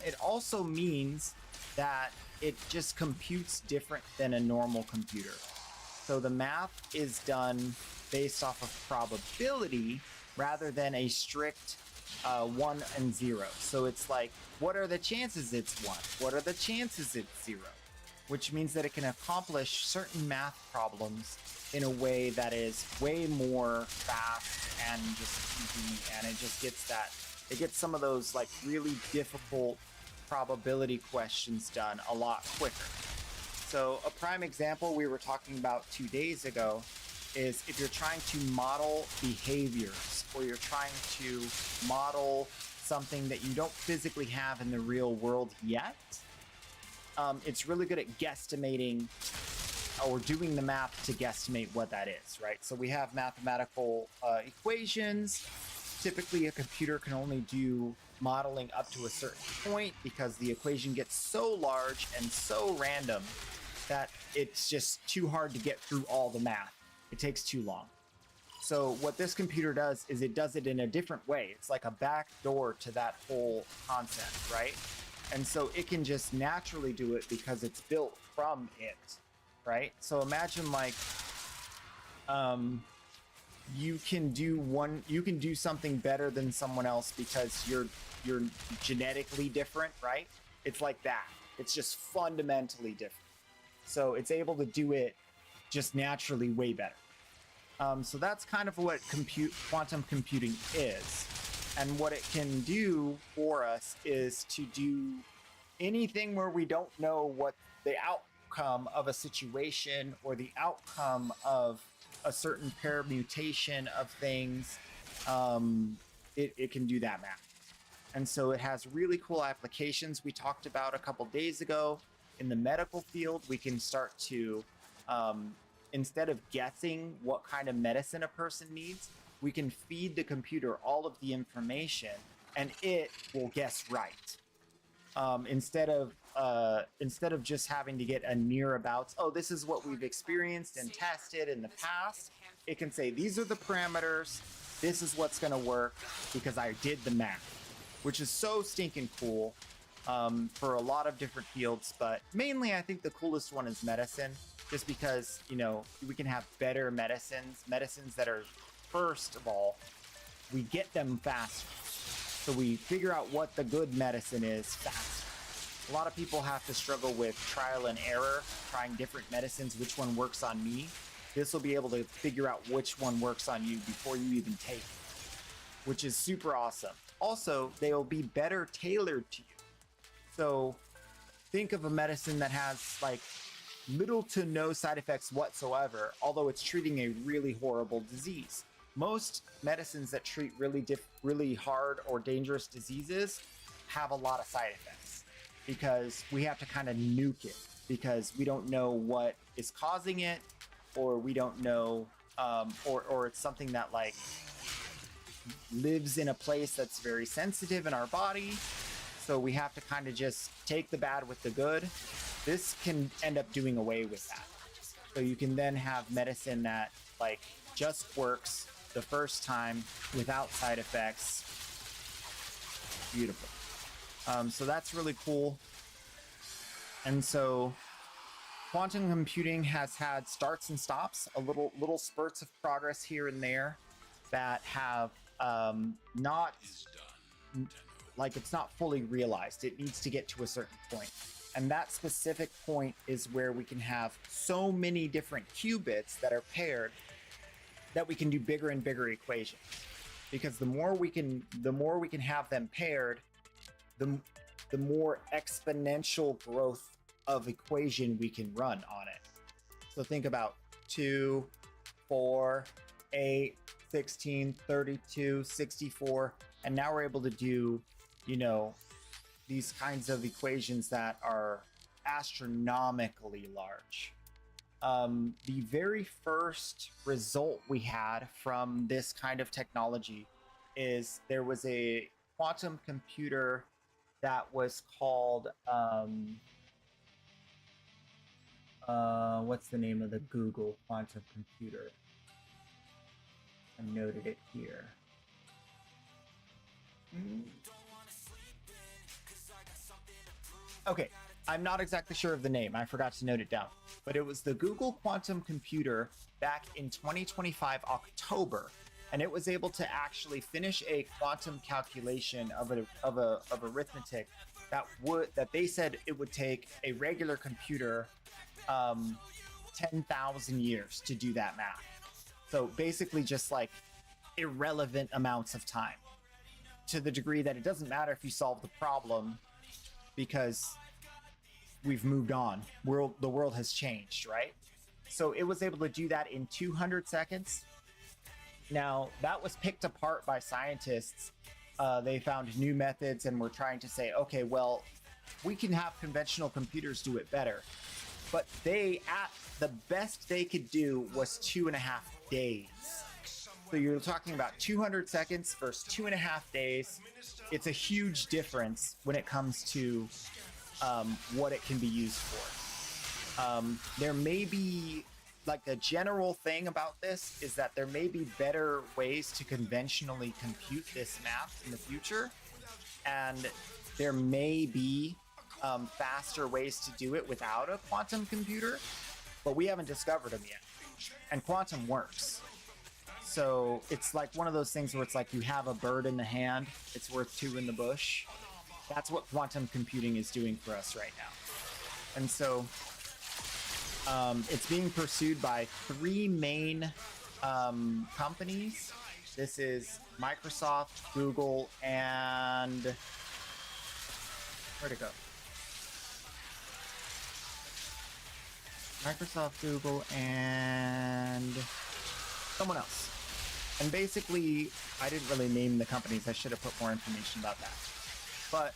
It also means that it just computes different than a normal computer. So the math is done based off of probability rather than a strict 1 and 0. So it's like, what are the chances it's 1? What are the chances it's 0? which means that it can accomplish certain math problems in a way that is way more fast and just easy, and it gets some of those like really difficult probability questions done a lot quicker. So a prime example we were talking about 2 days ago is if you're trying to model behaviors, or you're trying to model something that you don't physically have in the real world yet, it's really good at guesstimating or doing the math to guesstimate what that is, right? So we have mathematical equations. Typically, a computer can only do modeling up to a certain point because the equation gets so large and so random that it's just too hard to get through all the math. It takes too long. So what this computer does is it does it in a different way. It's like a back door to that whole concept, right? And so it can just naturally do it because it's built from it, right? So imagine like you can do something better than someone else because you're genetically different, right? It's like that. It's just fundamentally different. So it's able to do it just naturally way better. So that's kind of what quantum computing is. And what it can do for us is to do anything where we don't know what the outcome of a situation or the outcome of a certain permutation of things. It can do that math. And so it has really cool applications we talked about a couple days ago. In the medical field, we can start to, instead of guessing what kind of medicine a person needs, we can feed the computer all of the information and it will guess right. Instead of just having to get a near about, oh, this is what we've experienced and tested in the past, it can say, these are the parameters, this is what's gonna work because I did the math, which is so stinking cool for a lot of different fields, but mainly I think the coolest one is medicine, just because, you know, we can have better medicines that are, first of all, we get them faster. So we figure out what the good medicine is faster. A lot of people have to struggle with trial and error, trying different medicines, which one works on me. This will be able to figure out which one works on you before you even take it, which is super awesome. Also, they will be better tailored to you. So think of a medicine that has like little to no side effects whatsoever, although it's treating a really horrible disease. Most medicines that treat really hard or dangerous diseases have a lot of side effects because we have to kind of nuke it because we don't know what is causing it, or we don't know, or it's something that like lives in a place that's very sensitive in our body. So we have to kind of just take the bad with the good. This can end up doing away with that. So you can then have medicine that like just works the first time without side effects. Beautiful. So that's really cool. And so quantum computing has had starts and stops, a little spurts of progress here and there that have not, like, it's not fully realized. It needs to get to a certain point. And that specific point is where we can have so many different qubits that are paired that we can do bigger and bigger equations. Because the more we can have them paired, the more exponential growth of equation we can run on it. So think about 2, 4, 8, 16, 32, 64, and now we're able to do, you know, these kinds of equations that are astronomically large. The very first result we had from this kind of technology is there was a quantum computer that was called, what's the name of the Google quantum computer? I noted it here. Okay, I'm not exactly sure of the name. I forgot to note it down. But it was the Google quantum computer back in 2025 October, and it was able to actually finish a quantum calculation of arithmetic that they said it would take a regular computer 10,000 years to do that math. So basically just like irrelevant amounts of time, to the degree that it doesn't matter if you solve the problem because we've moved on. The world has changed, right? So it was able to do that in 200 seconds. Now, that was picked apart by scientists. They found new methods and were trying to say, okay, well, we can have conventional computers do it better. But the best they could do was 2.5 days. So you're talking about 200 seconds versus 2.5 days. It's a huge difference when it comes to what it can be used for. There may be, like, the general thing about this is that there may be better ways to conventionally compute this math in the future, and there may be faster ways to do it without a quantum computer, but we haven't discovered them yet. And quantum works. So it's like one of those things where it's like you have a bird in the hand, it's worth two in the bush. That's what quantum computing is doing for us right now. And so it's being pursued by 3 main companies. This is Microsoft, Google, and where'd it go? Microsoft, Google, and someone else. And basically, I didn't really name the companies. I should have put more information about that. But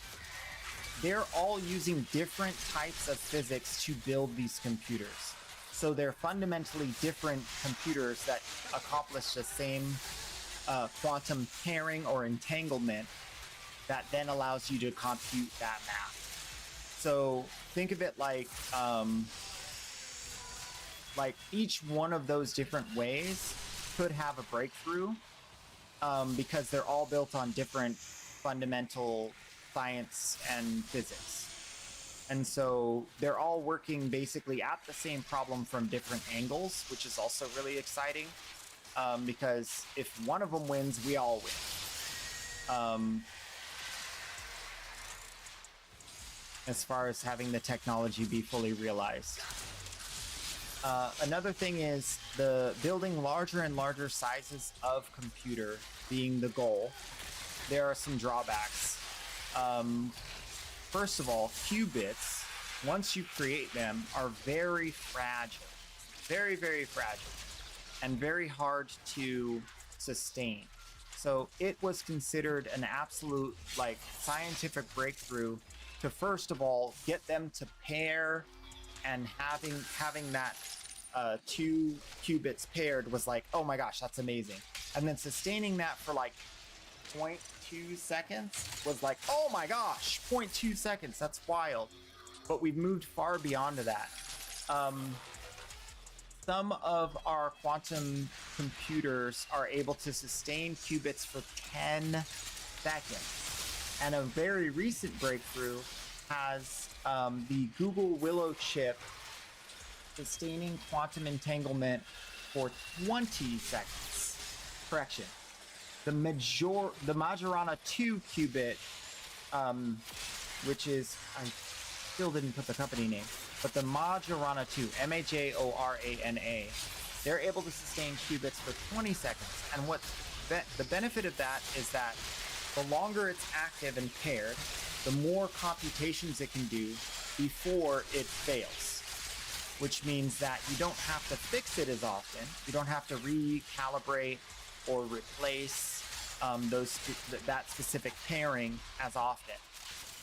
they're all using different types of physics to build these computers. So they're fundamentally different computers that accomplish the same quantum pairing or entanglement that then allows you to compute that math. So think of it like each one of those different ways could have a breakthrough because they're all built on different fundamental science and physics. And so they're all working basically at the same problem from different angles, which is also really exciting because if one of them wins, we all win. As far as having the technology be fully realized. Another thing is the building larger and larger sizes of computer being the goal. There are some drawbacks. First of all, qubits, once you create them, are very fragile. Very, very fragile. And very hard to sustain. So it was considered an absolute, like, scientific breakthrough to, first of all, get them to pair, and having that 2 qubits paired was like, oh my gosh, that's amazing. And then sustaining that for like 0.2 seconds was like, oh my gosh, 0.2 seconds, that's wild. But we've moved far beyond that. Some of our quantum computers are able to sustain qubits for 10 seconds. And a very recent breakthrough has the Google Willow chip sustaining quantum entanglement for 20 seconds. Correction. The Majorana 2 qubit, which is, I still didn't put the company name, but the Majorana 2, M-A-J-O-R-A-N-A, they're able to sustain qubits for 20 seconds. And the benefit of that is that the longer it's active and paired, the more computations it can do before it fails, which means that you don't have to fix it as often. You don't have to recalibrate or replace that specific pairing as often.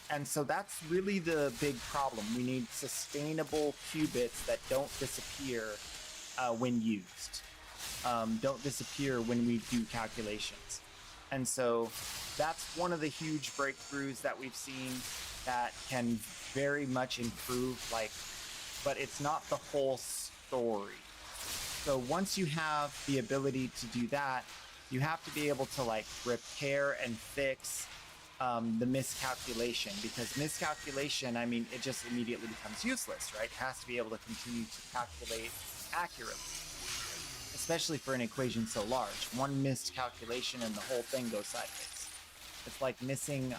And so that's really the big problem. We need sustainable qubits that don't disappear when used, don't disappear when we do calculations. And so that's one of the huge breakthroughs that we've seen that can very much improve, but it's not the whole story. So once you have the ability to do that, you have to be able to repair and fix the miscalculation, because miscalculation, I mean, it just immediately becomes useless, right? It has to be able to continue to calculate accurately, especially for an equation so large. One missed calculation and the whole thing goes sideways. It's like missing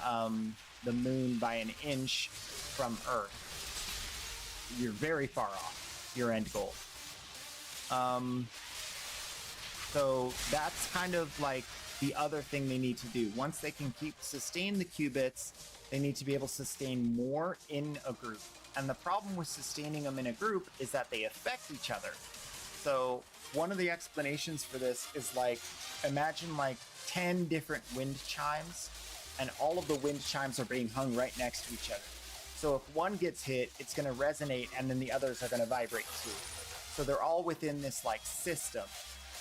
the moon by an inch from Earth. You're very far off your end goal. So that's kind of like the other thing they need to do. Once they can sustain the qubits, they need to be able to sustain more in a group. And the problem with sustaining them in a group is that they affect each other. So one of the explanations for this is like, imagine like 10 different wind chimes, and all of the wind chimes are being hung right next to each other. So if one gets hit, it's going to resonate, and then the others are going to vibrate too. So they're all within this like system.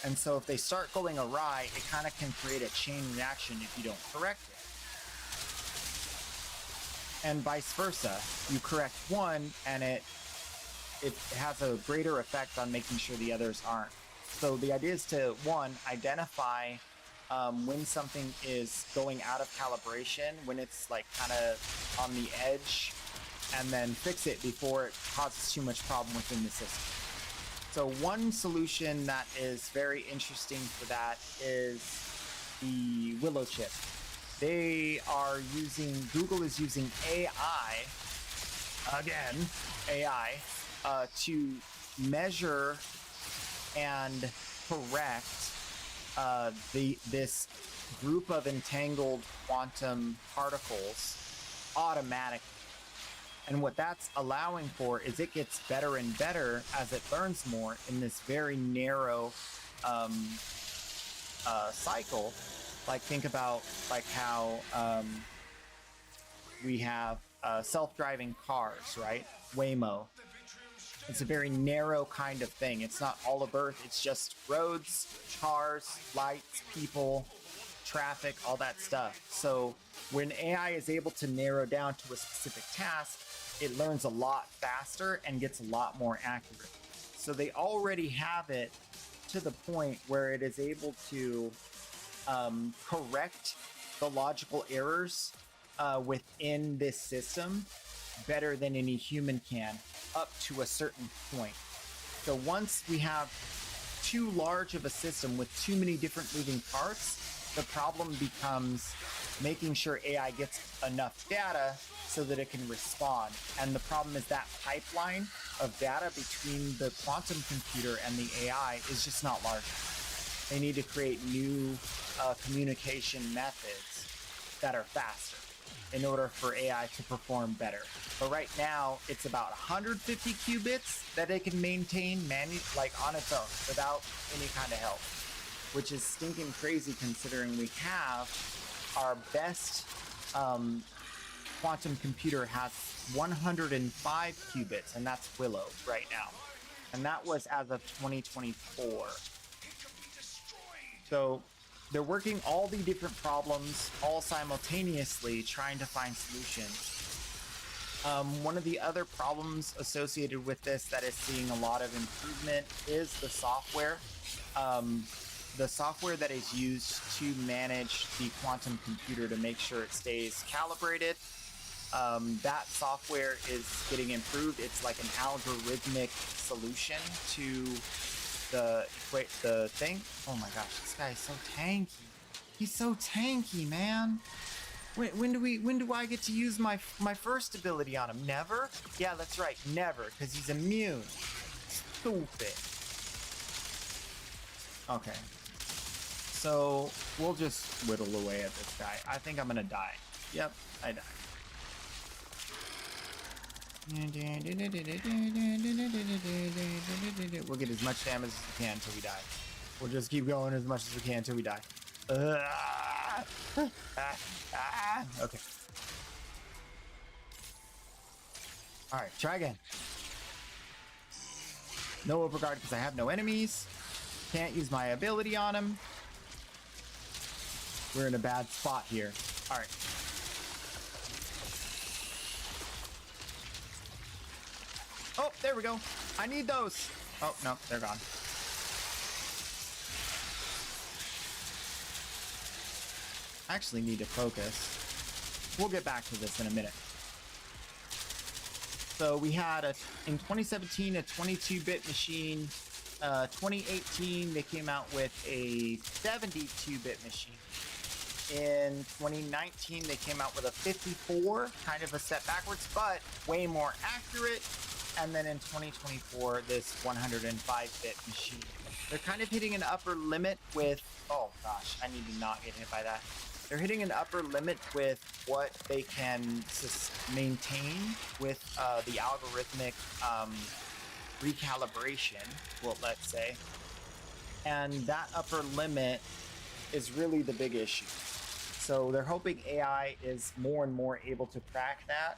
And so if they start going awry, it kind of can create a chain reaction if you don't correct it. And vice versa. You correct one, and it has a greater effect on making sure the others aren't. So the idea is to, one, identify when something is going out of calibration, when it's like kind of on the edge, and then fix it before it causes too much problem within the system. So one solution that is very interesting for that is the Willow chip. Google is using AI, again, AI, to measure and correct this group of entangled quantum particles automatically. And what that's allowing for is it gets better and better as it learns more in this very narrow cycle. Like, think about like how we have self-driving cars, right? Waymo. It's a very narrow kind of thing. It's not all of Earth. It's just roads, cars, lights, people, traffic, all that stuff. So when AI is able to narrow down to a specific task, it learns a lot faster and gets a lot more accurate. So they already have it to the point where it is able to correct the logical errors within this system better than any human can, up to a certain point. So once we have too large of a system with too many different moving parts, the problem becomes making sure AI gets enough data so that it can respond. And the problem is that pipeline of data between the quantum computer and the AI is just not large enough. They need to create new communication methods that are faster in order for AI to perform better. But right now, it's about 150 qubits that it can maintain like on its own without any kind of help, which is stinking crazy considering we have our best quantum computer has 105 qubits, and that's Willow right now. And that was as of 2024. So they're working all the different problems all simultaneously, trying to find solutions. One of the other problems associated with this that is seeing a lot of improvement is the software. The software that is used to manage the quantum computer to make sure it stays calibrated. That software is getting improved. It's like an algorithmic solution to the thing. Oh my gosh, this guy is so tanky. He's so tanky, man. When do I get to use my first ability on him? Never? Yeah, that's right, never, because he's immune. Stupid. Okay. So we'll just whittle away at this guy. I think I'm gonna die. Yep, I died. We'll get as much damage as we can until we die. We'll just keep going as much as we can until we die. Okay. Alright, try again. No overguard because I have no enemies. Can't use my ability on him. We're in a bad spot here. Alright. Oh, there we go. I need those. Oh, no, they're gone. I actually need to focus. We'll get back to this in a minute. So we had in 2017 a 22-bit machine. 2018 they came out with a 72-bit machine. in 2019, they came out with a 54, kind of a step backwards, but way more accurate. And then in 2024, this 105-bit machine. They're kind of hitting an upper limit with, oh gosh, I need to not get hit by that. They're hitting an upper limit with what they can maintain with the algorithmic recalibration, well, let's say. And that upper limit is really the big issue. So they're hoping AI is more and more able to crack that.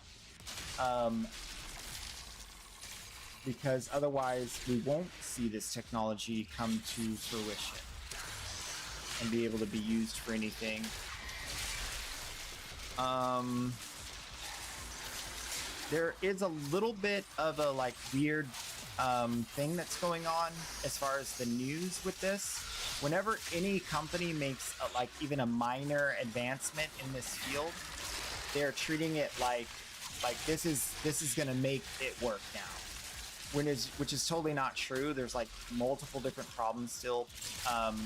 Because otherwise we won't see this technology come to fruition and be able to be used for anything. There is a little bit of a like weird thing that's going on as far as the news with this. Whenever any company makes like even a minor advancement in this field, they're treating it like this is gonna make it work now. Which is totally not true. There's like multiple different problems still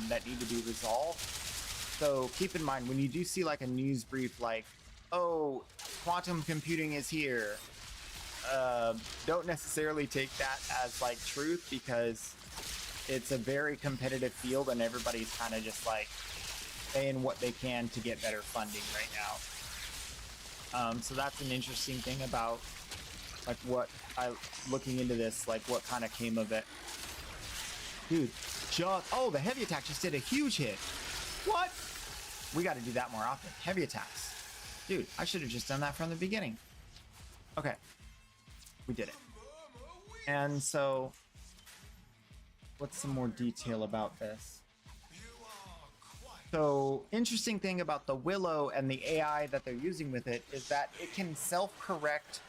that need to be resolved. So keep in mind when you do see like a news brief like, oh, quantum computing is here, don't necessarily take that as like truth, because it's a very competitive field and everybody's kind of just like saying what they can to get better funding right now. So that's an interesting thing about like what looking into this, like what kind of came of it. Dude, oh, the heavy attack just did a huge hit. What? We got to do that more often. Heavy attacks. Dude, I should have just done that from the beginning. Okay. We did it. And so, what's some more detail about this? So, interesting thing about the Willow and the AI that they're using with it is that it can self-correct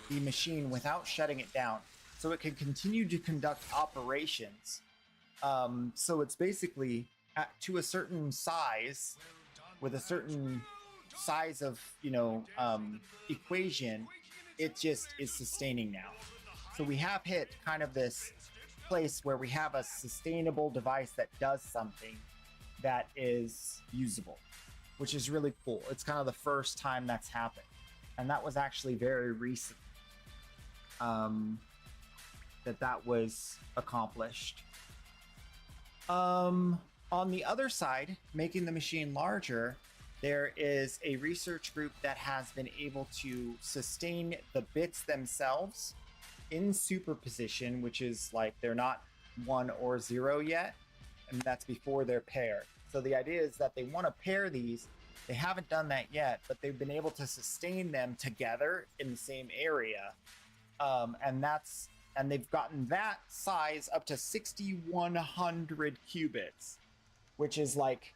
the machine without shutting it down. So it can continue to conduct operations. So it's basically to a certain size, with a certain size of, equation, it just is sustaining now. So we have hit kind of this place where we have a sustainable device that does something that is usable, which is really cool. It's kind of the first time that's happened. And that was actually very recent. That was accomplished. On the other side, making the machine larger, there is a research group that has been able to sustain the bits themselves in superposition, which is like they're not 1 or 0 yet, and that's before they're paired. So the idea is that they want to pair these. They haven't done that yet, but they've been able to sustain them together in the same area. And they've gotten that size up to 6,100 qubits, which is like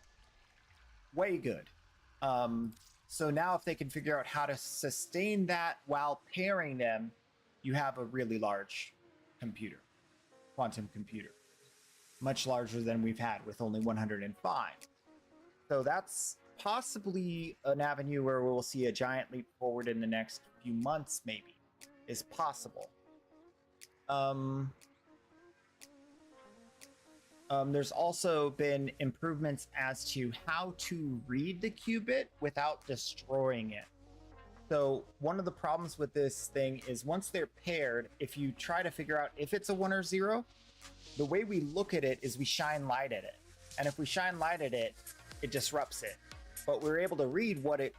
way good. So now if they can figure out how to sustain that while pairing them, you have a really large computer, quantum computer, much larger than we've had with only 105. So that's possibly an avenue where we'll see a giant leap forward in the next few months, maybe, is possible. There's also been improvements as to how to read the qubit without destroying it. So one of the problems with this thing is once they're paired, if you try to figure out if it's a 1 or 0, the way we look at it is we shine light at it. And if we shine light at it, it disrupts it. But we're able to read what it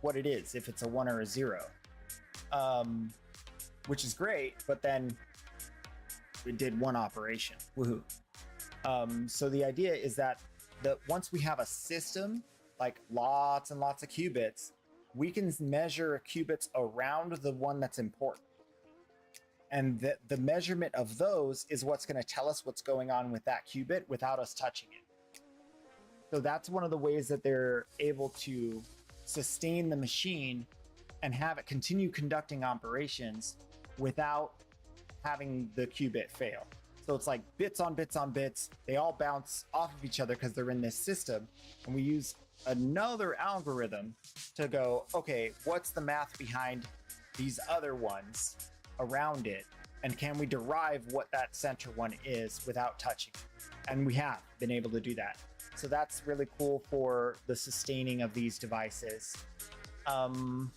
is, if it's a 1 or a 0. Which is great, but then it did one operation. Woohoo. So the idea is that once we have a system, like lots and lots of qubits, we can measure qubits around the one that's important. And the measurement of those is what's going to tell us what's going on with that qubit without us touching it. So that's one of the ways that they're able to sustain the machine and have it continue conducting operations without having the qubit fail. So it's like bits on bits on bits. They all bounce off of each other because they're in this system. And we use another algorithm to go, okay, what's the math behind these other ones around it? And can we derive what that center one is without touching it? And we have been able to do that. So that's really cool for the sustaining of these devices. In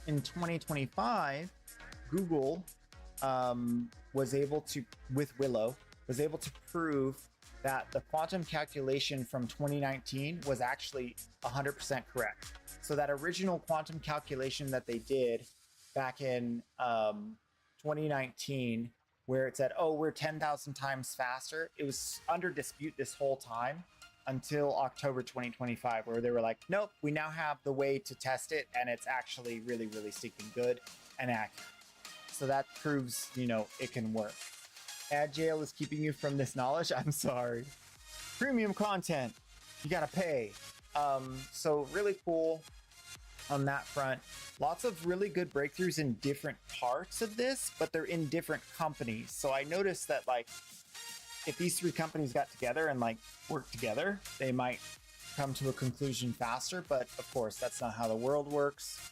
2025, Google was able to, with Willow, was able to prove that the quantum calculation from 2019 was actually 100% correct. So that original quantum calculation that they did back in 2019, where it said, oh, we're 10,000 times faster, it was under dispute this whole time until October 2025, where they were like, nope, we now have the way to test it, and it's actually really, really stinking good and accurate. So that proves, you know, it can work. Ad jail is keeping you from this knowledge? I'm sorry. Premium content, you gotta pay. So really cool on that front. Lots of really good breakthroughs in different parts of this, but they're in different companies. So I noticed that, like, if these three companies got together and like worked together, they might come to a conclusion faster. But of course, that's not how the world works.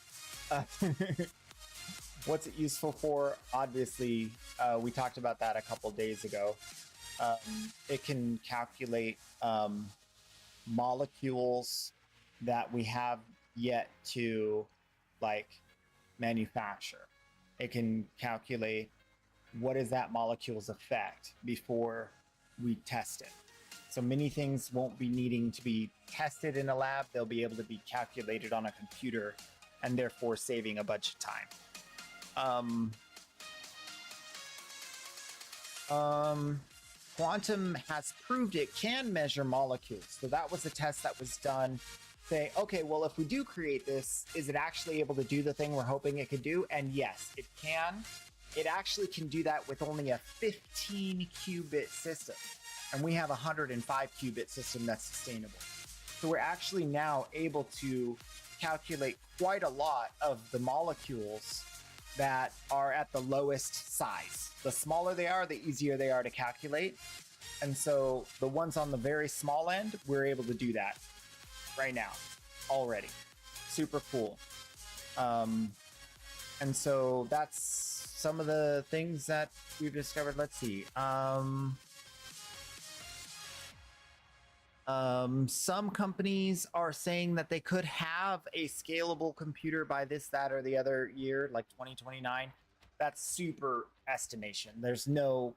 What's it useful for? Obviously, we talked about that a couple days ago. It can calculate molecules that we have yet to like manufacture. It can calculate what is that molecule's effect before we test it. So many things won't be needing to be tested in a lab. They'll be able to be calculated on a computer and therefore saving a bunch of time. Quantum has proved it can measure molecules. So that was a test that was done saying, okay, well, if we do create this, is it actually able to do the thing we're hoping it could do? And yes, it can. It actually can do that with only a 15 qubit system. And we have a 105 qubit system that's sustainable. So we're actually now able to calculate quite a lot of the molecules that are at the lowest size. The smaller they are, the easier they are to calculate. And so the ones on the very small end, we're able to do that right now already. Super cool. And so that's some of the things that we've discovered. Let's see. Some companies are saying that they could have a scalable computer by this, that, or the other year, like 2029. That's super estimation. There's no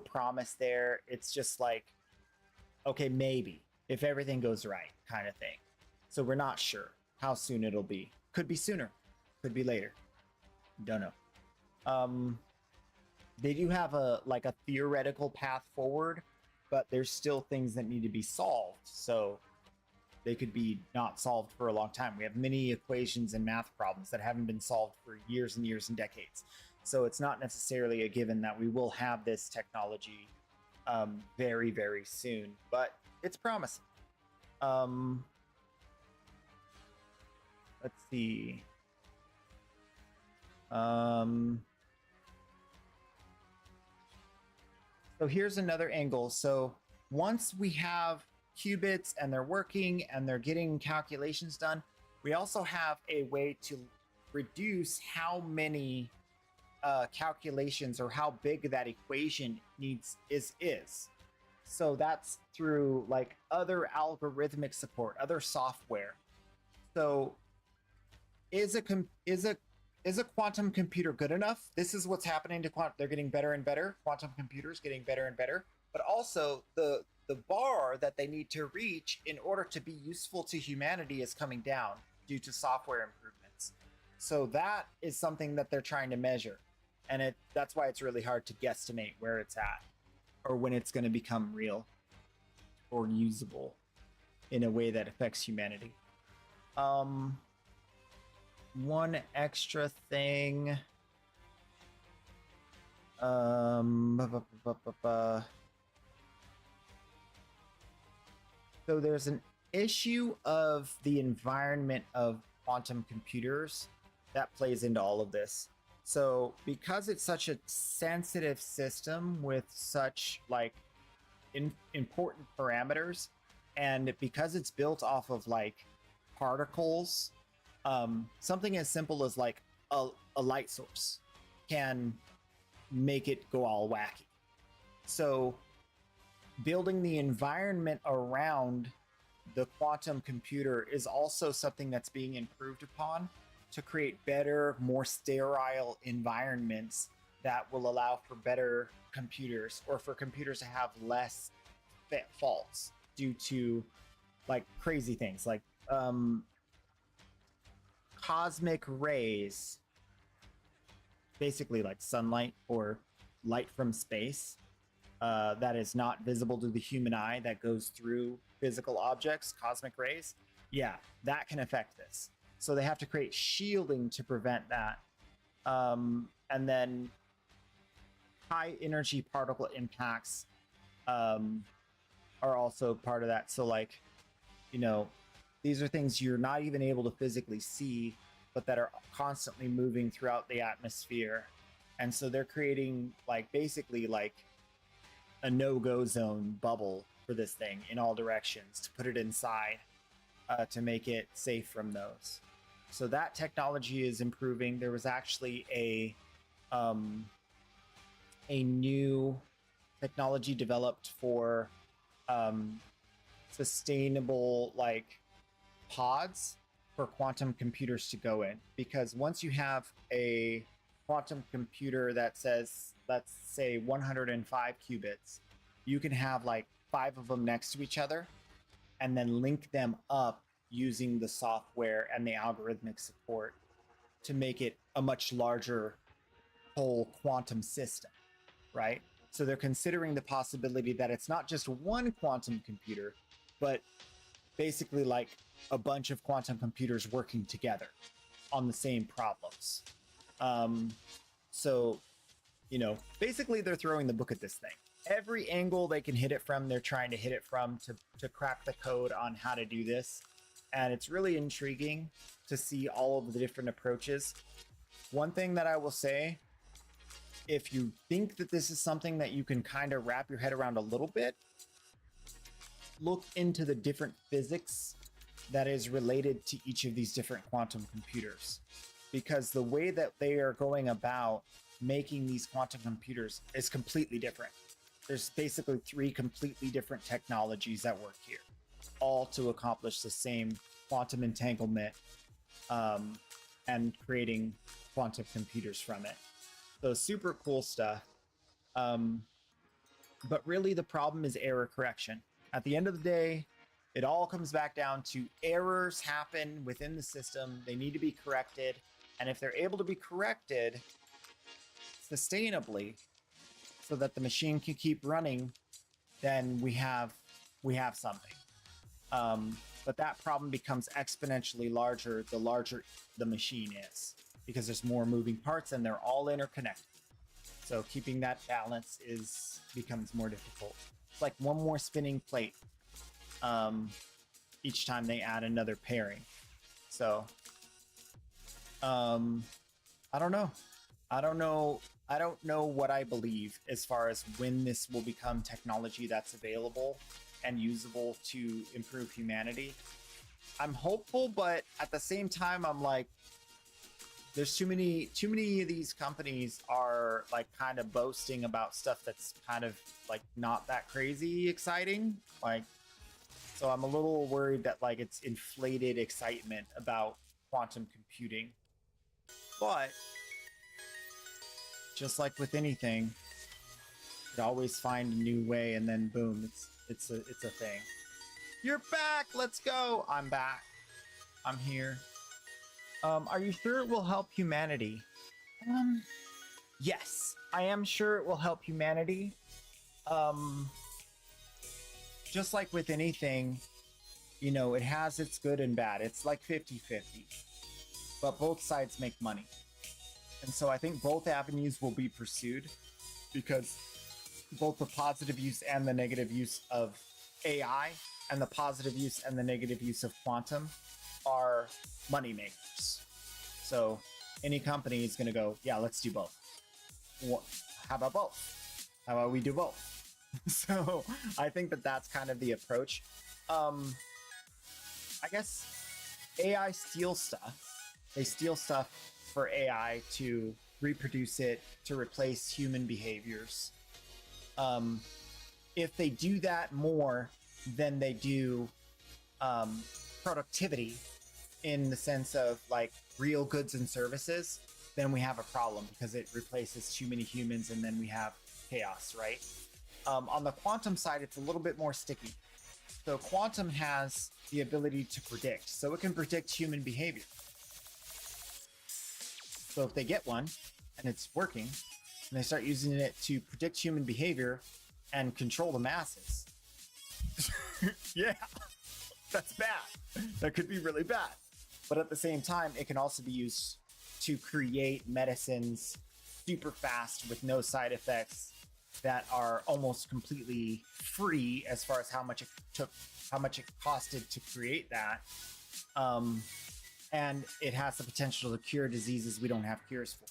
promise there. It's just like, okay, maybe if everything goes right, kind of thing. So we're not sure how soon it'll be. Could be sooner, could be later. Don't know. They do have a theoretical path forward, but there's still things that need to be solved. So they could be not solved for a long time. We have many equations and math problems that haven't been solved for years and years and decades. So it's not necessarily a given that we will have this technology very, very soon, but it's promising. Let's see. So here's another angle. So once we have qubits and they're working and they're getting calculations done, we also have a way to reduce how many calculations or how big that equation is. So that's through like other algorithmic support, other software. So is a quantum computer good enough? This is what's happening to quantum. They're getting better and better. Quantum computers getting better and better. But also the bar that they need to reach in order to be useful to humanity is coming down due to software improvements. So that is something that they're trying to measure. And that's why it's really hard to guesstimate where it's at or when it's going to become real or usable in a way that affects humanity. One extra thing. So there's an issue of the environment of quantum computers that plays into all of this. So because it's such a sensitive system with such like important parameters, and because it's built off of like particles, something as simple as like a light source can make it go all wacky. So building the environment around the quantum computer is also something that's being improved upon to create better, more sterile environments that will allow for better computers, or for computers to have less faults due to like crazy things like cosmic rays, basically like sunlight or light from space that is not visible to the human eye, that goes through physical objects, cosmic rays. Yeah, that can affect this. So they have to create shielding to prevent that. And then high energy particle impacts are also part of that. So like, you know, these are things you're not even able to physically see, but that are constantly moving throughout the atmosphere. And so they're creating like basically like a no-go zone bubble for this thing in all directions to put it inside to make it safe from those. So that technology is improving. There was actually a new technology developed for sustainable like pods for quantum computers to go in, because once you have a quantum computer that says, let's say 105 qubits, you can have like 5 of them next to each other and then link them up using the software and the algorithmic support to make it a much larger whole quantum system, right? So they're considering the possibility that it's not just one quantum computer, but basically like a bunch of quantum computers working together on the same problems. So, you know, basically they're throwing the book at this thing. Every angle they can hit it from, they're trying to hit it from to crack the code on how to do this. And it's really intriguing to see all of the different approaches. One thing that I will say, if you think that this is something that you can kind of wrap your head around a little bit, look into the different physics that is related to each of these different quantum computers, because the way that they are going about making these quantum computers is completely different. There's basically 3 completely different technologies that work here, all to accomplish the same quantum entanglement and creating quantum computers from it. So super cool stuff. But really the problem is error correction. At the end of the day, it all comes back down to errors happen within the system. They need to be corrected. And if they're able to be corrected sustainably so that the machine can keep running, then we have something. But that problem becomes exponentially larger the larger the machine is, because there's more moving parts and they're all interconnected. So keeping that balance becomes more difficult. It's like one more spinning plate each time they add another pairing. So I don't know. I don't know what I believe as far as when this will become technology that's available and usable to improve humanity. I'm hopeful, but at the same time, I'm like, there's too many of these companies are like kind of boasting about stuff that's kind of like not that crazy exciting. Like, so I'm a little worried that like it's inflated excitement about quantum computing. But just like with anything, you always find a new way, and then boom, it's a thing. You're back. Let's go. I'm back. I'm here. Are you sure it will help humanity? Yes, I am sure it will help humanity. Just like with anything, you know, it has its good and bad. It's like 50-50, but both sides make money. And so I think both avenues will be pursued, because both the positive use and the negative use of AI and the positive use and the negative use of quantum are money makers. So any company is going to go, yeah, let's do both. How about both? How about we do both? So I think that that's kind of the approach. I guess AI steals stuff. They steal stuff for AI to reproduce it, to replace human behaviors. if they do that more than they do productivity in the sense of like real goods and services, then we have a problem because it replaces too many humans and then we have chaos, right? On the quantum side, it's a little bit more sticky. So quantum has the ability to predict, so it can predict human behavior. So if they get one and it's working and they start using it to predict human behavior and control the masses, yeah, that's bad. That could be really bad. But at the same time, it can also be used to create medicines super fast with no side effects that are almost completely free as far as how much it costed to create that. And it has the potential to cure diseases we don't have cures for.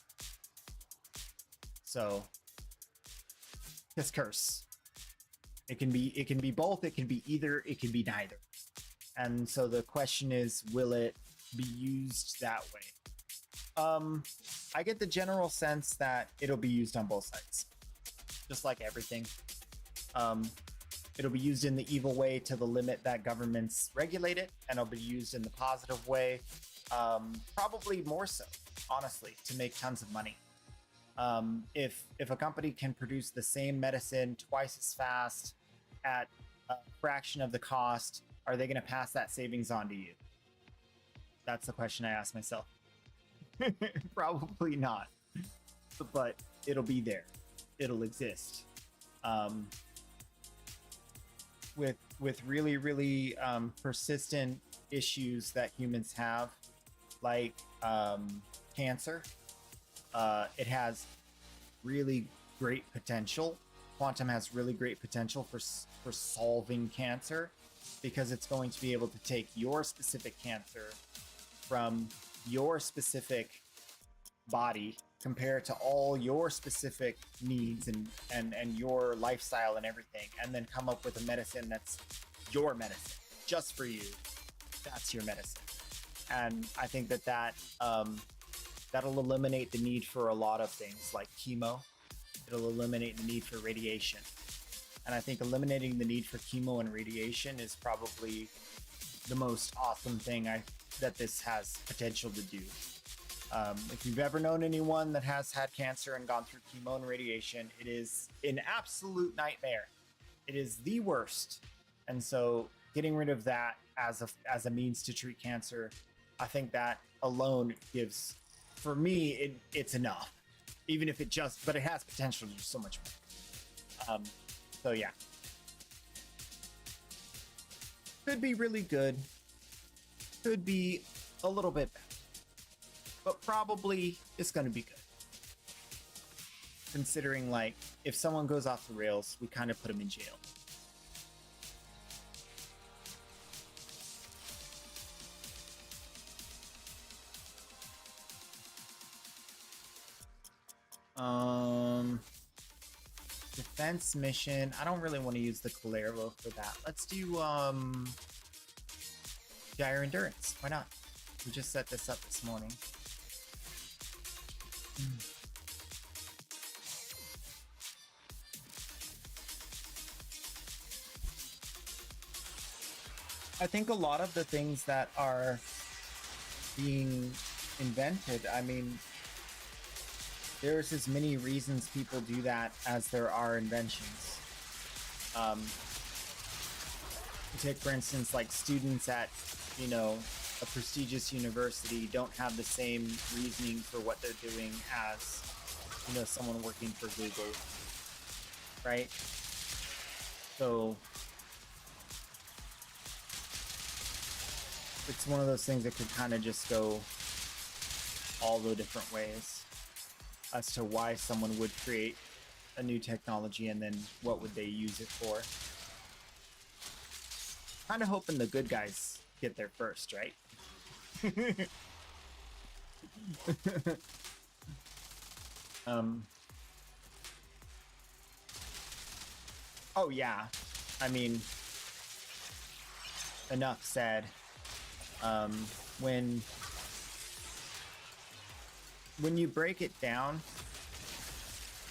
So, this curse. It can be both, it can be either, it can be neither. And so the question is, will it be used that way? I get the general sense that it'll be used on both sides. Just like everything. It'll be used in the evil way to the limit that governments regulate it, and it'll be used in the positive way, probably more so, honestly, to make tons of money. If a company can produce the same medicine twice as fast at a fraction of the cost, are they going to pass that savings on to you? That's the question I ask myself. Probably not, but it'll be there. It'll exist. With really, really persistent issues that humans have, like cancer, it has really great potential. Quantum has really great potential for solving cancer, because it's going to be able to take your specific cancer from your specific body, compare it to all your specific needs and your lifestyle and everything, and then come up with a medicine that's your medicine, just for you. That's your medicine. And I think that'll eliminate the need for a lot of things like chemo. It'll eliminate the need for radiation. And I think eliminating the need for chemo and radiation is probably the most awesome thing that this has potential to do. If you've ever known anyone that has had cancer and gone through chemo and radiation, it is an absolute nightmare. It is the worst. And so getting rid of that as a means to treat cancer, I think that alone gives, for me, it's enough. Even if but it has potential to do so much more. So yeah. Could be really good. Could be a little bit bad. But probably it's going to be good. Considering, like, if someone goes off the rails, we kind of put them in jail. Defense mission. I don't really want to use the Calervo for that. Let's do Gyre Endurance. Why not? We just set this up this morning. I think a lot of the things that are being invented, I mean, there's as many reasons people do that as there are inventions. Take, for instance, like students at, a prestigious university don't have the same reasoning for what they're doing as, someone working for Google, right? So it's one of those things that could kind of just go all the different ways as to why someone would create a new technology and then what would they use it for. Kind of hoping the good guys get there first, right? Oh yeah, I mean, enough said. When you break it down,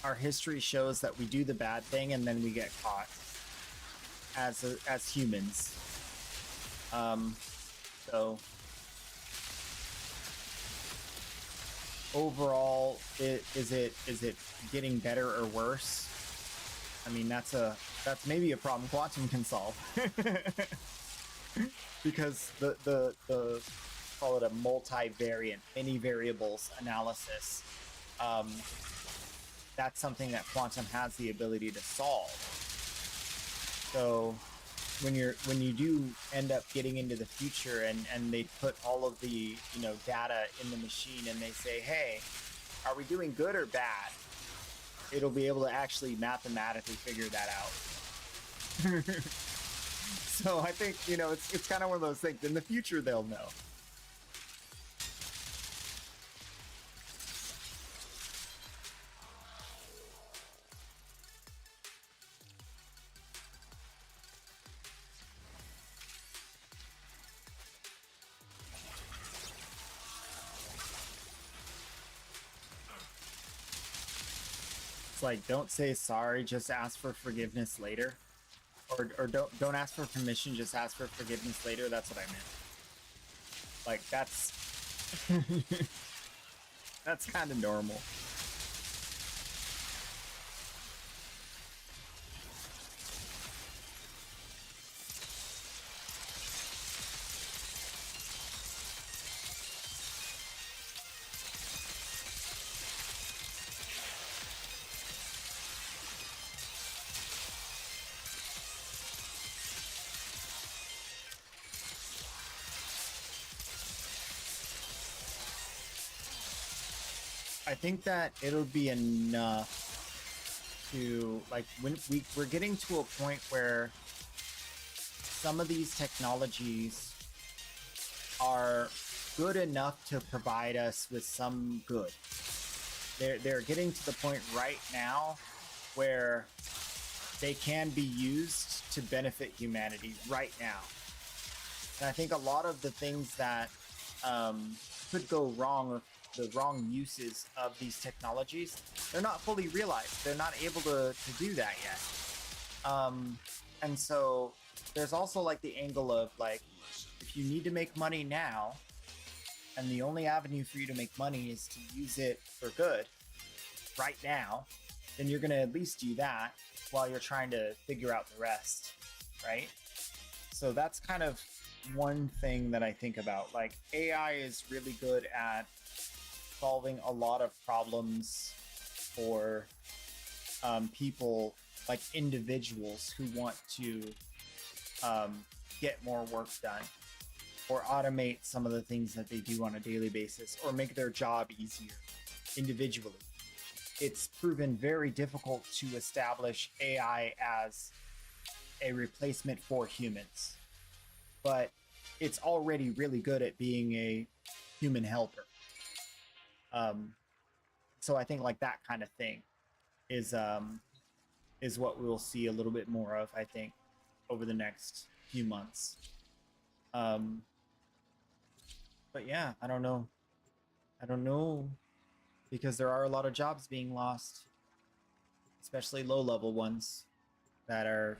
our history shows that we do the bad thing and then we get caught. as humans. So overall, is it getting better or worse? I mean, that's maybe a problem Quantum can solve. Because the call it a multivariant, many variables analysis, that's something that Quantum has the ability to solve. So when you do end up getting into the future and they put all of the data in the machine and they say, hey, are we doing good or bad? It'll be able to actually mathematically figure that out. So I think it's kind of one of those things. In the future, they'll know. It's like, don't say sorry, just ask for forgiveness later. Or don't ask for permission, just ask for forgiveness later. That's what I meant. Like, that's that's kind of normal. I think that it'll be enough to, like, when we're getting to a point where some of these technologies are good enough to provide us with some good. They're getting to the point right now where they can be used to benefit humanity right now. And I think a lot of the things that could go wrong, or the wrong uses of these technologies, they're not fully realized. They're not able to do that yet. And so there's also like the angle of, like, if you need to make money now, and the only avenue for you to make money is to use it for good right now, then you're going to at least do that while you're trying to figure out the rest, right? So that's kind of one thing that I think about. Like, AI is really good at solving a lot of problems for people, like individuals who want to get more work done, or automate some of the things that they do on a daily basis, or make their job easier individually. It's proven very difficult to establish AI as a replacement for humans, but it's already really good at being a human helper. So I think like that kind of thing is what we'll see a little bit more of, I think, over the next few months. But yeah, I don't know, because there are a lot of jobs being lost, especially low-level ones that are,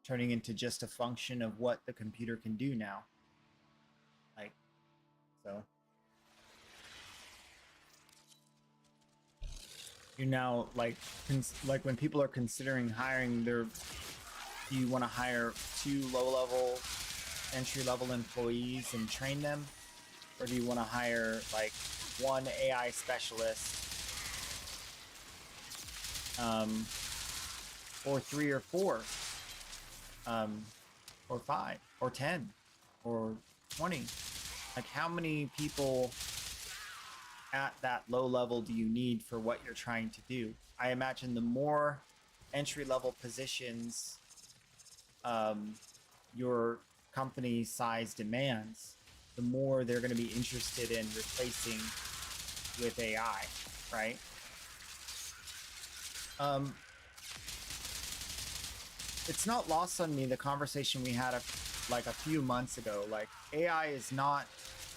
turning into just a function of what the computer can do now. Like, so. You now, like when people are considering hiring, do you want to hire 2 low-level, entry-level employees and train them? Or do you want to hire like 1 AI specialist, or 3 or 4, or 5 or 10 or 20? Like, how many people at that low level do you need for what you're trying to do? I imagine the more entry-level positions your company size demands, the more they're going to be interested in replacing with AI, right? It's not lost on me, the conversation we had a few months ago. Like, AI is not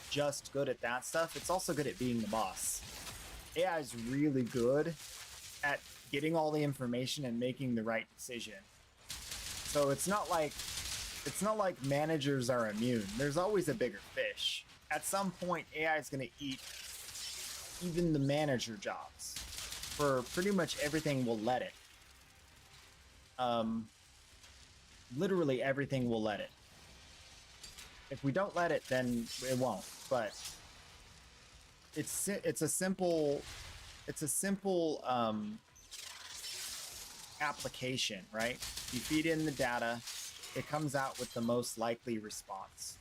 just good at that stuff, it's also good at being the boss. AI is really good at getting all the information and making the right decision. So it's not like managers are immune. There's always a bigger fish. At some point, AI is going to eat even the manager jobs. For pretty much everything will let it. Literally everything will let it. If we don't let it, then it won't. But it's a simple application, right? You feed in the data, it comes out with the most likely response.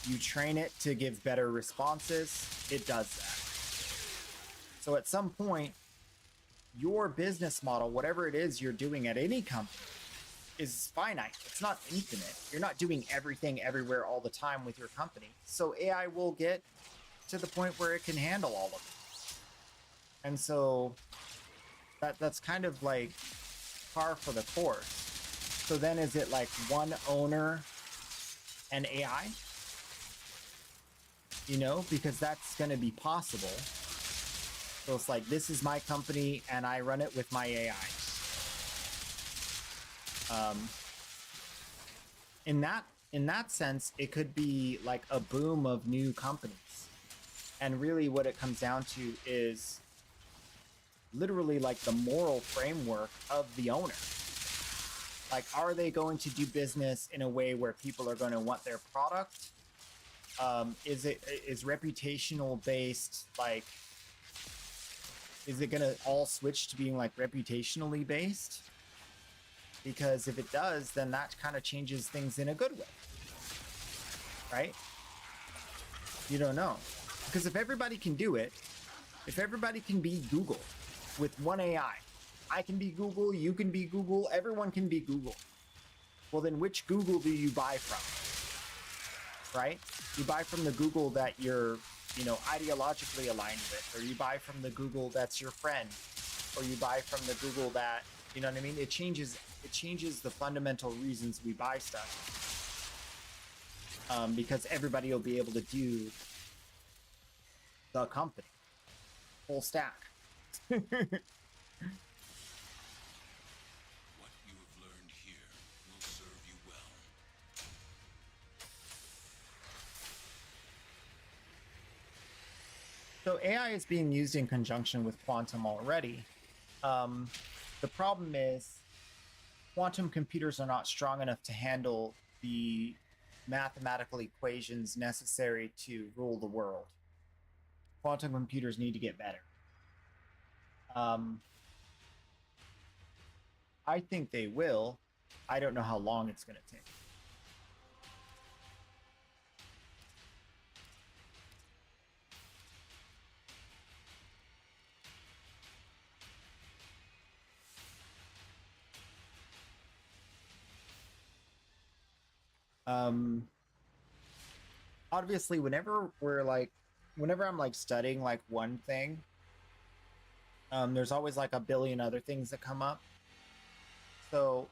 You train it to give better responses, it does that. So at some point, your business model, whatever it is you're doing at any company, is finite. It's not infinite. You're not doing everything everywhere all the time with your company. So AI will get to the point where it can handle all of it. And so that's kind of like par for the course. So then is it like one owner and AI? You know, because that's going to be possible. So it's like, this is my company and I run it with my AI. In that sense, it could be like a boom of new companies. And really what it comes down to is literally like the moral framework of the owner. Like, are they going to do business in a way where people are going to want their product? Is reputational based, like, is it going to all switch to being like reputationally based? Because if it does, then that kind of changes things in a good way, right? You don't know. Because if everybody can do it, if everybody can be Google with one AI, I can be Google, you can be Google, everyone can be Google. Well, then which Google do you buy from? Right? You buy from the Google that you're, you know, ideologically aligned with, or you buy from the Google that's your friend, or you buy from the Google that, you know what I mean? It changes the fundamental reasons we buy stuff. Because everybody will be able to do the company. Full stack. What you have learned here will serve you well. So AI is being used in conjunction with quantum already. The problem is quantum computers are not strong enough to handle the mathematical equations necessary to rule the world. Quantum computers need to get better. I think they will. I don't know how long it's going to take. Obviously, whenever I'm like studying like one thing, there's always like a billion other things that come up. So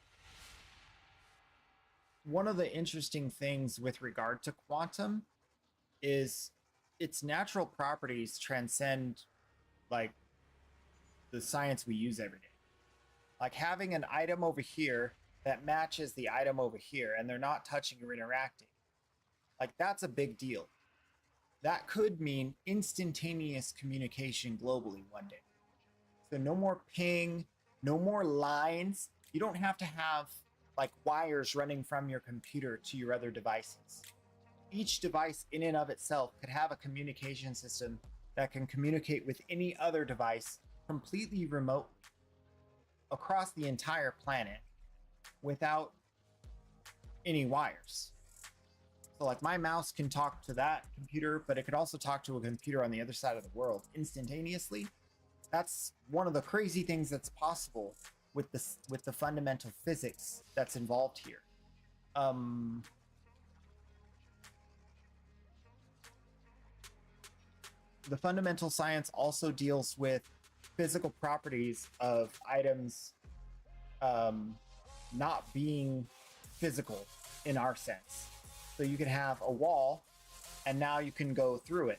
one of the interesting things with regard to quantum is its natural properties transcend like the science we use every day. Like having an item over here that matches the item over here and they're not touching or interacting. Like that's a big deal. That could mean instantaneous communication globally one day. So no more ping, no more lines. You don't have to have like wires running from your computer to your other devices. Each device in and of itself could have a communication system that can communicate with any other device completely remotely across the entire planet without any wires. So like my mouse can talk to that computer, but it could also talk to a computer on the other side of the world instantaneously. That's one of the crazy things that's possible with the fundamental physics that's involved here. The fundamental science also deals with physical properties of items not being physical in our sense. So you could have a wall and now you can go through it.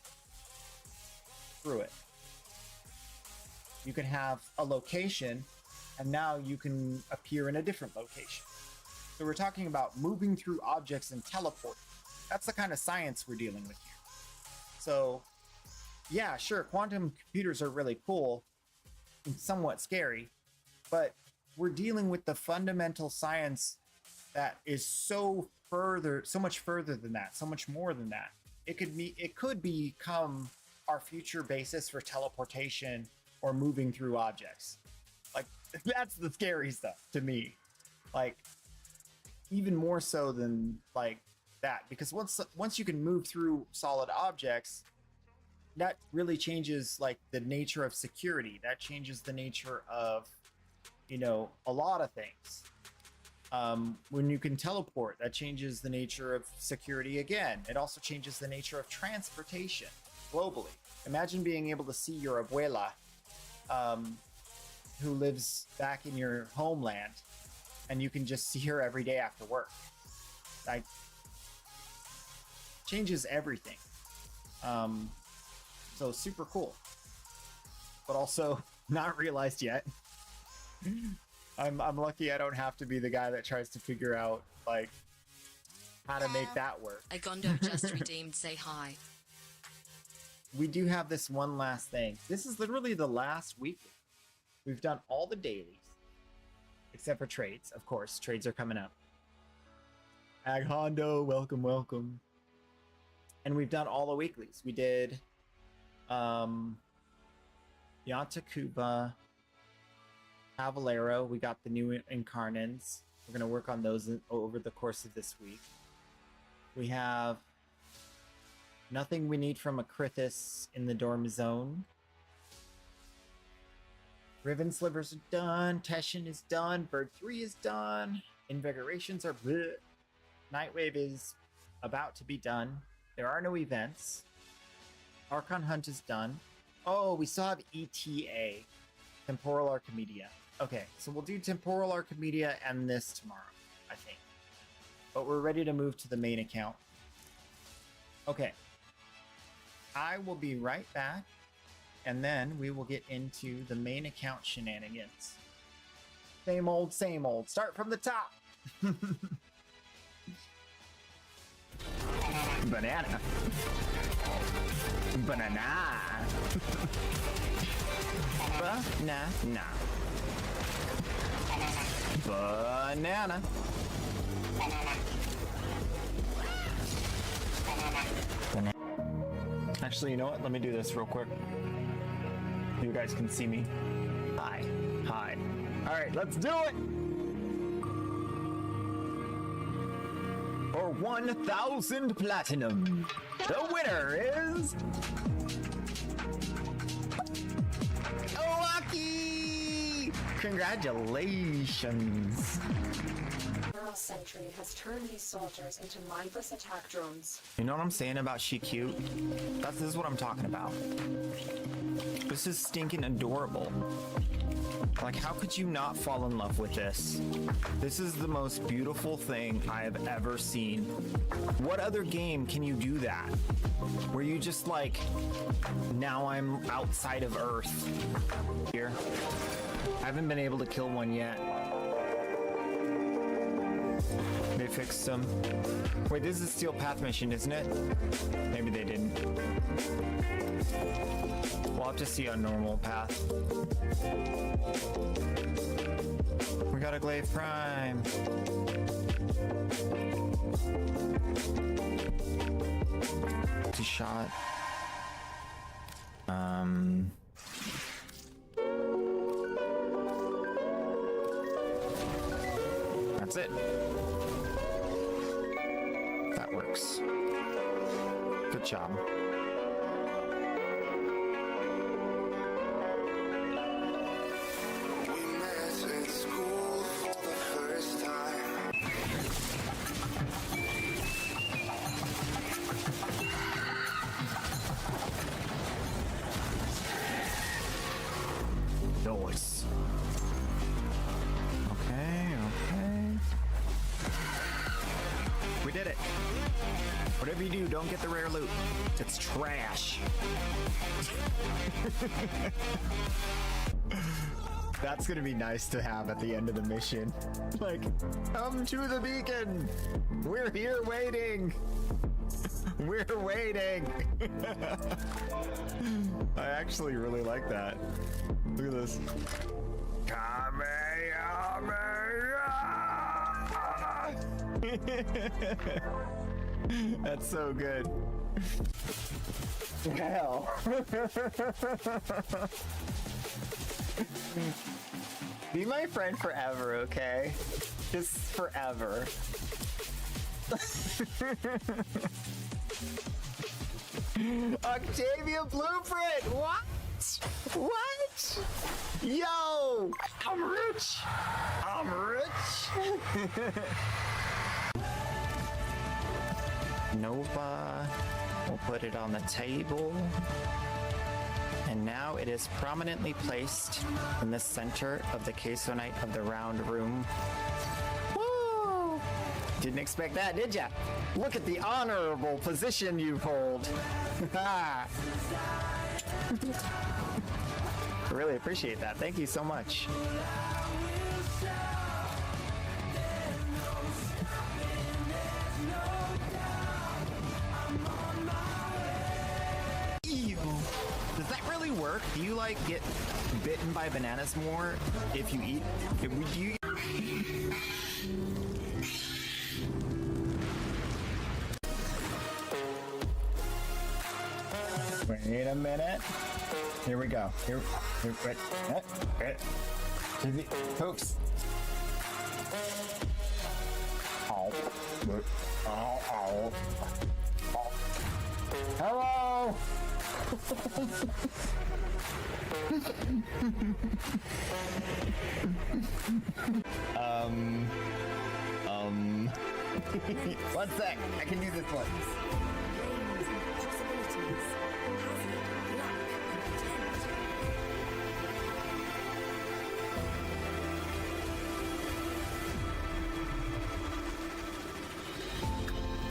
You can have a location and now you can appear in a different location. So we're talking about moving through objects and teleporting. That's the kind of science we're dealing with here. So, yeah, sure, quantum computers are really cool and somewhat scary, but we're dealing with the fundamental science that is so much further than that, so much more than that. It could become our future basis for teleportation or moving through objects. Like, that's the scary stuff to me. Like, even more so than like that, because once you can move through solid objects, that really changes like the nature of security. That changes the nature of, you know, a lot of things. When you can teleport, that changes the nature of security again. It also changes the nature of transportation globally. Imagine being able to see your abuela, who lives back in your homeland, and you can just see her every day after work. Like, changes everything. So super cool, but also not realized yet. I'm lucky I don't have to be the guy that tries to figure out like how to make that work. Igondo just redeemed say hi. We do have this one last thing. This is literally the last week. We've done all the dailies, except for trades. Of course, trades are coming up. Ag Hondo, welcome, welcome. And we've done all the weeklies. We did Yantakuba, Cavalero. We got the new Incarnans. We're going to work on those over the course of this week. We have nothing we need from Akrithis in the dorm zone. Riven Slivers are done. Teshin is done. Bird 3 is done. Invigorations are bleh. Nightwave is about to be done. There are no events. Archon Hunt is done. Oh, we still have ETA. Temporal Archimedia. Okay, so we'll do Temporal Archimedia and this tomorrow, I think. But we're ready to move to the main account. Okay. I will be right back, and then we will get into the main account shenanigans. Same old, same old. Start from the top. Banana. Banana. Banana. Banana. Banana. Actually, you know what? Let me do this real quick. You guys can see me. Hi. Hi. All right, let's do it. For 1,000 platinum, the winner is Owaki! Congratulations! Neural Sentry has turned these soldiers into mindless attack drones. You know what I'm saying about she cute? This is what I'm talking about. This is stinking adorable. Like, how could you not fall in love with this? This is the most beautiful thing I have ever seen. What other game can you do that? Where you just like, now I'm outside of Earth. Here. I haven't been able to kill one yet. They fixed them. Wait, this is a Steel Path mission, isn't it? Maybe they didn't. We'll have to see on normal path. We got a Glaive Prime. It's a shot. That's it. That works. Good job. Nice. Okay. We did it. Whatever you do, don't get the rare loot. It's trash. That's gonna be nice to have at the end of the mission. Like, come to the beacon. We're here waiting. We're waiting. I actually really like that. Look at this. That's so good. Hell. Be my friend forever, okay? Just forever. Octavia Blueprint! What? What? Yo! I'm rich! I'm rich! Nova. We'll put it on the table. And now it is prominently placed in the center of the Caesonite of the round room. Woo! Didn't expect that, did ya? Look at the honorable position you hold. Really appreciate that. Thank you so much. Does that really work? Do you like get bitten by bananas more if you eat? Do you? Wait a minute. Here we go. Here wait. Folks. Oh. Hello. One sec. I can do this one.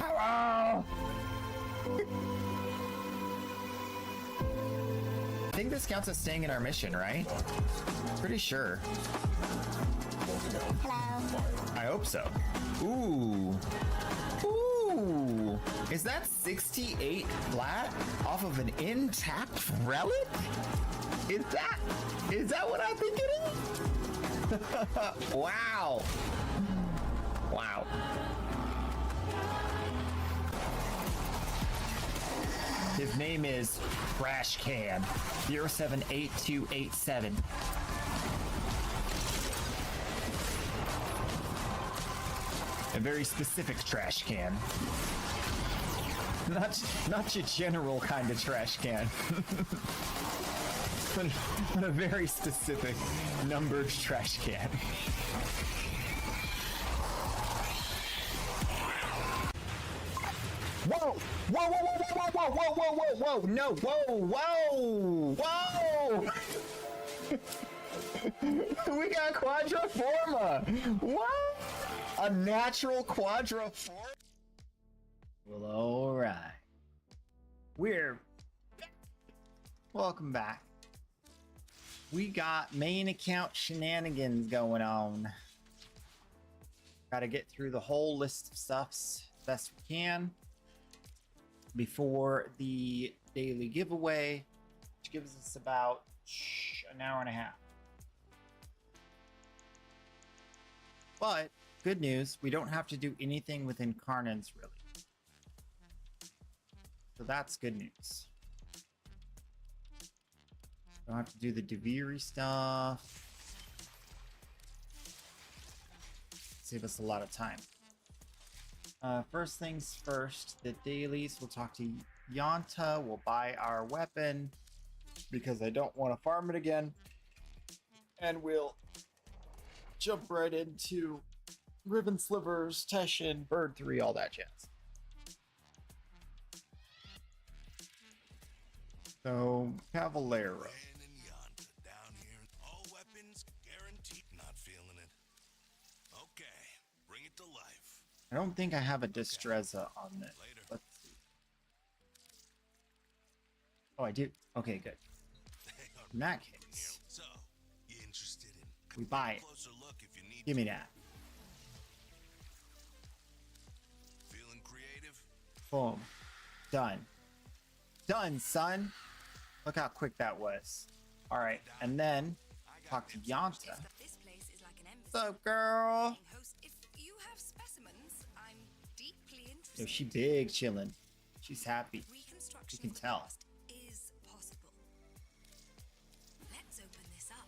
Hello. I think this counts as staying in our mission, right? Pretty sure. Hello. I hope so. Ooh. Ooh. Is that 68 flat off of an intact relic? Is that what I think it is? Wow. Wow. His name is Trash Can 078287. A very specific trash can. Not your general kind of trash can. but a very specific numbered trash can. Whoa! Whoa! Whoa! No! Whoa! We got Quadriforma! What? A natural Quadriforma? Well, alright. We're back. Welcome back. We got main account shenanigans going on. Gotta get through the whole list of stuffs best we can before the daily giveaway, which gives us about an hour and a half. But good news, we don't have to do anything with Incarnans really. So that's good news. Don't have to do the Deviri stuff. Save us a lot of time. First things first, the dailies. We'll talk to Yanta. We'll buy our weapon because I don't want to farm it again. And we'll jump right into Ribbon Slivers, Teshin, Bird 3, all that jazz. So, Cavalero. Down here, all weapons guaranteed. Not feeling it. Okay, bring it to life. I don't think I have a Destreza on this. Let's see. Oh, I do. Okay, good. In that case. So, you interested in We buy it. Closer look if you need Give me to. that. Feeling creative? Boom. Done. Done, son. Look how quick that was. All right, and then talk to Yanta. This place is like an embassy. What's up, girl? Host, if you have specimens, I'm deeply interested. Yo, she big chilling. She's happy. Reconstruction You can of the tell. past is possible. Let's open this up.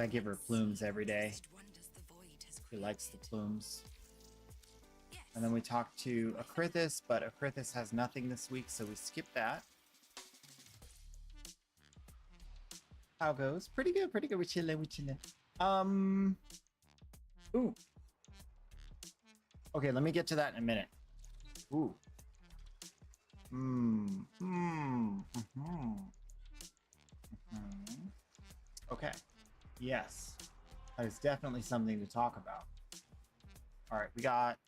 I give her plumes every day. Wonders the void has She likes the plumes. Yes. And then we talk to Akrithis, but Akrithis has nothing this week, so we skip that. How goes? Pretty good, pretty good. We chilling, we chilling. Ooh. Okay, let me get to that in a minute. Ooh. Okay. Yes. That is definitely something to talk about. All right, we got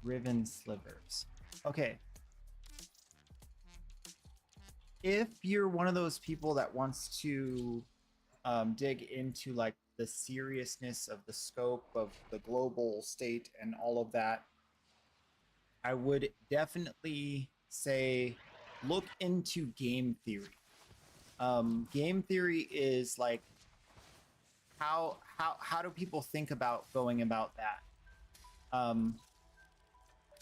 Riven slivers. Okay. If you're one of those people that wants to dig into like the seriousness of the scope of the global state and all of that, I would definitely say look into game theory. Game theory is like how do people think about going about that?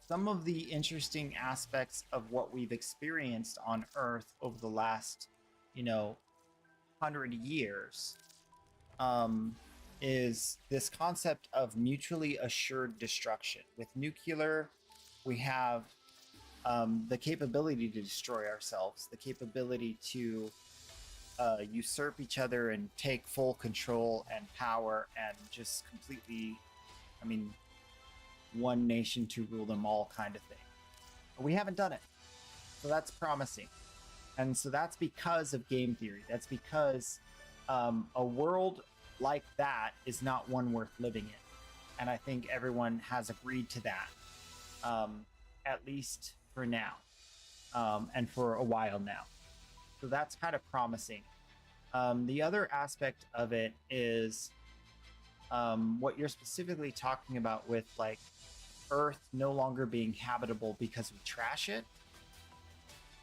Some of the interesting aspects of what we've experienced on Earth over the last, 100 years, is this concept of mutually assured destruction. With nuclear, we have the capability to destroy ourselves, the capability to usurp each other and take full control and power and just completely, one nation to rule them all kind of thing. But we haven't done it. So that's promising. And so that's because of game theory. That's because a world like that is not one worth living in. And I think everyone has agreed to that, at least for now, and for a while now. So that's kind of promising. The other aspect of it is what you're specifically talking about with like Earth no longer being habitable because we trash it.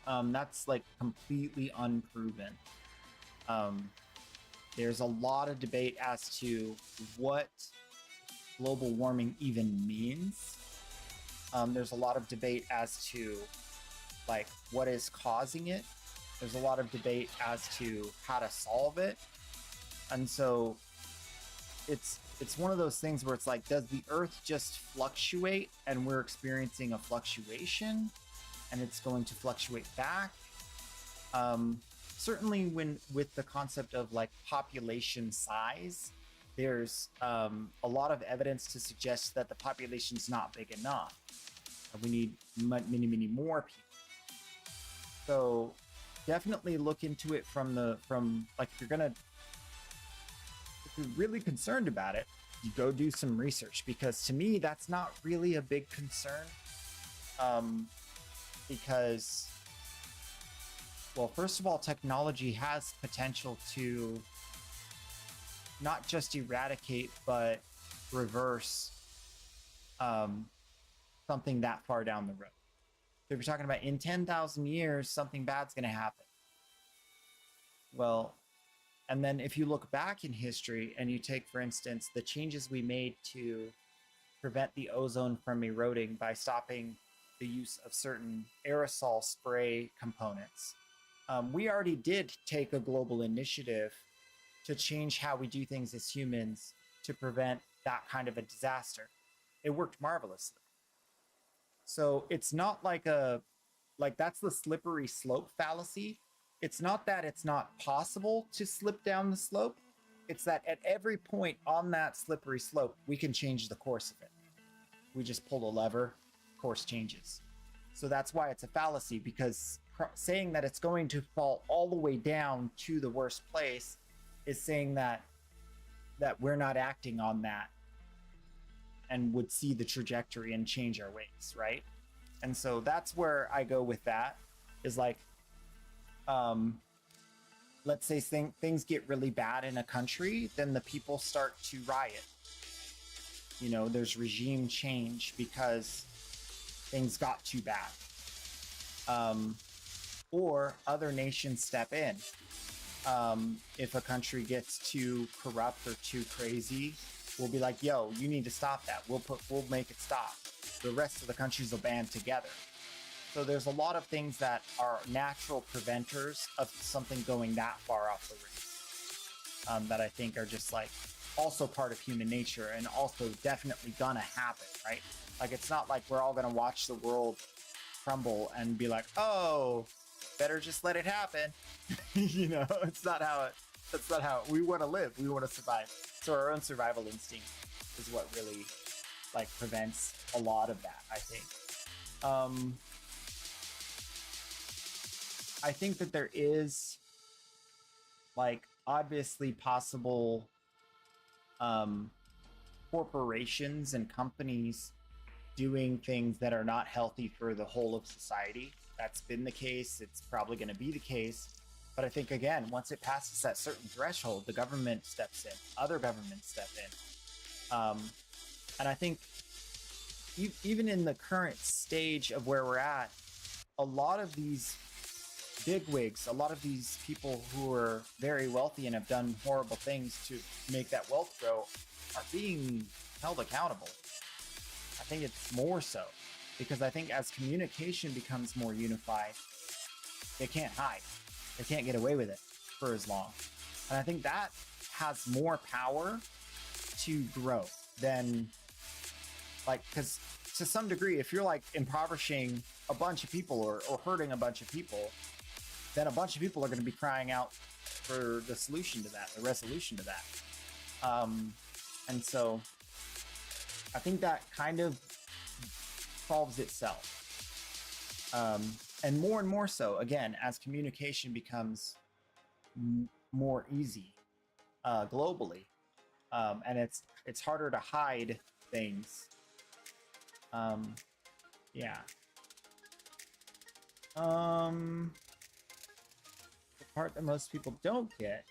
That's like completely unproven. There's a lot of debate as to what global warming even means. There's a lot of debate as to like what is causing it. There's a lot of debate as to how to solve it. And so it's one of those things where it's like, does the Earth just fluctuate and we're experiencing a fluctuation and it's going to fluctuate back? Certainly with the concept of like population size, there's a lot of evidence to suggest that the population's not big enough. We need many, many more people. So definitely look into it from like, if you're really concerned about it, you go do some research, because to me that's not really a big concern, because, well, first of all, technology has potential to not just eradicate but reverse something that far down the road. So if you're talking about in 10,000 years something bad's going to happen, well, and then if you look back in history and you take, for instance, the changes we made to prevent the ozone from eroding by stopping the use of certain aerosol spray components, we already did take a global initiative to change how we do things as humans to prevent that kind of a disaster. It worked marvelously. So it's not like that's the slippery slope fallacy. It's not that it's not possible to slip down the slope. It's that at every point on that slippery slope, we can change the course of it. We just pull a lever, course changes. So that's why it's a fallacy, because saying that it's going to fall all the way down to the worst place is saying that we're not acting on that. and would see the trajectory and change our ways, right? And so that's where I go with that, is like, let's say things get really bad in a country, then the people start to riot. You know, there's regime change because things got too bad. Or other nations step in. If a country gets too corrupt or too crazy, we'll be like, yo, you need to stop that. We'll make it stop. The rest of the countries will band together. So there's a lot of things that are natural preventers of something going that far off the rails, that I think are just like also part of human nature and also definitely gonna happen, right? Like, it's not like we're all gonna watch the world crumble and be like, oh, better just let it happen. You know, that's not how we want to live. We want to survive. So our own survival instinct is what really like prevents a lot of that, I think. I think that there is like obviously possible corporations and companies doing things that are not healthy for the whole of society. That's been the case. It's probably going to be the case. But I think, again, once it passes that certain threshold, the government steps in, other governments step in. And I think even in the current stage of where we're at, a lot of these bigwigs, a lot of these people who are very wealthy and have done horrible things to make that wealth grow are being held accountable. I think it's more so because I think as communication becomes more unified, they can't hide. They can't get away with it for as long. And I think that has more power to grow than like, because to some degree, if you're like impoverishing a bunch of people or hurting a bunch of people, then a bunch of people are going to be crying out for the solution to that, the resolution to that. And so I think that kind of solves itself. And more so, again, as communication becomes more easy globally, and it's harder to hide things. Yeah. The part that most people don't get,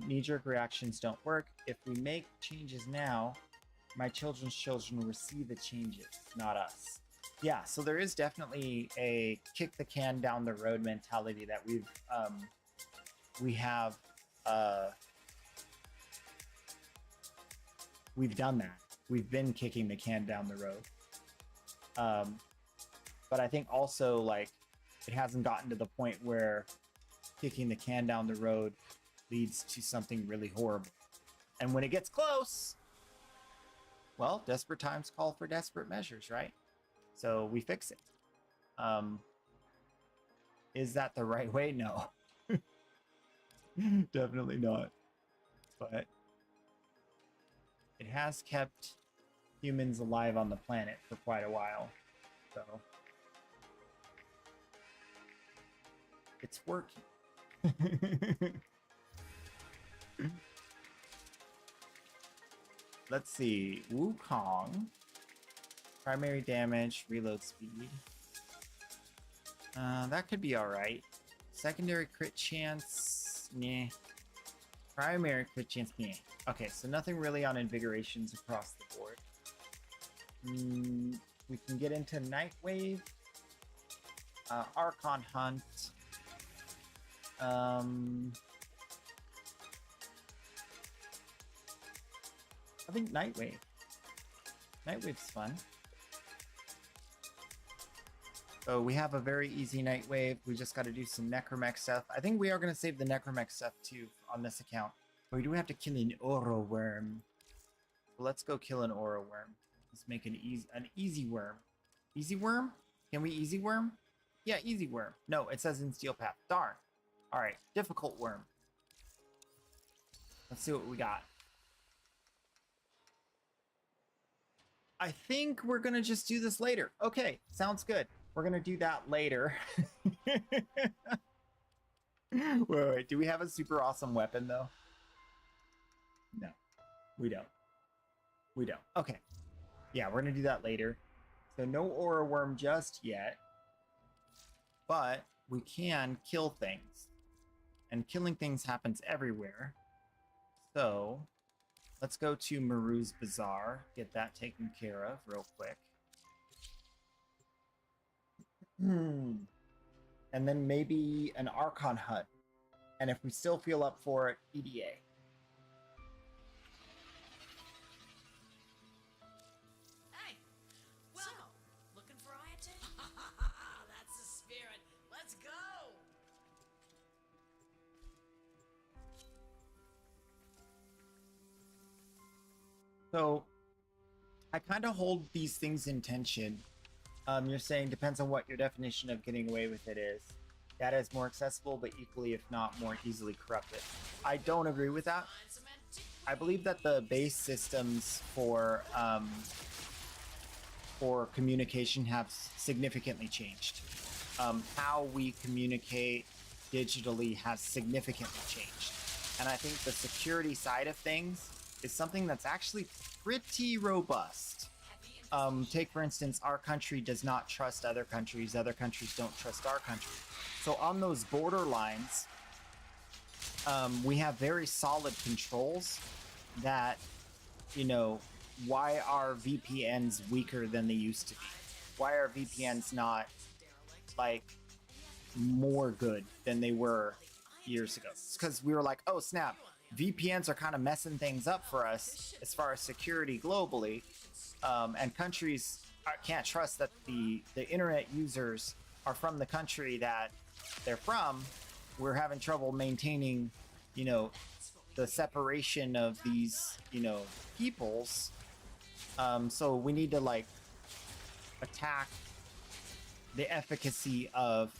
knee-jerk reactions don't work. If we make changes now, my children's children will see the changes, not us. Yeah, so there is definitely a kick the can down the road mentality that we've done that. We've been kicking the can down the road. But I think also like it hasn't gotten to the point where kicking the can down the road leads to something really horrible. And when it gets close, well, desperate times call for desperate measures, right? So we fix it. Is that the right way? No. Definitely not. But it has kept humans alive on the planet for quite a while. So it's working. Let's see. Wukong. Primary damage, reload speed. That could be alright. Secondary crit chance, meh. Primary crit chance, meh. Okay, so nothing really on invigorations across the board. We can get into Nightwave. Archon Hunt. I think Nightwave. Nightwave's fun. So we have a very easy Nightwave. We just got to do some Necromech stuff. I think we are going to save the Necromech stuff too on this account. But we do have to kill an Aura Worm. So let's go kill an Aura Worm. Let's make an easy worm. Easy worm? Can we easy worm? Yeah, easy worm. No, it says in Steel Path. Darn. All right, difficult worm. Let's see what we got. I think we're going to just do this later. Okay, sounds good. We're going to do that later. Wait, do we have a super awesome weapon, though? No, we don't. We don't. Okay. Yeah, we're gonna do that later. So no aura worm just yet. But we can kill things. And killing things happens everywhere. So let's go to Maru's Bazaar. Get that taken care of real quick. And then maybe an Archon Hut. And if we still feel up for it, EDA. Hey, so, looking for Ayate? That's the spirit. Let's go. So I kind of hold these things in tension. You're saying depends on what your definition of getting away with it is. Data is more accessible, but equally, if not more easily corrupted. I don't agree with that. I believe that the base systems for communication have significantly changed. How we communicate digitally has significantly changed. And I think the security side of things is something that's actually pretty robust. Take, for instance, our country does not trust other countries don't trust our country. So on those border lines, we have very solid controls that, you know, why are VPNs weaker than they used to be? Why are VPNs not, like, more good than they were years ago? It's because we were like, oh, snap, VPNs are kind of messing things up for us as far as security globally. And countries can't trust that the internet users are from the country that they're from. We're having trouble maintaining, you know, the separation of these, you know, peoples. So we need to, like, attack the efficacy of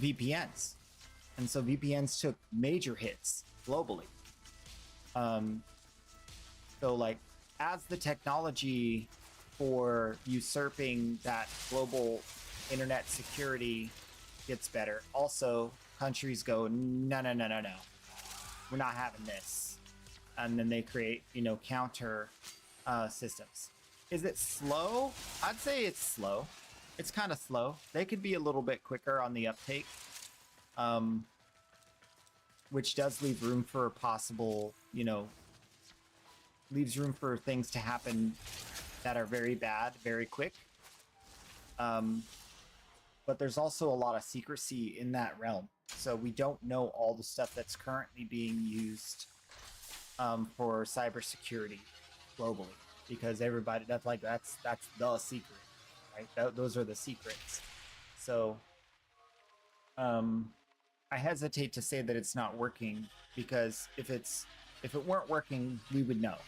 VPNs. And so VPNs took major hits globally. So, like, as the technology for usurping that global internet security gets better, also countries go, no, we're not having this. And then they create, you know, counter systems. Is it slow? I'd say it's slow. It's kind of slow. They could be a little bit quicker on the uptake, which does leave room for possible, you know, leaves room for things to happen that are very bad, very quick. But there's also a lot of secrecy in that realm. So we don't know all the stuff that's currently being used for cybersecurity globally, because everybody, that's the secret, right? Those are the secrets. So I hesitate to say that it's not working, because if it weren't working, we would know.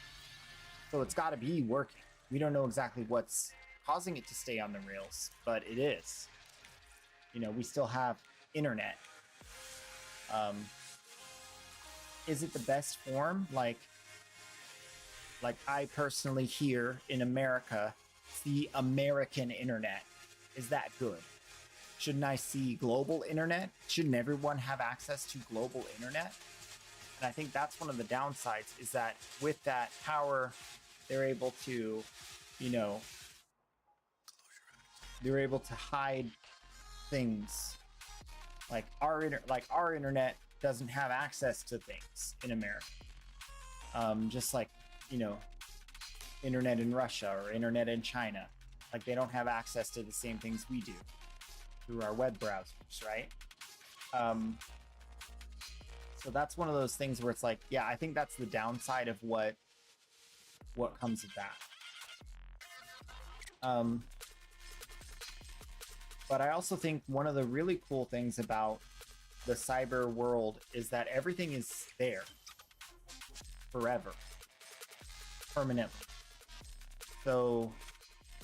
So it's got to be working. We don't know exactly what's causing it to stay on the rails, but it is. You know, we still have internet. Is it the best form? Like I personally here in America, the American internet. Is that good? Shouldn't I see global internet? Shouldn't everyone have access to global internet? And I think that's one of the downsides, is that with that power, they're able to, you know, they're able to hide things. Like our internet doesn't have access to things in America. Just like, you know, internet in Russia or internet in China. Like, they don't have access to the same things we do through our web browsers, right? So that's one of those things where it's like, yeah, I think that's the downside of what comes with that. But I also think one of the really cool things about the cyber world is that everything is there forever, permanently. So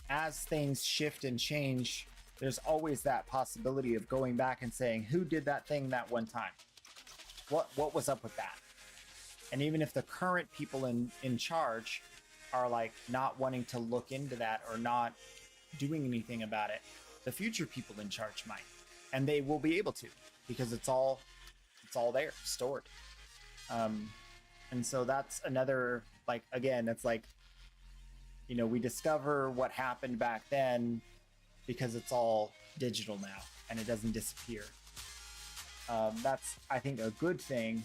as things shift and change, there's always that possibility of going back and saying, who did that thing that one time? What was up with that? And even if the current people in charge are like not wanting to look into that or not doing anything about it, the future people in charge might, and they will be able to, because it's all there, stored. And so that's another, like, again, it's like, you know, we discover what happened back then because it's all digital now and it doesn't disappear. That's, I think, a good thing.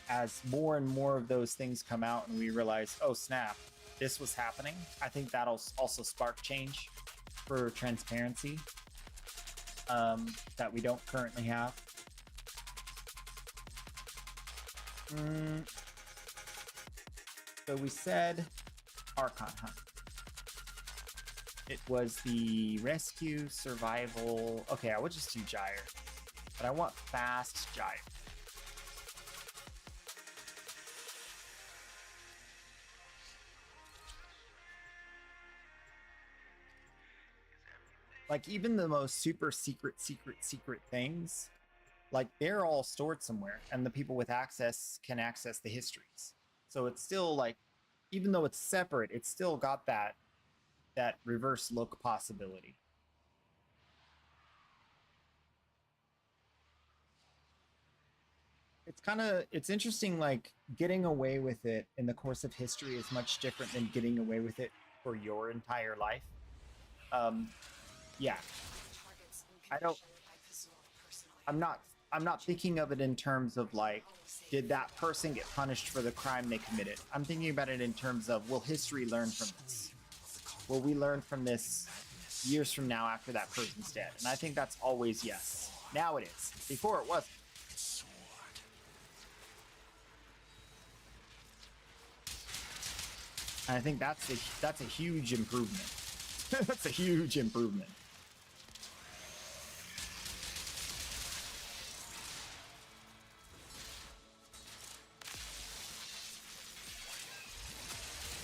As more and more of those things come out and we realize, oh snap, this was happening, I think that'll also spark change for transparency that we don't currently have. So we said Archon Hunt. It was the rescue, survival. Okay, I would just do Gyre, but I want fast Gyre. Like even the most super secret things, like they're all stored somewhere and the people with access can access the histories. So it's still like, even though it's separate, it's still got that reverse look possibility. It's interesting, like getting away with it in the course of history is much different than getting away with it for your entire life. Yeah, I'm not thinking of it in terms of like, did that person get punished for the crime they committed? I'm thinking about it in terms of, will history learn from this? Will we learn from this years from now after that person's dead? And I think that's always yes. Now it is. Before it wasn't. And I think that's a huge improvement. That's a huge improvement.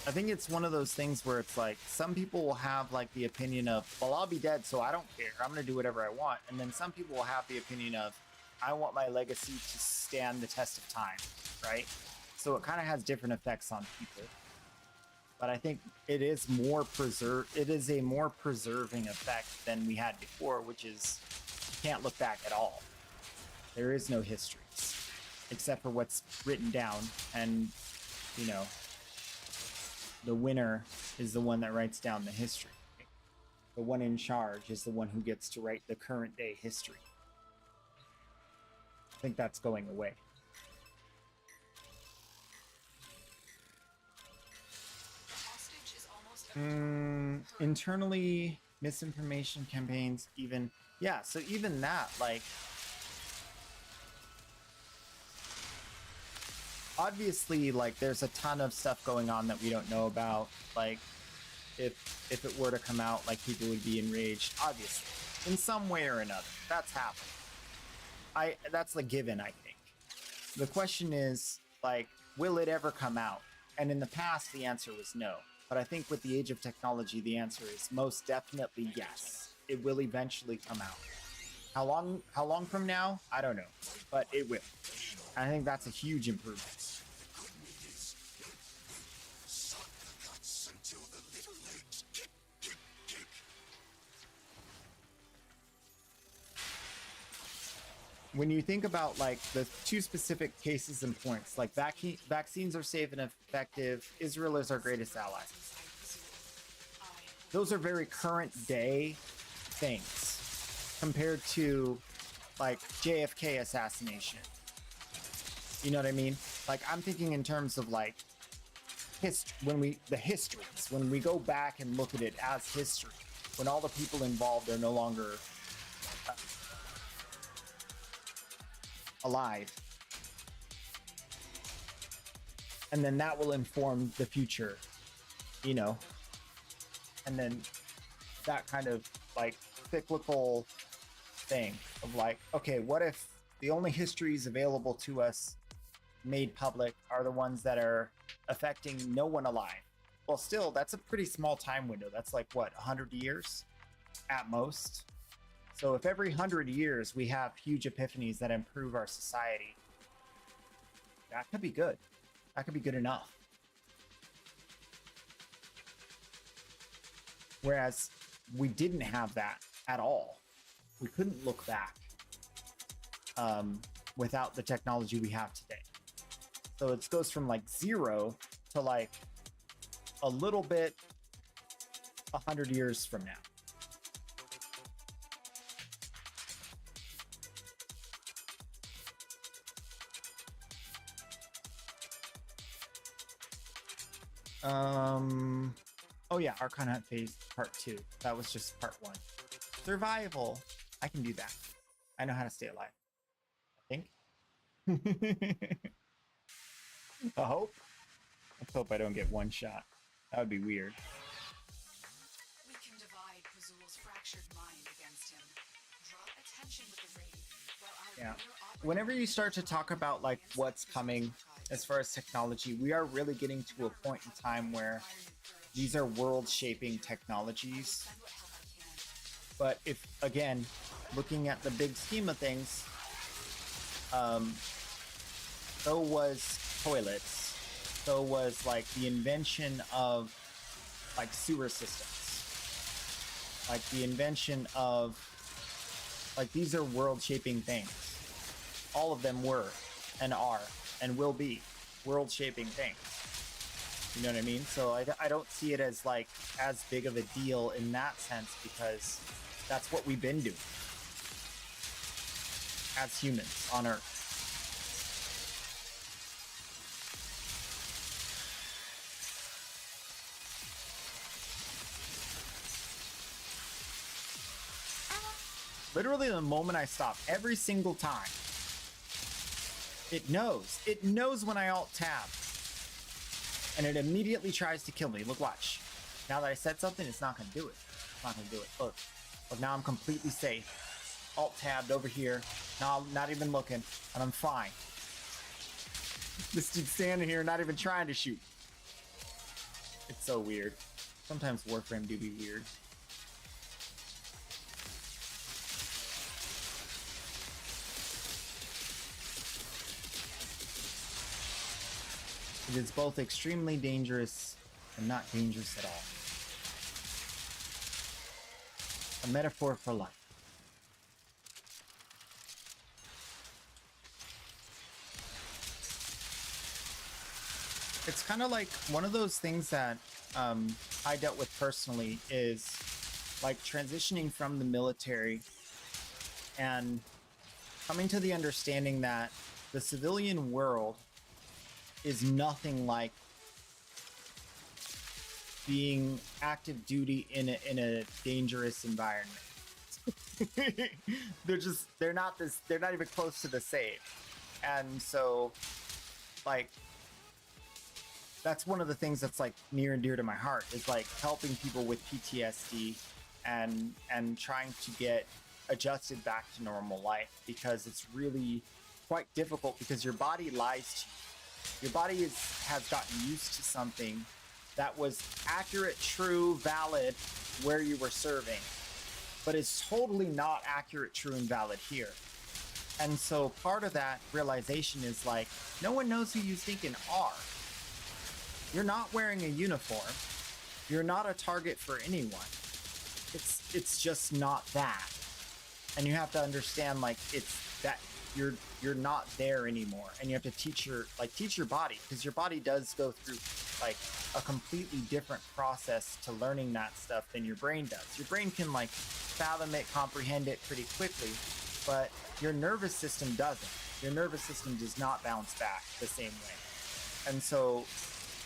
I think it's one of those things where it's like, some people will have like the opinion of, well, I'll be dead, so I don't care. I'm going to do whatever I want. And then some people will have the opinion of, I want my legacy to stand the test of time, right? So it kind of has different effects on people. But I think it is a more preserving effect than we had before, which is you can't look back at all. There is no histories except for what's written down, and you know, the winner is the one that writes down the history. The one in charge is the one who gets to write the current day history. I think that's going away. Internally, misinformation campaigns, even, yeah, so even that, like, obviously, like, there's a ton of stuff going on that we don't know about. Like, if it were to come out, like, people would be enraged, obviously, in some way or another. That's happening. That's a given, I think. The question is, like, will it ever come out? And in the past, the answer was no. But I think with the age of technology, the answer is most definitely yes. It will eventually come out. How long from now? I don't know, but it will. I think that's a huge improvement. When you think about like the two specific cases and points, like vaccines are safe and effective, Israel is our greatest ally. Those are very current day things compared to like JFK assassination. You know what I mean? Like I'm thinking in terms of like when we go back and look at it as history, when all the people involved are no longer alive, and then that will inform the future, you know, and then that kind of like cyclical thing of like, okay, what if the only histories available to us made public are the ones that are affecting no one alive? Well, still, that's a pretty small time window. That's like what, 100 years at most. So if every 100 years we have huge epiphanies that improve our society, that could be good. That could be good enough. Whereas we didn't have that at all. We couldn't look back. without the technology we have today. So it goes from like 0 to like a little bit 100 years from now. Oh yeah, Archon Hunt Phase Part 2. That was just Part 1. Survival. I can do that. I know how to stay alive. I think. I hope. Let's hope I don't get one shot. That would be weird. We can divide Pazul's fractured mind against him. Draw attention with the raid, while our Yeah. leader Whenever you start to talk about like what's coming as far as technology, we are really getting to a point in time where these are world-shaping technologies. But if, again, looking at the big scheme of things, so was toilets, so was like the invention of like sewer systems, like the invention of like these are world-shaping things. All of them were and are and will be world-shaping things. You know what I mean? So I don't see it as like as big of a deal in that sense, because that's what we've been doing as humans on Earth. Literally the moment I stop, every single time, it knows. It knows when I alt-tab. And it immediately tries to kill me. Look, watch. Now that I said something, it's not going to do it. It's not going to do it. Look. Look, now I'm completely safe. Alt-tabbed over here. Now I'm not even looking. And I'm fine. This dude's standing here not even trying to shoot. It's so weird. Sometimes Warframe do be weird. It is both extremely dangerous and not dangerous at all. A metaphor for life. It's kind of like one of those things that I dealt with personally is like transitioning from the military and coming to the understanding that the civilian world is nothing like being active duty in a dangerous environment. they're not even close to the same. And so like that's one of the things that's like near and dear to my heart, is like helping people with PTSD and trying to get adjusted back to normal life, because it's really quite difficult, because your body lies to you. Your body has gotten used to something that was accurate, true, valid where you were serving, but it's totally not accurate, true, and valid here. And so part of that realization is like, no one knows who you thinking are. You're not wearing a uniform. You're not a target for anyone. It's just not that. And you have to understand, like, it's that you're not there anymore, and you have to teach your body, because your body does go through like a completely different process to learning that stuff than your brain does. Your brain can like fathom it, comprehend it pretty quickly, but your nervous system doesn't. Your nervous system does not bounce back the same way. And so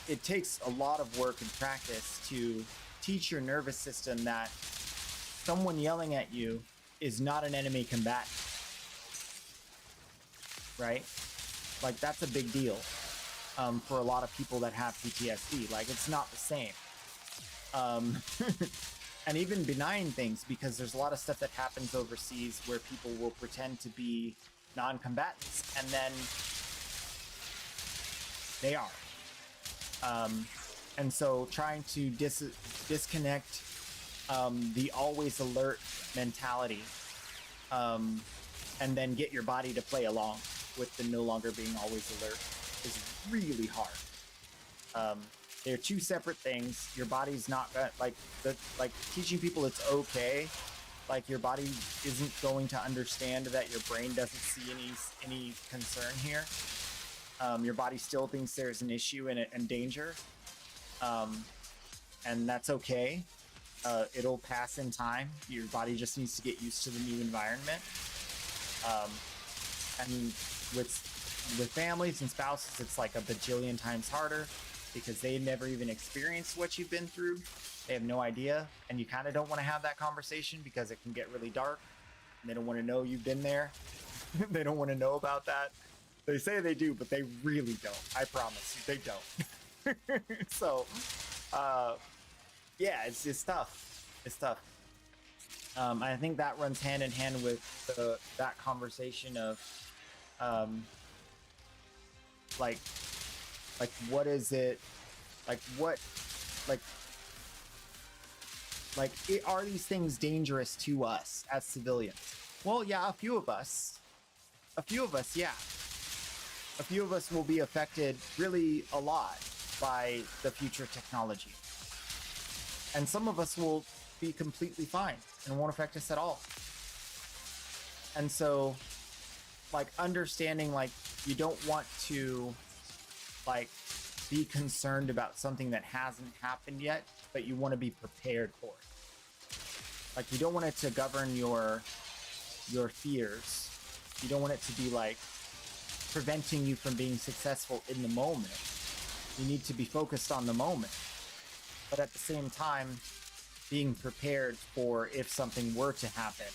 it takes a lot of work and practice to teach your nervous system that someone yelling at you is not an enemy combatant. Right? Like, that's a big deal for a lot of people that have PTSD. Like, it's not the same. And even benign things, because there's a lot of stuff that happens overseas where people will pretend to be non-combatants, and then they are. And so trying to disconnect the always alert mentality, and then get your body to play along with the no longer being always alert is really hard. They're two separate things. Your body's not gonna, like teaching people it's okay. Like your body isn't going to understand that your brain doesn't see any concern here. Your body still thinks there's an issue and danger, and that's okay. It'll pass in time. Your body just needs to get used to the new environment. And with families and spouses, it's like a bajillion times harder because they never even experienced what you've been through. They have no idea, and you kind of don't want to have that conversation because it can get really dark. And they don't want to know you've been there. They don't want to know about that. They say they do, but they really don't. I promise you, they don't. So, yeah, it's tough. It's tough. I think that runs hand in hand with that conversation of, like, what is it? Are these things dangerous to us as civilians? Well, yeah, a few of us, yeah. A few of us will be affected really a lot by the future technology. And some of us will be completely fine and won't affect us at all. And so, like, understanding, like, you don't want to, like, be concerned about something that hasn't happened yet, but you want to be prepared for it. Like, you don't want it to govern your fears. You don't want it to be, like, preventing you from being successful in the moment. You need to be focused on the moment, but at the same time being prepared for if something were to happen,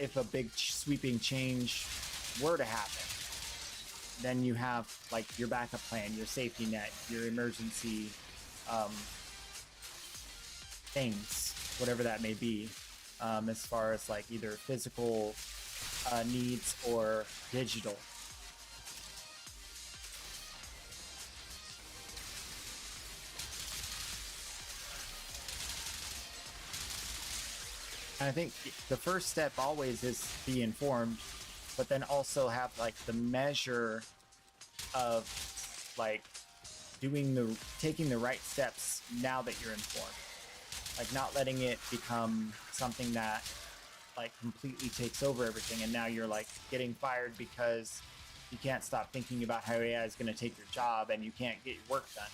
if a big sweeping change were to happen, then you have like your backup plan, your safety net, your emergency things, whatever that may be, as far as like either physical needs or digital. And I think the first step always is be informed, but then also have like the measure of like taking the right steps now that you're informed. Like not letting it become something that like completely takes over everything, and now you're like getting fired because you can't stop thinking about how AI is going to take your job and you can't get your work done.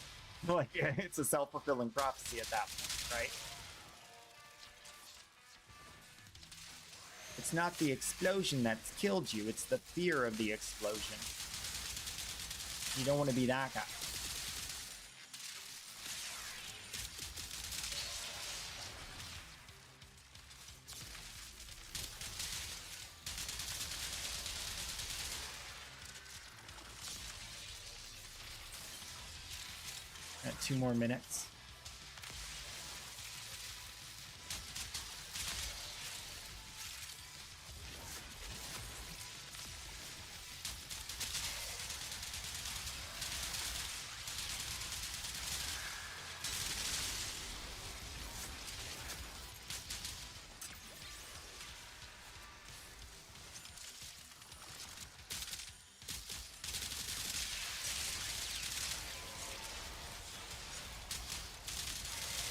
Like it's a self-fulfilling prophecy at that point, right? It's not the explosion that's killed you, it's the fear of the explosion. You don't want to be that guy. Got 2 more minutes.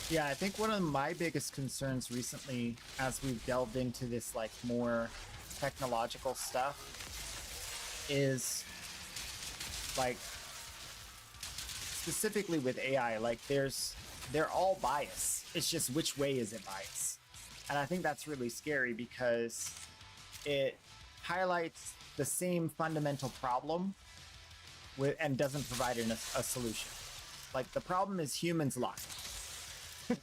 Yeah, I think one of my biggest concerns recently, as we've delved into this like more technological stuff, is like specifically with AI, like they're all biased. It's just which way is it biased? And I think that's really scary because it highlights the same fundamental problem and doesn't provide a solution. Like the problem is humans lie.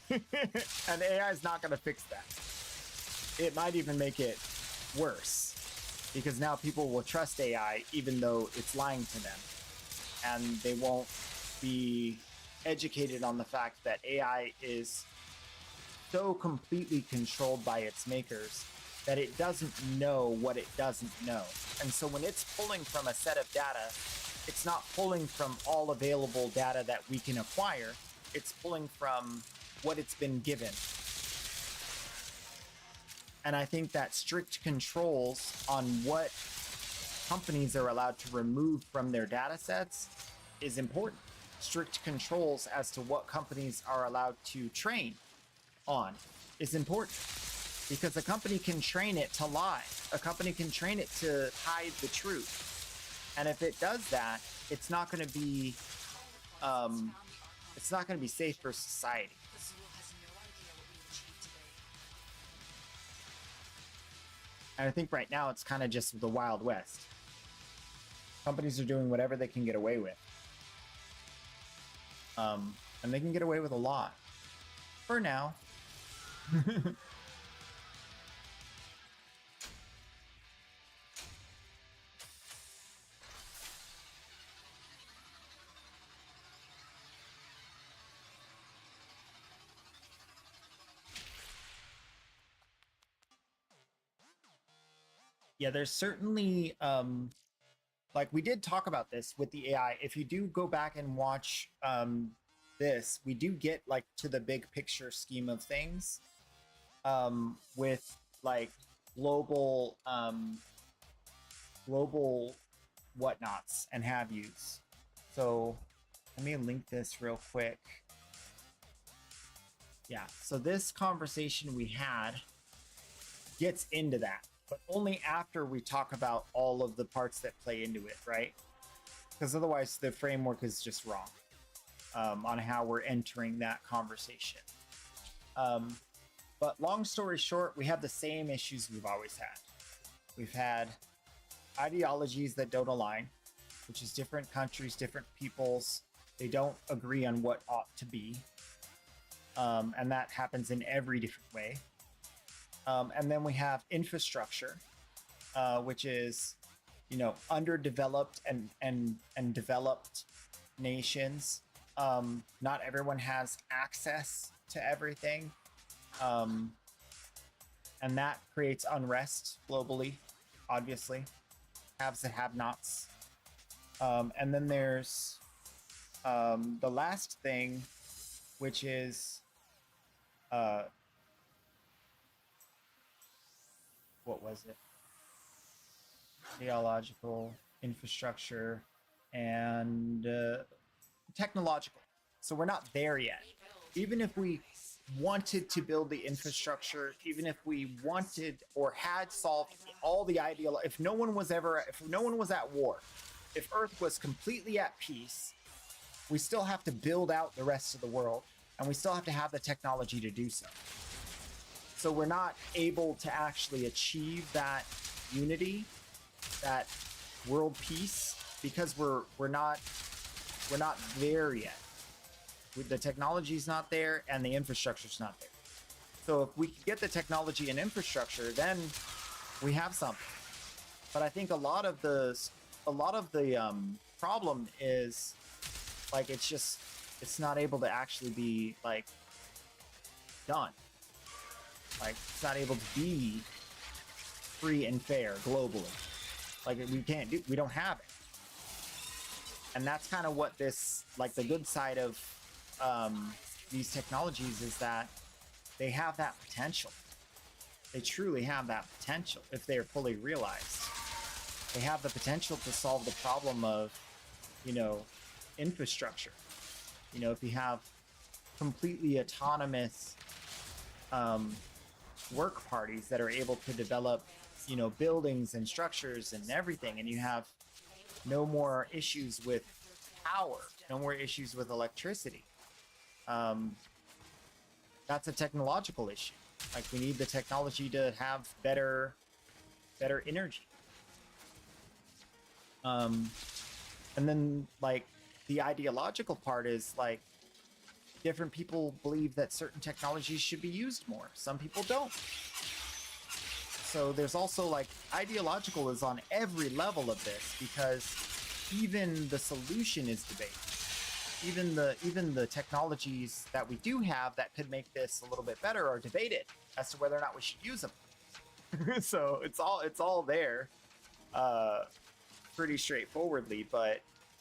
And AI is not going to fix that. It might even make it worse because now people will trust AI even though it's lying to them, and they won't be educated on the fact that AI is so completely controlled by its makers that it doesn't know what it doesn't know. And so when it's pulling from a set of data, it's not pulling from all available data that we can acquire. It's pulling from what it's been given. And I think that strict controls on what companies are allowed to remove from their data sets is important. Strict controls as to what companies are allowed to train on is important. because a company can train it to lie. A company can train it to hide the truth. And if it does that, it's not going to be safe for society. Azul has no idea what we achieved today. And I think right now it's kind of just the Wild West. Companies are doing whatever they can get away with. And they can get away with a lot. For now. Yeah, there's certainly like we did talk about this with the AI. If you do go back and watch this, we do get like to the big picture scheme of things with like global global whatnots and have yous. So let me link this real quick. Yeah, so this conversation we had gets into that, but only after we talk about all of the parts that play into it, right? Because otherwise the framework is just wrong on how we're entering that conversation. But long story short, we have the same issues we've always had. We've had ideologies that don't align, which is different countries, different peoples. They don't agree on what ought to be. And that happens in every different way. And then we have infrastructure, which is, you know, underdeveloped and developed nations. Not everyone has access to everything. And that creates unrest globally, obviously. Haves and have-nots. And then there's the last thing, which is what was it? Theological, infrastructure, and technological. So we're not there yet. Even if we wanted to build the infrastructure, even if we wanted or had solved all the if no one was at war, if Earth was completely at peace, we still have to build out the rest of the world, and we still have to have the technology to do so. So we're not able to actually achieve that unity, that world peace, because we're not there yet. The technology's not there, and the infrastructure's not there. So if we could get the technology and infrastructure, then we have something. But I think a lot of the problem is like it's not able to actually be like done. Like it's not able to be free and fair globally. Like we don't have it. And that's kind of what this, like the good side of these technologies is that they have that potential. They truly have that potential if they are fully realized. They have the potential to solve the problem of, you know, infrastructure. You know, if you have completely autonomous work parties that are able to develop, you know, buildings and structures and everything, and you have no more issues with power, no more issues with electricity. That's a technological issue. Like we need the technology to have better energy. And then like the ideological part is like different people believe that certain technologies should be used more. Some people don't. So there's also like ideological is on every level of this, because even the solution is debated. Even the technologies that we do have that could make this a little bit better are debated as to whether or not we should use them. So it's all there, pretty straightforwardly, but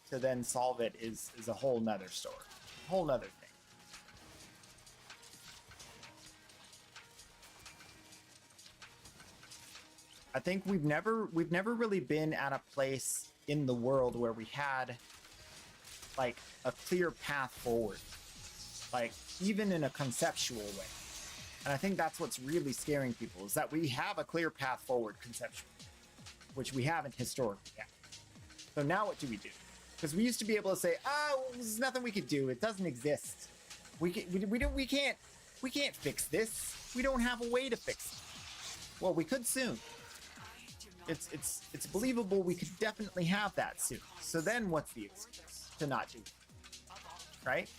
to then solve it is a whole nother story, whole nother thing. I think we've never really been at a place in the world where we had like a clear path forward, like even in a conceptual way. And I think that's what's really scaring people, is that we have a clear path forward conceptually, which we haven't historically yet. So now what do we do? Because we used to be able to say, well, there's nothing we could do. It doesn't exist. We can't fix this. We don't have a way to fix it. Well, we could soon. It's believable we could definitely have that soon. So then what's the excuse to not do it? Right?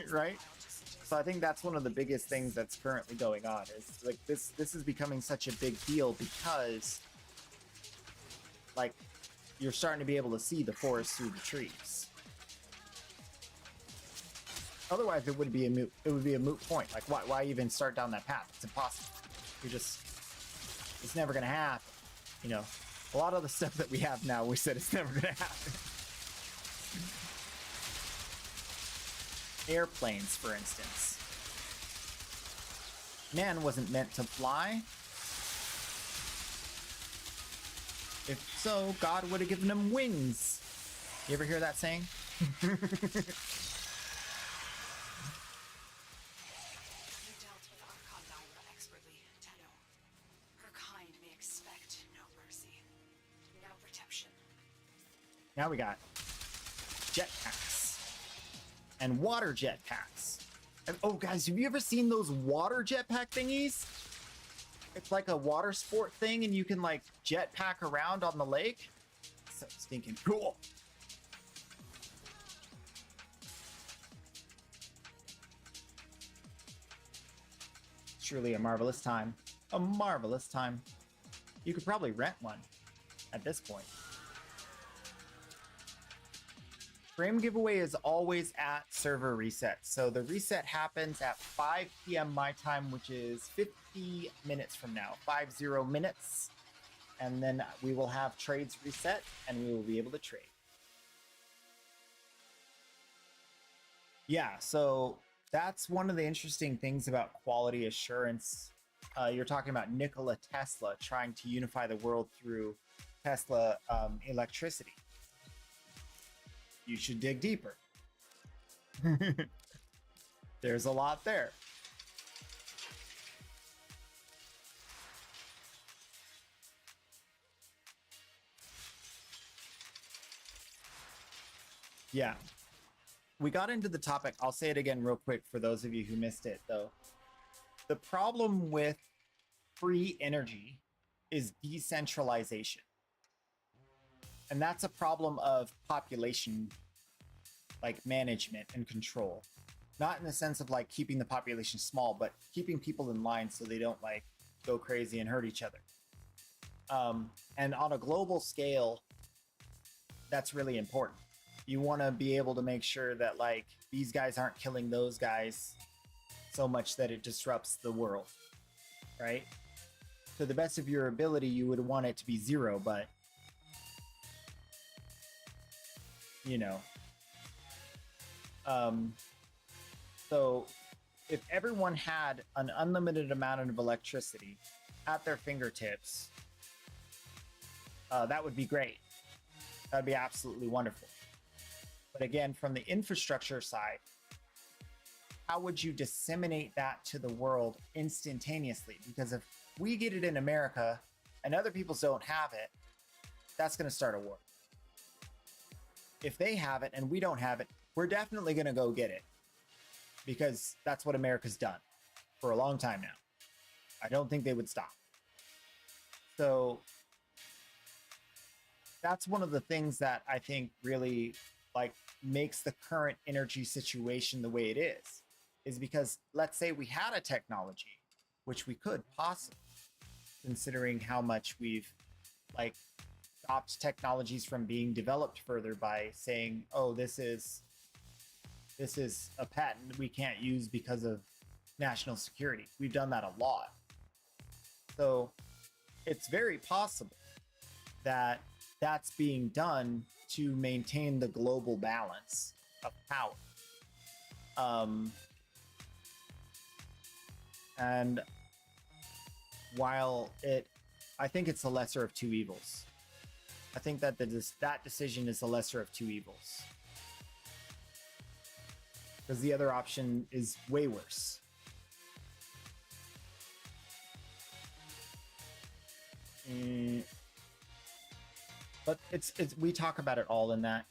Right? So I think that's one of the biggest things that's currently going on, is like this is becoming such a big deal because like you're starting to be able to see the forest through the trees. Otherwise it would be a moot point. Like why even start down that path? It's impossible. It's never gonna happen. You know, a lot of the stuff that we have now, we said it's never gonna happen. Airplanes, for instance. Man wasn't meant to fly. If so, God would have given him wings. You ever hear that saying? You dealt with Archon Lyra expertly, Tenno. Her kind may expect no mercy, no redemption. Now we got jetpacks and water jetpacks. And, oh, guys, have you ever seen those water jetpack thingies? It's like a water sport thing, and you can like jetpack around on the lake. So stinking cool. Truly a marvelous time. A marvelous time. You could probably rent one at this point. Frame giveaway is always at server reset. So the reset happens at 5 p.m. my time, which is 50 minutes from now. 50 minutes. And then we will have trades reset and we will be able to trade. Yeah, so that's one of the interesting things about quality assurance. You're talking about Nikola Tesla trying to unify the world through Tesla electricity. You should dig deeper. There's a lot there. Yeah. We got into the topic. I'll say it again real quick for those of you who missed it, though. The problem with free energy is decentralization. And that's a problem of population, like management and control. Not in the sense of like keeping the population small, but keeping people in line so they don't like go crazy and hurt each other. And on a global scale, that's really important. You want to be able to make sure that like these guys aren't killing those guys so much that it disrupts the world, right? To the best of your ability, you would want it to be zero, but you know. So if everyone had an unlimited amount of electricity at their fingertips, that would be great. That'd be absolutely wonderful. But again, from the infrastructure side, how would you disseminate that to the world instantaneously? Because if we get it in America and other people don't have it, that's going to start a war. If they have it and we don't have it, we're definitely going to go get it. Because that's what America's done for a long time now. I don't think they would stop. So that's one of the things that I think really like makes the current energy situation the way it is because let's say we had a technology, which we could possibly, considering how much we've like stopped technologies from being developed further by saying, oh, this is a patent we can't use because of national security. We've done that a lot. So it's very possible that that's being done to maintain the global balance of power. And while I think it's the lesser of two evils. I think that that decision is the lesser of two evils. Because the other option is way worse. But it's we talk about it all in that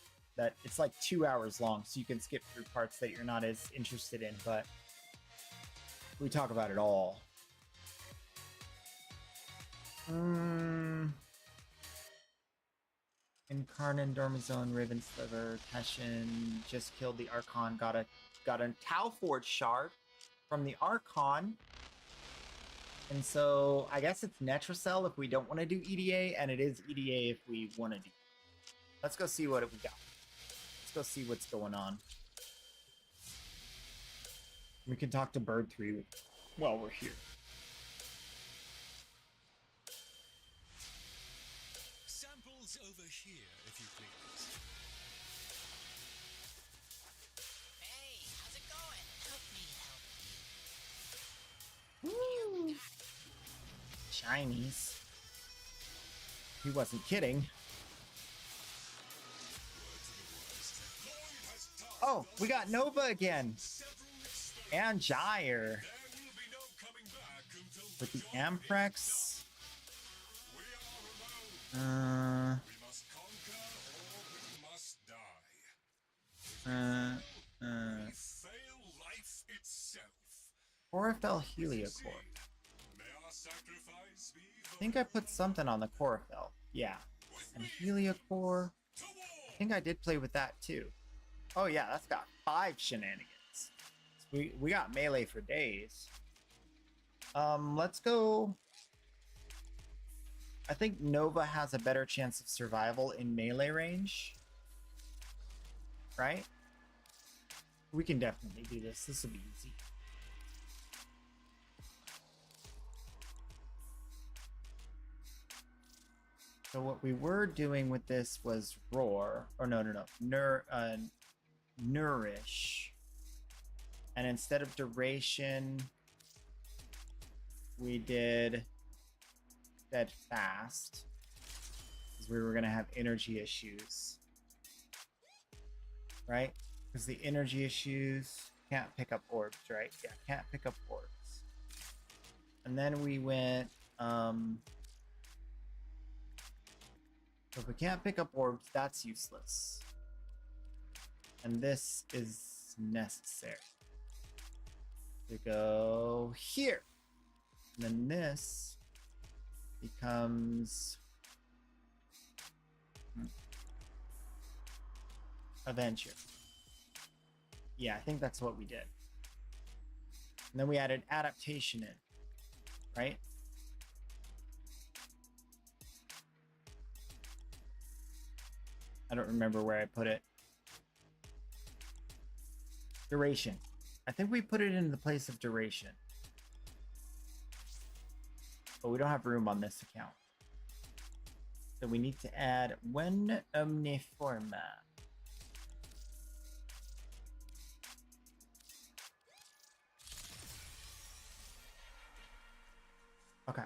it's like 2 hours long, so you can skip through parts that you're not as interested in, but we talk about it all. Incarnan, Dormizone, Raven Sliver, Teshin just killed the Archon, got a Tau Forge shard from the Archon. And so I guess it's Netracell if we don't want to do EDA, and it is EDA if we want to do. Let's go see what we got. Let's go see what's going on. We can talk to Bird 3 while we're here. Samples over here, if you please. Hey, how's it going? Help me help you. Woo! Shinies. He wasn't kidding. Oh, we got Nova again. And Gyre. With the Amprex. Chlorophyll Heliocore. I think I put something on the Chlorophyll. Yeah. And Heliocore. I think I did play with that too. Oh yeah, that's got 5 shenanigans. We got melee for days. Let's go. I think Nova has a better chance of survival in melee range. Right? We can definitely do this. This will be easy. So what we were doing with this was Roar. Or no. Nourish. And instead of duration, we did Steadfast, because we were going to have energy issues, right? Because the energy issues can't pick up orbs, right? Yeah, can't pick up orbs. And then we went, so if we can't pick up orbs, that's useless. And this is necessary. To go here. And then this becomes Adventure. Yeah, I think that's what we did. And then we added Adaptation in, right? I don't remember where I put it. Duration. I think we put it in the place of duration. But we don't have room on this account. So we need to add when omniforma. Okay.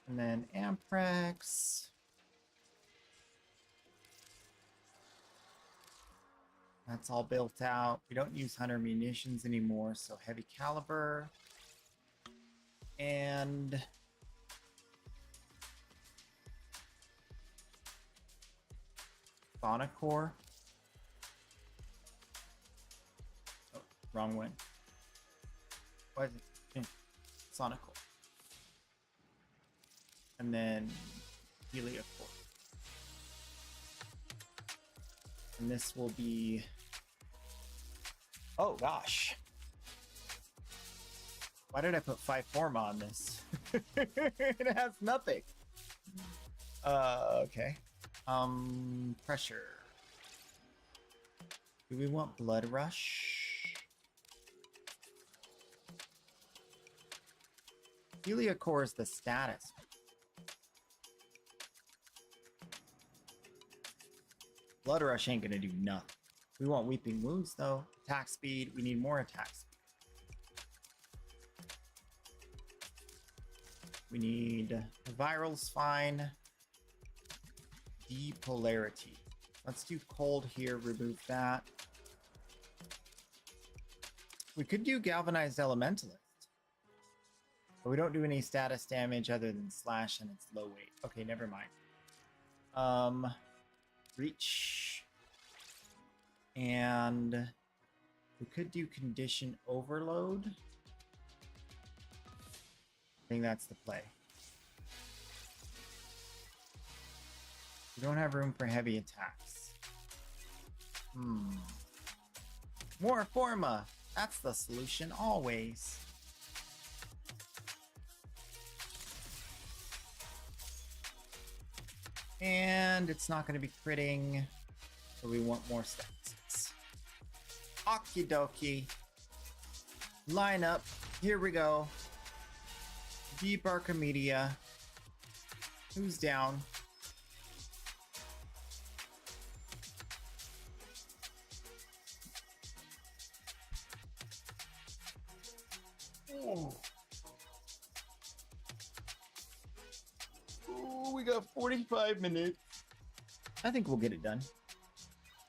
And then Amprex. That's all built out. We don't use Hunter munitions anymore, so heavy caliber. And Sonocore. Oh, wrong one. Why is it? Sonocore. And then Heliocore. And this will be... Oh gosh. Why did I put 5 form on this? It has nothing. Okay. Pressure. Do we want Blood Rush? Heliocore is the status. Blood Rush ain't gonna do nothing. We want Weeping Wounds though. Attack speed. We need more attack speed. We need Viral's fine. Depolarity. Let's do cold here. Remove that. We could do Galvanized Elementalist. But we don't do any status damage other than slash, and it's low weight. Okay, never mind. Reach. And we could do condition overload. I think that's the play. We don't have room for heavy attacks. More Forma. That's the solution always. And it's not going to be critting, so we want more stats. Okie dokie. Line up. Here we go. Deep Archimedia. Who's down? Oh. Oh, we got 45 minutes. I think we'll get it done.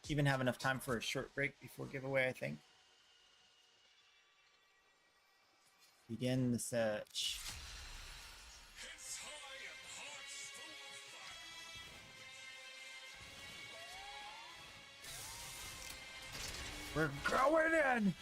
Even have enough time for a short break before giveaway, I think. Begin the search. We're going in!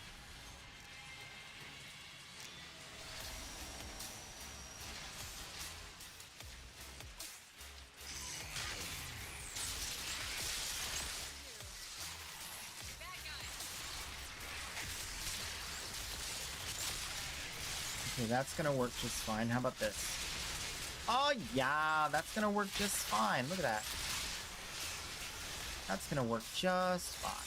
Okay, that's gonna work just fine. How about this? Oh yeah, that's gonna work just fine. Look at that. That's gonna work just fine.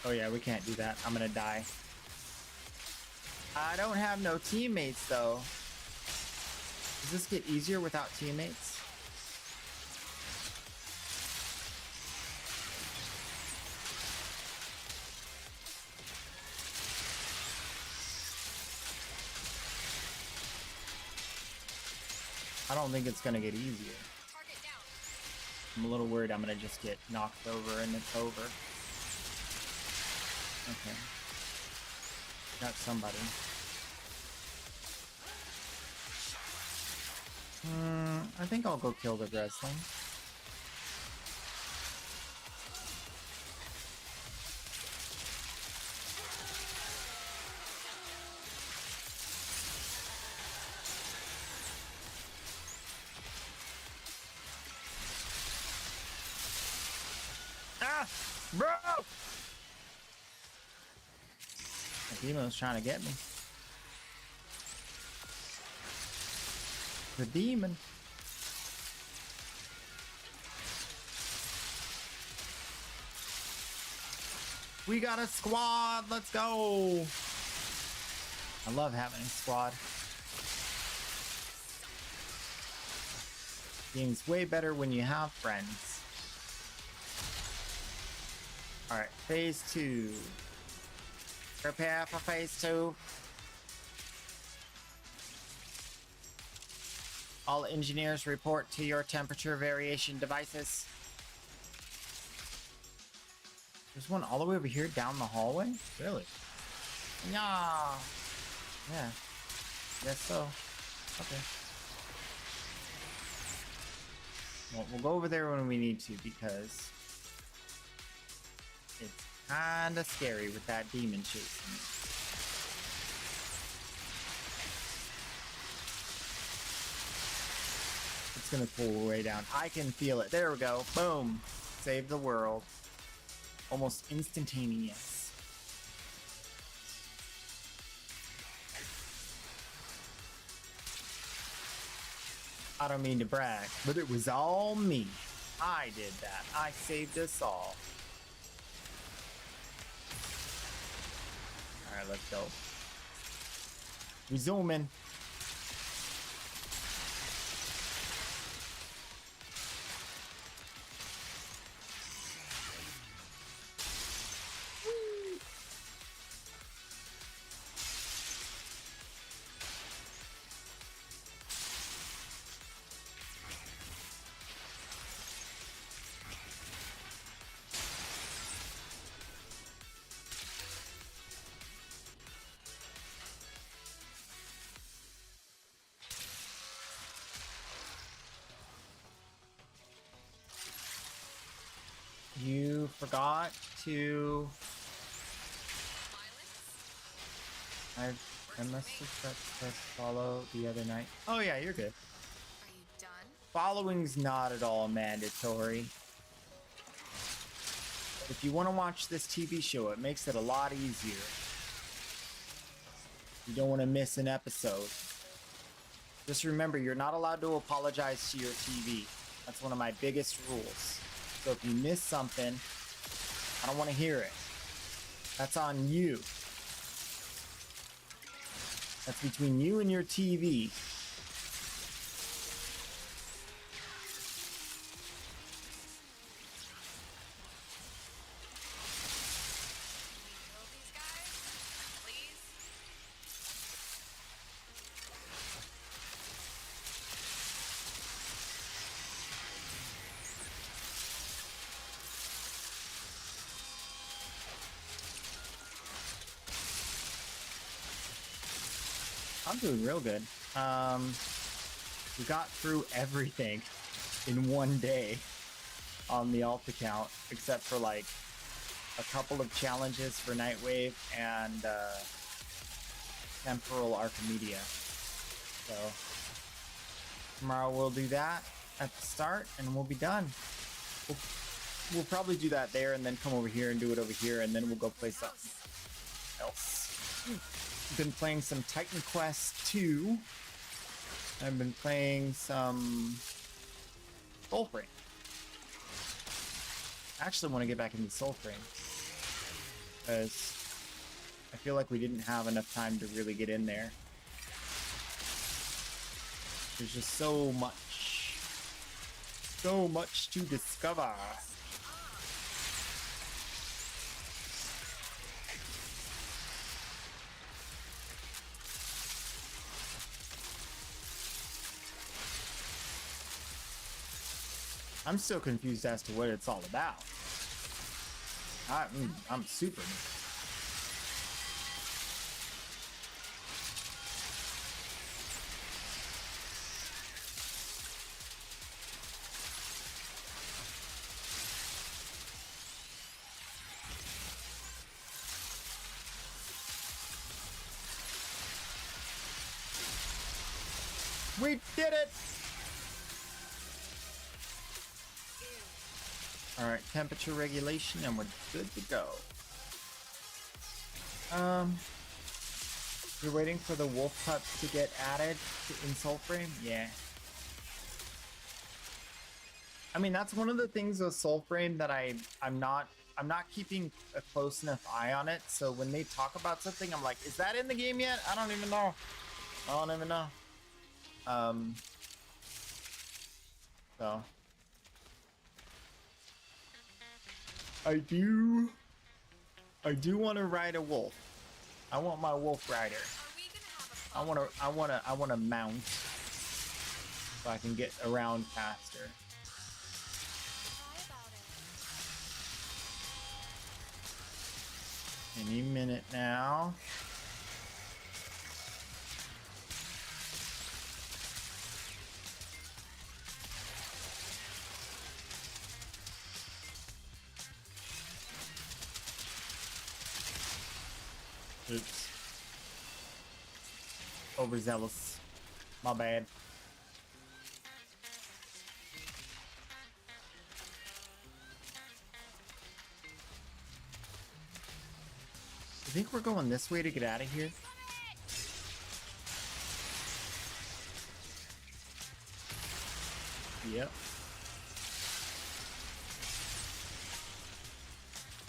Oh yeah, we can't do that. I'm gonna die. I don't have no teammates though. Does this get easier without teammates? I don't think it's gonna get easier. I'm a little worried I'm gonna just get knocked over and it's over. Okay. Got somebody. I think I'll go kill the Breslin. Ah! Bro! The demon's trying to get me. The demon. We got a squad. Let's go. I love having a squad. Game's way better when you have friends. Alright, phase 2. Prepare for phase 2. All engineers report to your temperature variation devices. There's one all the way over here down the hallway? Really? Yeah. Yeah. Guess so. Okay. Well, we'll go over there when we need to because it's kinda scary with that demon chasing me. It's gonna pull way down. I can feel it. There we go. Boom. Save the world. Almost instantaneous. I don't mean to brag, but it was all me. I did that. I saved us all. Alright, let's go. We zoom in. forgot to. I must have pressed follow the other night. Oh yeah, you're good. Are you done? Following's not at all mandatory. If you want to watch this TV show, it makes it a lot easier. You don't want to miss an episode. Just remember, you're not allowed to apologize to your TV. That's one of my biggest rules. So if you miss something, I don't want to hear it. That's on you. That's between you and your TV. Kill these guys, please. I'm doing real good. We got through everything in one day on the alt account, except for like a couple of challenges for Nightwave and Temporal Archimedia. So tomorrow we'll do that at the start and we'll be done. We'll probably do that there and then come over here and do it over here and then we'll go play something else. Been playing some Titan Quest 2. I've been playing some Soulframe. I actually want to get back into Soulframe because I feel like we didn't have enough time to really get in there. There's just so much to discover. I'm still confused as to what it's all about. I'm super new. We did it! Alright, temperature regulation and we're good to go. You're waiting for the wolf pups to get added in Soulframe? Yeah. I mean, that's one of the things with Soulframe that I'm not keeping a close enough eye on it, so when they talk about something, I'm like, is that in the game yet? I don't even know. So I do want to ride a wolf. I want my wolf rider. I want to mount so I can get around faster. Any minute now. Oops. Overzealous. My bad. I think we're going this way to get out of here. Yep.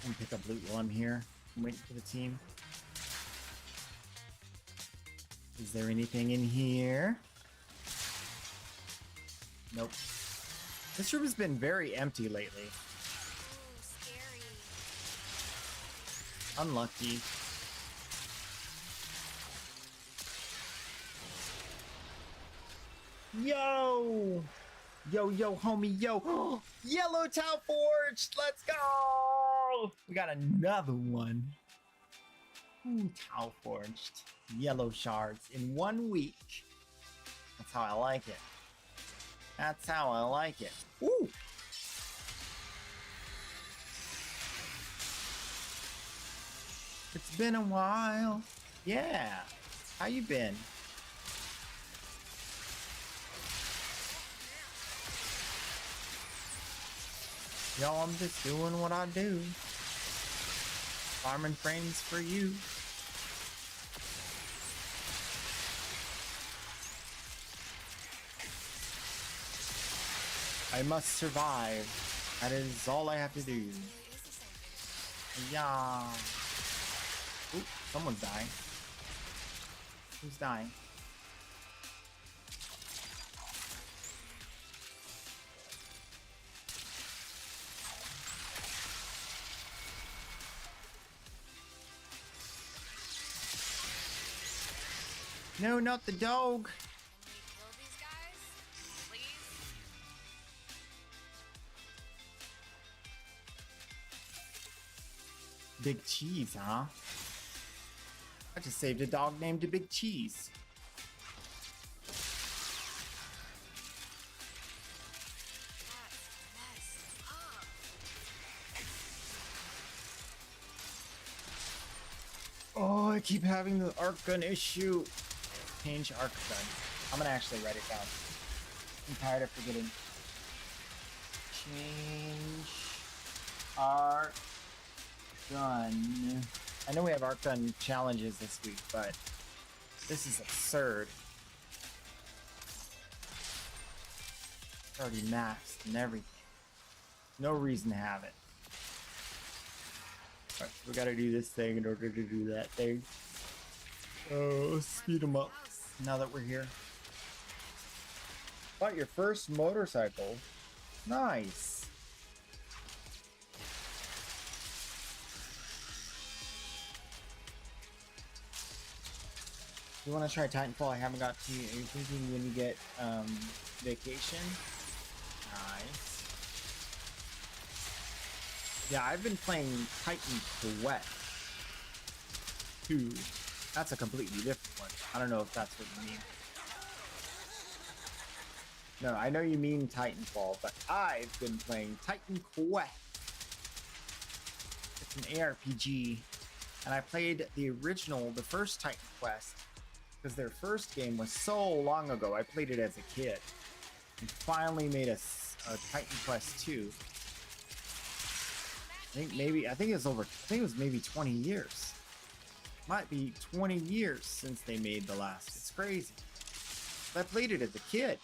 I'm gonna pick up loot while I'm here. I'm waiting for the team. Is there anything in here? Nope. This room has been very empty lately. Ooh, scary. Unlucky. Yo! Yo, homie, yo! Yellow Tau Forged! Let's go! We got another one. Ooh, Tau Forged. Yellow shards in 1 week. That's how I like it. That's how I like it. Ooh! It's been a while. Yeah. How you been? Yo, I'm just doing what I do. Farming frames for you. I must survive. That is all I have to do. Yeah. Oop, someone's dying. Who's dying? No, not the dog. Kill these guys, please. Big Cheese, huh? I just saved a dog named Big Cheese. Oh, I keep having the arc gun issue. Change arc gun. I'm gonna actually write it down. I'm tired of forgetting. Change arc gun. I know we have arc gun challenges this week, but this is absurd. It's already maxed and everything. No reason to have it. Alright, we gotta do this thing in order to do that thing. Oh, speed them up now that we're here. Bought your first motorcycle. Nice. You want to try Titanfall? I haven't got to you. Are you thinking when you get vacation? Nice. Yeah, I've been playing Titan Quest 2. That's a completely different one. I don't know if that's what you mean. No, I know you mean Titanfall, but I've been playing Titan Quest. It's an ARPG, and I played the original, the first Titan Quest, because their first game was so long ago. I played it as a kid, and finally made a Titan Quest 2. I think it was maybe 20 years. Might be 20 years since they made the last. It's crazy. But I played it as a kid.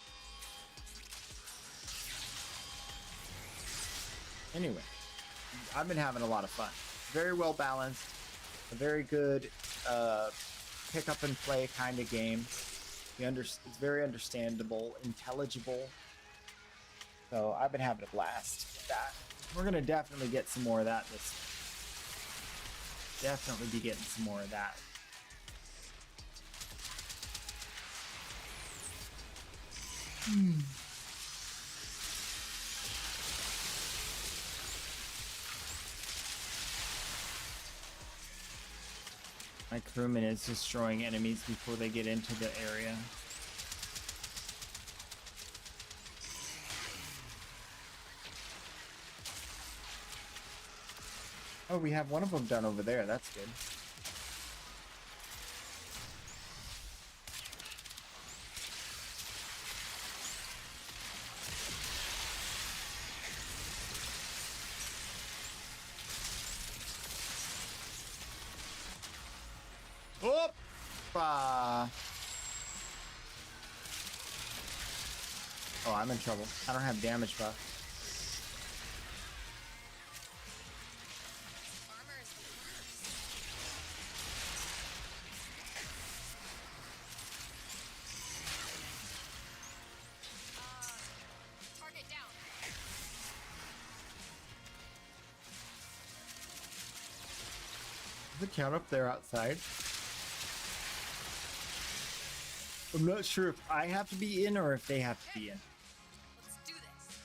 Anyway, I've been having a lot of fun. Very well balanced, a very good pick up and play kind of game. It's very understandable, intelligible. So I've been having a blast with that. We're gonna definitely get some more of that definitely be getting some more of that. My crewman is destroying enemies before they get into the area. Oh, we have one of them done over there. That's good. Oop! Oh, I'm in trouble. I don't have damage buff. Target down. Does it count up there outside? I'm not sure if I have to be in or if they have to be in. Let's do this.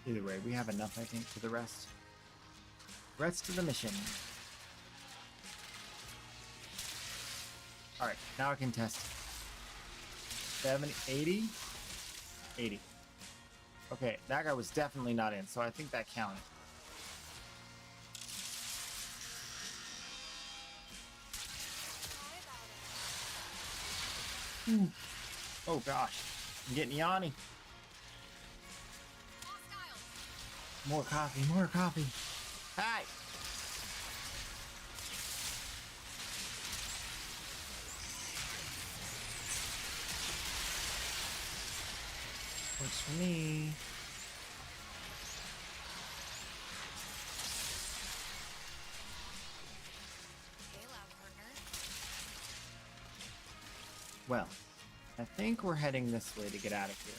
Either way, we have enough, I think, for the rest. Rest of the mission. Alright, now I can test. 70, 80? 80. Okay, that guy was definitely not in, so I think that counted. Oh gosh, I'm getting yawny. More coffee, more coffee. Hi. Works for me. Well, I think we're heading this way to get out of here.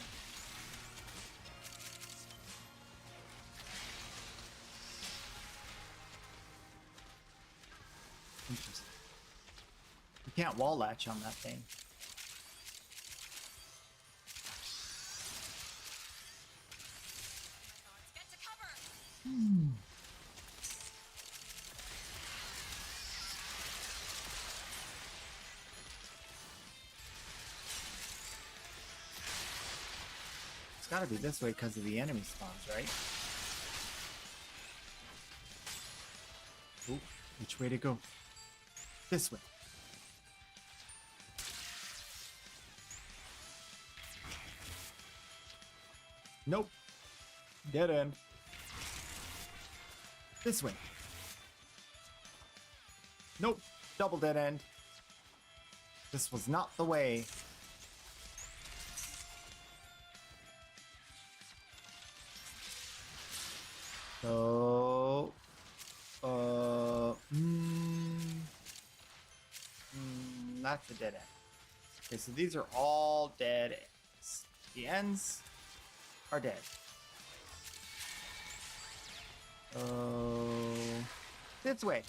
Interesting. You can't wall latch on that thing. It's gotta be this way because of the enemy spawns, right? Ooh, which way to go? This way. Nope. Dead end. This way. Nope. Double dead end. This was not the way. So, that's a dead end. Okay, so these are all dead ends. The ends are dead. This way.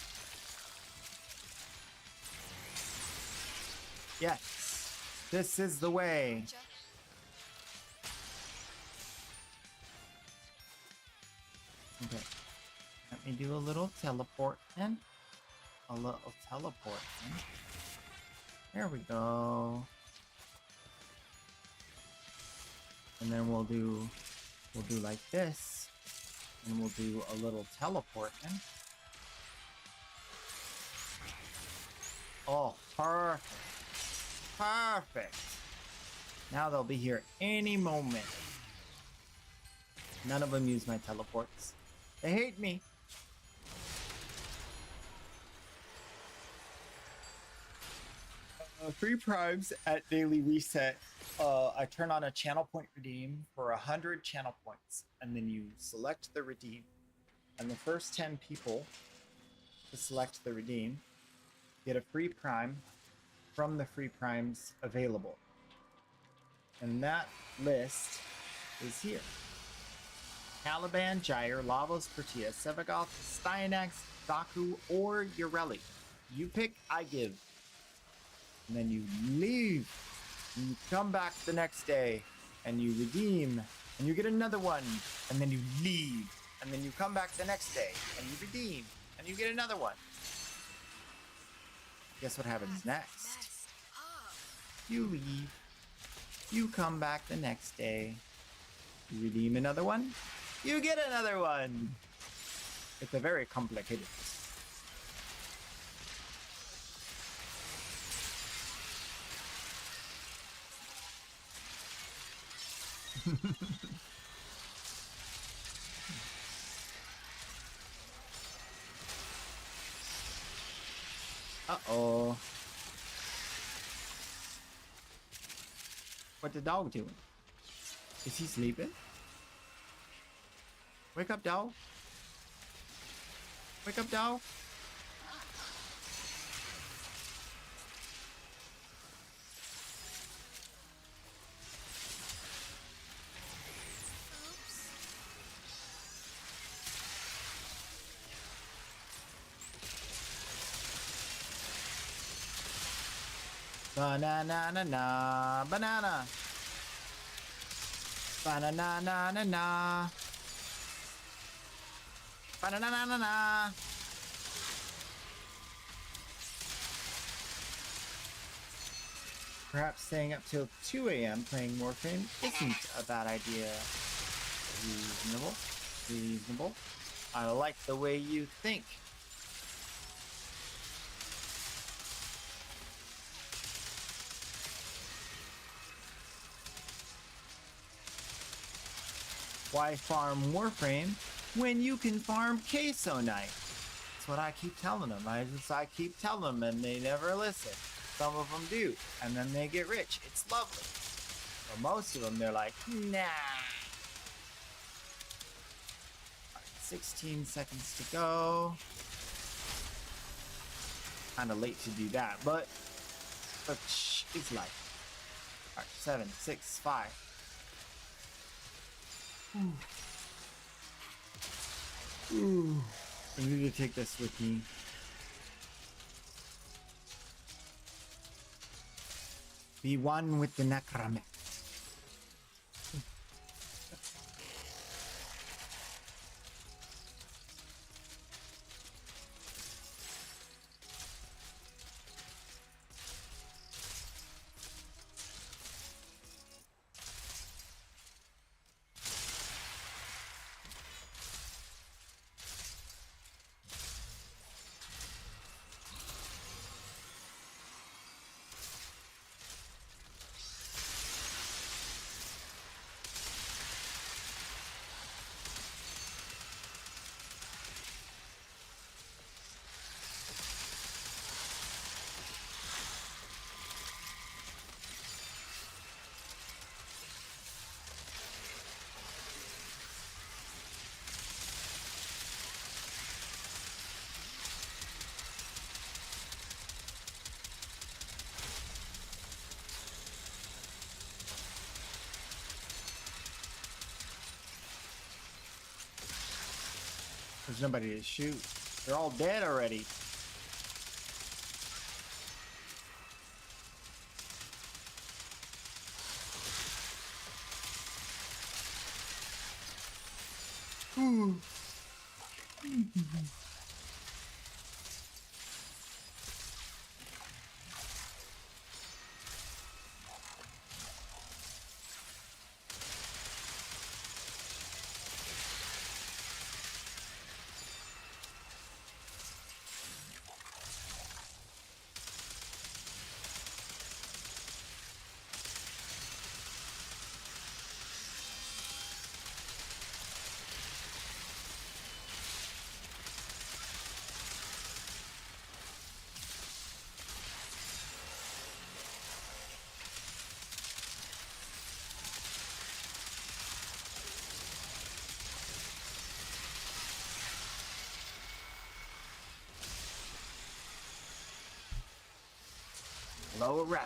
Yes, this is the way. Okay, let me do a little teleport then. A little teleport then. There we go. And then we'll do like this. And we'll do a little teleport then. Oh, perfect. Perfect. Now they'll be here any moment. None of them use my teleports. They hate me. Free primes at daily reset. I turn on a channel point redeem for 100 channel points, and then you select the redeem, and the first 10 people to select the redeem get a free prime from the free primes available, and that list is here. Caliban, Gyre, Lavos, Protea, Sevagoth, Styanax, Zaku, or Ureli. You pick, I give. And then you leave. And you come back the next day and you redeem and you get another one. And then you leave. And then you come back the next day and you redeem and you get another one. Guess what happens next? You leave. You come back the next day. You redeem another one. You get another one. It's a very complicated system. Uh-oh. What the dog doing? Is he sleeping? Wake up, dog. Wake up, dog. Banana na na banana. Banana na na na. Banana na na na. perhaps staying up till 2 a.m. playing Warframe isn't a bad idea. Reasonable. Reasonable. I like the way you think. Why farm Warframe when you can farm Queso Knight? That's what I keep telling them. I keep telling them and they never listen. Some of them do, and then they get rich. It's lovely. But most of them, they're like, nah. All right, 16 seconds to go. Kind of late to do that, but such is life. All right, 7, 6, 5. Ooh. I need to take this with me. Be one with the Necromancer. There's nobody to shoot. They're all dead already. Ooh. Lower right.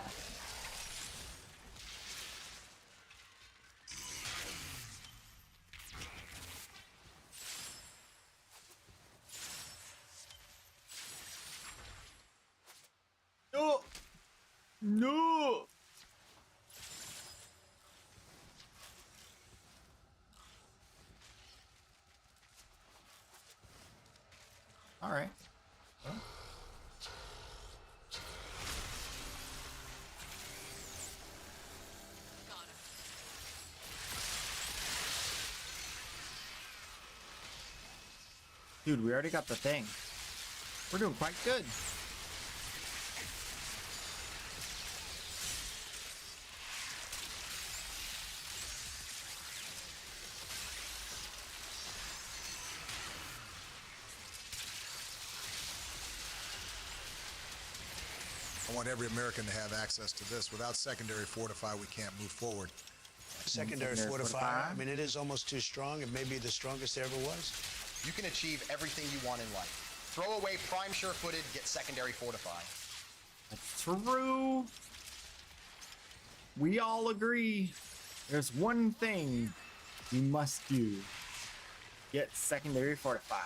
No! No! All right. Well. Dude, we already got the thing. We're doing quite good. I want every American to have access to this. Without secondary fortify, we can't move forward. Secondary fortifier, I mean, it is almost too strong. It may be the strongest there ever was. You can achieve everything you want in life. Throw away prime sure-footed, get secondary fortify. That's true. We all agree. There's one thing you must do. Get secondary fortify.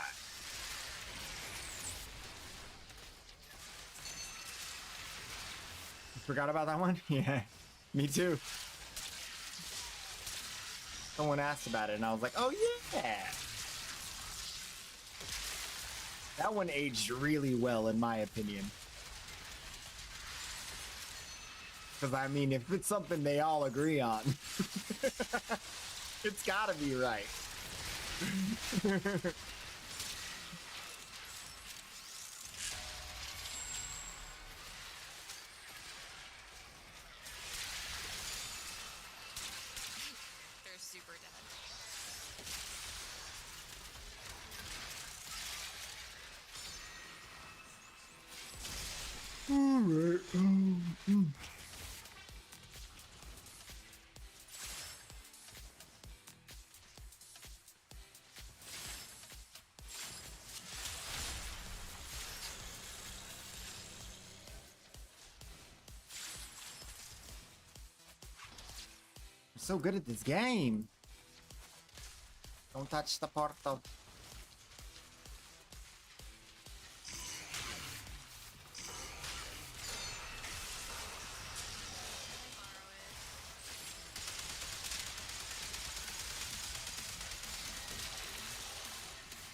Forgot about that one? Yeah, me too. Someone asked about it and I was like, oh yeah. That one aged really well in my opinion. Because I mean, if it's something they all agree on, it's gotta be right. They're super dead. Alright. So good at this game. Don't touch the portal.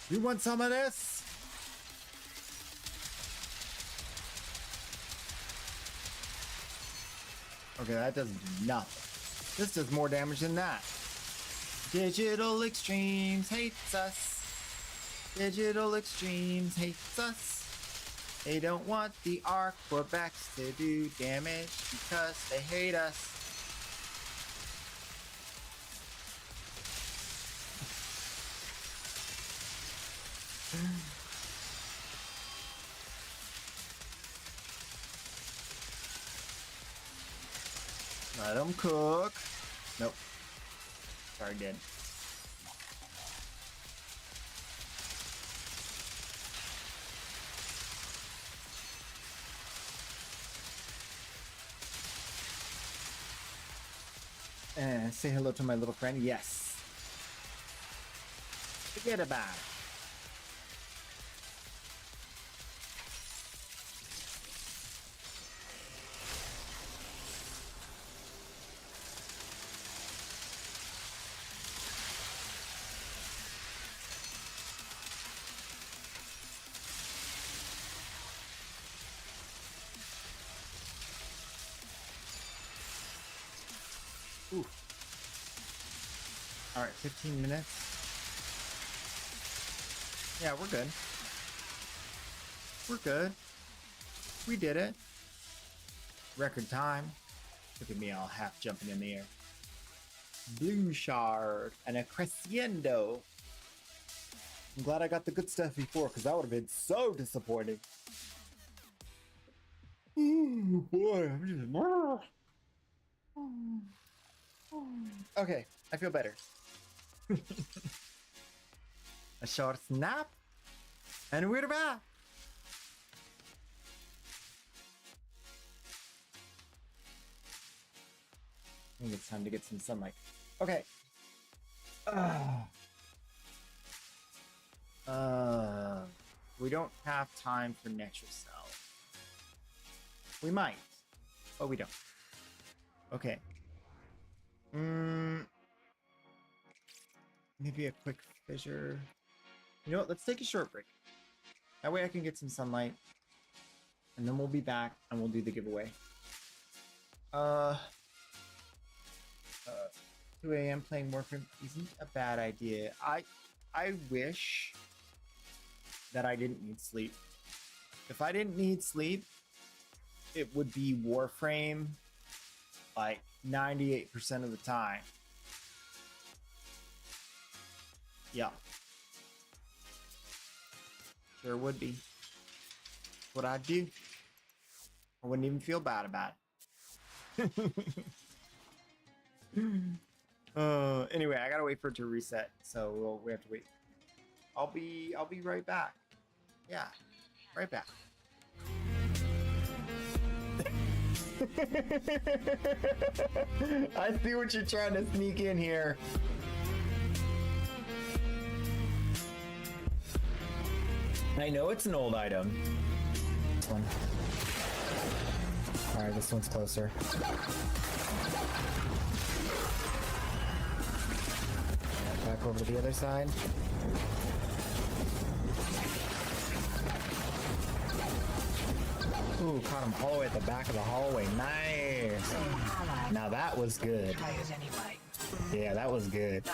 You want some of this? Okay, that does nothing. This does more damage than that. Digital Extremes hates us. Digital Extremes hates us. They don't want the Arquebacks to do damage because they hate us. Let them cook. Nope. Sorry, dead. Say hello to my little friend. Yes. Forget about it. Ooh. All right, 15 minutes. Yeah, we're good. We're good. We did it. Record time. Look at me all half jumping in the air. Blue shard and a crescendo. I'm glad I got the good stuff before because that would have been so disappointing. Ooh, boy, I'm just... Okay, I feel better. A short snap, and we're back. I think it's time to get some sunlight. Okay. We don't have time for Netracell. We might, but we don't. Okay. Maybe a quick fissure. You know what? Let's take a short break. That way I can get some sunlight. And then we'll be back and we'll do the giveaway. 2 a.m. playing Warframe isn't a bad idea. I wish that I didn't need sleep. If I didn't need sleep, it would be Warframe like 98% of the time. Yeah. Sure would be. What I'd do. I wouldn't even feel bad about it. Anyway, I gotta wait for it to reset, so we have to wait. I'll be right back. Yeah, right back. I see what you're trying to sneak in here. I know it's an old item. This one. Alright, this one's closer. Back over to the other side. Ooh, caught him all the way at the back of the hallway. Nice. Now that was good. Yeah, that was good.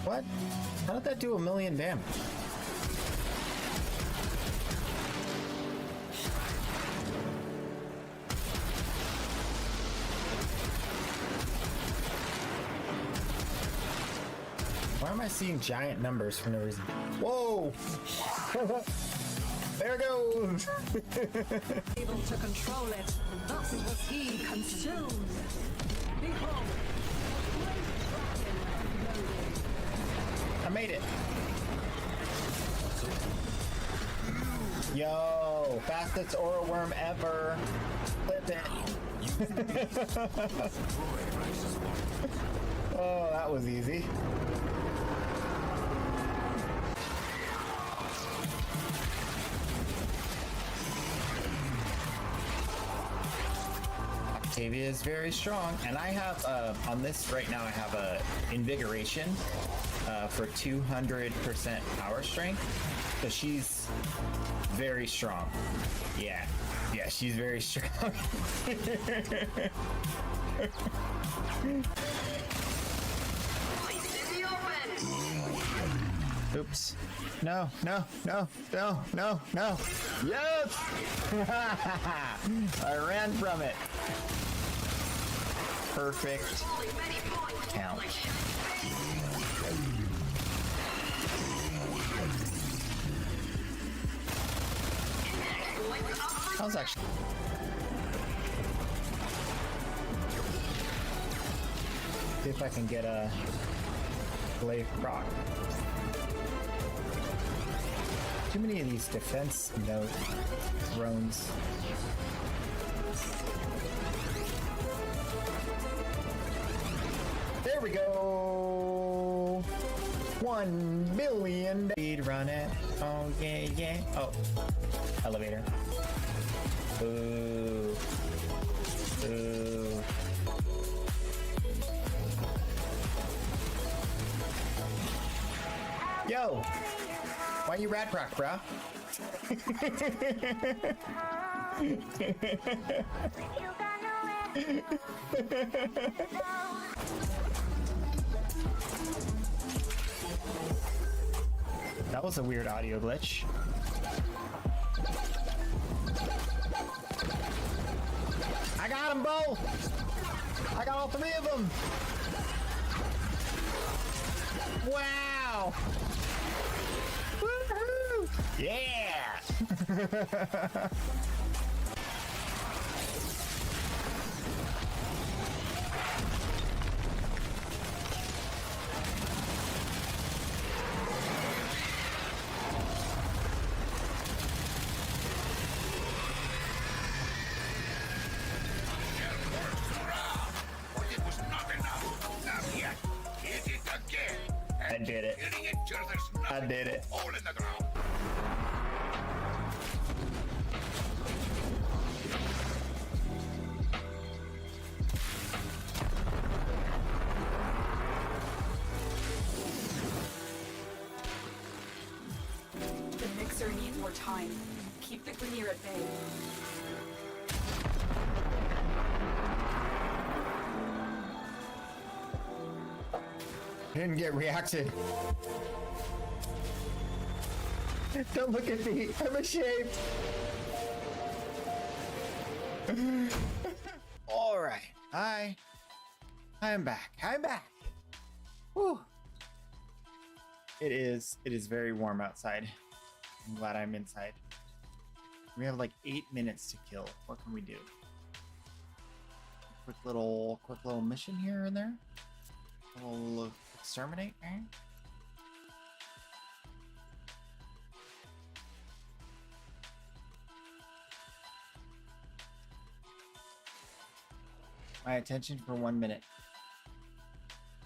What? How did that do 1,000,000 damage? Why am I seeing giant numbers for no reason? Whoa! There it goes! Able to control it, thus was he consumed. Behold, I made it! Yo! Fastest aura worm ever! Clip it! Oh, that was easy. Octavia is very strong, and I have on this right now I have a invigoration for 200% power strength, so she's very strong. Yeah, she's very strong. Oops. No. Yes! I ran from it. Perfect count. That was actually... See if I can get a glaive proc. Too many of these defense note drones. There we go. 1 billion. Speed run it. Oh yeah. Oh, elevator. Ooh. Yo. Why you rat proc, bro? That was a weird audio glitch. I got them both! I got all 3 of them! Wow! Woohoo! Yeah! I did it. I did it. The mixer needs more time. Keep the Grineer at bay. Didn't get reacted. Don't look at me. I'm ashamed. All right. I am back. Whew. It is very warm outside. I'm glad I'm inside. We have like 8 minutes to kill. What can we do? Quick little mission here and there. A little exterminate, right? My attention for 1 minute.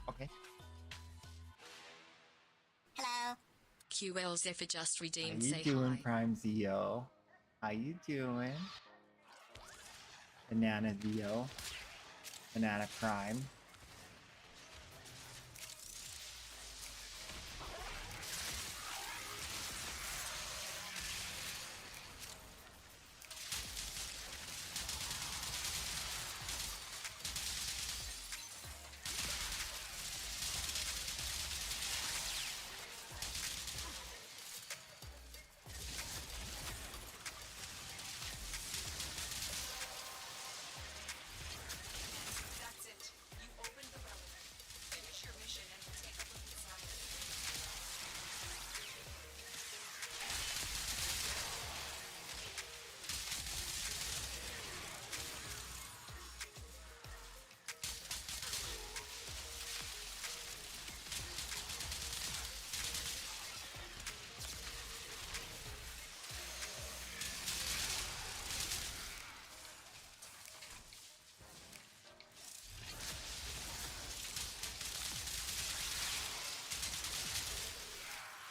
Okay. Hello. QL Zephyr just redeemed. How you doing, Prime Zio? How you doing? Banana Zio. Banana Prime.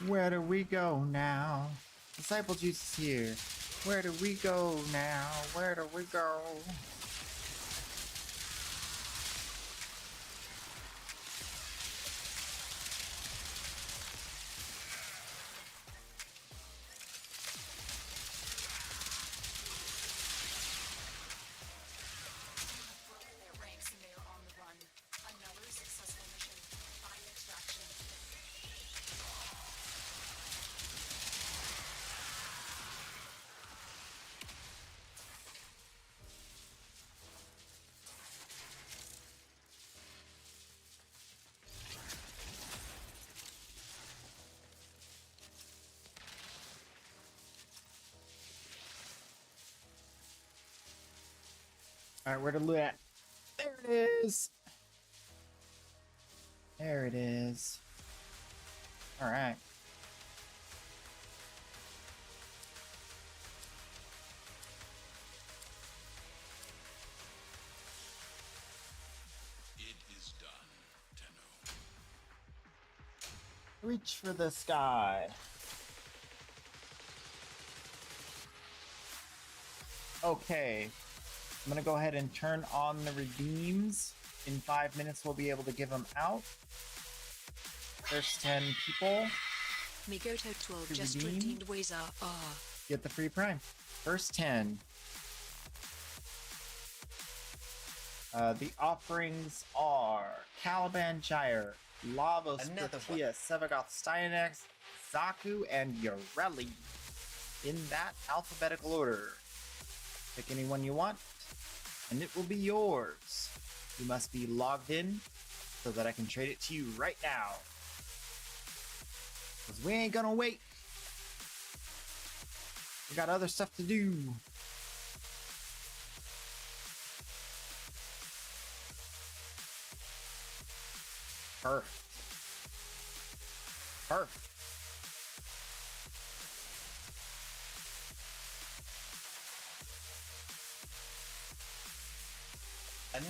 Where do we go now? Disciple Juice is here. Where do we go now? Where do we go? Their ranks and they are on the run. Another successful mission. Fine extraction. All right, where to loot at? There it is. There it is. All right. It is done, Tenno. Reach for the sky. Okay. I'm gonna go ahead and turn on the redeems. In 5 minutes, we'll be able to give them out. First 10 people Migoto 12 To just redeem? redeemed Wazar R. get the free prime. First 10. The offerings are Caliban Gyre, Lavos, Another Pratia, Sevagoth, Stynex, Zaku, and Yoreli. In that alphabetical order. Pick any one you want, and it will be yours. You must be logged in so that I can trade it to you right now. Because we ain't gonna wait. We got other stuff to do. Perfect. Perfect.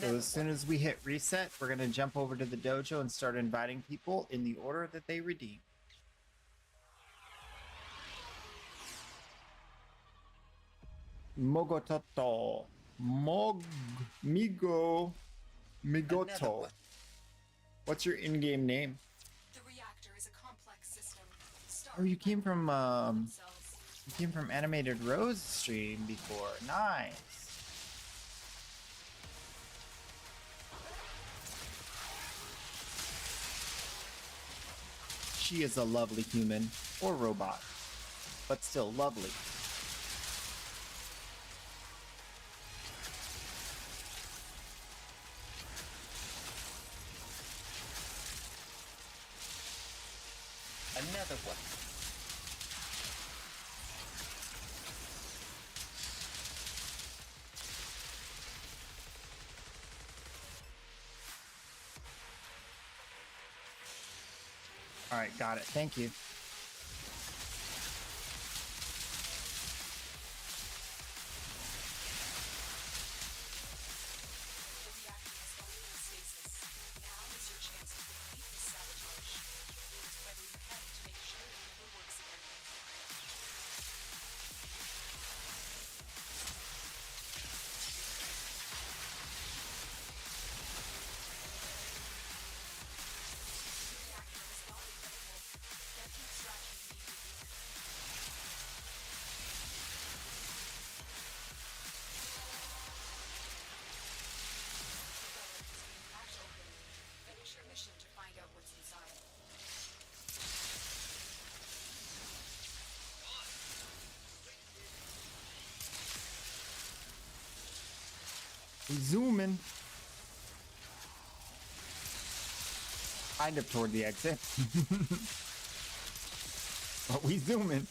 So as soon as we hit reset, we're going to jump over to the dojo and start inviting people in the order that they redeem. Mogototo. Migoto. What's your in-game name? The reactor is a complex system. Oh, you came from Animated Rose stream before. Nice. She is a lovely human or robot, but still lovely. Another one. All right, got it. Thank you. The reactor has gone into stasis. Now is your chance to complete this sabotage. Choose whether you can to make sure it never works again. The reactor has gone critical. Get to extraction immediately. The relic is being cracked open. Finish your mission to find out what's inside. We zooming. Kind of toward the exit. But we zooming.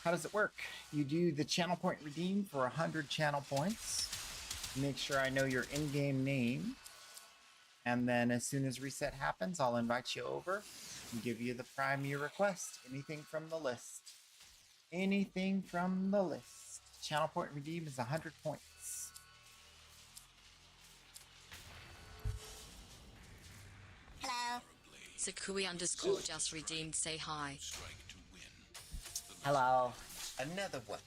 How does it work? You do the channel point redeem for 100 channel points. Make sure I know your in-game name. And then as soon as reset happens, I'll invite you over and give you the prime you request. Anything from the list. Anything from the list. Channel point redeem is 100 points. Sakui _ just redeemed, say hi. Hello. Another one.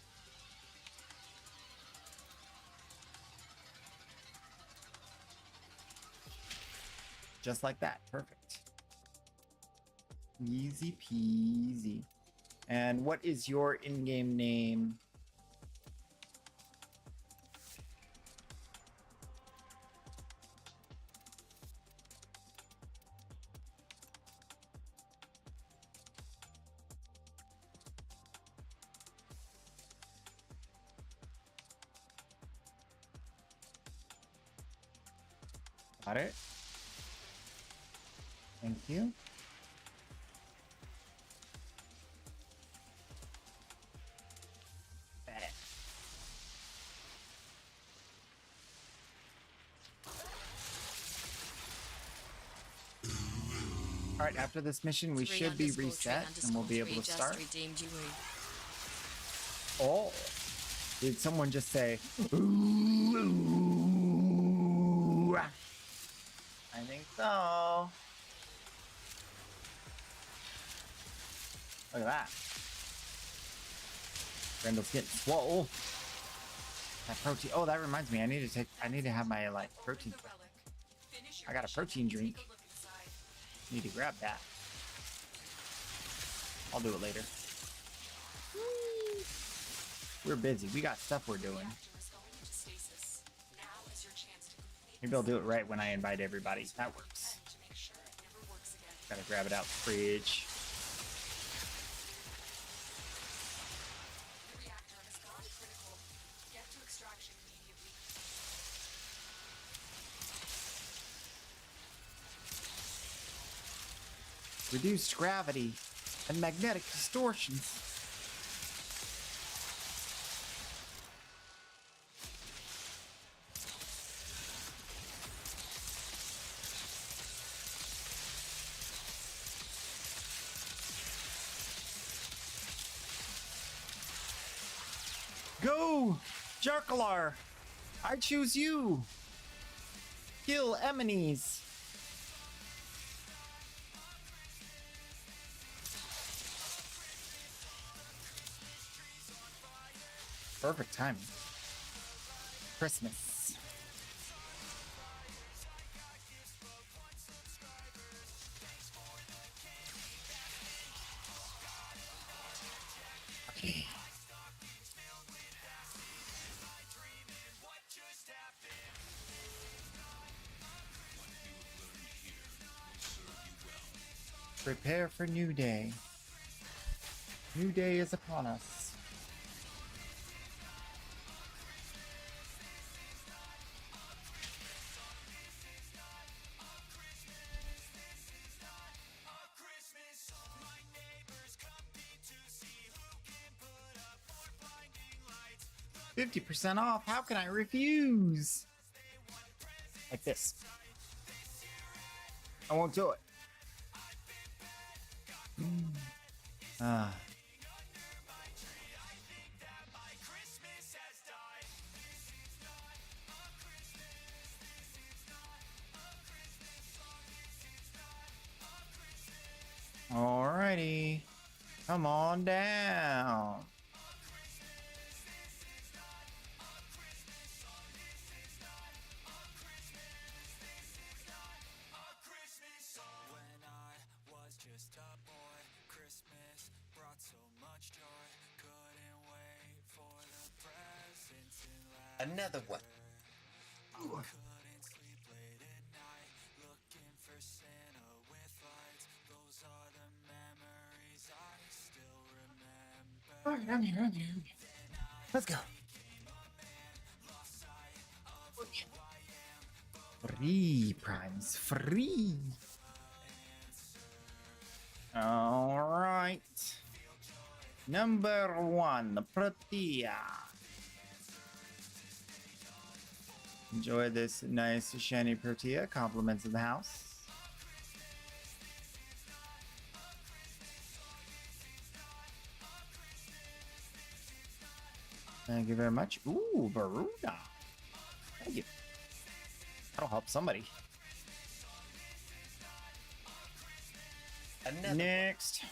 Just like that. Perfect. Easy peasy. And what is your in-game name? Got it. Thank you. All right, after this mission, we should be reset and we'll be able to start. Redeemed you. Oh, did someone just say? I think so. Look at that. Randall's getting swole. That protein. Oh, that reminds me. I need to have my like protein. I got a protein drink. Need to grab that. I'll do it later. We're busy. We got stuff we're doing. Maybe I'll do it right when I invite everybody. That works. Gotta grab it out the fridge. Reduced gravity and magnetic distortions. Go, Jarkalar! I choose you! Kill Emenes! Perfect timing. Christmas. Okay. Prepare for New Day. New Day is upon us. $50% off. How can I refuse? Like this. I won't do it. Alrighty. Come on down. Another one. Ooh. Alright, I'm here. Let's go. Free primes, free. Alright. Number 1, Protea. Enjoy this nice shiny Protea. Compliments of the house. Thank you very much. Ooh, Varuna. Thank you. That'll help somebody. Next.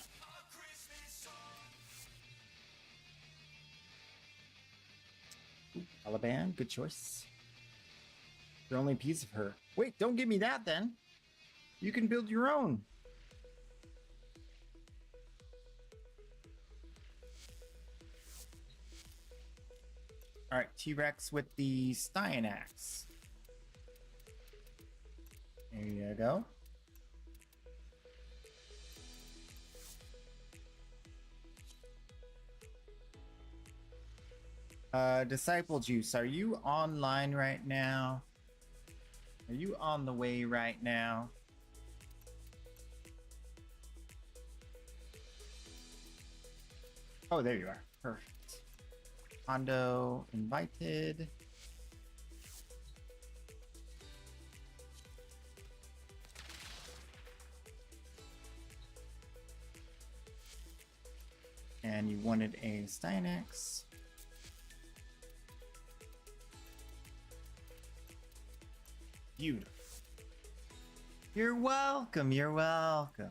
Taliban, good choice. Your only piece of her. Wait, don't give me that then. You can build your own. All right, T-Rex with the Styanax. There you go. Disciple Juice, are you online right now? Are you on the way right now? Oh, there you are. Perfect. Hondo invited. And you wanted a Styanax. Beautiful. You're welcome. You're welcome.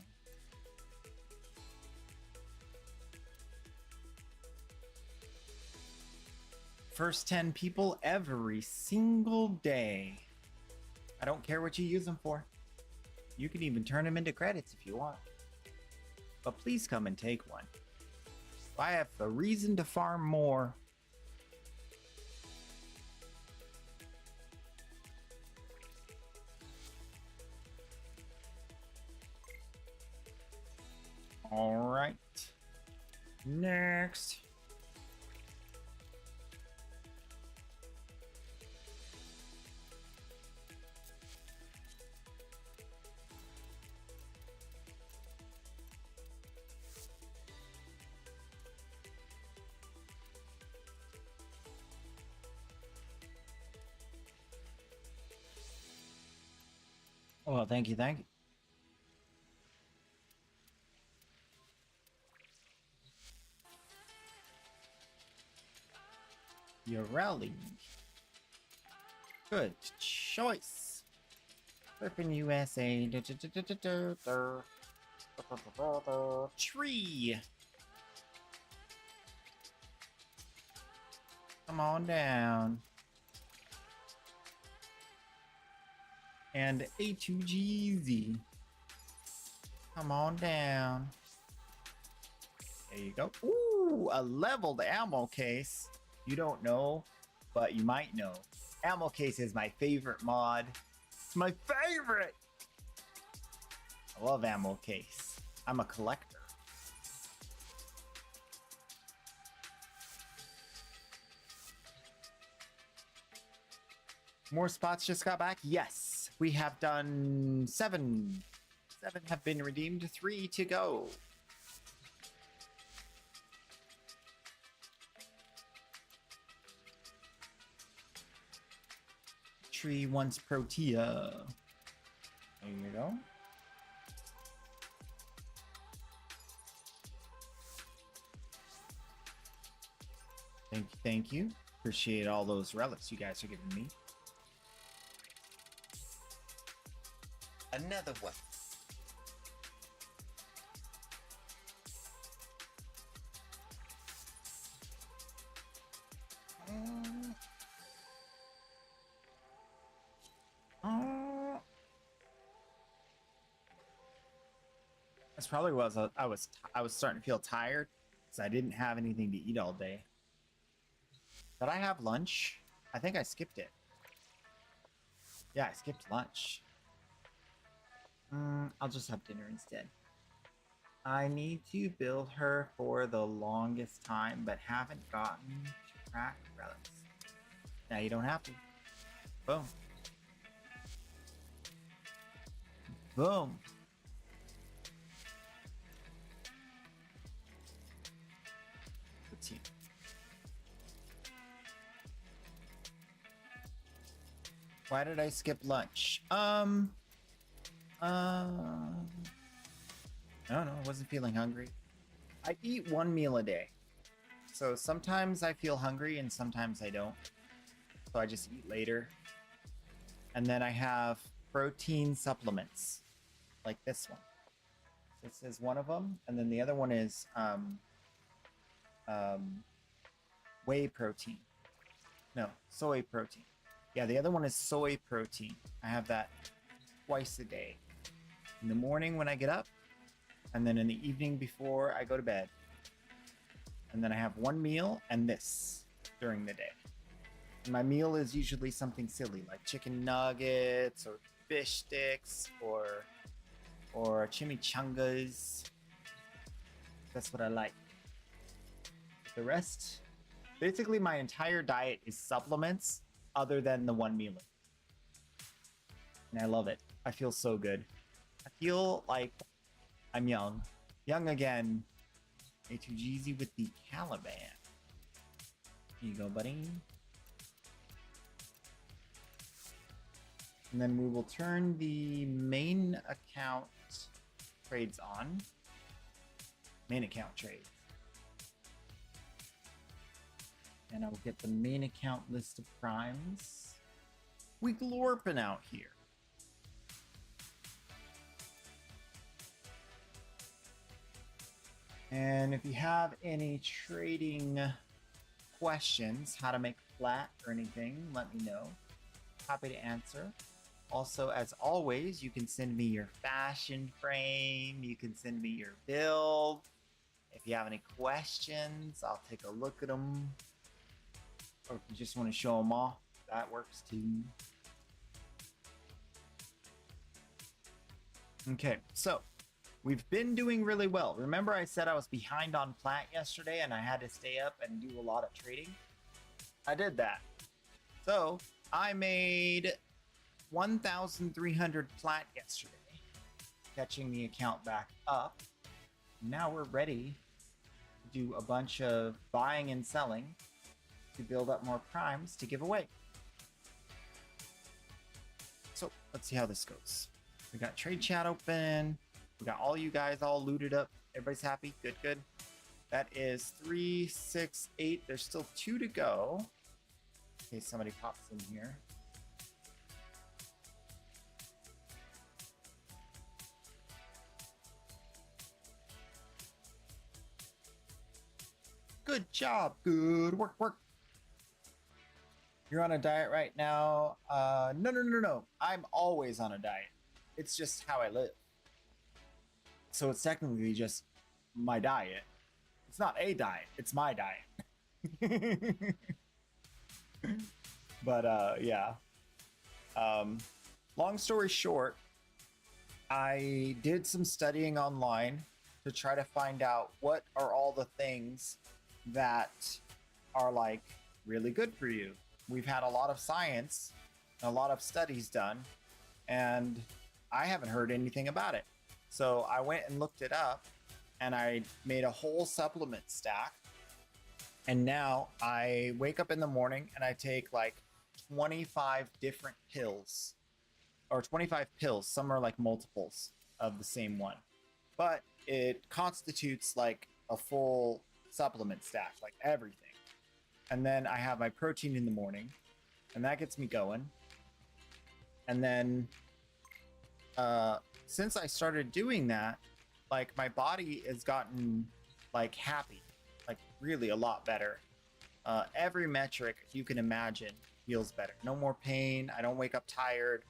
First 10 people every single day. I don't care what you use them for. You can even turn them into credits if you want. But please come and take one. If I have a reason to farm more, all right. Next. Well, thank you, thank you. You're rallying. Good choice. Surfing USA. Tree. Come on down. And A2GZ. Come on down. There you go. Ooh, a leveled ammo case. You don't know, but you might know. Ammo case is my favorite mod. It's my favorite. I love ammo case. I'm a collector. More spots just got back? Yes. We have done 7. 7 have been redeemed, 3 to go. Tree wants Protea. There you go. Thank you, thank you. Appreciate all those relics you guys are giving me. Another one. That's probably was I was starting to feel tired because I didn't have anything to eat all day. Did I have lunch? I think I skipped it. Yeah, I skipped lunch. I'll just have dinner instead. I need to build her for the longest time, but haven't gotten to crack relics. Now you don't have to. Boom. Boom. Let's see. Why did I skip lunch? I don't know. I wasn't feeling hungry. I eat 1 meal a day. So sometimes I feel hungry and sometimes I don't. So I just eat later. And then I have protein supplements like this one. This is one of them, and then the other one is whey protein. No, soy protein. Yeah, the other one is soy protein. I have that twice a day. In the morning when I get up, and then in the evening before I go to bed. And then I have one meal and this during the day. And my meal is usually something silly like chicken nuggets or fish sticks or chimichangas. That's what I like. The rest, basically my entire diet is supplements other than the one meal. And I love it. I feel so good. I feel like I'm young. Young again. A2Jeezy with the Caliban. Here you go, buddy. And then we will turn the main account trades on. Main account trades. And I will get the main account list of primes. We glorping out here. And if you have any trading questions, how to make flat or anything, let me know. Happy to answer. Also, as always, you can send me your fashion frame. You can send me your build. If you have any questions, I'll take a look at them. Or if you just want to show them off, that works too. Okay, so we've been doing really well. Remember I said I was behind on plat yesterday and I had to stay up and do a lot of trading? I did that. So I made 1,300 plat yesterday, catching the account back up. Now we're ready to do a bunch of buying and selling to build up more primes to give away. So let's see how this goes. We got trade chat open. We got all you guys all looted up. Everybody's happy. Good, good. That is 3, 6, 8. There's still 2 to go. In case somebody pops in here. Good job. Good work, work. You're on a diet right now. No. I'm always on a diet. It's just how I live. So it's technically just my diet. It's not a diet. It's my diet. But yeah. Long story short, I did some studying online to try to find out what are all the things that are like really good for you. We've had a lot of science, a lot of studies done, and I haven't heard anything about it. So I went and looked it up and I made a whole supplement stack. And now I wake up in the morning and I take like 25 different pills, or 25 pills. Some are like multiples of the same one, but it constitutes like a full supplement stack, like everything. And then I have my protein in the morning and that gets me going. And then since I started doing that, like my body has gotten like happy, like really a lot better. Every metric you can imagine feels better. No more pain. I don't wake up tired.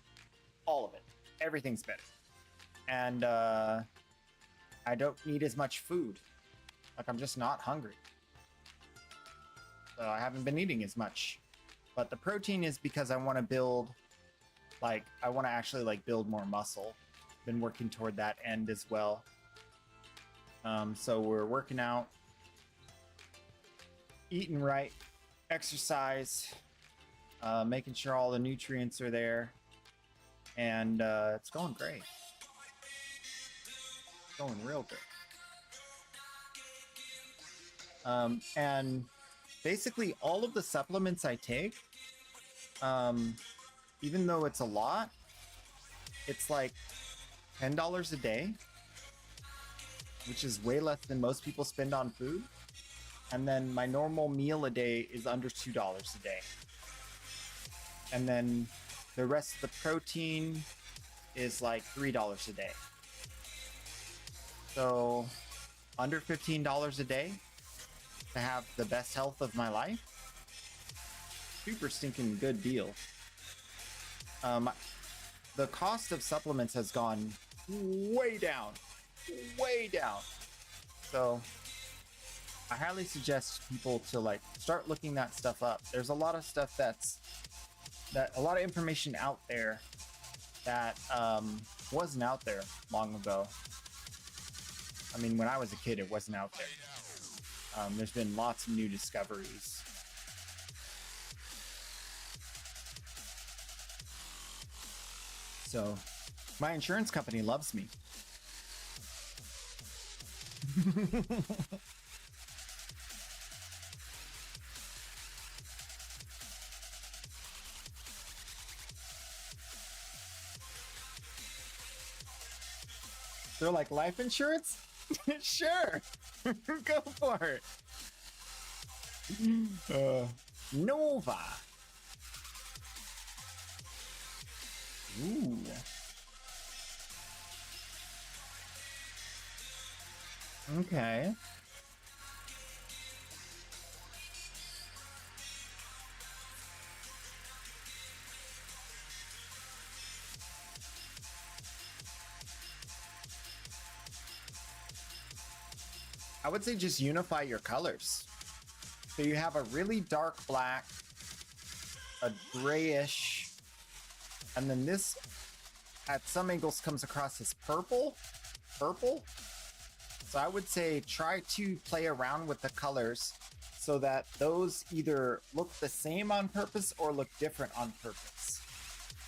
All of it. Everything's better. And I don't need as much food. Like I'm just not hungry. So I haven't been eating as much. But the protein is because I want to build, like, I want to actually like build more muscle. Been working toward that end as well. So we're working out, eating right, exercise, making sure all the nutrients are there, and it's going great. It's going real good. And basically all of the supplements I take, even though it's a lot, it's like $10 a day, which is way less than most people spend on food. And then my normal meal a day is under $2 a day. And then the rest of the protein is like $3 a day. So under $15 a day to have the best health of my life. Super stinking good deal. The cost of supplements has gone way down. Way down. So I highly suggest people to like start looking that stuff up. There's a lot of stuff a lot of information out there that wasn't out there long ago. I mean, when I was a kid, it wasn't out there. There's been lots of new discoveries. So my insurance company loves me. They're like, life insurance? Sure. Go for it. Nova. Ooh. Okay. I would say just unify your colors. So you have a really dark black, a grayish, and then this at some angles comes across as purple. So I would say try to play around with the colors so that those either look the same on purpose or look different on purpose.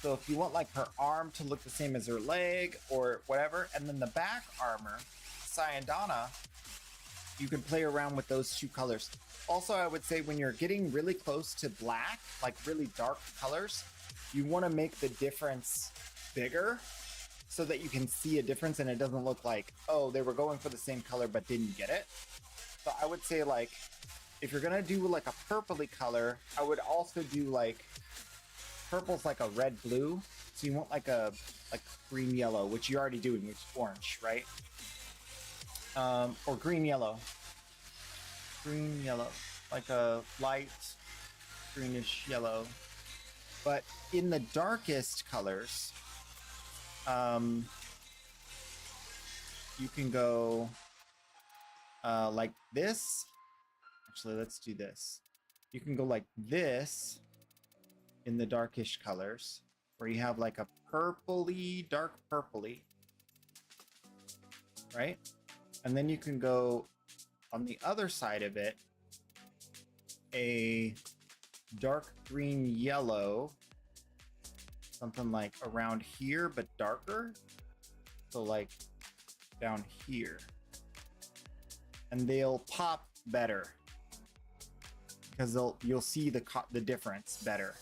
So if you want like her arm to look the same as her leg or whatever, and then the back armor, Sayandana, you can play around with those two colors. Also, I would say when you're getting really close to black, like really dark colors, you want to make the difference bigger so that you can see a difference and it doesn't look like, oh, they were going for the same color but didn't get it. So I would say like, if you're going to do like a purpley color, I would also do like, purple's like a red blue. So you want like a green yellow, which you're already doing, which is orange, right? Or green yellow, like a light greenish yellow. But in the darkest colors, you can go like this. Actually, let's do this. You can go like this in the darkish colors, where you have like a purpley, dark purpley, right? And then you can go on the other side of it, a dark green yellow, something like around here, but darker. So like down here. And they'll pop better because you'll see the difference better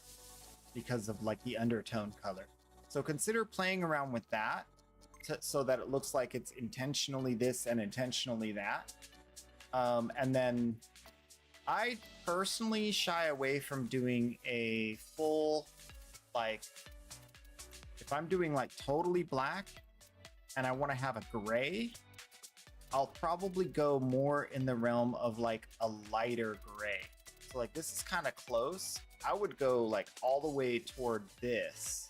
because of like the undertone color. So consider playing around with that so that it looks like it's intentionally this and intentionally that. And then I personally shy away from doing a full, like, if I'm doing like totally black and I want to have a gray, I'll probably go more in the realm of like a lighter gray. So like this is kind of close. I would go like all the way toward this,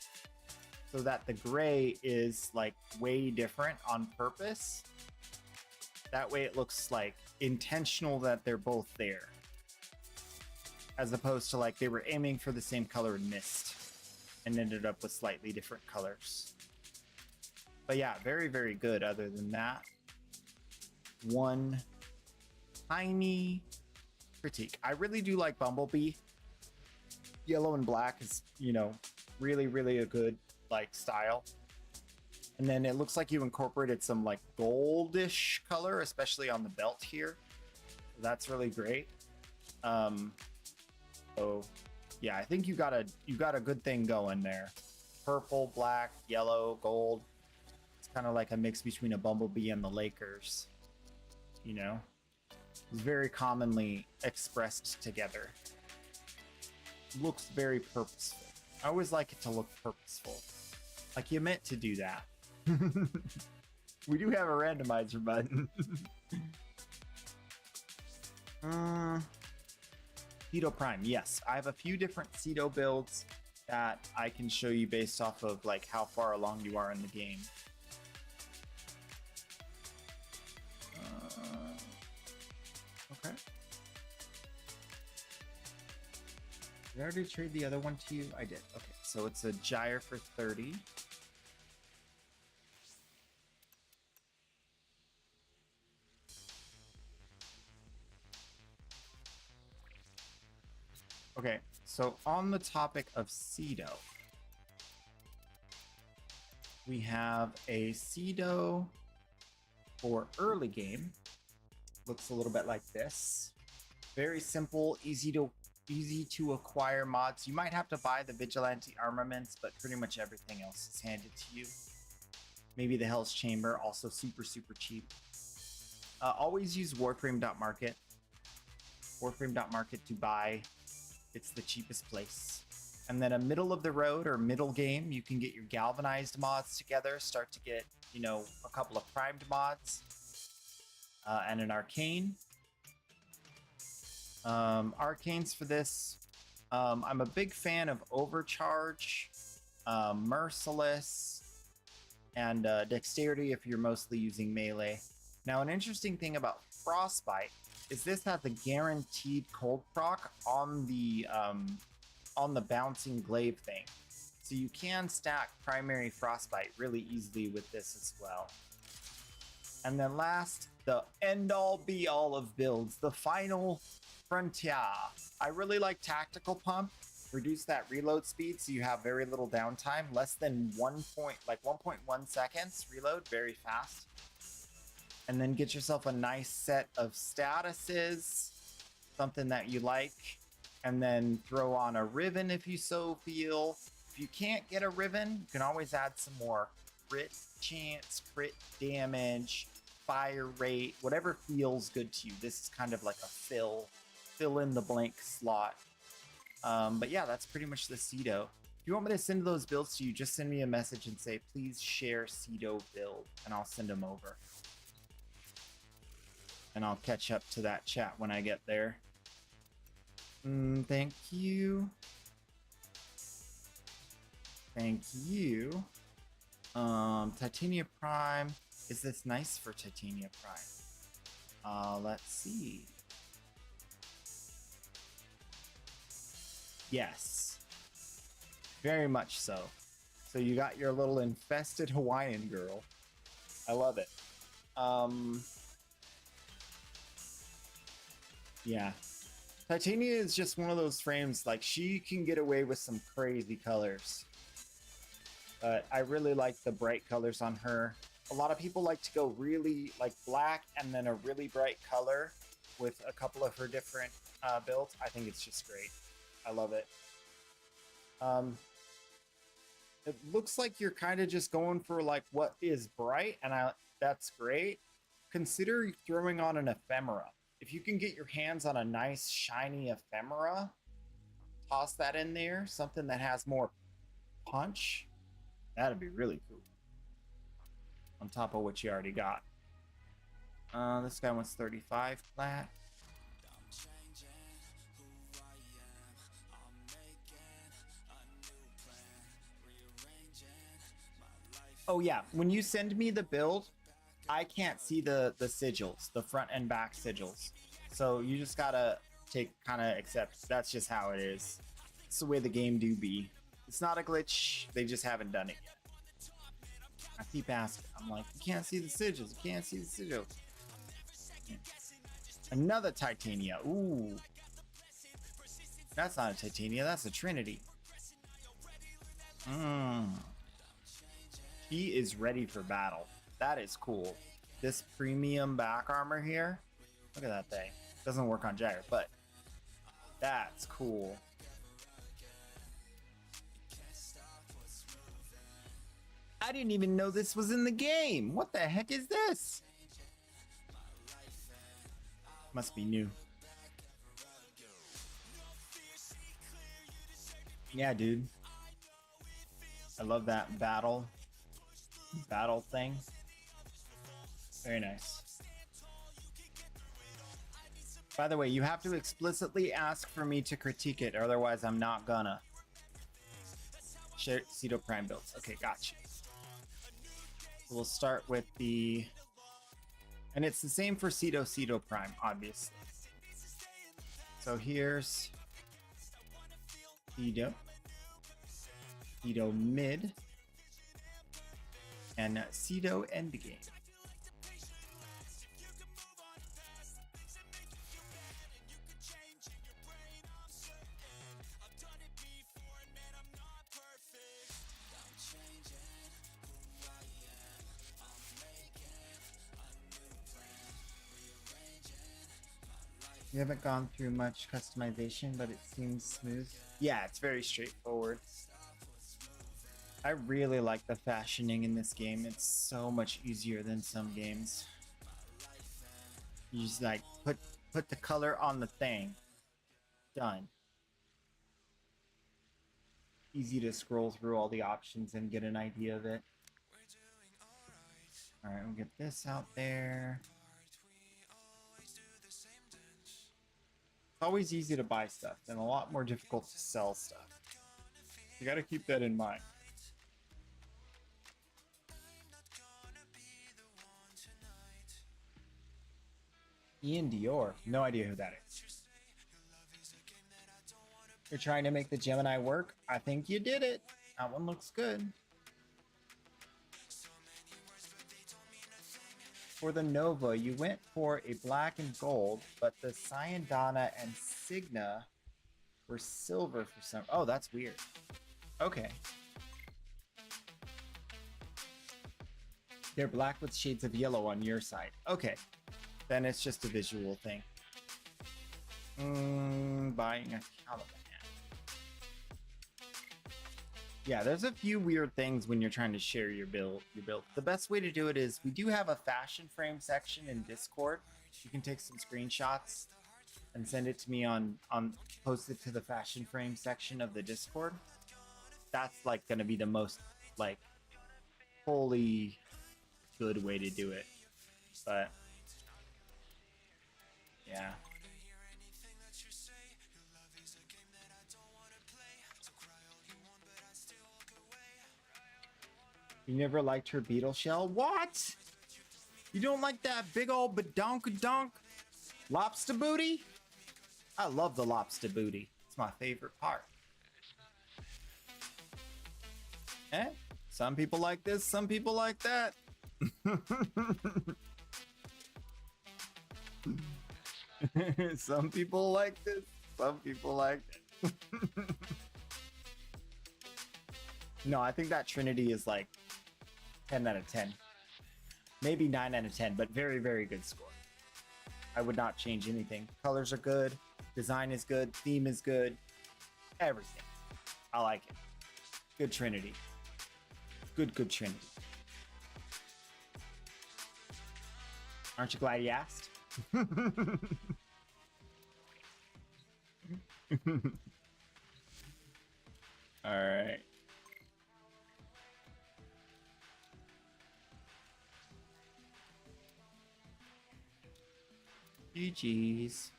so that the gray is like way different on purpose. That way it looks like intentional that they're both there, as opposed to like they were aiming for the same color and missed and ended up with slightly different colors. But yeah, very, very good. Other than that, one tiny critique. I really do like Bumblebee. Yellow and black is, you know, really, really a good like style. And then it looks like you incorporated some like goldish color, especially on the belt here. That's really great. So yeah, I think you got a good thing going there. Purple, black, yellow, gold. It's kind of like a mix between a Bumblebee and the Lakers. You know, it's very commonly expressed together. Looks very purposeful. I always like it to look purposeful. Like you meant to do that. We do have a randomizer button. Cedo Prime, yes. I have a few different Cedo builds that I can show you based off of like how far along you are in the game. Okay. Did I already trade the other one to you? I did. Okay, so it's a Gyre for 30. Okay, so on the topic of Cedo, we have a Cedo for early game. Looks a little bit like this. Very simple, easy to acquire mods. You might have to buy the Vigilante armaments, but pretty much everything else is handed to you. Maybe the Hell's Chamber, also super cheap. Always use Warframe.market. Warframe.market to buy. It's the cheapest place. And then a middle of the road or middle game, you can get your galvanized mods together, start to get, you know, a couple of primed mods, and an arcane. Arcanes for this. I'm a big fan of Overcharge, Merciless, and Dexterity if you're mostly using melee. Now, an interesting thing about Frostbite is this has a guaranteed cold proc on the bouncing glaive thing. So you can stack primary Frostbite really easily with this as well. And then last, the end-all be-all of builds, the final frontier. I really like Tactical Pump. Reduce that reload speed so you have very little downtime, less than 1.1 seconds reload, very fast. And then get yourself a nice set of statuses, something that you like, and then throw on a Riven if you so feel. If you can't get a Riven, you can always add some more crit chance, crit damage, fire rate, whatever feels good to you. This is kind of like a fill in the blank slot. But yeah, that's pretty much the Cedo. If you want me to send those builds to you, just send me a message and say, please share Cedo build, and I'll send them over. And I'll catch up to that chat when I get there. Thank you. Thank you. Titania Prime. Is this nice for Titania Prime? Let's see. Yes. Very much so. So you got your little infested Hawaiian girl. I love it. Yeah. Titania is just one of those frames, like, she can get away with some crazy colors. But I really like the bright colors on her. A lot of people like to go really, like, black and then a really bright color with a couple of her different builds. I think it's just great. I love it. It looks like you're kind of just going for, like, what is bright, and that's great. Consider throwing on an ephemera. If you can get your hands on a nice shiny ephemera, toss that in there, something that has more punch, that'd be really cool. On top of what you already got. This guy wants 35 flat. Oh yeah, when you send me the build, I can't see the sigils, the front and back sigils. So you just gotta accept that's just how it is. It's the way the game do be. It's not a glitch, they just haven't done it yet. I keep asking, I'm like, you can't see the sigils, you can't see the sigils. Another Titania, ooh. That's not a Titania, that's a Trinity. He is ready for battle. That is cool. This premium back armor here, look at that thing. Doesn't work on Gyre, but that's cool. I didn't even know this was in the game. What the heck is this? Must be new. Yeah, dude. I love that battle thing. Very nice. By the way, you have to explicitly ask for me to critique it, otherwise I'm not gonna. Share Cedo Prime builds. Okay, gotcha. So we'll start with the... And it's the same for Cedo Prime, obviously. So here's Cedo mid, and Cedo endgame. You haven't gone through much customization, but it seems smooth. Yeah, it's very straightforward. I really like the fashioning in this game. It's so much easier than some games. You just like put the color on the thing. Done. Easy to scroll through all the options and get an idea of it. All right, we'll get this out there. It's always easy to buy stuff and a lot more difficult to sell stuff. You got to keep that in mind. Ian Dior. No idea who that is. You're trying to make the Gemini work? I think you did it. That one looks good. For the Nova, you went for a black and gold, but the Cyandana and Signa were silver for some... Oh, that's weird. Okay. They're black with shades of yellow on your side. Okay. Then it's just a visual thing. Buying a Caliban. Yeah, there's a few weird things when you're trying to share your build. The best way to do it is we do have a fashion frame section in Discord. You can take some screenshots and send it to me on post it to the fashion frame section of the Discord. That's like going to be the most like fully good way to do it. But yeah. You never liked her beetle shell? What? You don't like that big old badonk-a-donk lobster booty? I love the lobster booty. It's my favorite part. Eh? Some people like this, some people like that. Some people like this, some people like it. No, I think that Trinity is like 10 out of 10. Maybe 9 out of 10, but very, very good score. I would not change anything. Colors are good. Design is good. Theme is good. Everything. I like it. Good Trinity. Good Trinity. Aren't you glad you asked? All right. GG's.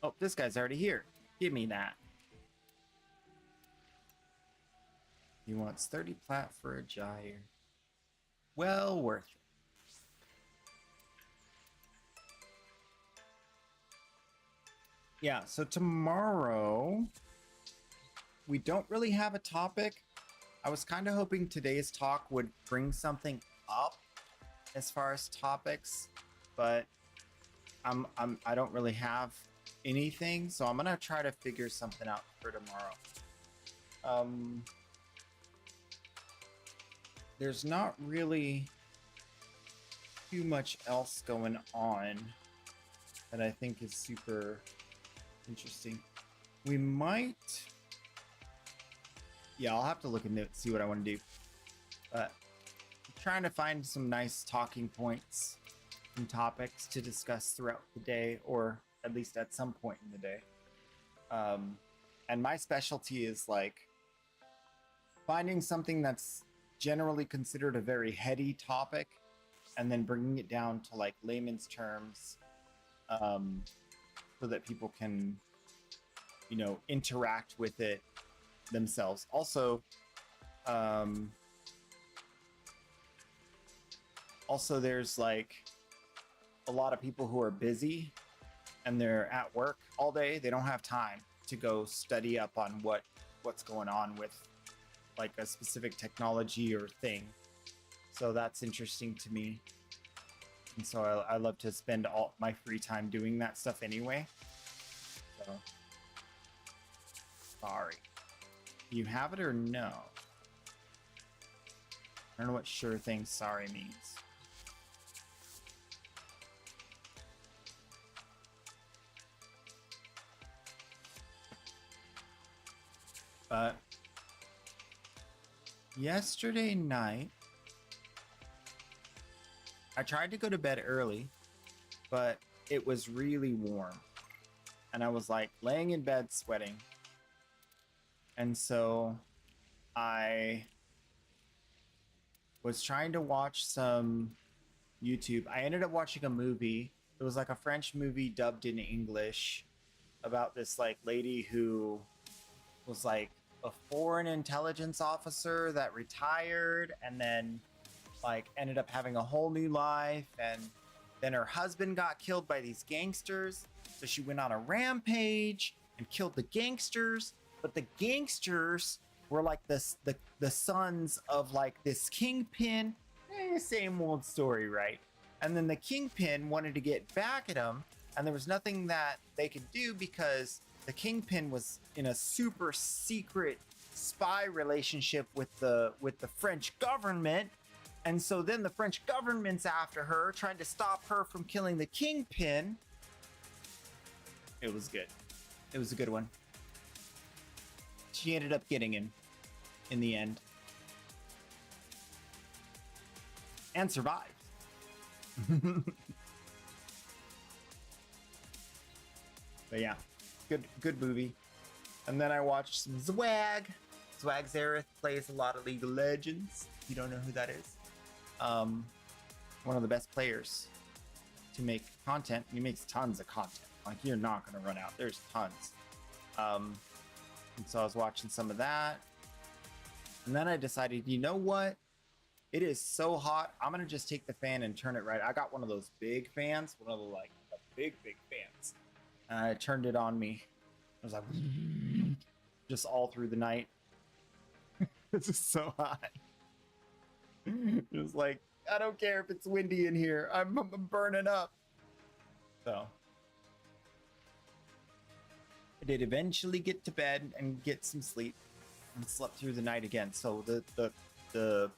Oh, this guy's already here. Give me that. He wants 30 plat for a gyre. Well worth it. Yeah, so tomorrow we don't really have a topic. I was kind of hoping today's talk would bring something up as far as topics, but I don't really have anything, so I'm gonna try to figure something out for tomorrow. There's not really too much else going on that I think is super interesting. We might... Yeah, I'll have to look into it, see what I want to do. But I'm trying to find some nice talking points and topics to discuss throughout the day, or at least at some point in the day. And my specialty is like finding something that's generally considered a very heady topic and then bringing it down to like layman's terms, so that people can, you know, interact with it themselves. Also, there's like a lot of people who are busy and they're at work all day. They don't have time to go study up on what's going on with like a specific technology or thing. So that's interesting to me. And so I love to spend all my free time doing that stuff anyway. So, sorry. Do you have it or no? I don't know what sure thing sorry means. But yesterday night, I tried to go to bed early, but it was really warm. And I was like laying in bed sweating. And so I was trying to watch some YouTube. I ended up watching a movie. It was like a French movie dubbed in English about this like lady who was like a foreign intelligence officer that retired and then like ended up having a whole new life, and then her husband got killed by these gangsters, so she went on a rampage and killed the gangsters, but the gangsters were like the sons of like this kingpin. Same old story, right? And then the kingpin wanted to get back at him, and there was nothing that they could do because the kingpin was in a super secret spy relationship with the French government. And so then the French government's after her, trying to stop her from killing the kingpin. It was good. It was a good one. She ended up getting him in the end. And survived. But yeah, good movie. And then I watched some Zwag. Zwag Zareth plays a lot of League of Legends. If you don't know who that is. One of the best players to make content. He makes tons of content. Like, you're not going to run out. There's tons. And so I was watching some of that. And then I decided, you know what? It is so hot. I'm going to just take the fan and turn it right. I got one of those big fans. One of the, like, the big fans. And I turned it on me. I was like, just all through the night. This is so hot. It was like, I don't care if it's windy in here. I'm burning up. So I did eventually get to bed and get some sleep and slept through the night again. So the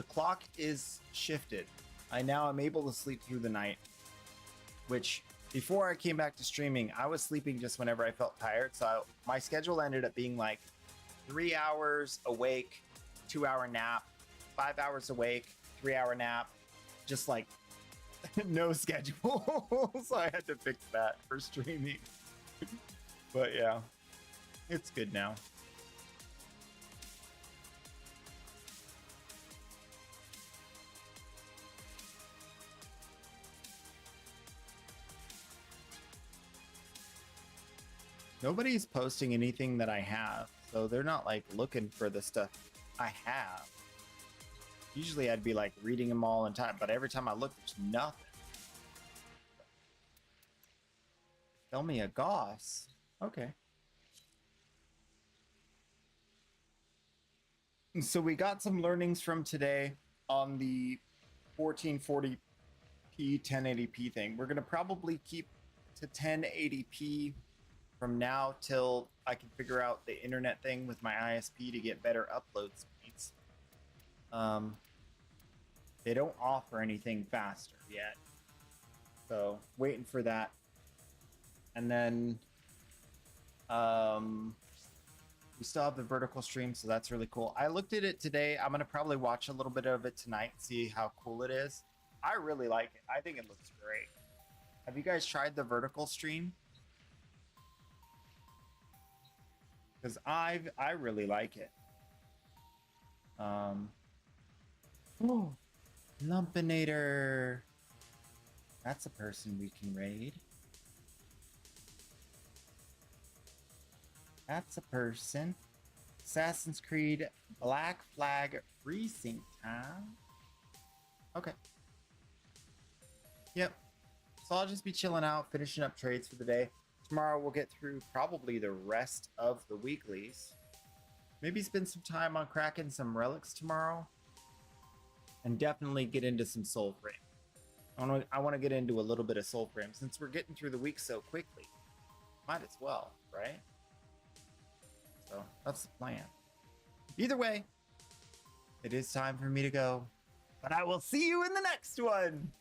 clock is shifted. I now am able to sleep through the night, which before I came back to streaming, I was sleeping just whenever I felt tired. So my schedule ended up being like 3 hours awake, 2-hour nap, 5 hours awake, 3-hour nap, just like no schedule. So I had to fix that for streaming. But yeah, it's good now. Nobody's posting anything that I have, so they're not like looking for the stuff I have. Usually I'd be like reading them all in time, but every time I look, there's nothing. Tell me a goss. Okay. So we got some learnings from today on the 1440p 1080p thing. We're gonna probably keep to 1080p from now till I can figure out the internet thing with my ISP to get better upload speeds. They don't offer anything faster yet, so waiting for that. And then we still have the vertical stream, so that's really cool. I looked at it today. I'm gonna probably watch a little bit of it tonight, see how cool it is. I really like it. I think it looks great. Have you guys tried the vertical stream? Because I really like it. Lumpinator. That's a person we can raid. That's a person. Assassin's Creed Black Flag Precinct time. Okay. Yep. So I'll just be chilling out, finishing up trades for the day. Tomorrow we'll get through probably the rest of the weeklies. Maybe spend some time on cracking some relics tomorrow. And definitely get into some Soulframe. I want to get into a little bit of Soulframe since we're getting through the week so quickly. Might as well, right? So that's the plan. Either way, it is time for me to go. But I will see you in the next one.